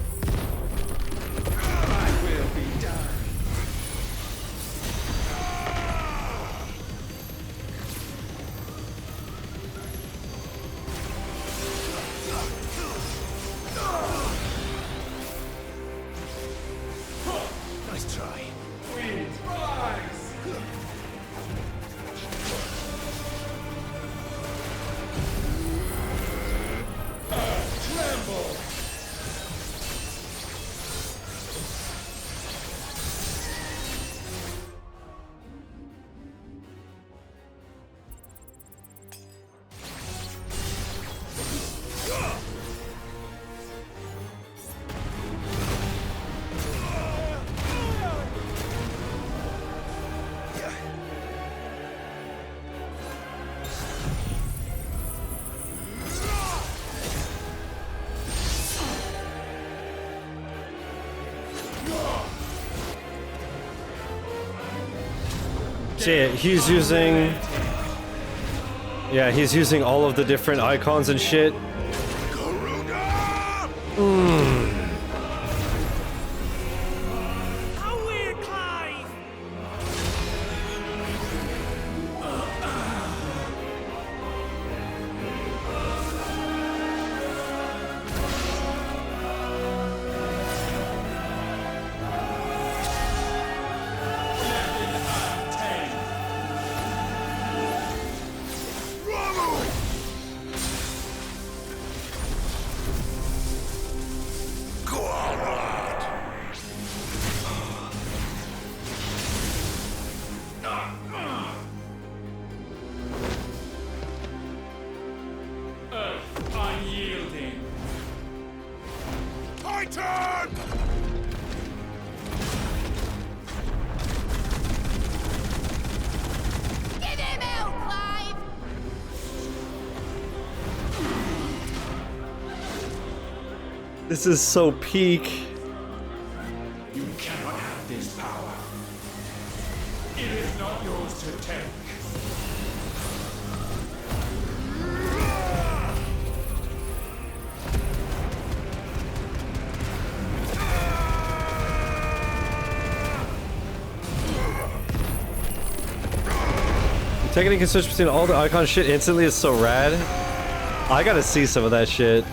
Nice try. See, he's using... Yeah, he's using all of the different icons and shit. Unyielding. Titan! Get him out, Clive! This is so peak. You cannot have this power. It is not yours to take. Taking into consideration between all the Eikon shit instantly is so rad. I gotta see some of that shit.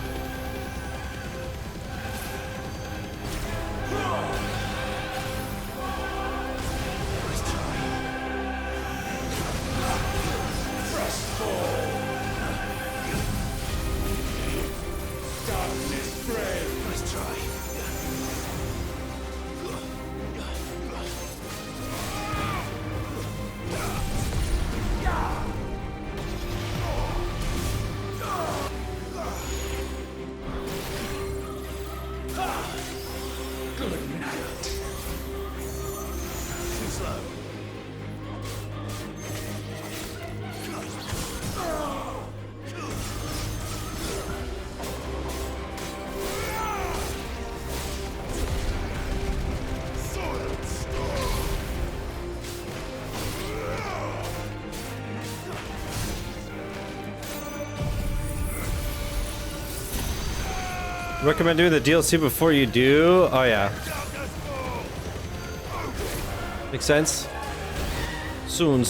Recommend doing the DLC before you do? Oh yeah. Makes sense. Soon.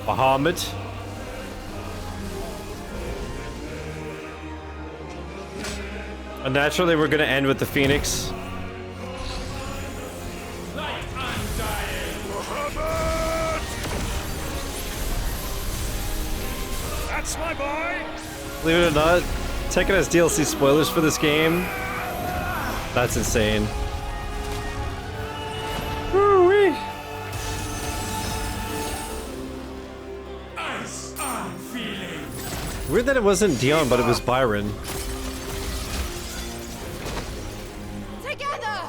Bahamut. And naturally we're gonna end with the Phoenix. That's my boy! Believe it or not, Tekken has DLC spoilers for this game. That's insane. Woo-wee. Ice I'm feeling. Weird that it wasn't Dion, but it was Byron. Together!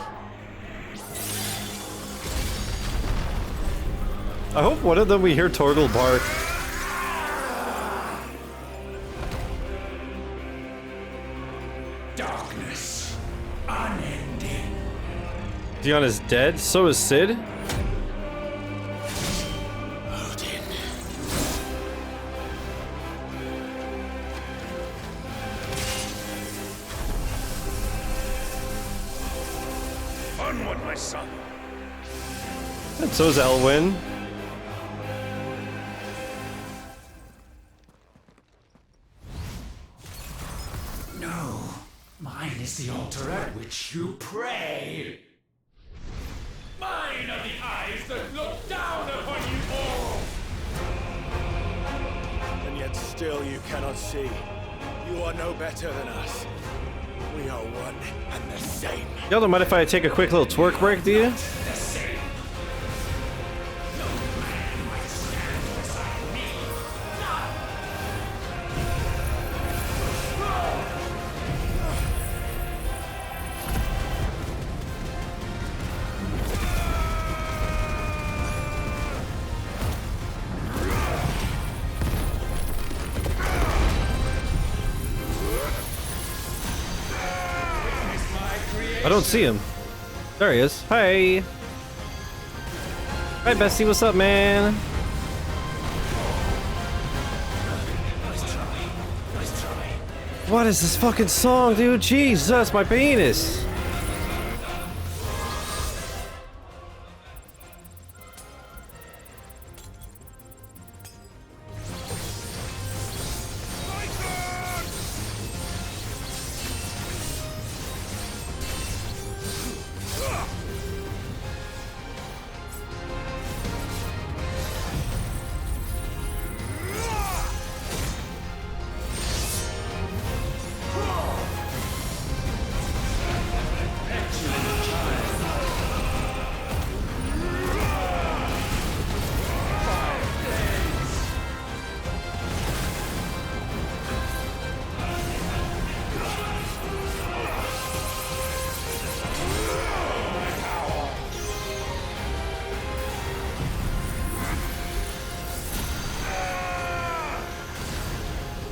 I hope one of them we hear Torgal bark. Darkness. Unending. Dion is dead, so is Sid. Onward, my son. And so is Elwyn. No, mine is the altar at which you pray. Mine are the eyes that look down upon you all. And yet still you cannot see. You are no better than us. We are one and the same. Y'all don't mind if I take a quick little twerk break, do you? The same. No man might stand beside me. I don't see him. There he is. Hey. Hi, Bessie. What's up, man? What is this fucking song, dude? Jesus, my penis.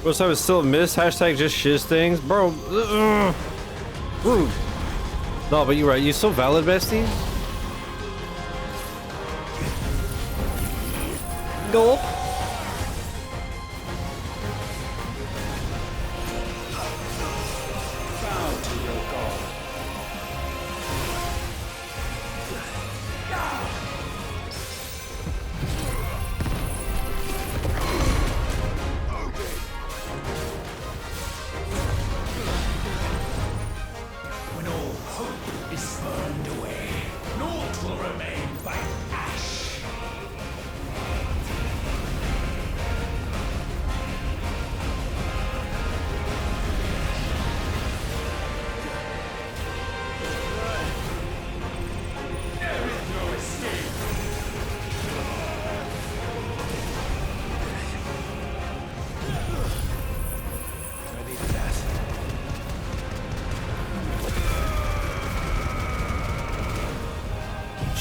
What's up? It's still a miss. Hashtag just shiz things, bro. Rude. No, but you're right. You're so valid, bestie. Gulp.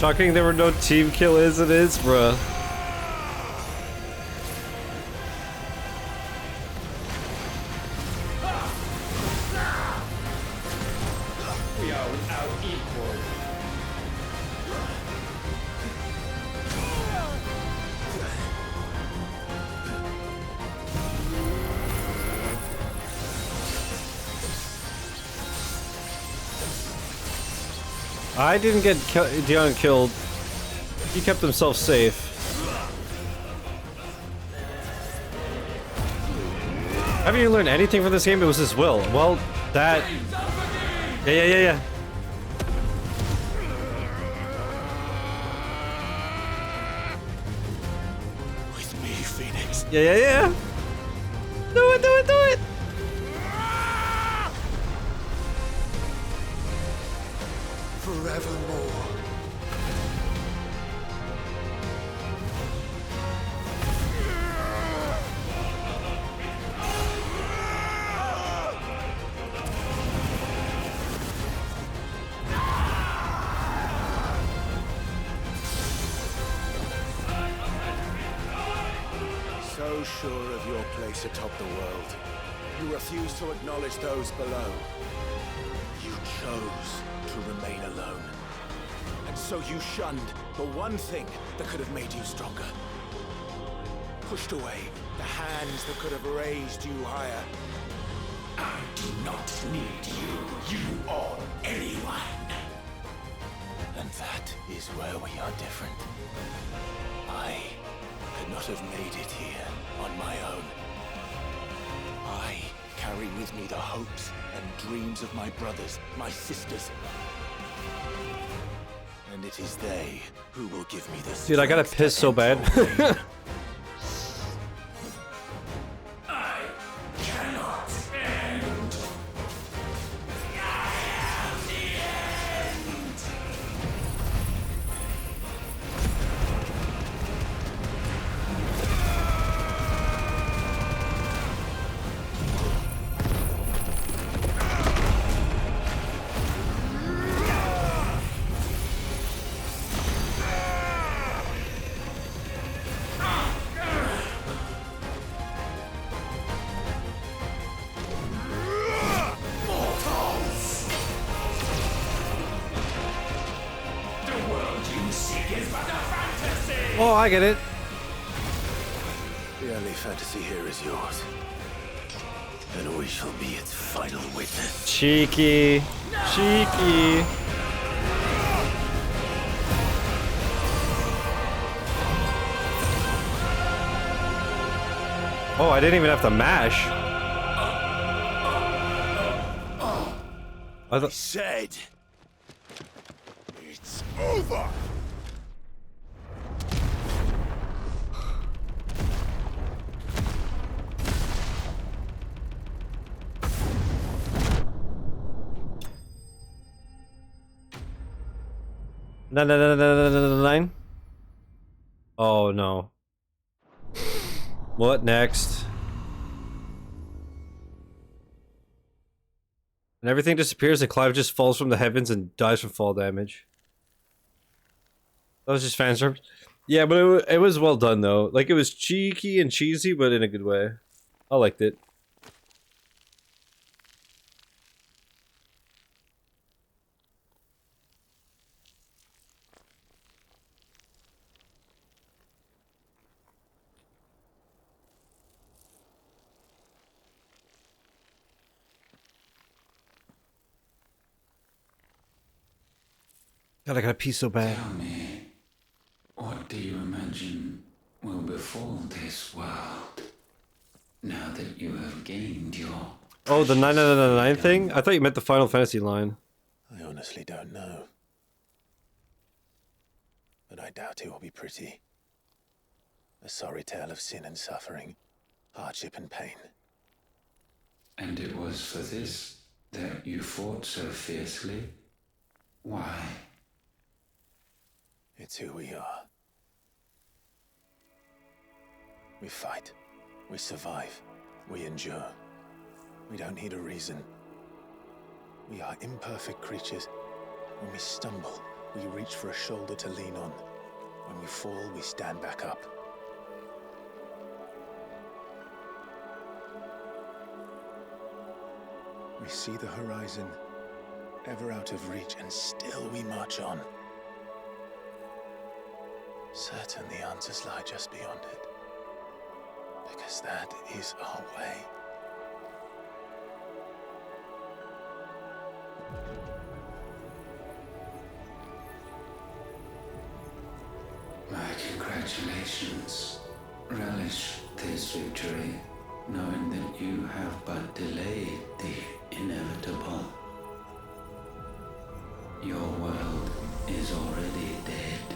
Shocking there were no team kill as it is, bruh. We are without equal. I didn't get Dion killed. He kept himself safe. Haven't you learned anything from this game? It was his will. Well, that... Yeah. With me, Phoenix. Yeah. Do it! Forevermore. So sure of your place atop the world, you refuse to acknowledge those below. You chose to remain alone. And so you shunned the one thing that could have made you stronger. Pushed away the hands that could have raised you higher. I do not need you, or anyone. And that is where we are different. I could not have made it here on my own. I carry with me the hopes and dreams of my brothers, my sisters. And it is they who will give me the Dude, I gotta piss so bad. I cannot end. I am the end. Oh, I get it. The only fantasy here is yours. And we shall be its final witness. Cheeky. Oh, I didn't even have to mash. I said, it's over. Nine. Oh no. What next? And everything disappears and Clive just falls from the heavens and dies from fall damage. That was just fan service. Yeah, but it was well done though. Like, it was cheeky and cheesy, but in a good way. I liked it. God, I gotta pee so bad. Tell me, what do you imagine will befall this world now that you have gained your... Oh, the 999 thing? I thought you meant the Final Fantasy line. I honestly don't know. But I doubt it will be pretty. A sorry tale of sin and suffering, hardship and pain. And it was for this that you fought so fiercely? Why? It's who we are. We fight. We survive. We endure. We don't need a reason. We are imperfect creatures. When we stumble, We reach for a shoulder to lean on. When we fall, we stand back up. We see the horizon, ever out of reach, and still we march on. Certain the answers lie just beyond it. Because that is our way. My congratulations. Relish this victory, knowing that you have but delayed the inevitable. Your world is already dead.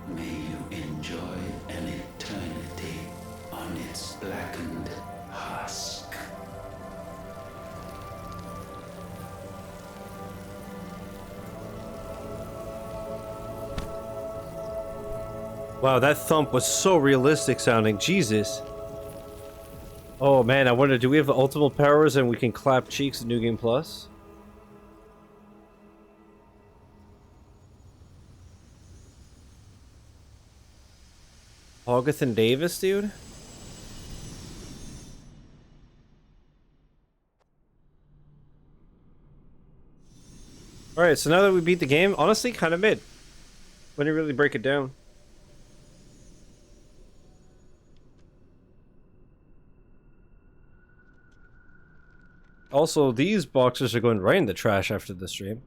May you enjoy an eternity on its blackened husk. Wow, that thump was so realistic sounding. Jesus. Oh man, I wonder, do we have the ultimate powers and we can clap cheeks in New Game Plus? Augustin Davis, dude? Alright, so now that we beat the game, honestly, kind of mid. When you really break it down. Also, these boxes are going right in the trash after the stream.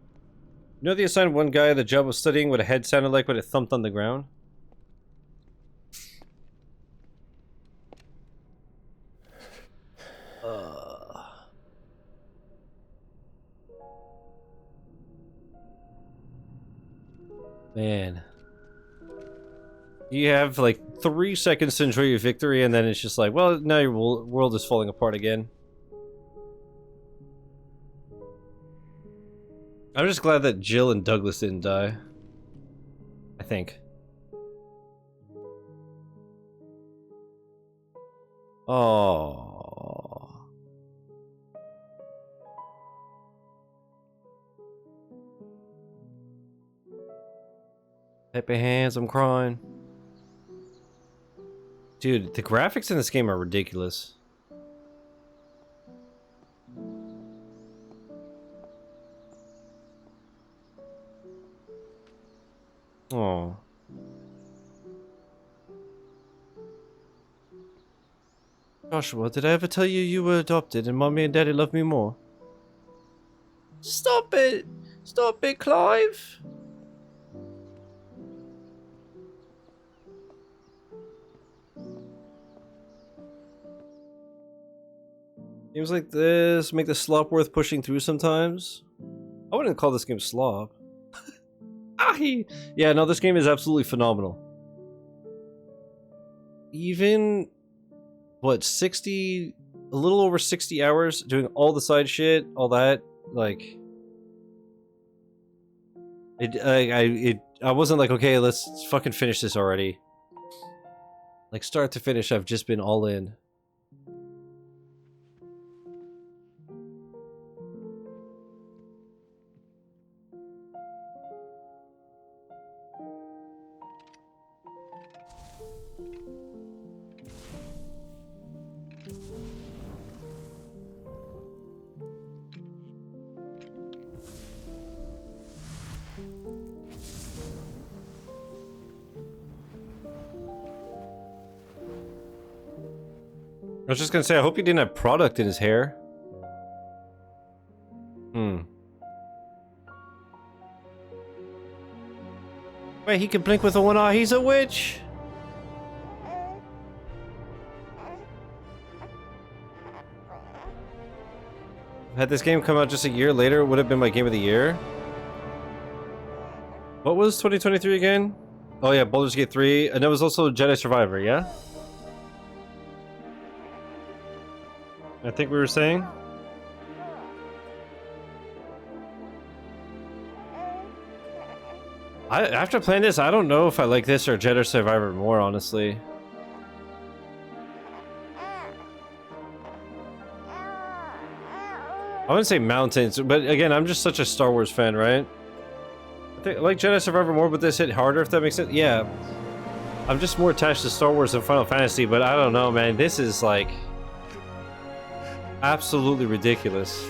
You know they assigned one guy the job of studying what a head sounded like when it thumped on the ground? Man. You have like 3 seconds to enjoy your victory and then it's just like, well, now your world is falling apart again. I'm just glad that Jill and Douglas didn't die. I think. Oh. Happy hands, I'm crying. Dude, the graphics in this game are ridiculous. Oh. Joshua, did I ever tell you you were adopted and mommy and daddy love me more? Stop it! Stop it, Clive! Games like this make the slop worth pushing through sometimes. I wouldn't call this game slop. Yeah, no, this game is absolutely phenomenal. Even, what, 60, a little over 60 hours doing all the side shit, all that, like, I wasn't like, okay, let's fucking finish this already. Like, start to finish, I've just been all in. I was just gonna say, I hope he didn't have product in his hair. Wait, he can blink with one eye, he's a witch! Had this game come out just a year later, it would have been my game of the year. What was 2023 again? Oh yeah, Baldur's Gate 3, and it was also Jedi Survivor, yeah? I think we were saying? After playing this, I don't know if I like this or Jedi Survivor more, honestly. I wouldn't say mountains, but again, I'm just such a Star Wars fan, right? like Jedi Survivor more, but this hit harder, if that makes sense. Yeah. I'm just more attached to Star Wars than Final Fantasy, but I don't know, man. This is like absolutely ridiculous.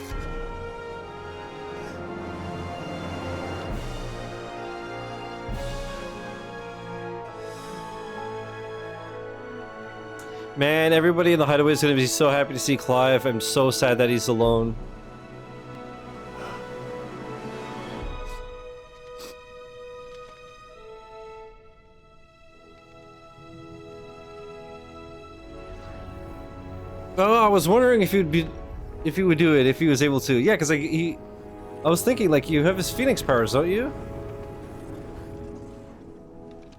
Man, everybody in the hideaway is going to be so happy to see Clive. I'm so sad that he's alone. Oh, I was wondering if he would do it if he was able to. Yeah, because like I was thinking like you have his Phoenix powers, don't you?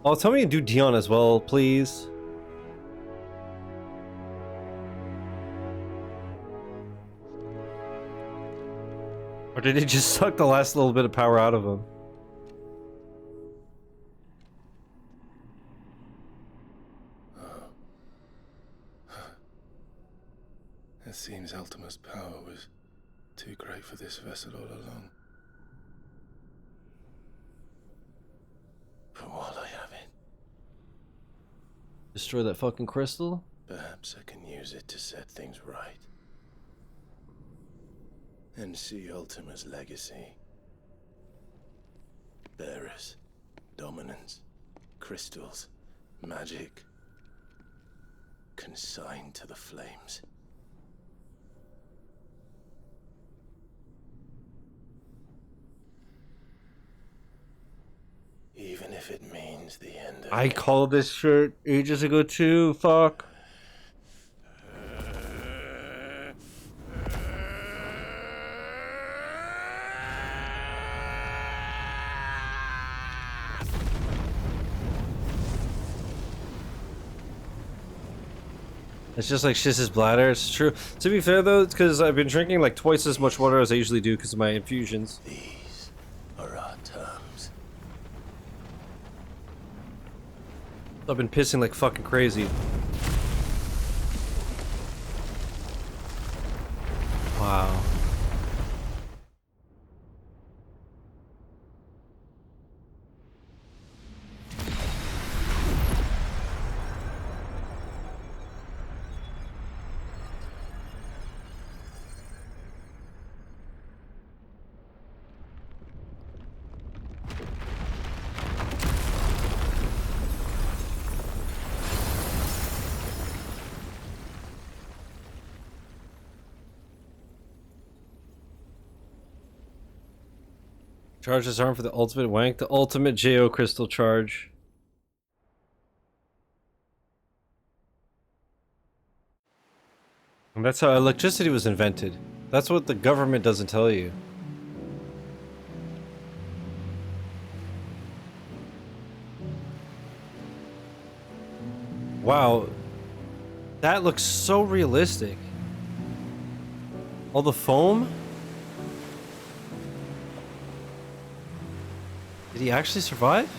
Oh, tell me to do Dion as well, please. Or did he just suck the last little bit of power out of him? It seems Ultima's power was too great for this vessel all along. But while I have it, Destroy that fucking crystal? perhaps I can use it to set things right. And see Ultima's legacy. Bearers, dominance, crystals, magic, consigned to the flames. Even if it means the end of I called this shirt ages ago too, fuck. It's just like Shiz's bladder, it's true. To be fair though, it's because I've been drinking like twice as much water as I usually do because of my infusions. These are our terms. I've been pissing like fucking crazy. Wow. Charge his arm for the ultimate wank, the ultimate JO crystal charge. And that's how electricity was invented. That's what the government doesn't tell you. Wow. That looks so realistic. All the foam? Did he actually survive?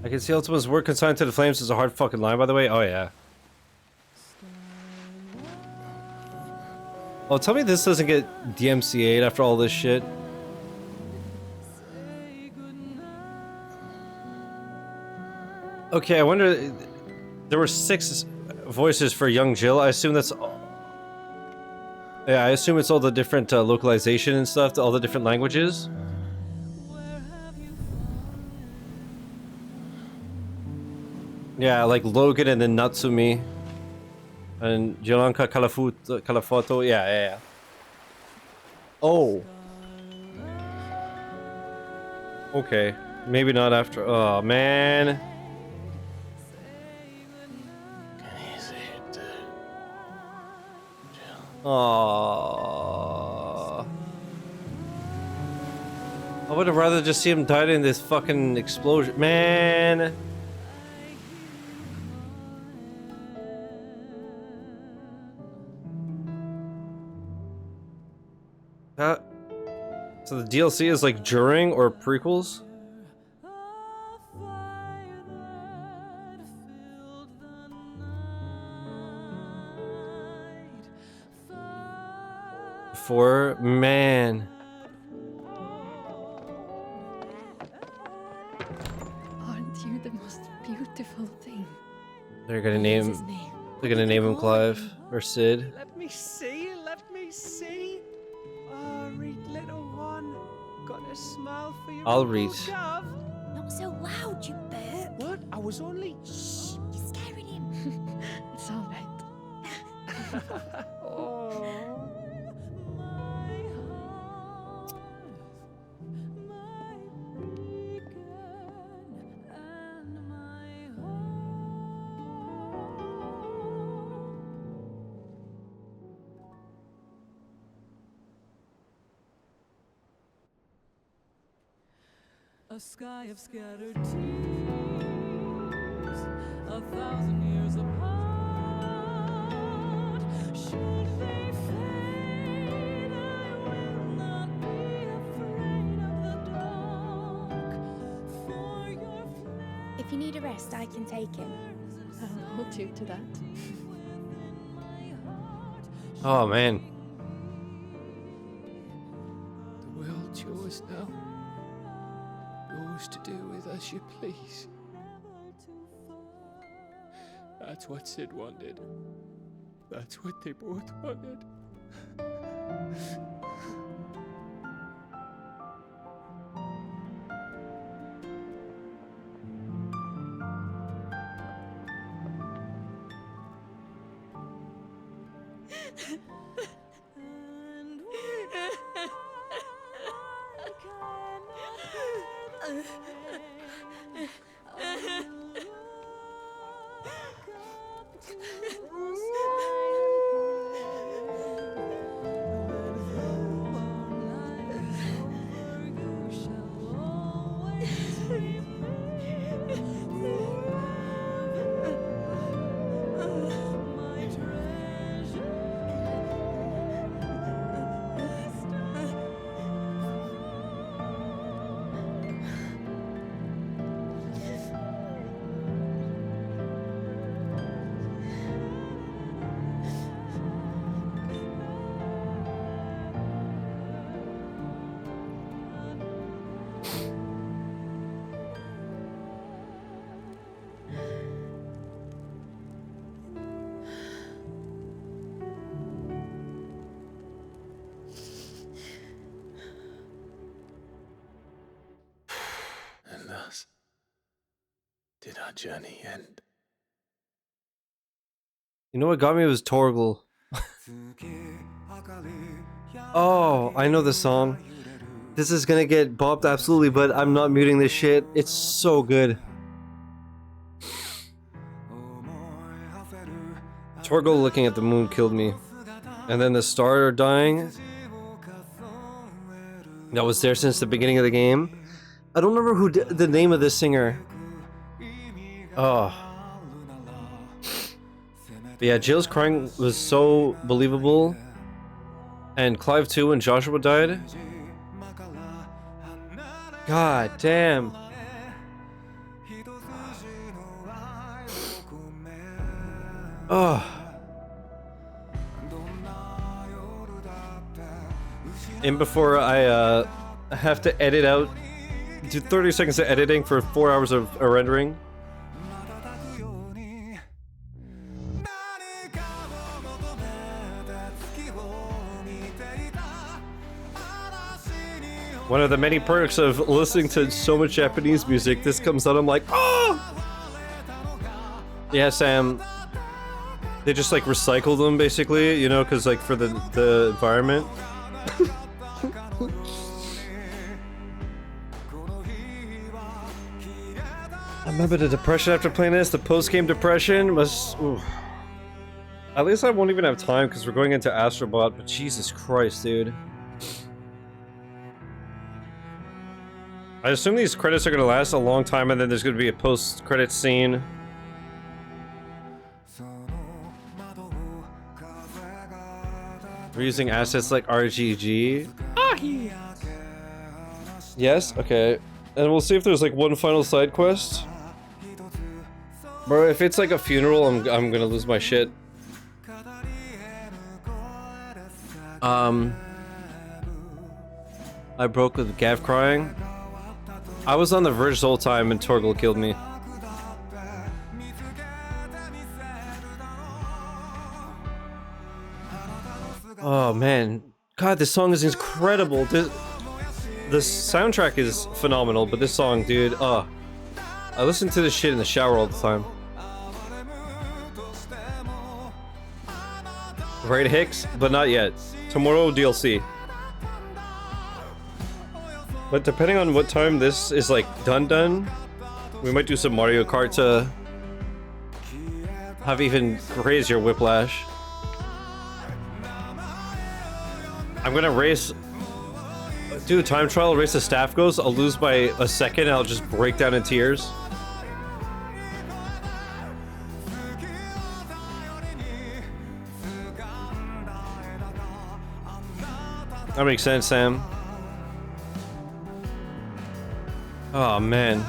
I can see Ultima's work consigned to the flames is a hard fucking line, by the way. Oh, yeah. Oh, tell me this doesn't get DMCA'd after all this shit. Okay, I wonder... There were 6 voices for young Jill. I assume that's... Yeah, I assume it's all the different localization and stuff, all the different languages. Yeah, like Logan and then Natsumi. And Jolanka Calafoto, yeah. Oh. Okay, maybe not after, oh man. Aww. I would have rather just see him die in this fucking explosion. Man. So the DLC is like during or prequels? before. Man. Aren't you the most beautiful thing? They're gonna name. They're gonna name him Clive or Sid. Let me see, let me see. Oh, read, little one. Got a smile for your I'll Uncle read. Gov. Not so loud, you bird. What? I was only... Shh, you're scaring him. It's all right. Oh. A sky of scattered tears, 1,000 years apart. Should they fade, I will not be afraid of the dark. For your flame. If you need a rest, I can take him. I'll hold you to that. Oh man. The world's yours now. Yours to do with as you please. That's what Sid wanted. That's what they both wanted. And thus did our journey end. You know what got me was Torgal. Oh, I know the song. This is gonna get bopped absolutely, but I'm not muting this shit. It's so good. Torgal looking at the moon killed me. And then the star dying. That was there since the beginning of the game. I don't remember who the name of this singer. Oh. But yeah, Jill's crying was so believable. And Clive too when Joshua died. God damn. Oh. And before I have to edit out, do 30 seconds of editing for 4 hours of rendering. One of the many perks of listening to so much Japanese music, this comes out, I'm like, oh! Yeah, Sam. They just like recycle them basically, you know, because like for the environment. I remember the depression after playing this, the post-game depression was... Ooh. At least I won't even have time because we're going into Astrobot, but Jesus Christ, dude. I assume these credits are going to last a long time and then there's going to be a post-credit scene. We're using assets like RGG. Yes? Okay. And we'll see if there's like one final side quest. Bro, if it's like a funeral, I'm gonna lose my shit. I broke with Gav crying. I was on the verge the whole time and Torgal killed me. Oh man, God, this song is incredible. The soundtrack is phenomenal, but this song, dude, I listen to this shit in the shower all the time. Right, Hicks? But not yet. Tomorrow DLC. But depending on what time this is like done, we might do some Mario Kart to have even crazier whiplash. I'm gonna race, do a time trial, race the staff goes, I'll lose by a second, and I'll just break down in tears. That makes sense, Sam. Oh man.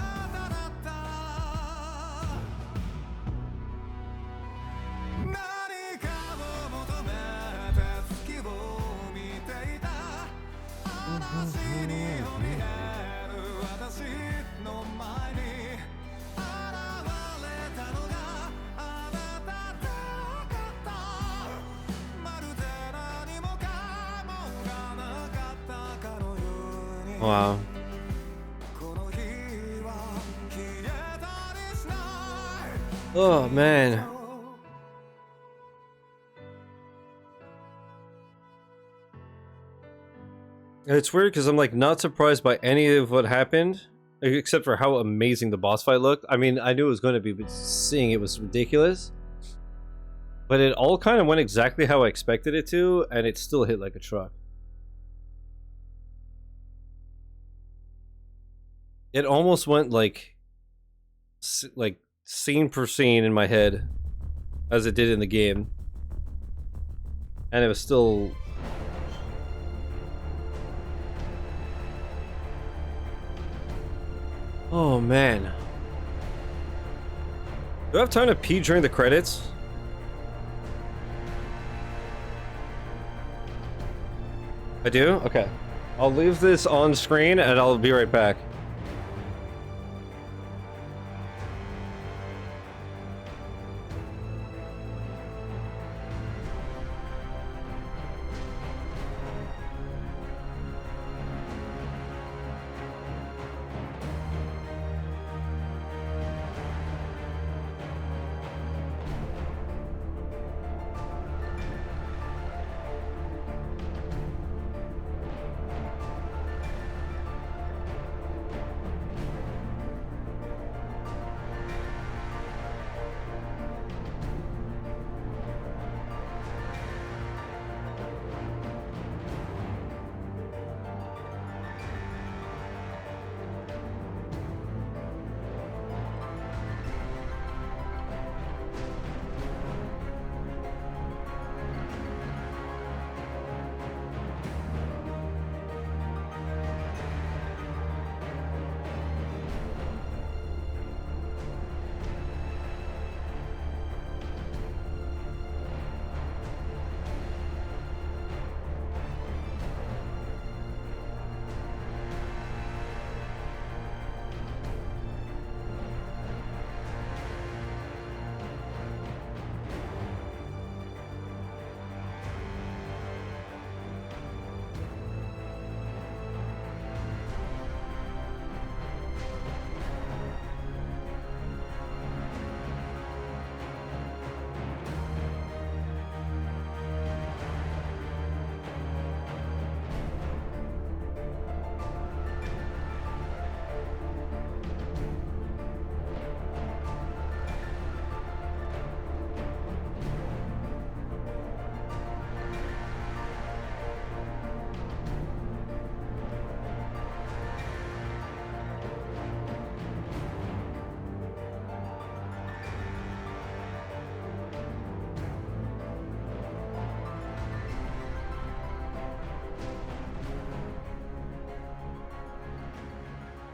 Wow. Oh man. It's weird because I'm like not surprised by any of what happened, except for how amazing the boss fight looked. I mean, I knew it was going to be, but seeing it was ridiculous. But it all kind of went exactly how I expected it to, and it still hit like a truck. It almost went like scene per scene in my head, as it did in the game, and it was still. Oh man. Do I have time to pee during the credits? I do? Okay. I'll leave this on screen and I'll be right back.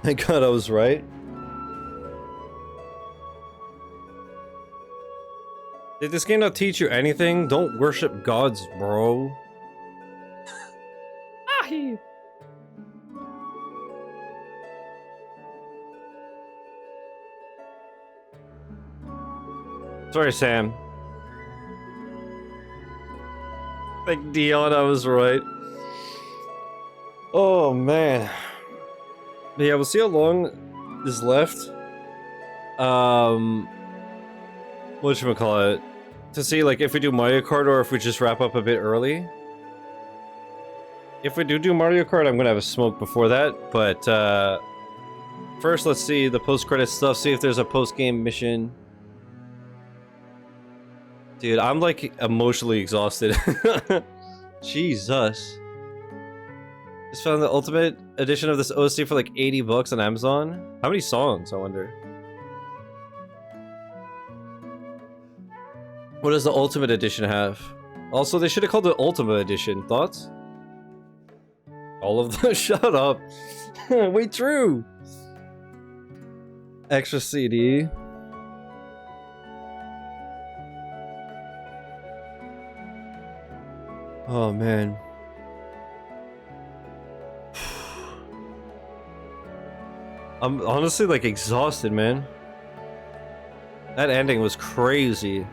Thank God I was right. Did this game not teach you anything? Don't worship gods, bro. Sorry, Sam. Like Dion, I was right. Oh man. But yeah, we'll see how long is left. Whatchamacallit? To see like if we do Mario Kart or if we just wrap up a bit early. If we do Mario Kart, I'm gonna have a smoke before that, but first let's see the post-credit stuff, see if there's a post-game mission. Dude, I'm like emotionally exhausted. Jesus. Just found the ultimate edition of this OST for like 80 bucks on Amazon. How many songs, I wonder? What does the ultimate edition have? Also, they should have called it Ultimate Edition. Thoughts? All of them? Shut up. Wait, true. Extra CD. Oh, man. I'm honestly like exhausted, man. That ending was crazy.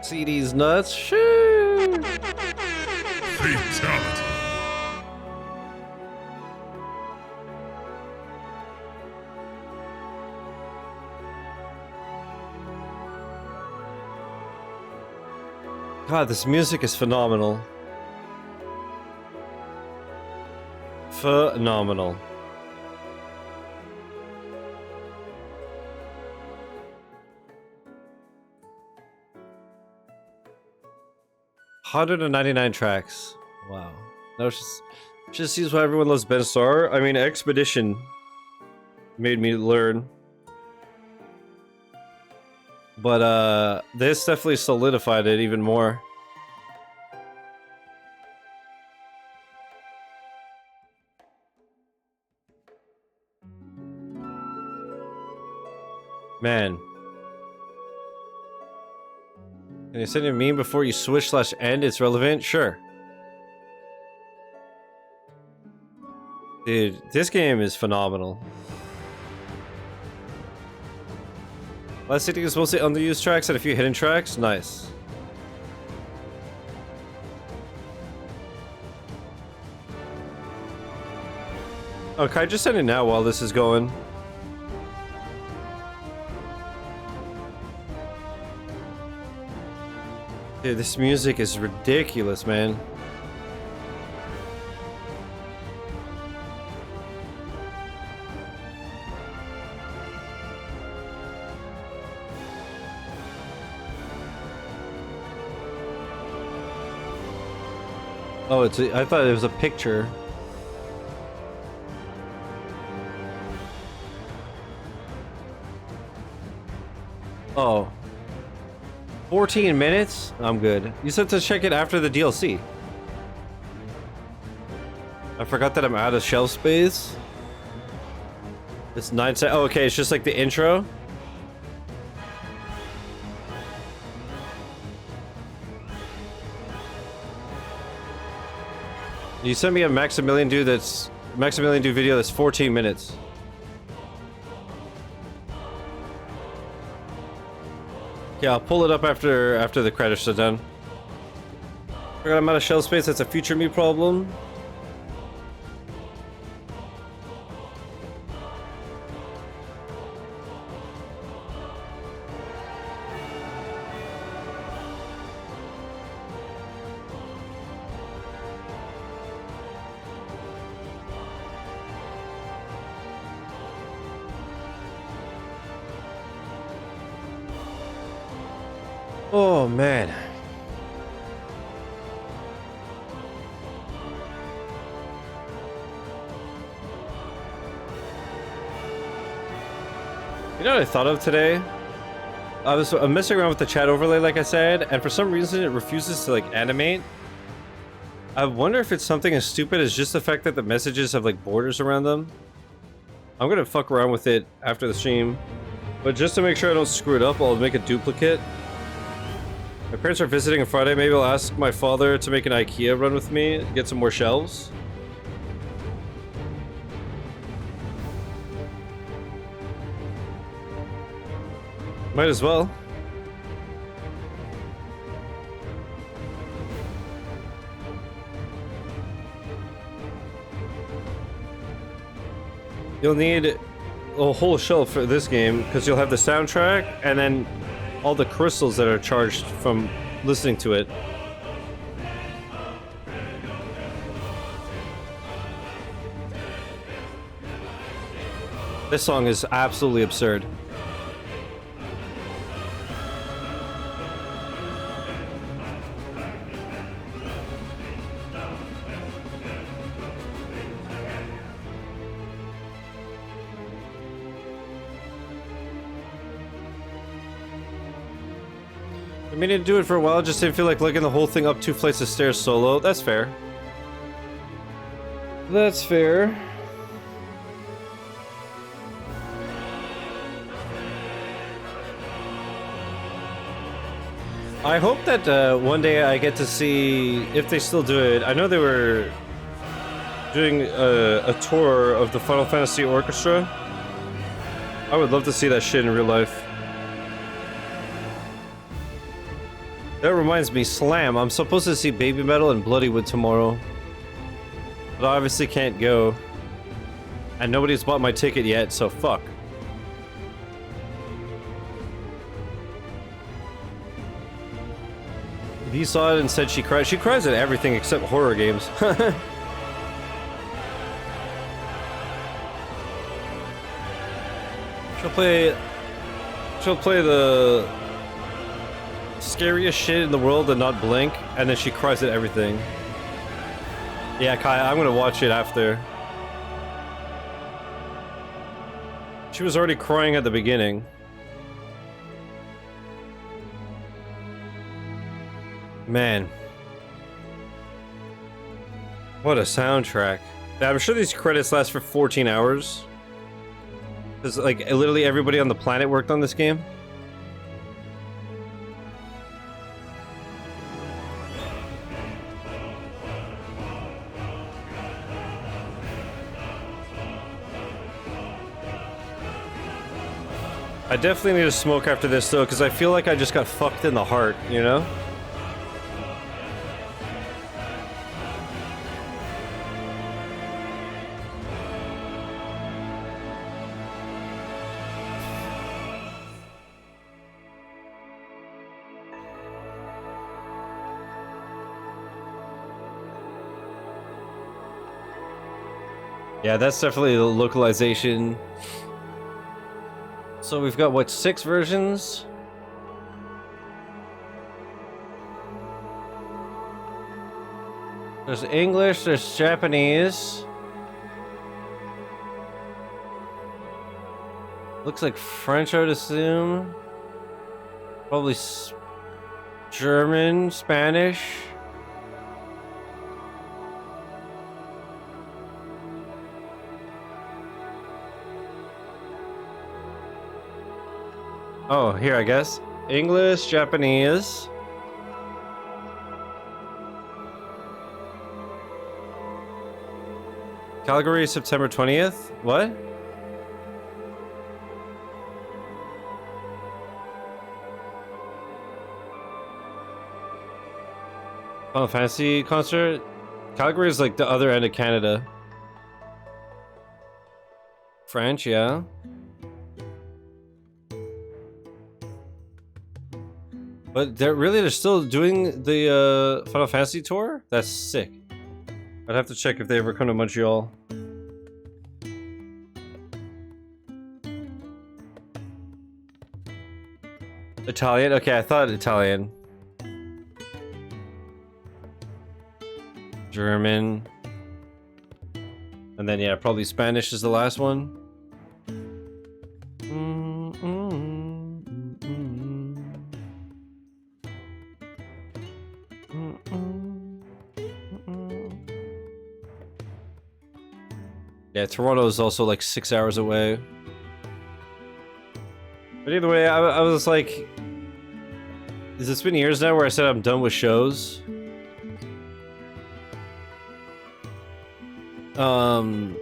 CD's nuts. Shoo! Fatality. God, this music is phenomenal. Phenomenal. $199 tracks. Wow. That was just seems why everyone loves Ben Starr. I mean, Expedition made me learn. But this definitely solidified it even more. Man. Can you send a meme before you switch/end? It's relevant? Sure. Dude, this game is phenomenal. Last City is mostly underused tracks and a few hidden tracks. Nice. Oh, can I just send it now while this is going? Dude, this music is ridiculous, man. Oh, I thought it was a picture. Oh. 14 minutes? I'm good. You said to check it after the DLC. I forgot that I'm out of shelf space. It's 9 seconds. Oh, okay, it's just like the intro. You sent me a Maximilian Dude video that's 14 minutes. Yeah, I'll pull it up after the credits are done. Forgot I'm out of shelf space. That's a future me problem. Oh man. You know what I thought of today? I'm messing around with the chat overlay like I said, and for some reason it refuses to like animate. I wonder if it's something as stupid as just the fact that the messages have like borders around them. I'm gonna fuck around with it after the stream, but just to make sure I don't screw it up, I'll make a duplicate. My parents are visiting on Friday. Maybe I'll ask my father to make an IKEA run with me, get some more shelves. Might as well. You'll need a whole shelf for this game because you'll have the soundtrack and then all the crystals that are charged from listening to it. This song is absolutely absurd. I mean, to do it for a while, just didn't feel like lugging the whole thing up 2 flights of stairs solo. That's fair. That's fair. I hope that one day I get to see if they still do it. I know they were doing a tour of the Final Fantasy Orchestra. I would love to see that shit in real life. That reminds me, Slam. I'm supposed to see Baby Metal and Bloodywood tomorrow. But I obviously can't go. And nobody's bought my ticket yet, so fuck. He saw it and said she cried. She cries at everything except horror games. She'll play the scariest shit in the world and not blink, and then she cries at everything. Yeah, Kai, I'm gonna watch it after. She was already crying at the beginning. Man. What a soundtrack. I'm sure these credits last for 14 hours. Because, like, literally everybody on the planet worked on this game. I definitely need a smoke after this, though, because I feel like I just got fucked in the heart, you know? Yeah, that's definitely the localization. So we've got, what, 6 versions? There's English, there's Japanese. Looks like French, I would assume. Probably German, Spanish. Oh, here, I guess. English, Japanese. Calgary, September 20th? What? Final Fantasy concert? Calgary is like the other end of Canada. French, yeah. But they're still doing the Final Fantasy tour? That's sick. I'd have to check if they ever come to Montreal. Italian? Okay, I thought Italian. German. And then, yeah, probably Spanish is the last one. Yeah, Toronto is also like 6 hours away. But either way, I was like... It's been years now where I said I'm done with shows. And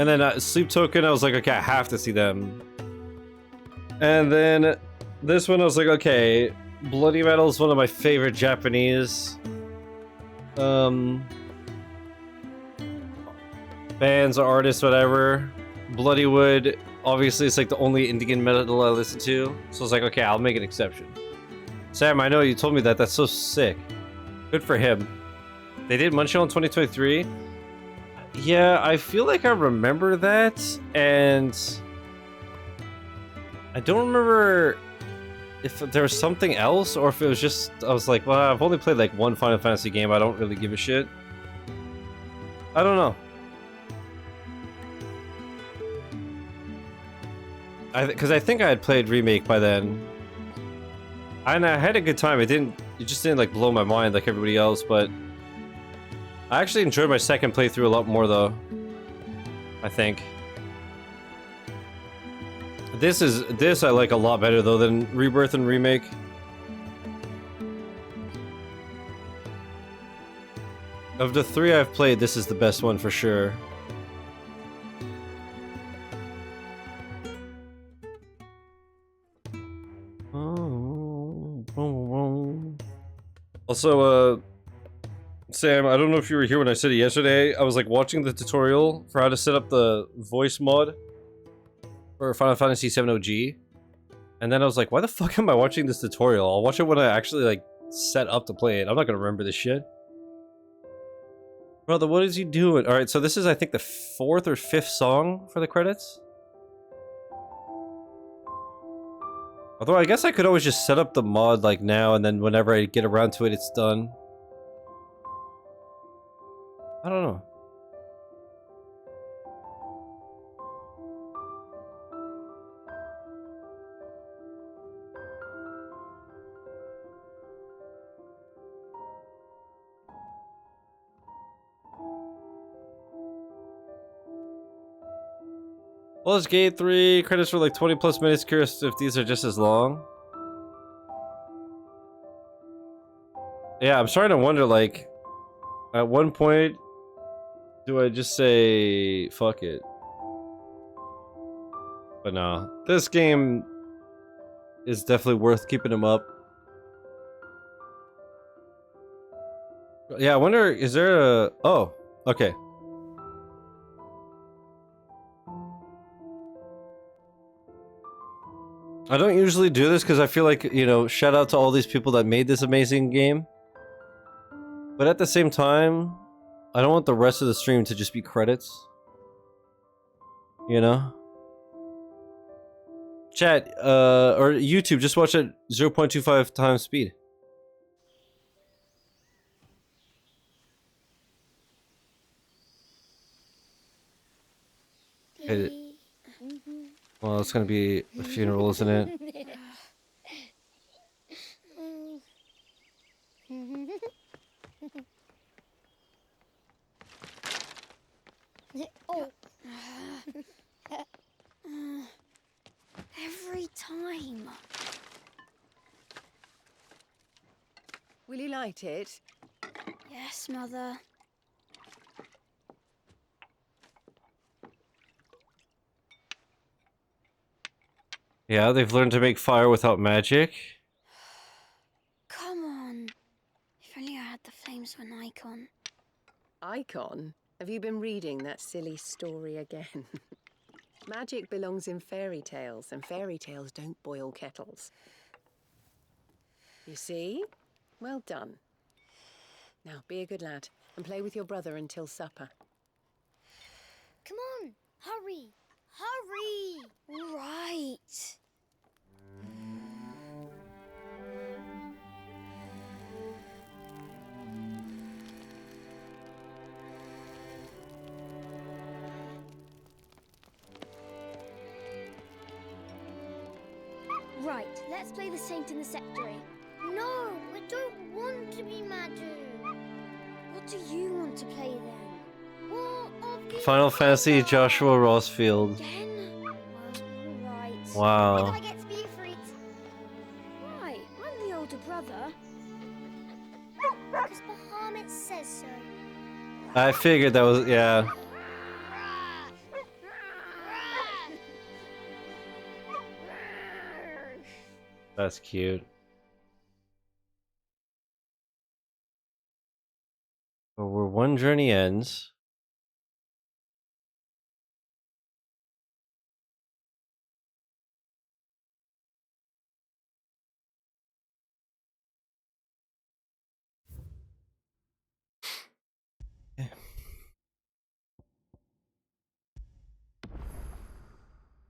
then Sleep Token, I was like, okay, I have to see them. And then This one I was like, okay, Bloody Metal is one of my favorite Japanese bands or artists, whatever. Bloodywood, obviously, it's like the only Indian metal I listen to. So I was like, okay, I'll make an exception. Sam, I know you told me that. That's so sick. Good for him. They did Munchkill in 2023. Yeah, I feel like I remember that, and I don't remember if there was something else or if it was just I was like, well, I've only played like one Final Fantasy game. I don't really give a shit. I don't know. Because I think I had played Remake by then, and I had a good time. It just didn't like blow my mind like everybody else, but I actually enjoyed my second playthrough a lot more though. I think this I like a lot better though than Rebirth and Remake. Of the three I've played, this is the best one for sure. Also, Sam, I don't know if you were here when I said it yesterday. I was like watching the tutorial for how to set up the voice mod for Final Fantasy VII OG, and then I was like, why the fuck am I watching this tutorial? I'll watch it when I actually like set up to play it. I'm not gonna remember this shit. Brother, what is he doing? Alright, so this is I think the 4th or 5th song for the credits. Although I guess I could always just set up the mod like now, and then whenever I get around to it, it's done. I don't know. Baldur's Gate 3 credits for like 20 plus minutes. Curious if these are just as long. Yeah, I'm starting to wonder, like, at one point, do I just say fuck it? But no, this game is definitely worth keeping them up. Yeah, I wonder, is there a... Oh, okay. I don't usually do this because I feel like, you know, shout out to all these people that made this amazing game. But at the same time, I don't want the rest of the stream to just be credits. You know? Chat, or YouTube, just watch at 0.25 times speed. Hit it. Well, it's gonna be a funeral, isn't it? Oh. Every time. Will you light it? Yes, Mother. Yeah, they've learned to make fire without magic. Come on. If only I had the flames for an Eikon. Eikon? Have you been reading that silly story again? Magic belongs in fairy tales, and fairy tales don't boil kettles. You see? Well done. Now, be a good lad, and play with your brother until supper. Come on, hurry! Hurry! Right. Right, let's play the Saint in the Secretary. No, I don't want to be Madu. What do you want to play then? What of the Final Fantasy Joshua Rosfield. Again? Right. Wow. I get to be a freak. Right, I'm the older brother. Because Bahamut says so. I figured that was, yeah. That's cute. But where one journey ends.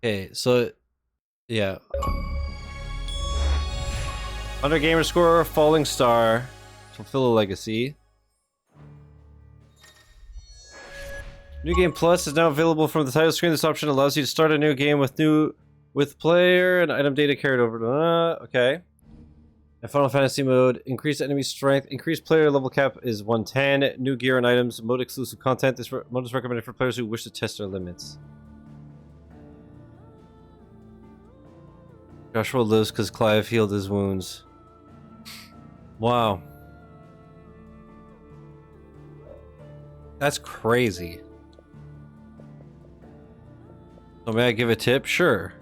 Okay, so yeah. Under gamer score, falling star, fulfill a legacy. New game plus is now available from the title screen. This option allows you to start a new game with player and item data carried over to okay. And Final Fantasy mode, increase enemy strength, increased player level cap is 110. New gear and items, mode exclusive content. This mode is recommended for players who wish to test their limits. Joshua lives because Clive healed his wounds. Wow. That's crazy. So may I give a tip? Sure.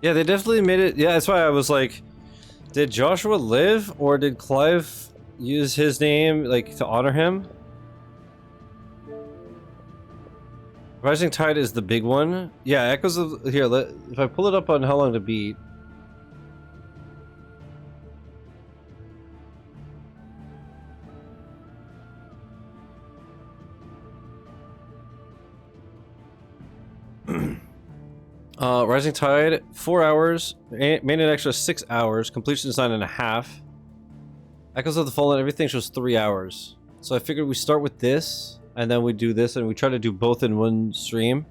Yeah, they definitely made it. Yeah, that's why I was like, did Joshua live or did Clive use his name like to honor him? Rising Tide is the big one. Yeah, Echoes of here. If I pull it up on how long to beat. Rising Tide, 4 hours. Made an extra 6 hours. Completion is 9.5. Echoes of the Fallen, everything shows 3 hours. So I figured we start with this, and then we do this, and we try to do both in one stream.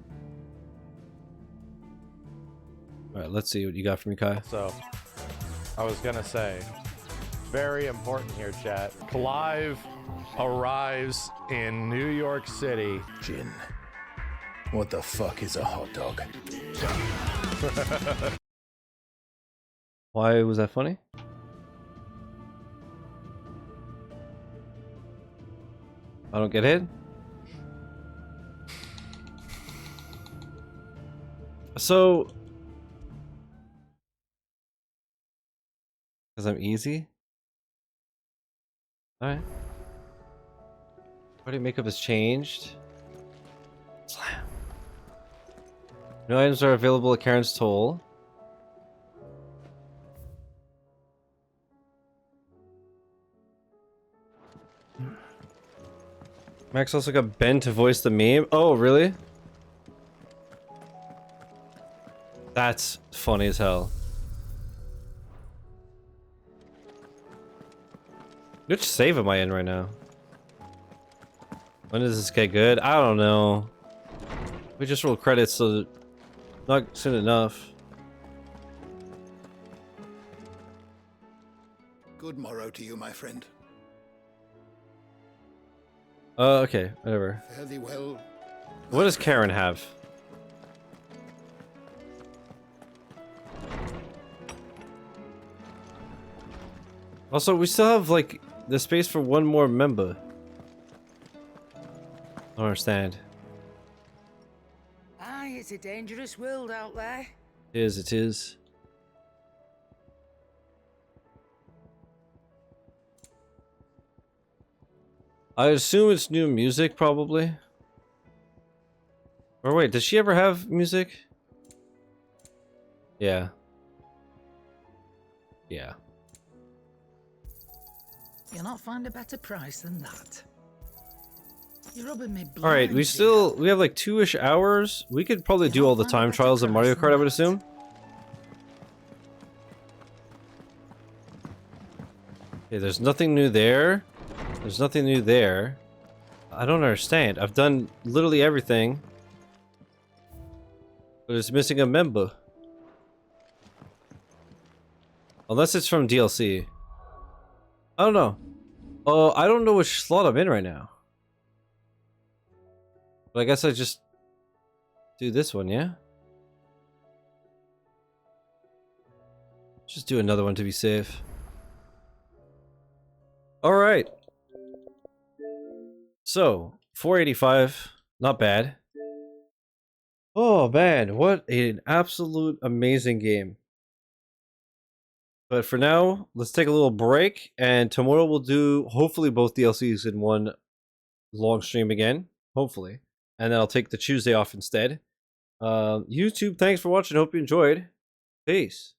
Alright, let's see what you got for me, Kai. So, I was gonna say, very important here, chat. Clive arrives in New York City. Jin, what the fuck is a hot dog? Why was that funny? I don't get it. So, because I'm easy? Alright. Party makeup has changed. Slam. New items are available at Karen's Toll. Max also got Ben to voice the meme. Oh, really? That's funny as hell. Which save am I in right now? When does this get good? I don't know. We just roll credits, so not soon enough. Good morrow to you, my friend. Okay, whatever. Fare thee well. What does Karen have? Also, we still have, like, the space for one more member. I don't understand. Aye, it's a dangerous world out there. It is, it is. I assume it's new music, probably. Or wait, does she ever have music? Yeah. Yeah. You'll not find a better price than that. You're rubbing me blind. Alright, we have like 2-ish hours. We could probably do all the time trials of Mario Kart, I would assume. Okay, there's nothing new there. There's nothing new there. I don't understand. I've done literally everything. But it's missing a member. Unless it's from DLC. I don't know. Oh, I don't know which slot I'm in right now. But I guess I just do this one, yeah? Just do another one to be safe. Alright. So, 485. Not bad. Oh man, what an absolute amazing game. But for now, let's take a little break, and tomorrow we'll do hopefully both DLCs in one long stream again. Hopefully. And then I'll take the Tuesday off instead. YouTube, thanks for watching. Hope you enjoyed. Peace.